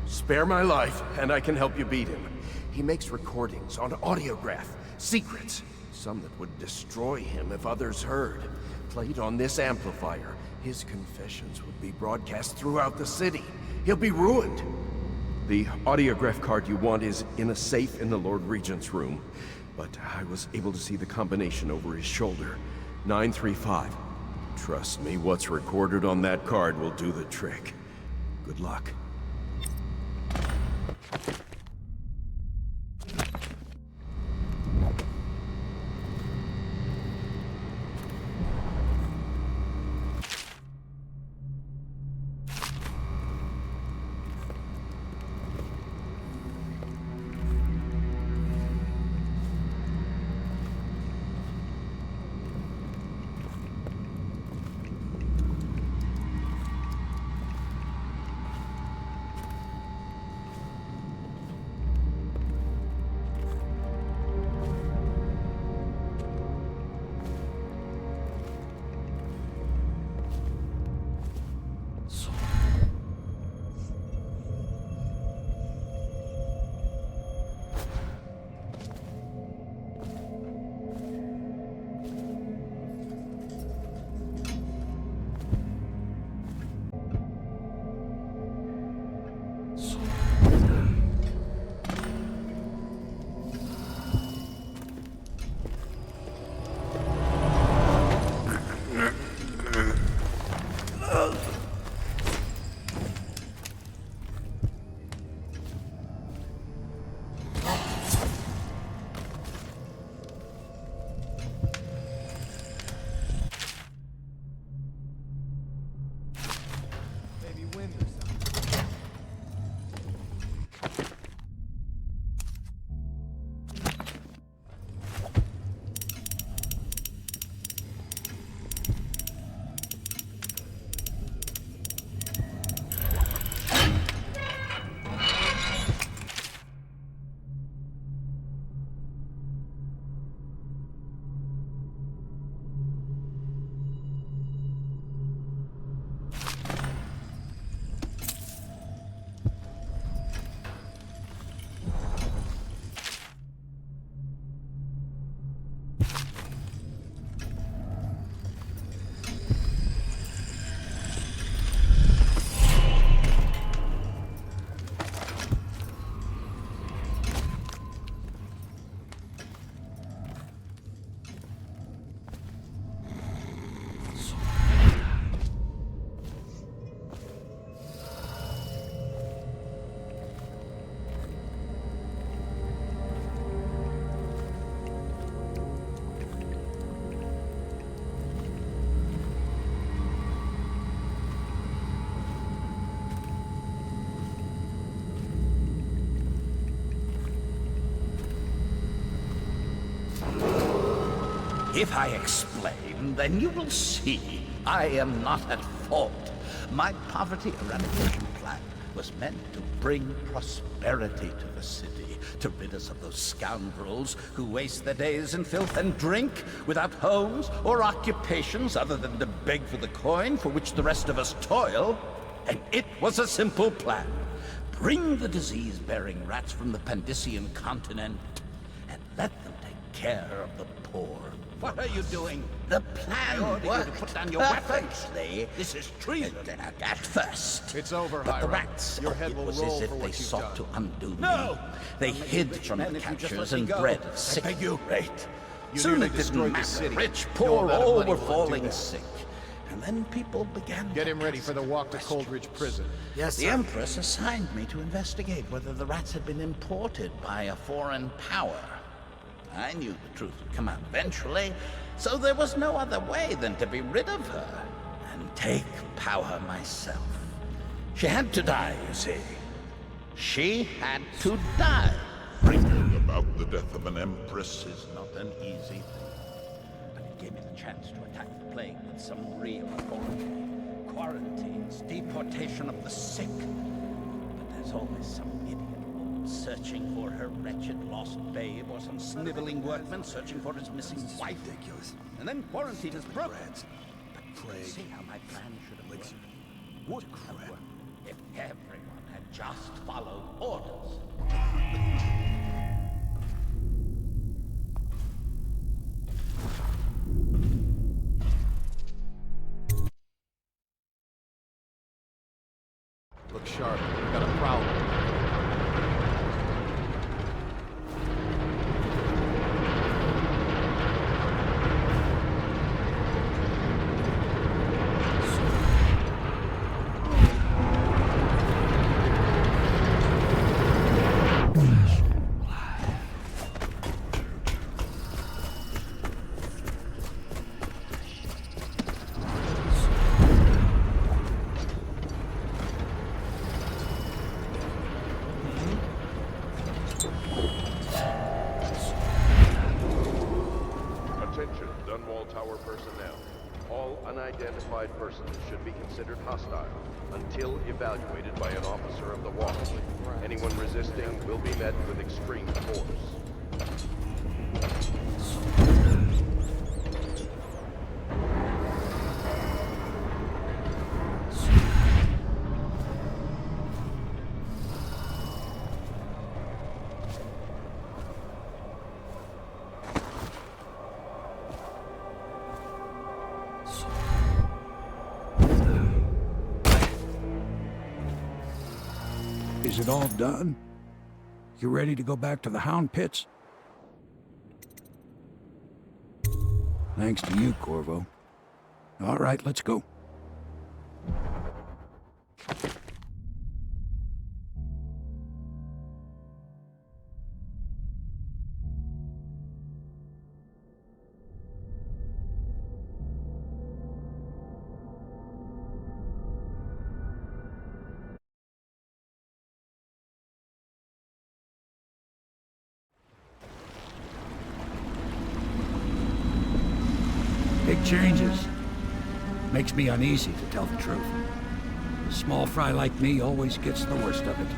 Spare my life, and I can help you beat him. He makes recordings on audiograph, secrets, some that would destroy him if others heard. Played on this amplifier, his confessions would be broadcast throughout the city. He'll be ruined. The audiograph card you want is in a safe in the Lord Regent's room, but I was able to see the combination over his shoulder. 935. Trust me, what's recorded on that card will do the trick. Good luck. If I explain, then you will see I am not at fault. My poverty eradication plan was meant to bring prosperity to the city, to rid us of those scoundrels who waste their days in filth and drink, without homes or occupations other than to beg for the coin for which the rest of us toil. And it was a simple plan. Bring the disease-bearing rats from the Pandician continent and let them take care of the poor. What are you doing? The plan worked you to put down your perfectly. This is treason. At first. It's over, But the Hiram. rats, Your head it will was roll as if for they what you've sought done. to undo No! me. They hid from the catchers and bred a sick rate. You Soon nearly it didn't destroyed the matter. city. Rich, No poor, amount of all money were will undo falling that. sick. And then people began Get to him ready ask for the walk to questions. Coldridge Prison. Yes, the Empress assigned me to investigate whether the rats had been imported by a foreign power. I knew the truth would come out eventually, so there was no other way than to be rid of her and take power myself. She had to die, you see. She had to die. Bringing about the death of an empress This is not an easy thing, but it gave me the chance to attack the plague with some real authority. Quarantines, deportation of the sick. But there's always some idiot woman searching for her wretched lost babe, or some sniveling workman searching for his missing wife. Ridiculous. And then quarantine is broken. But see how my plan should have worked. Would have worked if everyone had just followed orders. Look sharp. We've got a problem. Attention, Dunwall Tower personnel. All unidentified persons should be considered hostile until evaluated by an officer of the Watch. Anyone resisting will be met with extreme force. Is it all done? You ready to go back to the Hound Pits? Thanks to you, Corvo. All right, let's go. Big changes. Makes me uneasy, to tell the truth. A small fry like me always gets the worst of it.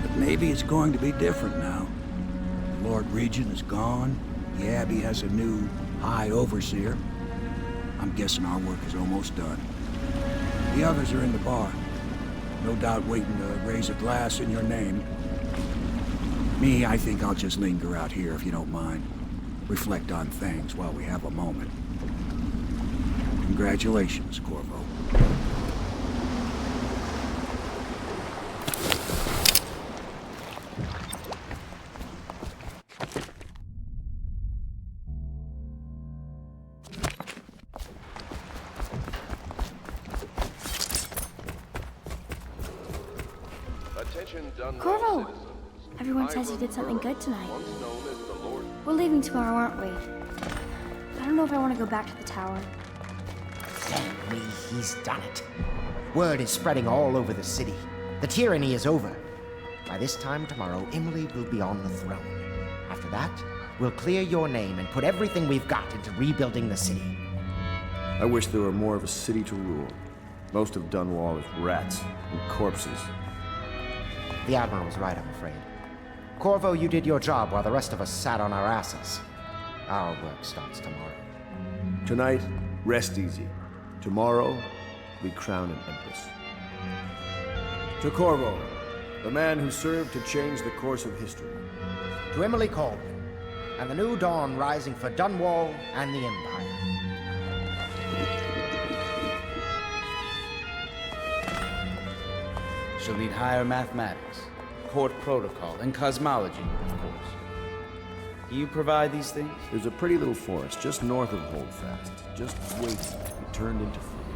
But maybe it's going to be different now. The Lord Regent is gone. The Abbey has a new High Overseer. I'm guessing our work is almost done. The others are in the bar. No doubt waiting to raise a glass in your name. Me, I think I'll just linger out here if you don't mind. Reflect on things while we have a moment. Congratulations, Corvo. Attention, Dunwall Corvo! citizens. Everyone says you did something good tonight. Once known as the Lord. We're leaving tomorrow, aren't we? I don't know if I want to go back to the tower. Damn me, he's done it. Word is spreading all over the city. The tyranny is over. By this time tomorrow, Emily will be on the throne. After that, we'll clear your name and put everything we've got into rebuilding the city. I wish there were more of a city to rule. Most of Dunwall is rats and corpses. The Admiral's right, I'm afraid. Corvo, you did your job while the rest of us sat on our asses. Our work starts tomorrow. Tonight, rest easy. Tomorrow, we crown an empress. To Corvo, the man who served to change the course of history. To Emily Colvin, and the new dawn rising for Dunwall and the Empire. She'll need higher mathematics, court protocol, and cosmology, of course. Do you provide these things? There's a pretty little forest just north of Holdfast, just waiting to be turned into fruit.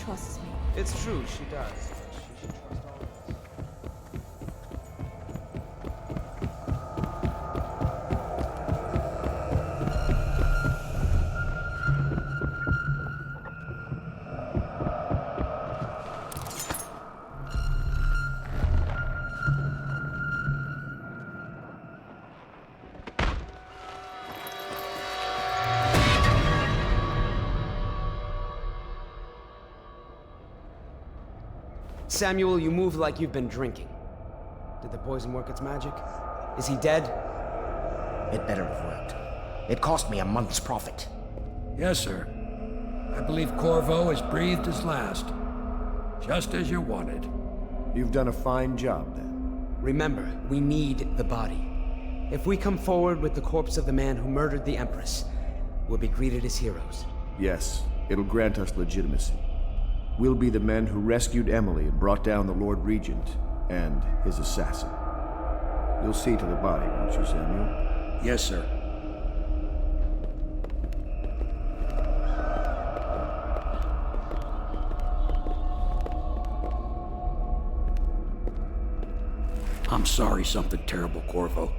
trusts me. It's true, she does. She should trust all of us. Samuel, you move like you've been drinking. Did the poison work its magic? Is he dead? It better have worked. It cost me a month's profit. Yes, sir. I believe Corvo has breathed his last. Just as you wanted. You've done a fine job, then. Remember, we need the body. If we come forward with the corpse of the man who murdered the Empress, we'll be greeted as heroes. Yes, it'll grant us legitimacy. We'll be the men who rescued Emily and brought down the Lord Regent and his assassin. You'll see to the body, won't you, Samuel? Yes, sir. I'm sorry something terrible, Corvo.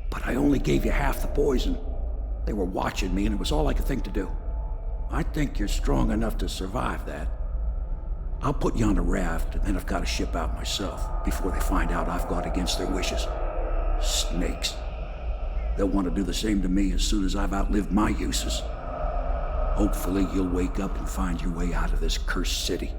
But I only gave you half the poison. They were watching me and it was all I could think to do. I think you're strong enough to survive that. I'll put you on a raft, and then I've got to ship out myself before they find out I've gone against their wishes. Snakes. They'll want to do the same to me as soon as I've outlived my uses. Hopefully you'll wake up and find your way out of this cursed city.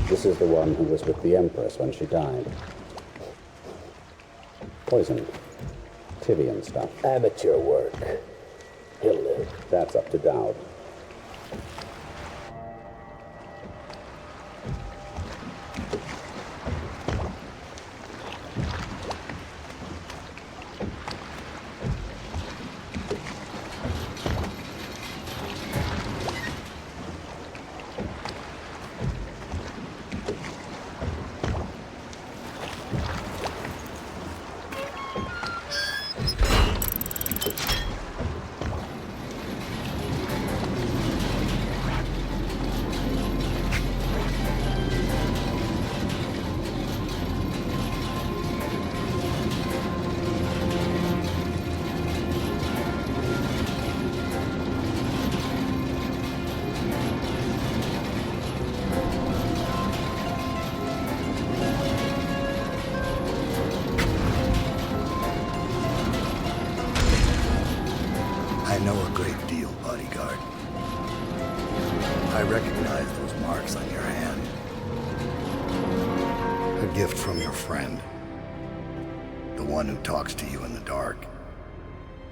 This is the one who was with the Empress when she died. Poisoned. Tivian stuff. Amateur work. He'll live. That's up to Dowd. I know a great deal, bodyguard. I recognize those marks on your hand. A gift from your friend. The one who talks to you in the dark.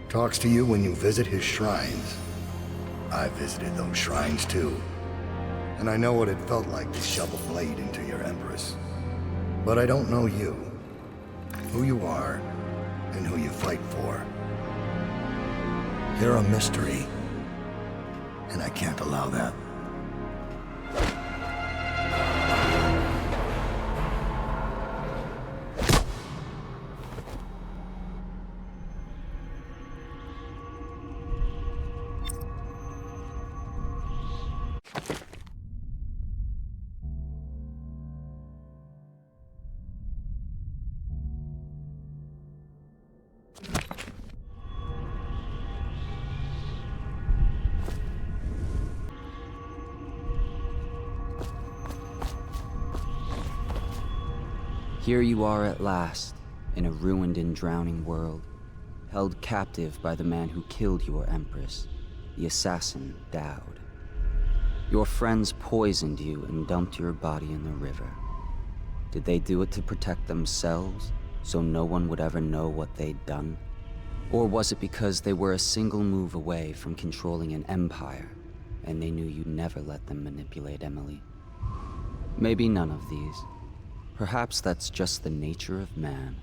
Talks to you when you visit his shrines. I visited those shrines too. And I know what it felt like to shove a blade into your Empress. But I don't know you. Who you are, and who you fight for. You're a mystery, and I can't allow that. Here you are at last, in a ruined and drowning world, held captive by the man who killed your Empress, the assassin Dowd. Your friends poisoned you and dumped your body in the river. Did they do it to protect themselves, so no one would ever know what they'd done? Or was it because they were a single move away from controlling an empire, and they knew you'd never let them manipulate Emily? Maybe none of these. Perhaps that's just the nature of man.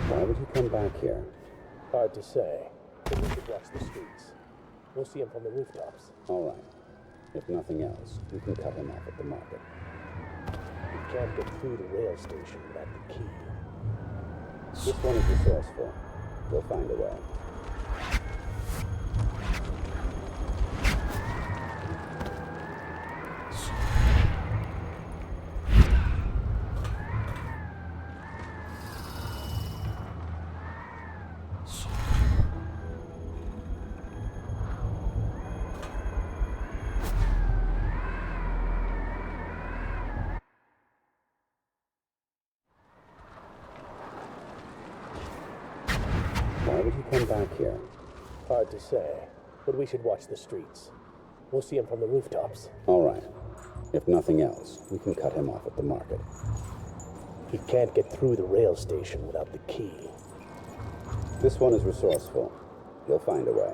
Why would he come back here? Hard to say, but we should watch the streets. We'll see him from the rooftops. All right. If nothing else, you can cut him off at the market. You can't get through the rail station without the key. This one is resourceful. We'll find a way. Why would he come back here? Hard to say, but we should watch the streets. We'll see him from the rooftops. All right. If nothing else, we can cut him off at the market. He can't get through the rail station without the key. This one is resourceful. He'll find a way.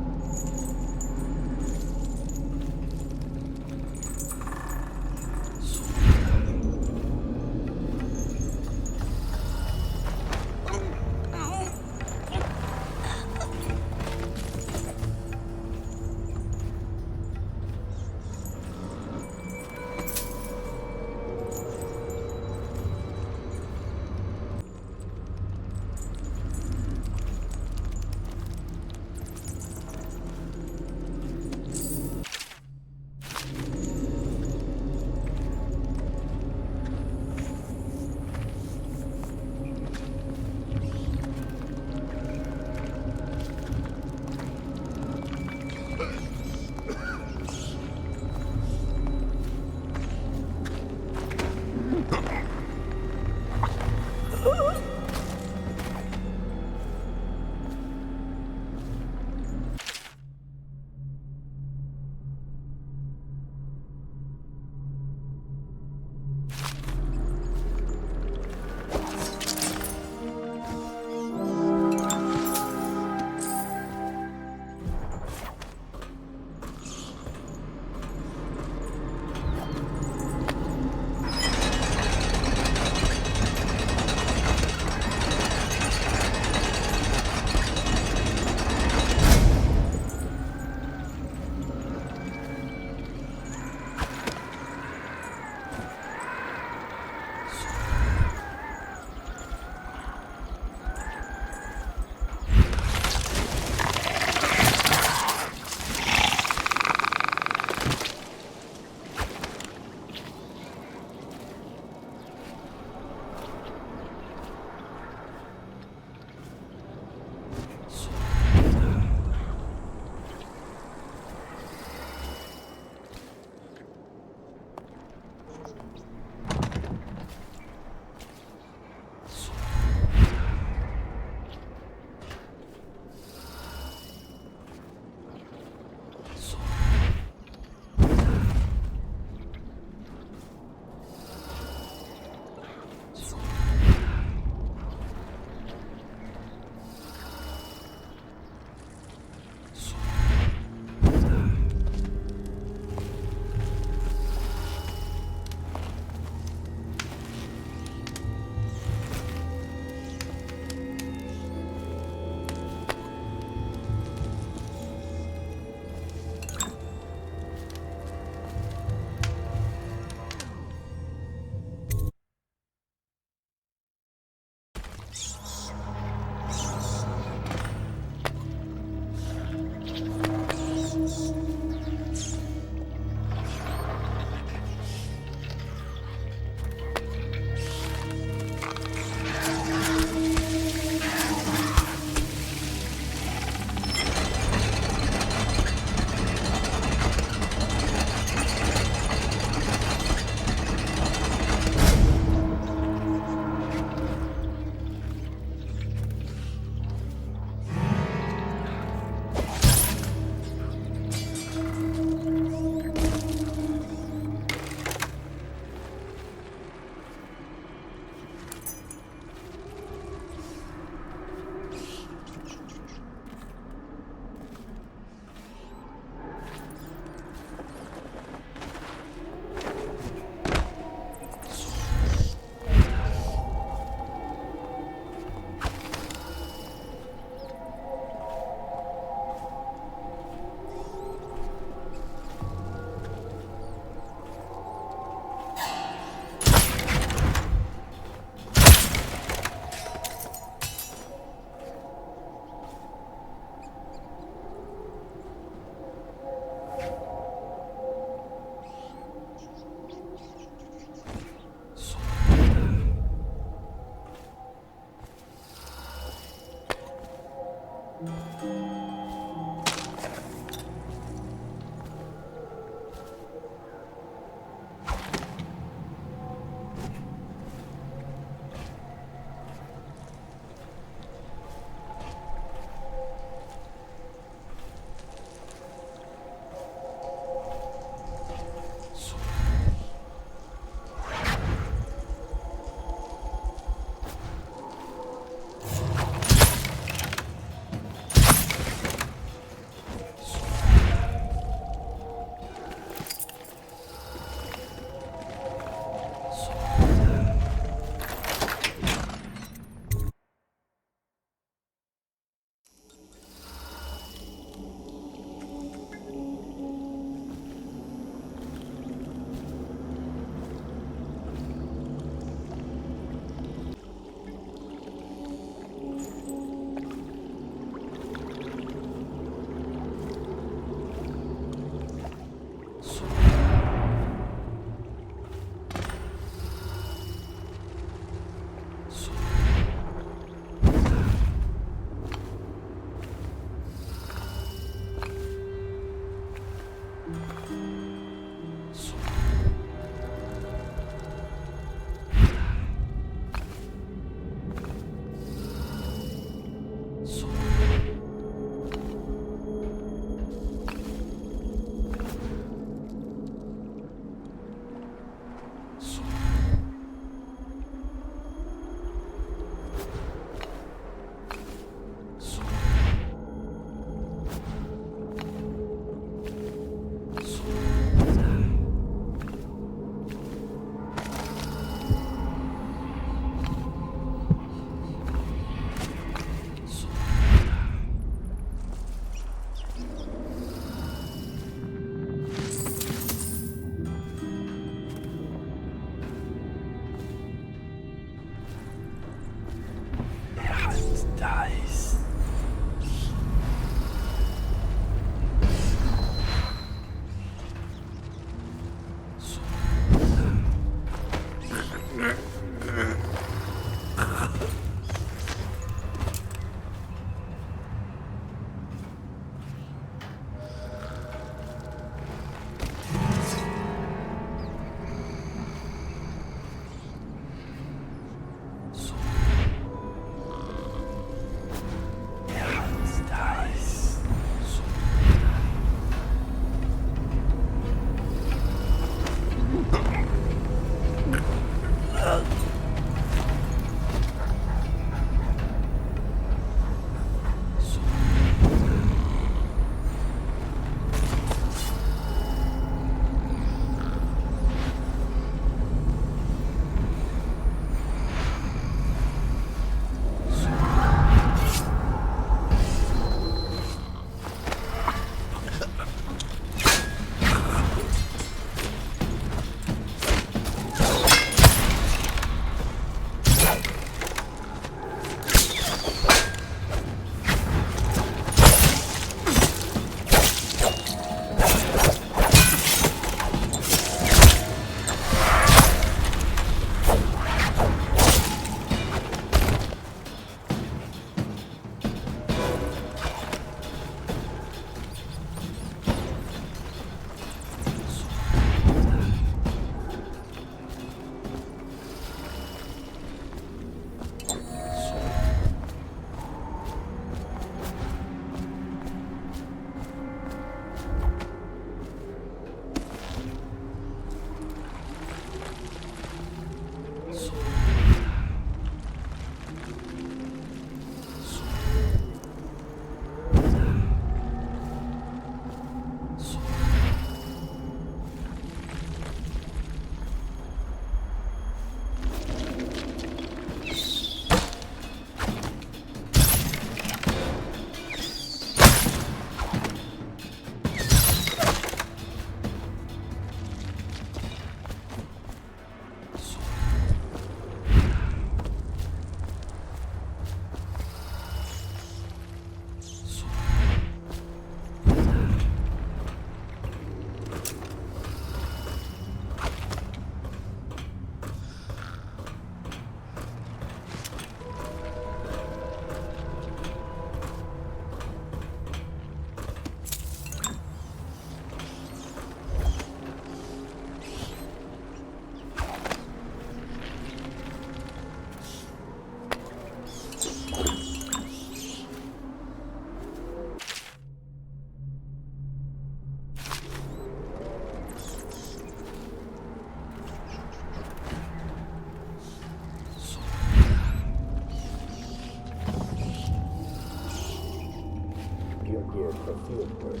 geared for field work.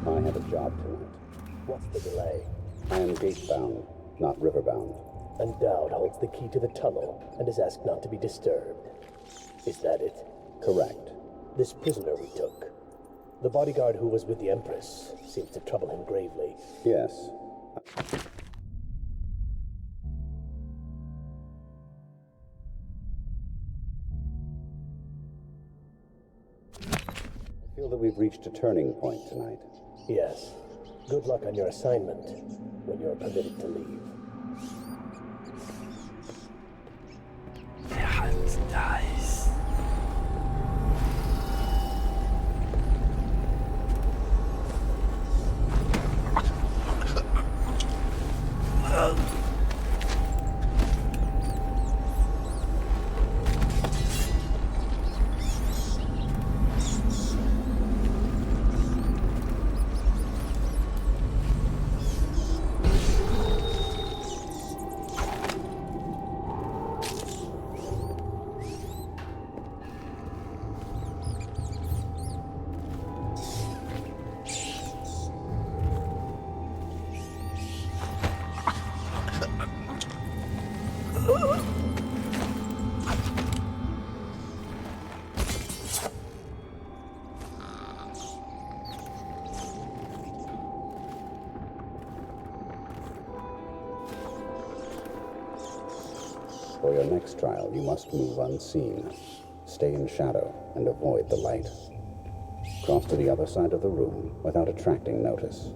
I have a job tonight. What's the delay? I am gate-bound, not river-bound. And Dowd holds the key to the tunnel and is asked not to be disturbed. Is that it? Correct. This prisoner we took, the bodyguard who was with the Empress, seems to trouble him gravely. Yes. I feel that we've reached a turning point tonight. Yes. Good luck on your assignment when you're permitted to leave. Dies. For your next trial, you must move unseen. Stay in shadow and avoid the light. Cross to the other side of the room without attracting notice.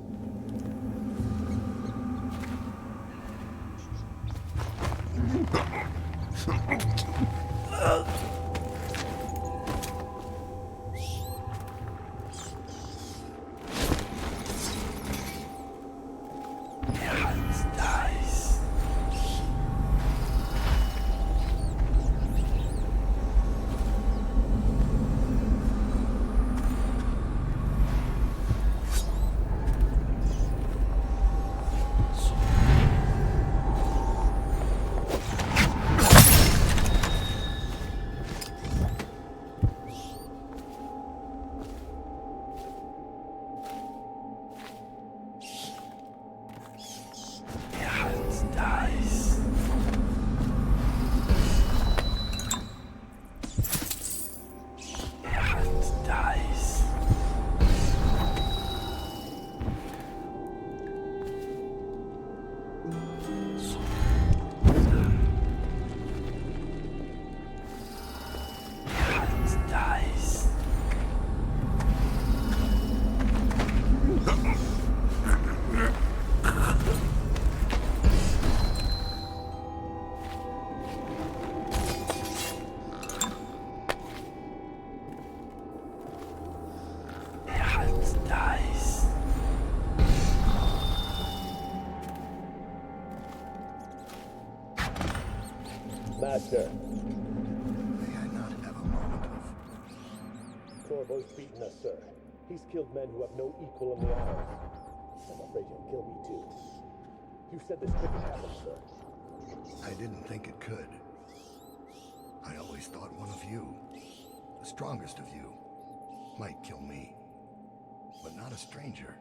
Master. May I not have a moment of... Corvo's beaten us, sir. He's killed men who have no equal in the Isles. I'm afraid he'll kill me, too. You said this couldn't happen, sir. I didn't think it could. I always thought one of you, the strongest of you, might kill me. But not a stranger.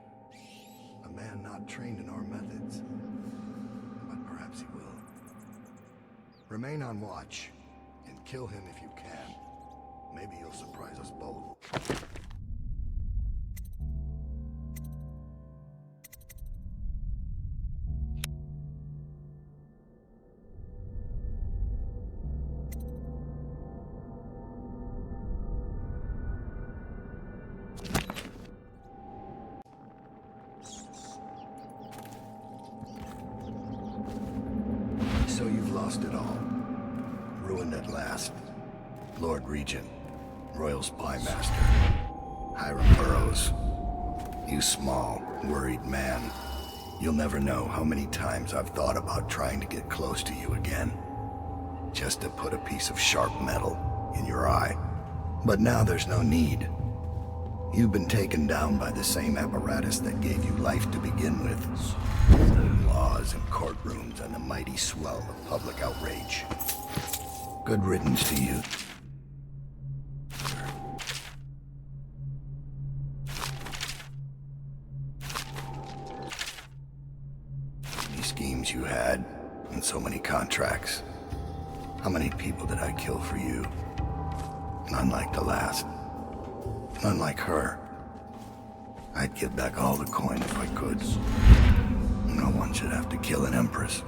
A man not trained in our methods. But perhaps he will. Remain on watch, and kill him if you can. Maybe he'll surprise us both. So you've lost it all. Ruined at last. Lord Regent, Royal Spy Master, Hiram Burroughs. You small, worried man. You'll never know how many times I've thought about trying to get close to you again. Just to put a piece of sharp metal in your eye. But now there's no need. You've been taken down by the same apparatus that gave you life to begin with. Laws and courtrooms and the mighty swell of public outrage. Good riddance to you. you had, and so many contracts. How many people did I kill for you? None like the last. None like her. I'd give back all the coin if I could. No one should have to kill an empress.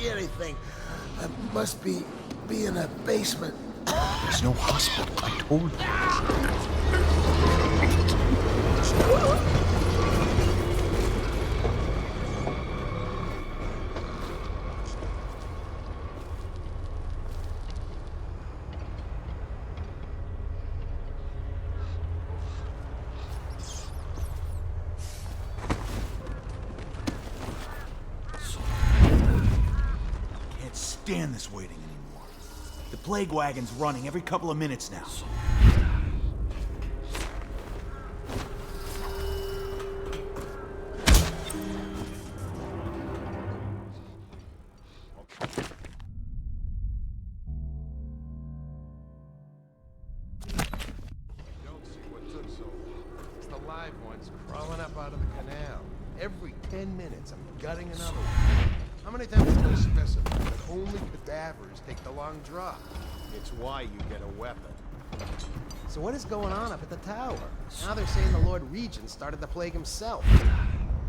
Anything. I must be in a basement. There's no hospital, I told Stand this waiting anymore. The plague wagon's running every couple of minutes now. Don't see what took so long. It's the live ones crawling up out of the canal. Every 10 minutes, I'm gutting another one. How many times can I specify that only cadavers take the long drop? It's why you get a weapon. So what is going on up at the tower? Now they're saying the Lord Regent started the plague himself.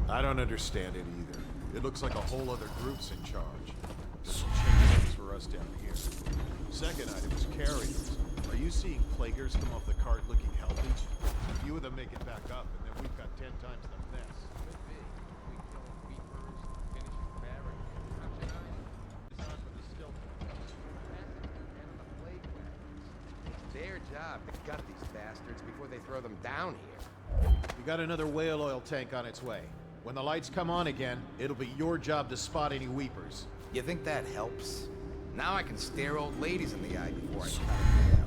I don't understand it either. It looks like a whole other group's in charge. Doesn't change things for us down here. Second item is carriers. Are you seeing plaguers come off the cart looking healthy? A few of them make it back up, and then we've got 10 times the mess. Could be. We kill weepers, finishing barracks. their job to gut these bastards before they throw them down here. We got another whale oil tank on its way. When the lights come on again, it'll be your job to spot any weepers. You think that helps? Now I can stare old ladies in the eye before I cut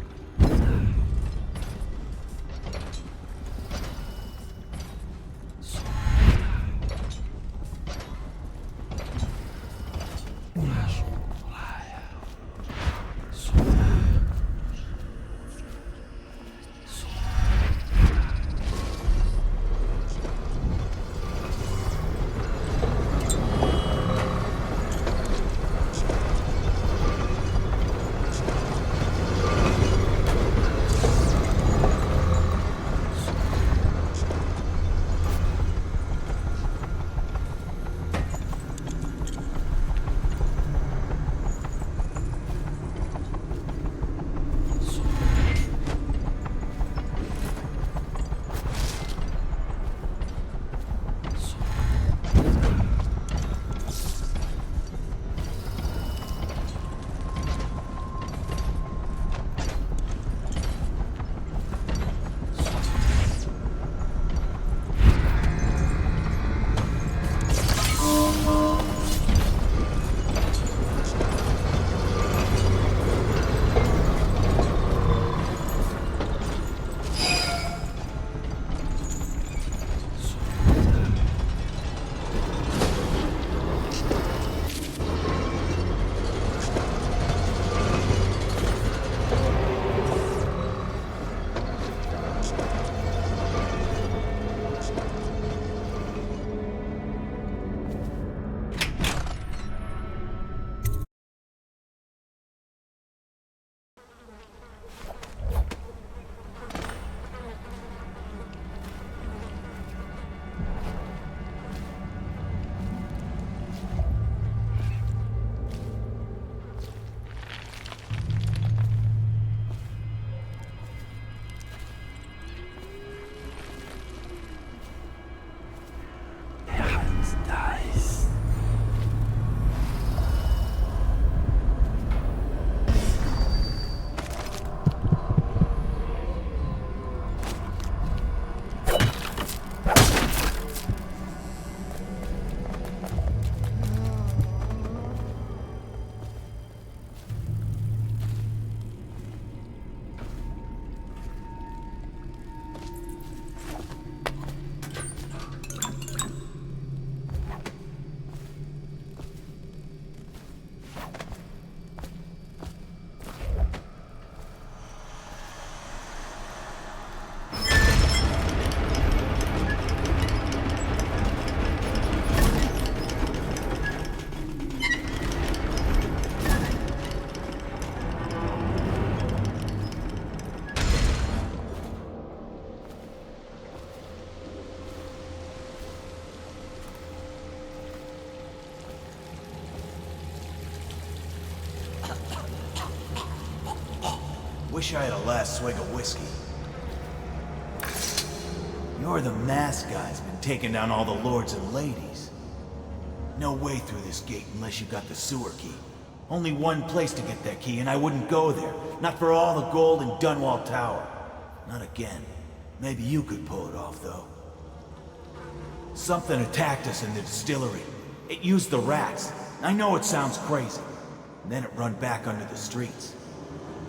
Wish I had a last swig of whiskey. You're the masked guy's been taking down all the lords and ladies. No way through this gate unless you got the sewer key. Only one place to get that key, and I wouldn't go there. Not for all the gold in Dunwall Tower. Not again. Maybe you could pull it off, though. Something attacked us in the distillery. It used the rats. I know it sounds crazy. And then it run back under the streets.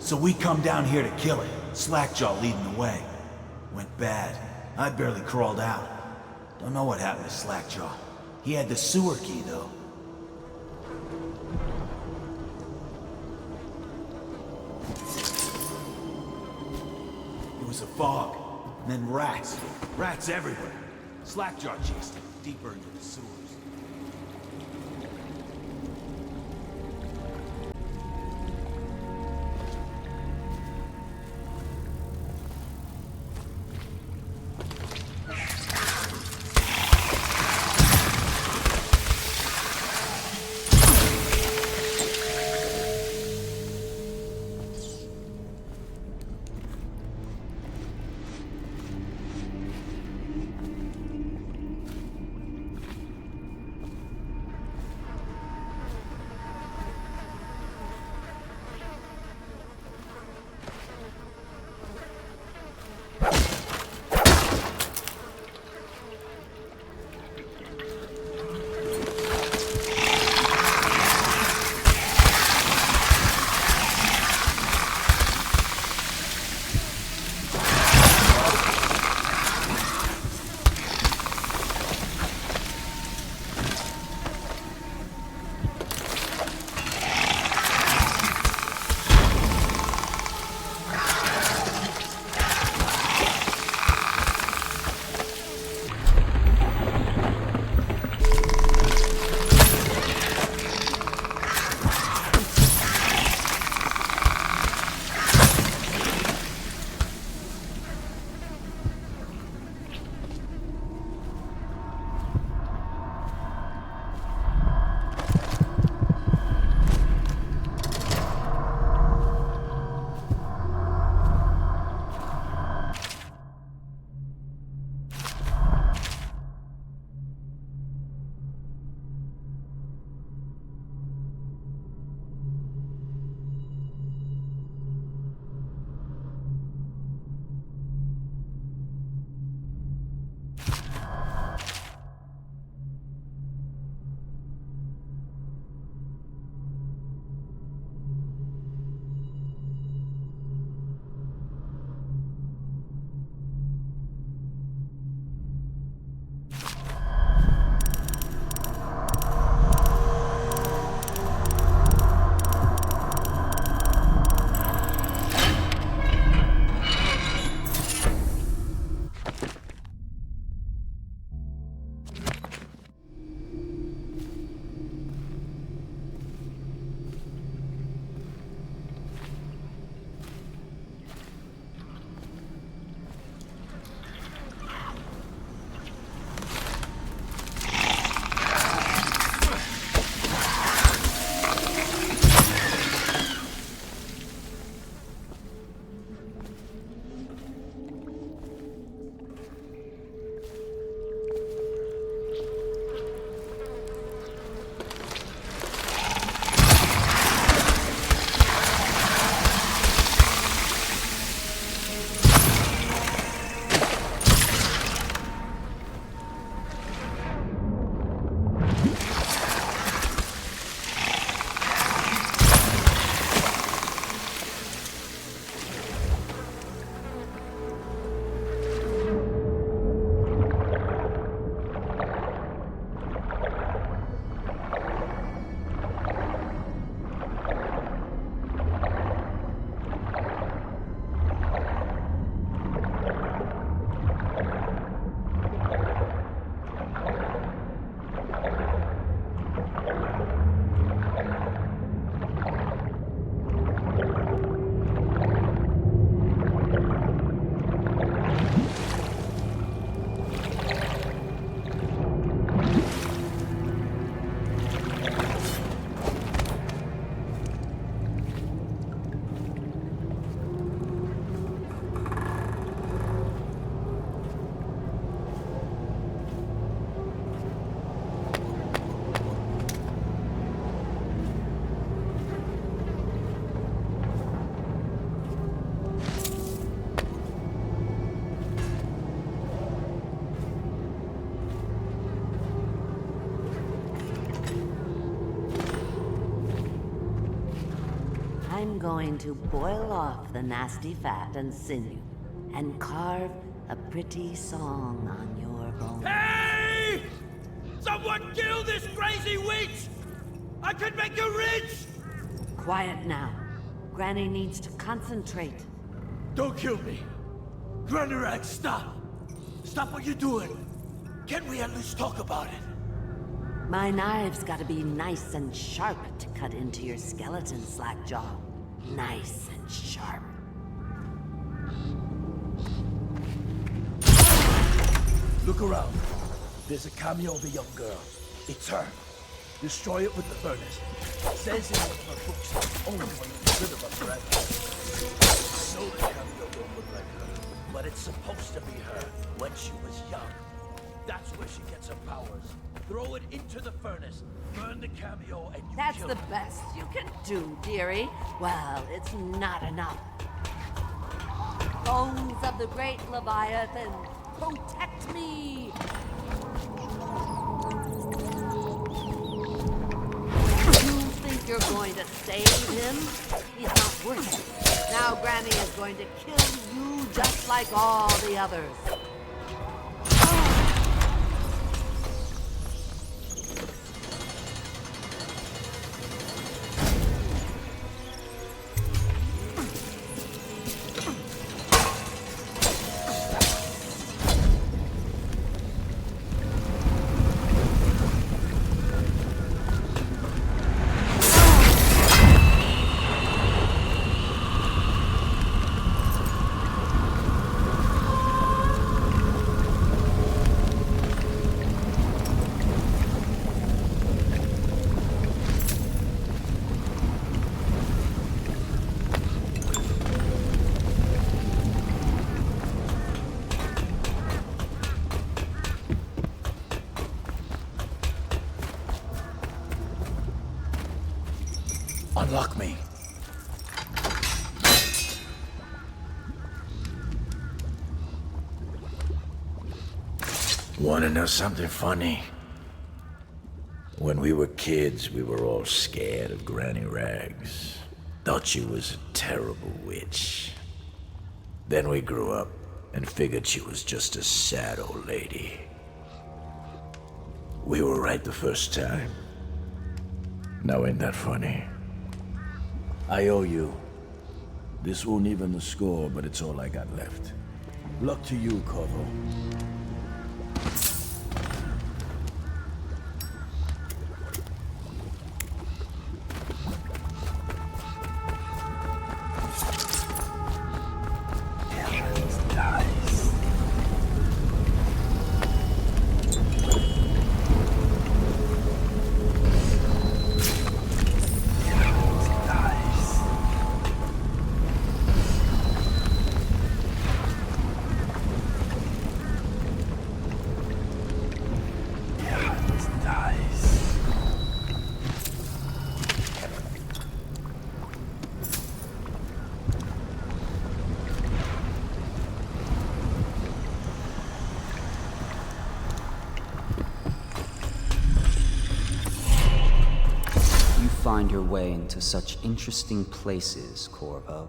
So we come down here to kill it. Slackjaw leading the way. Went bad. I barely crawled out. Don't know what happened to Slackjaw. He had the sewer key, though. It was a fog. And then rats. Rats everywhere. Slackjaw chased him deeper into the sewers. going to boil off the nasty fat and sinew, and carve a pretty song on your bones. Hey! Someone kill this crazy witch! I could make you rich! Quiet now. Granny needs to concentrate. Don't kill me. Granny, stop! Stop what you're doing! Can we at least talk about it? My knive's gotta be nice and sharp to cut into your skeleton, Slackjaw. Nice and sharp. Look around. There's a cameo of a young girl. It's her. Destroy it with the furnace. Says in one of her books, only when you're rid of a threat. I know the cameo don't look like her, but it's supposed to be her when she was young. That's where she gets her powers. Throw it into the furnace, burn the cameo, and you That's kill the her. best you can do, dearie. Well, it's not enough. Bones of the great Leviathan, protect me! You think you're going to save him? He's not worth it. Now Granny is going to kill you just like all the others. Unlock me. Want to know something funny? When we were kids, we were all scared of Granny Rags. Thought she was a terrible witch. Then we grew up and figured she was just a sad old lady. We were right the first time. Now ain't that funny? I owe you. This won't even the score, but it's all I got left. Luck to you, Corvo. Find your way into such interesting places, Corvo.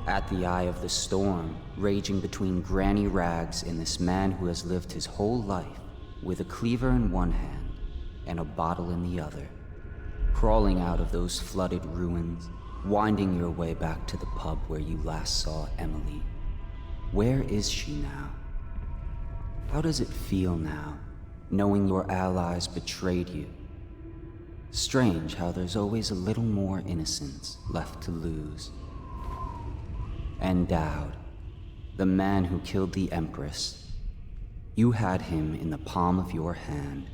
At the eye of the storm, raging between Granny Rags and this man who has lived his whole life with a cleaver in one hand and a bottle in the other. Crawling out of those flooded ruins, winding your way back to the pub where you last saw Emily. Where is she now? How does it feel now, knowing your allies betrayed you? Strange how there's always a little more innocence left to lose. And Dowd, the man who killed the Empress. You had him in the palm of your hand,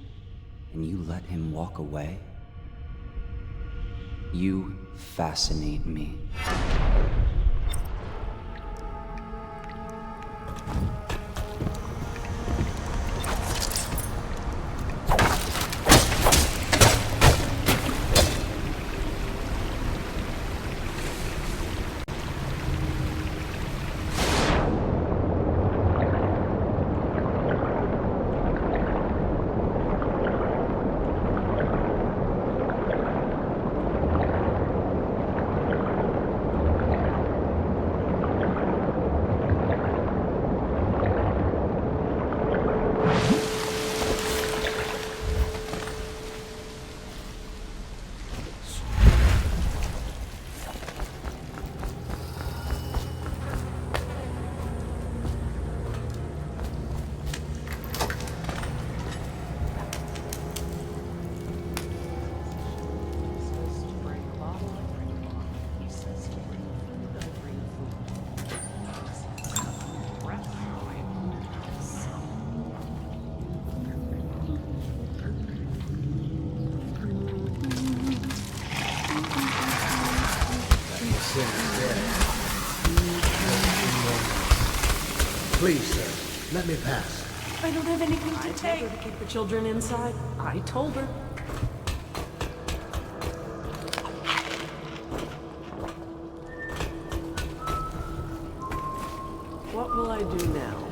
and you let him walk away? You fascinate me. Please, sir, let me pass. I don't have anything to take. I told her to keep the children inside. I told her. What will I do now?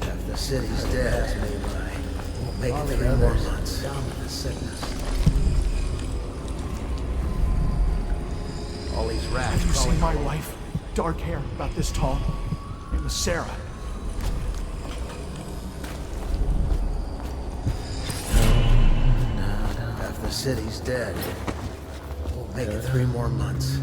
If the city's dead, won't make it 3 more months. Down with the sickness. All these rats. Have you seen my wife? Dark hair, about this tall. It was Sarah. If the city's dead, won't make it 3 more months.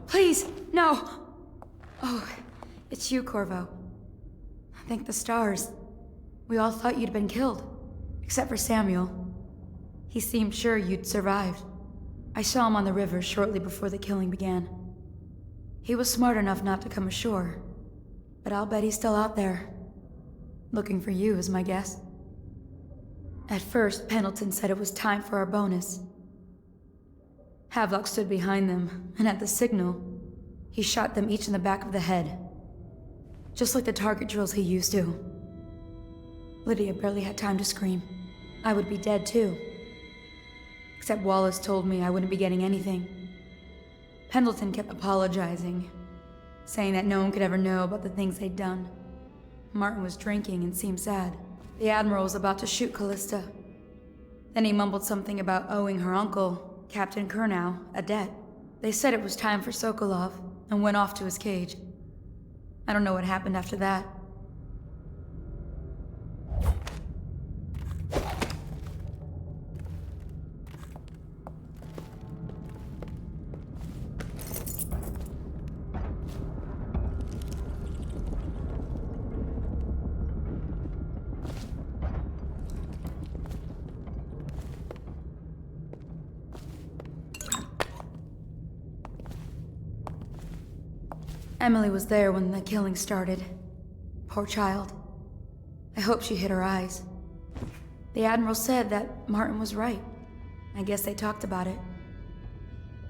Please, no! Oh, it's you, Corvo. Thank the stars. We all thought you'd been killed. Except for Samuel. He seemed sure you'd survived. I saw him on the river shortly before the killing began. He was smart enough not to come ashore. But I'll bet he's still out there. Looking for you, is my guess. At first, Pendleton said it was time for our bonus. Havelock stood behind them, and at the signal, he shot them each in the back of the head. Just like the target drills he used to. Lydia barely had time to scream. I would be dead too. Except Wallace told me I wouldn't be getting anything. Pendleton kept apologizing, saying that no one could ever know about the things they'd done. Martin was drinking and seemed sad. The Admiral was about to shoot Callista. Then he mumbled something about owing her uncle, Captain Kurnow, a debt. They said it was time for Sokolov, and went off to his cage. I don't know what happened after that. Emily was there when the killing started. Poor child. I hope she hid her eyes. The Admiral said that Martin was right. I guess they talked about it.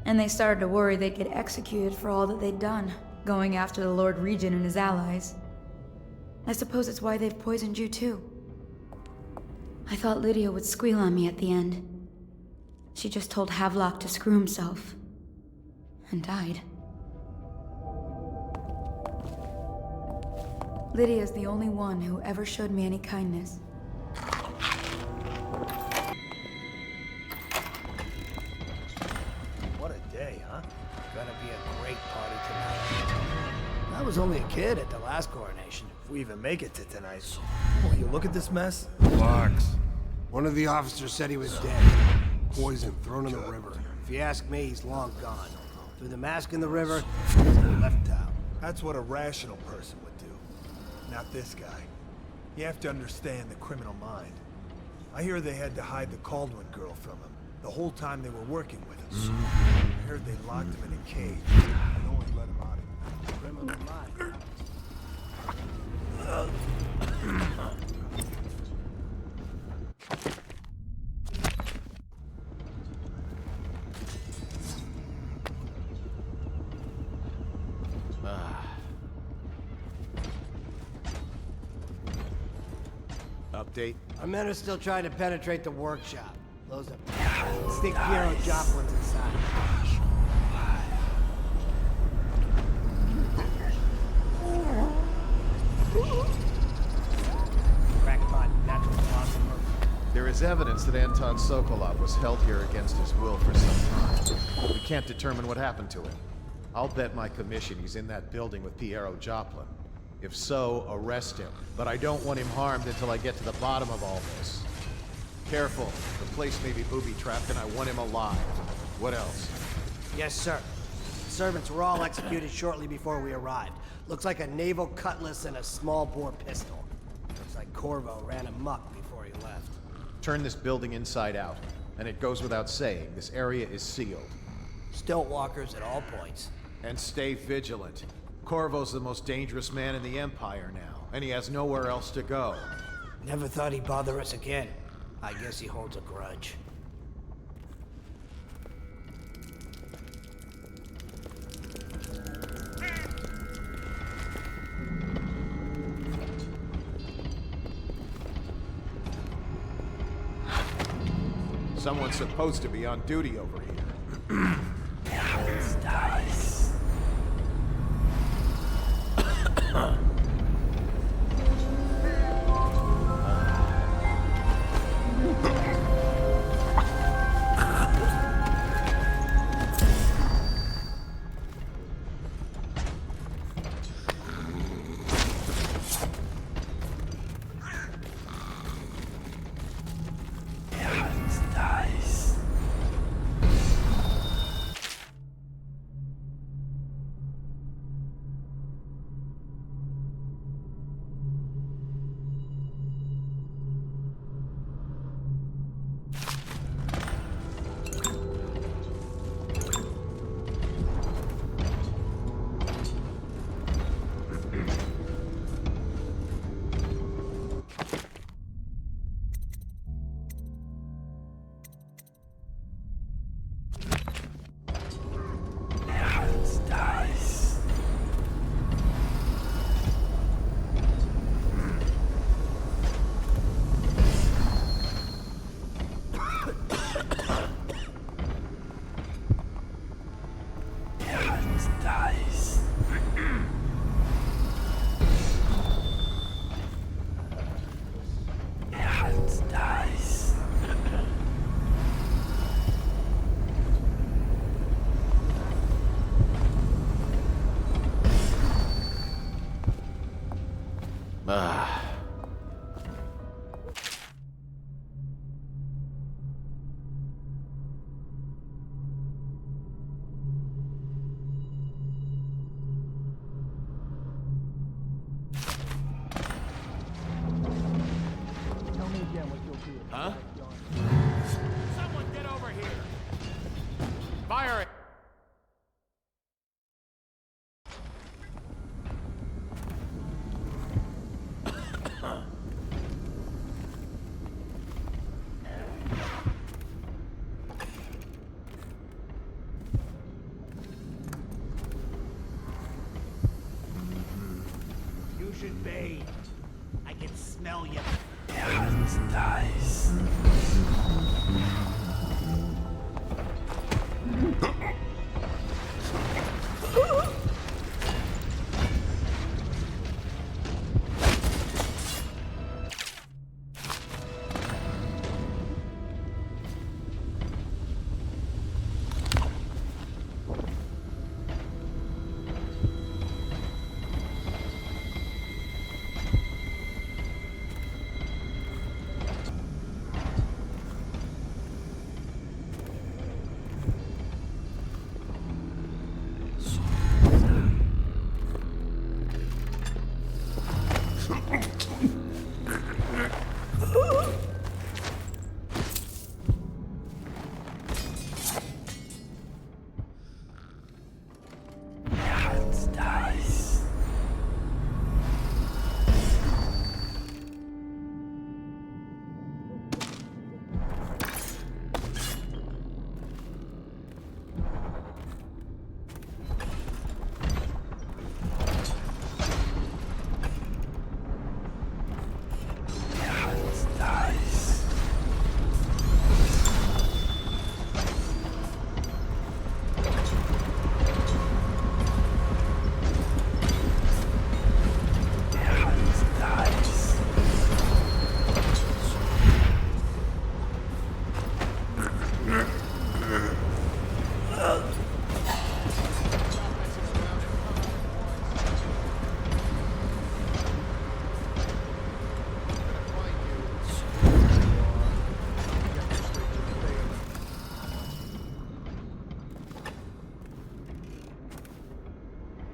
And they started to worry they'd get executed for all that they'd done, going after the Lord Regent and his allies. I suppose it's why they've poisoned you too. I thought Lydia would squeal on me at the end. She just told Havelock to screw himself. And died. Lydia's the only one who ever showed me any kindness. What a day, huh? Gonna be a great party tonight. I was only a kid at the last coronation. If we even make it to tonight. Will you look at this mess? Relax. One of the officers said he was dead. Poison thrown in the river. If you ask me, he's long gone. Threw the mask in the river, and he left town. That's what a rational person would do. Not this guy. You have to understand the criminal mind. I hear they had to hide the Caldwin girl from him the whole time they were working with him. I heard they locked him in a cage and only let him out of it. Criminal mind. Update? Our men are still trying to penetrate the workshop. Those are think Piero Joplin's inside. Crackpot, natural philosopher. There is evidence that Anton Sokolov was held here against his will for some time. We can't determine what happened to him. I'll bet my commission he's in that building with Piero Joplin. If so, arrest him. But I don't want him harmed until I get to the bottom of all this. Careful. The place may be booby-trapped and I want him alive. What else? Yes, sir. The servants were all executed shortly before we arrived. Looks like a naval cutlass and a small-bore pistol. Looks like Corvo ran amok before he left. Turn this building inside out. And it goes without saying, this area is sealed. Stilt walkers at all points. And stay vigilant. Corvo's the most dangerous man in the Empire now, and he has nowhere else to go. Never thought he'd bother us again. I guess he holds a grudge. Someone's supposed to be on duty over here. Dice. Ah. Tell me again what you'll do. Huh? Someone get over here! Fire it! You should bathe. I can smell you. Hans dies. Hans dies. Hans dies. Hans dies.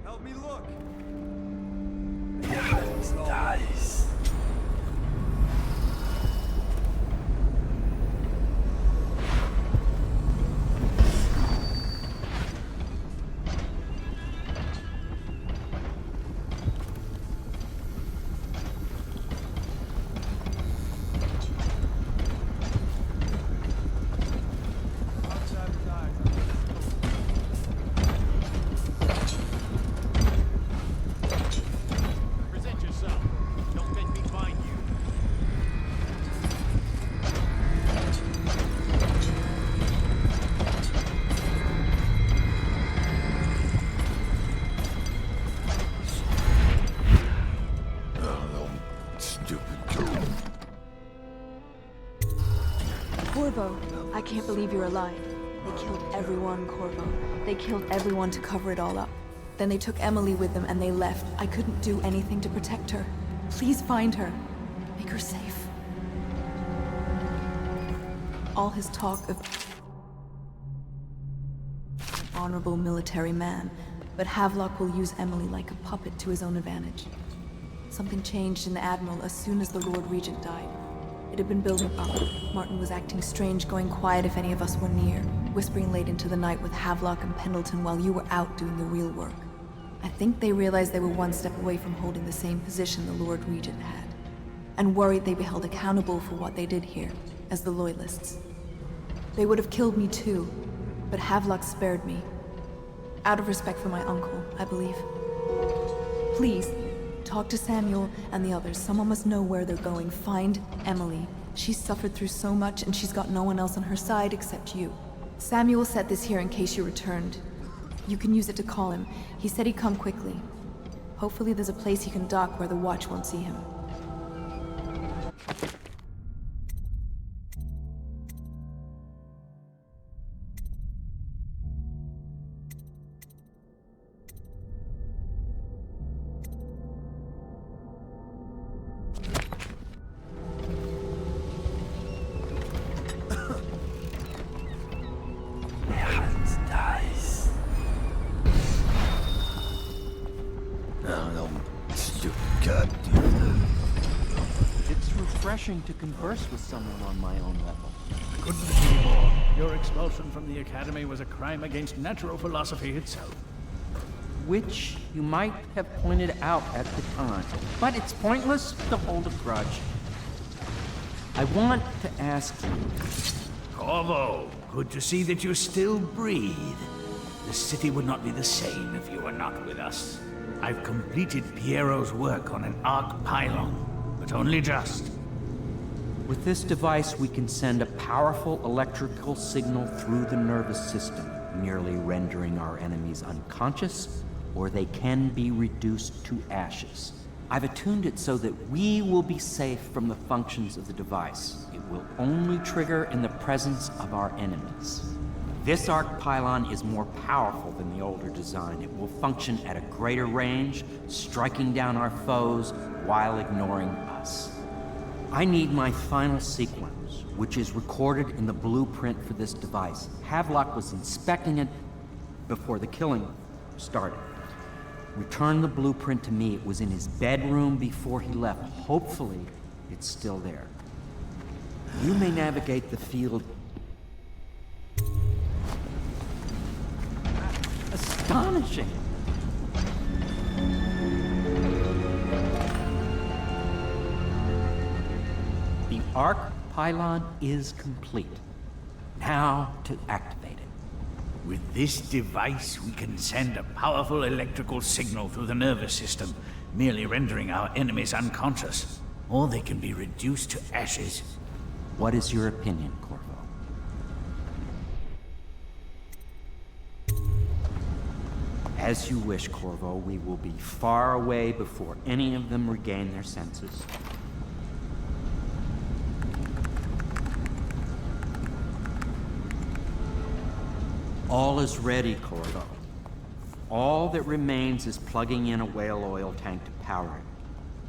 Help me look. Hans dies. Present yourself. Don't make me find you. Stupid Joe. Corvo, I can't believe you're alive. They killed everyone, Corvo. They killed everyone to cover it all up. Then they took Emily with them and they left. I couldn't do anything to protect her. Please find her. Make her safe. All his talk of an honorable military man, but Havelock will use Emily like a puppet to his own advantage. Something changed in the Admiral as soon as the Lord Regent died. It had been building up. Martin was acting strange, going quiet if any of us were near, whispering late into the night with Havelock and Pendleton while you were out doing the real work. I think they realized they were one step away from holding the same position the Lord Regent had, and worried they'd be held accountable for what they did here, as the Loyalists. They would have killed me too, but Havelock spared me. Out of respect for my uncle, I believe. Please, talk to Samuel and the others. Someone must know where they're going. Find Emily. She's suffered through so much and she's got no one else on her side except you. Samuel set this here in case you returned. You can use it to call him. He said he'd come quickly. Hopefully there's a place he can dock where the watch won't see him. refreshing to converse with someone on my own level. Couldn't agree more. Your expulsion from the Academy was a crime against natural philosophy itself. Which you might have pointed out at the time. But it's pointless to hold a grudge. I want to ask you... Corvo, good to see that you still breathe. The city would not be the same if you were not with us. I've completed Piero's work on an arc pylon, but only just. With this device, we can send a powerful electrical signal through the nervous system, nearly rendering our enemies unconscious, or they can be reduced to ashes. I've attuned it so that we will be safe from the functions of the device. It will only trigger in the presence of our enemies. This arc pylon is more powerful than the older design. It will function at a greater range, striking down our foes while ignoring us. I need my final sequence, which is recorded in the blueprint for this device. Havelock was inspecting it before the killing started. Return the blueprint to me. It was in his bedroom before he left. Hopefully, it's still there. You may navigate the field. Astonishing! The arc pylon is complete. Now to activate it. With this device, we can send a powerful electrical signal through the nervous system, merely rendering our enemies unconscious. Or they can be reduced to ashes. What is your opinion, Corvo? As you wish, Corvo. We will be far away before any of them regain their senses. All is ready, Corvo. All that remains is plugging in a whale oil tank to power it.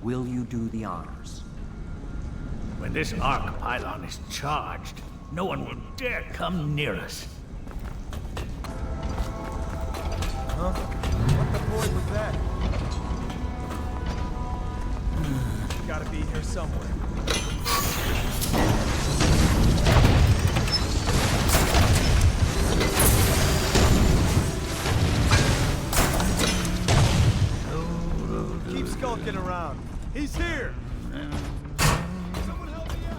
Will you do the honors? When this arc pylon is charged, no one will dare come near us. Huh? What the boy was that? Gotta be here somewhere. Keep skulking around. He's here! Someone help me out!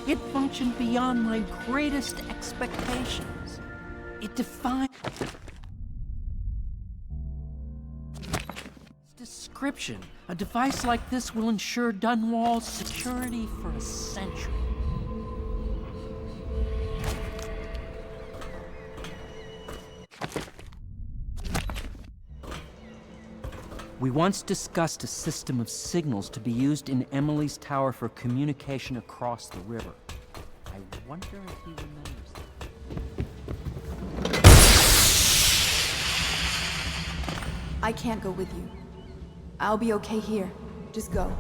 It functioned beyond my greatest expectations. It defied description. A device like this will ensure Dunwall's security for a century. We once discussed a system of signals to be used in Emily's tower for communication across the river. I wonder if he remembers that. I can't go with you. I'll be okay here. Just go.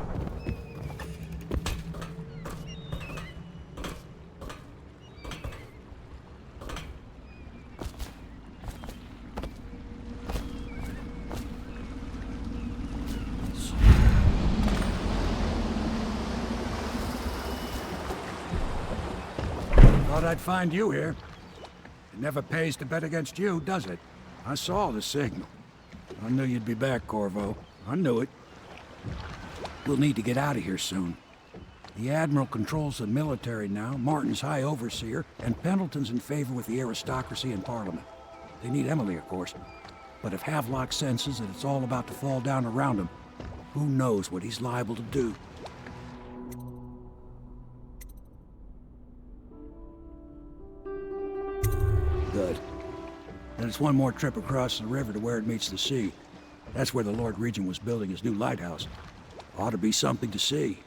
Thought I'd find you here. It never pays to bet against you, does it? I saw the signal. I knew you'd be back, Corvo. I knew it. We'll need to get out of here soon. The Admiral controls the military now, Martin's High Overseer, and Pendleton's in favor with the aristocracy and Parliament. They need Emily, of course. But if Havelock senses that it's all about to fall down around him, who knows what he's liable to do. Good. Then it's one more trip across the river to where it meets the sea. That's where the Lord Regent was building his new lighthouse. Ought to be something to see.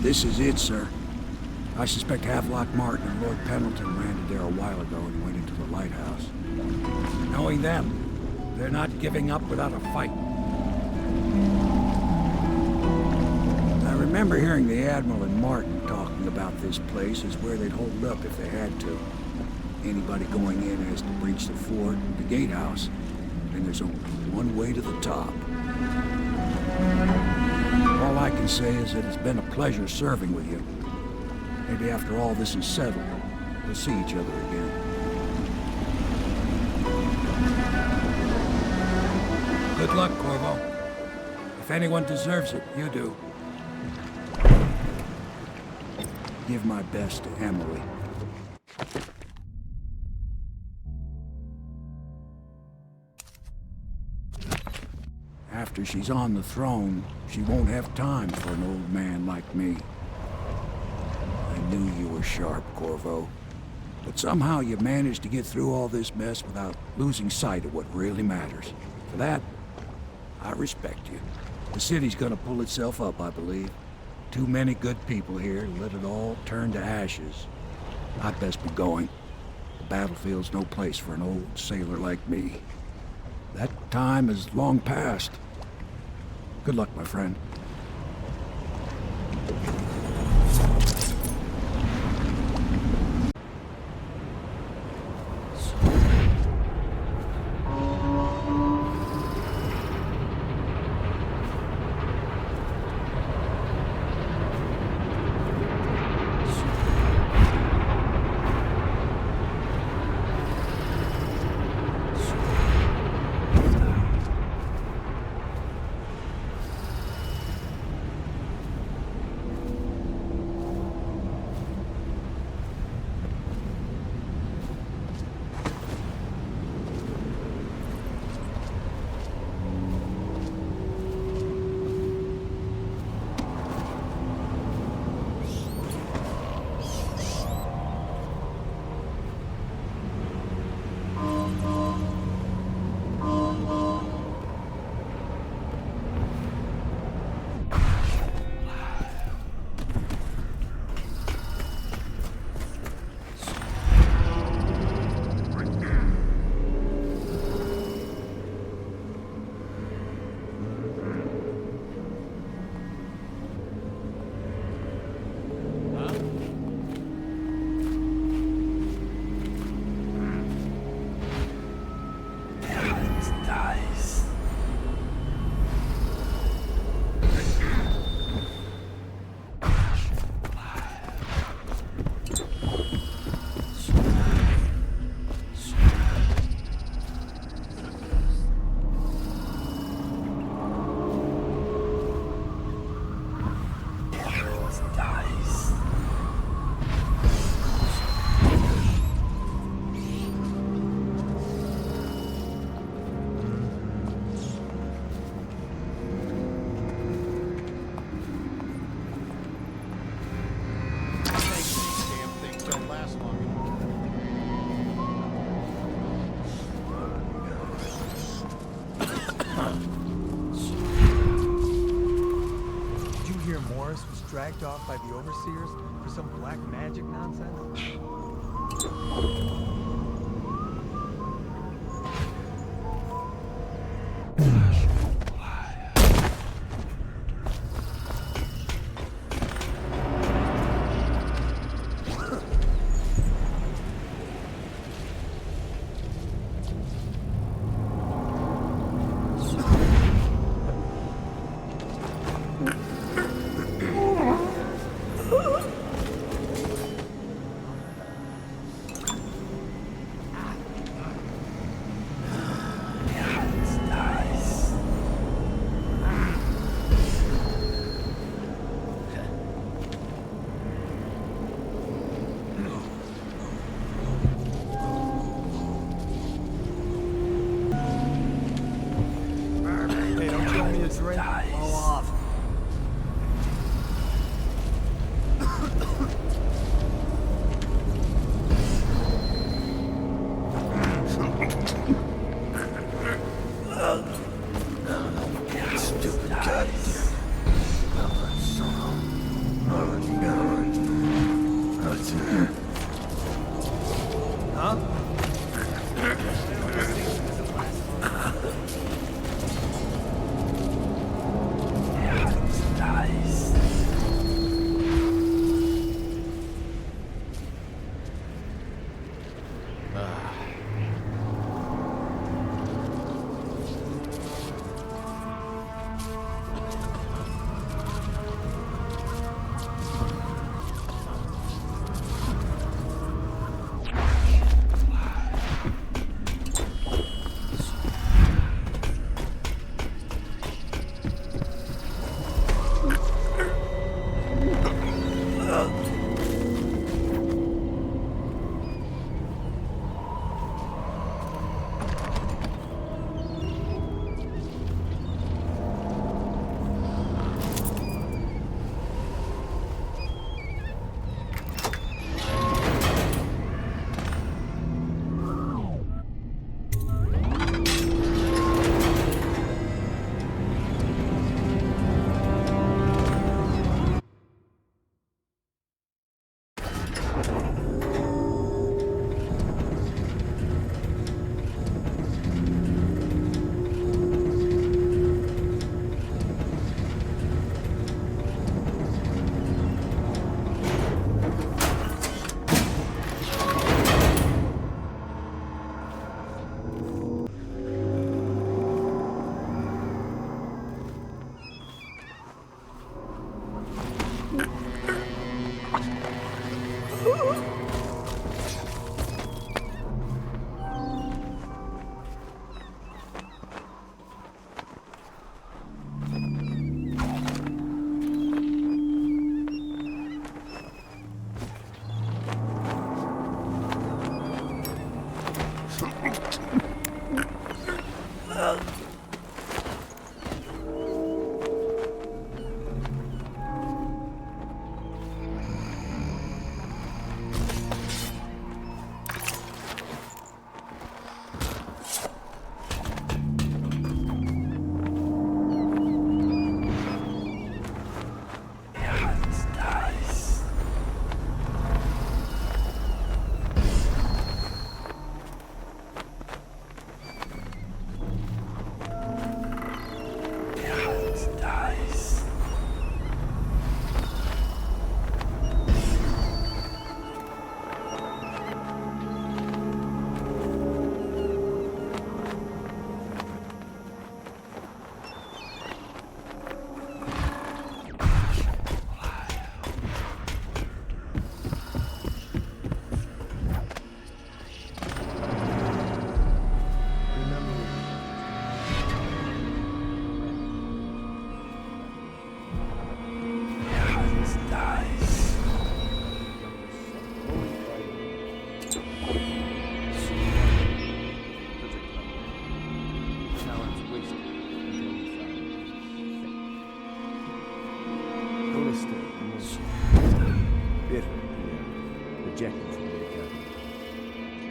This is it, sir. I suspect Havelock Martin and Lord Pendleton landed there a while ago and went into the lighthouse. Knowing them, they're not giving up without a fight. I remember hearing the Admiral and Martin talking about this place as where they'd hold up if they had to. Anybody going in has to breach the fort, the gatehouse, and there's only one way to the top. All I can say is that it's been a pleasure serving with you. Maybe after all this is settled, we'll see each other again. Good luck, Corvo. If anyone deserves it, you do. Give my best to Emily. After she's on the throne, she won't have time for an old man like me. I knew you were sharp, Corvo. But somehow you managed to get through all this mess without losing sight of what really matters. For that, I respect you. The city's gonna pull itself up, I believe. Too many good people here to let it all turn to ashes. I'd best be going. The battlefield's no place for an old sailor like me. That time is long past. Good luck, my friend. Dragged off by the overseers for some black magic nonsense? Nice.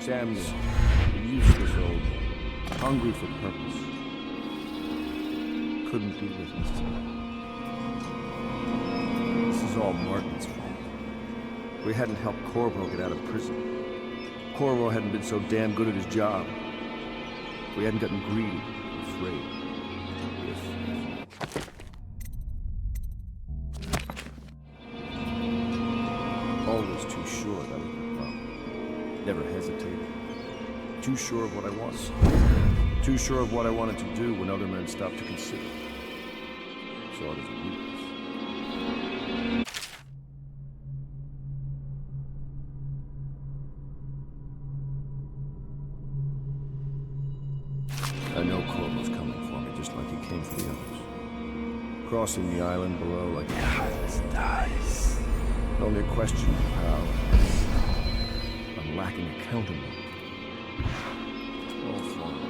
Samuel, a useless old, hungry for purpose, couldn't be with us tonight. This is all Martin's fault. We hadn't helped Corvo get out of prison. Corvo hadn't been so damn good at his job. We hadn't gotten greedy, afraid. Always too sure that was the problem. Never hesitated. Too sure of what I wanted. Too sure of what I wanted to do when other men stopped to consider. Saw it as a weakness. I know Corvo's coming for me just like he came for the others. Crossing the island below like dice. Only a question of how. I'm lacking a countermeasure. All flawed.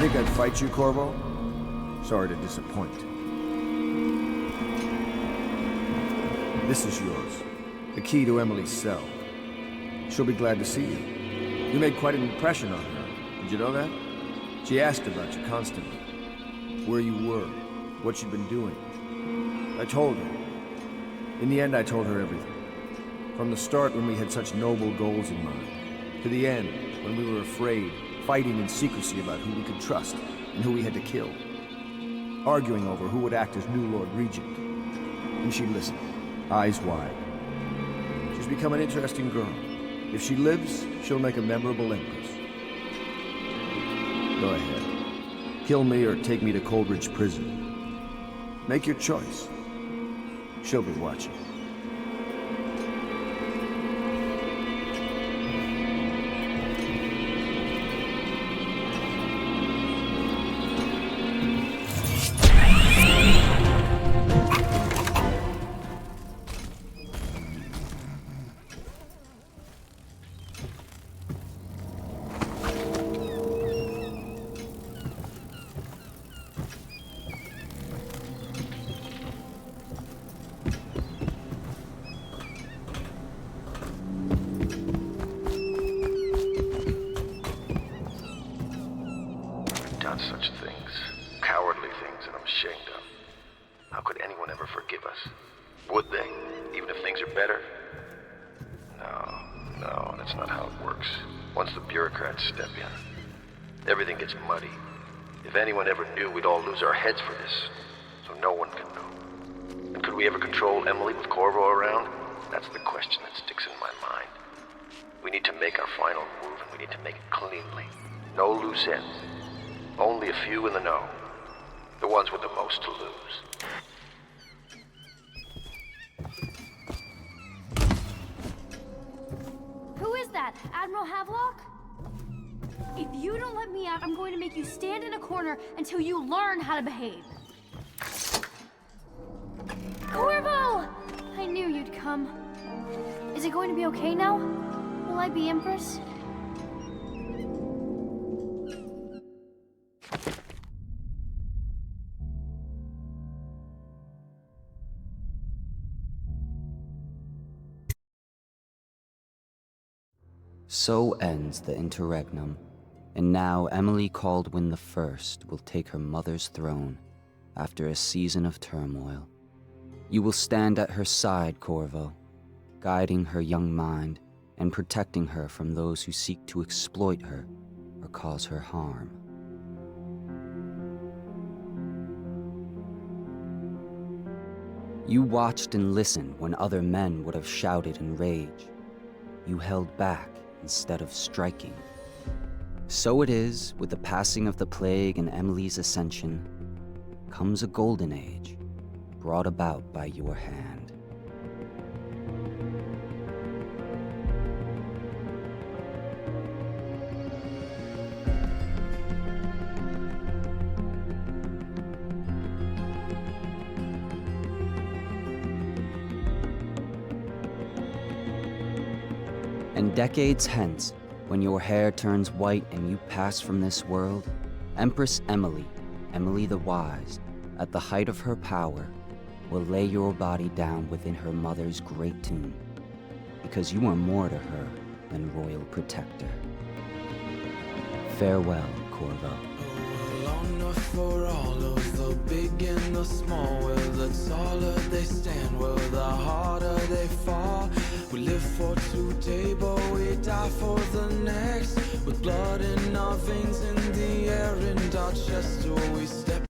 Think I'd fight you, Corvo? Sorry to disappoint. This is yours. The key to Emily's cell. She'll be glad to see you. You made quite an impression on her. Did you know that? She asked about you constantly. Where you were, what you'd been doing. I told her. In the end, I told her everything. From the start, when we had such noble goals in mind. To the end, when we were afraid, fighting in secrecy about who we could trust and who we had to kill. Arguing over who would act as new Lord Regent. And she listened, eyes wide. She's become an interesting girl. If she lives, she'll make a memorable empress. Go ahead. Kill me or take me to Coldridge Prison. Make your choice. She'll be watching. Done such things, cowardly things that I'm ashamed of. How could anyone ever forgive us? Would they, even if things are better? No, that's not how it works. Once the bureaucrats step in, everything gets muddy. If anyone ever knew, we'd all lose our heads for this, so no one can know. And could we ever control Emily with Corvo around? That's the question that sticks in my mind. We need to make our final move, and we need to make it cleanly. No loose ends. Only a few in the know. The ones with the most to lose. Who is that? Admiral Havelock? If you don't let me out, I'm going to make you stand in a corner until you learn how to behave. Corvo! I knew you'd come. Is it going to be okay now? Will I be Empress? So ends the interregnum, and now Emily Caldwin I will take her mother's throne after a season of turmoil. You will stand at her side, Corvo, guiding her young mind and protecting her from those who seek to exploit her or cause her harm. You watched and listened when other men would have shouted in rage. You held back instead of striking. So it is, with the passing of the plague and Emily's ascension, comes a golden age, brought about by your hand. And decades hence, when your hair turns white and you pass from this world, Empress Emily, Emily the Wise, at the height of her power, will lay your body down within her mother's great tomb, because you are more to her than royal protector. Farewell, Corvo. Long enough for all of the big and the small. Where the taller they stand, where the harder they fall. We live for today, but we die for the next. With blood in our veins, in the air, and our chest, till we step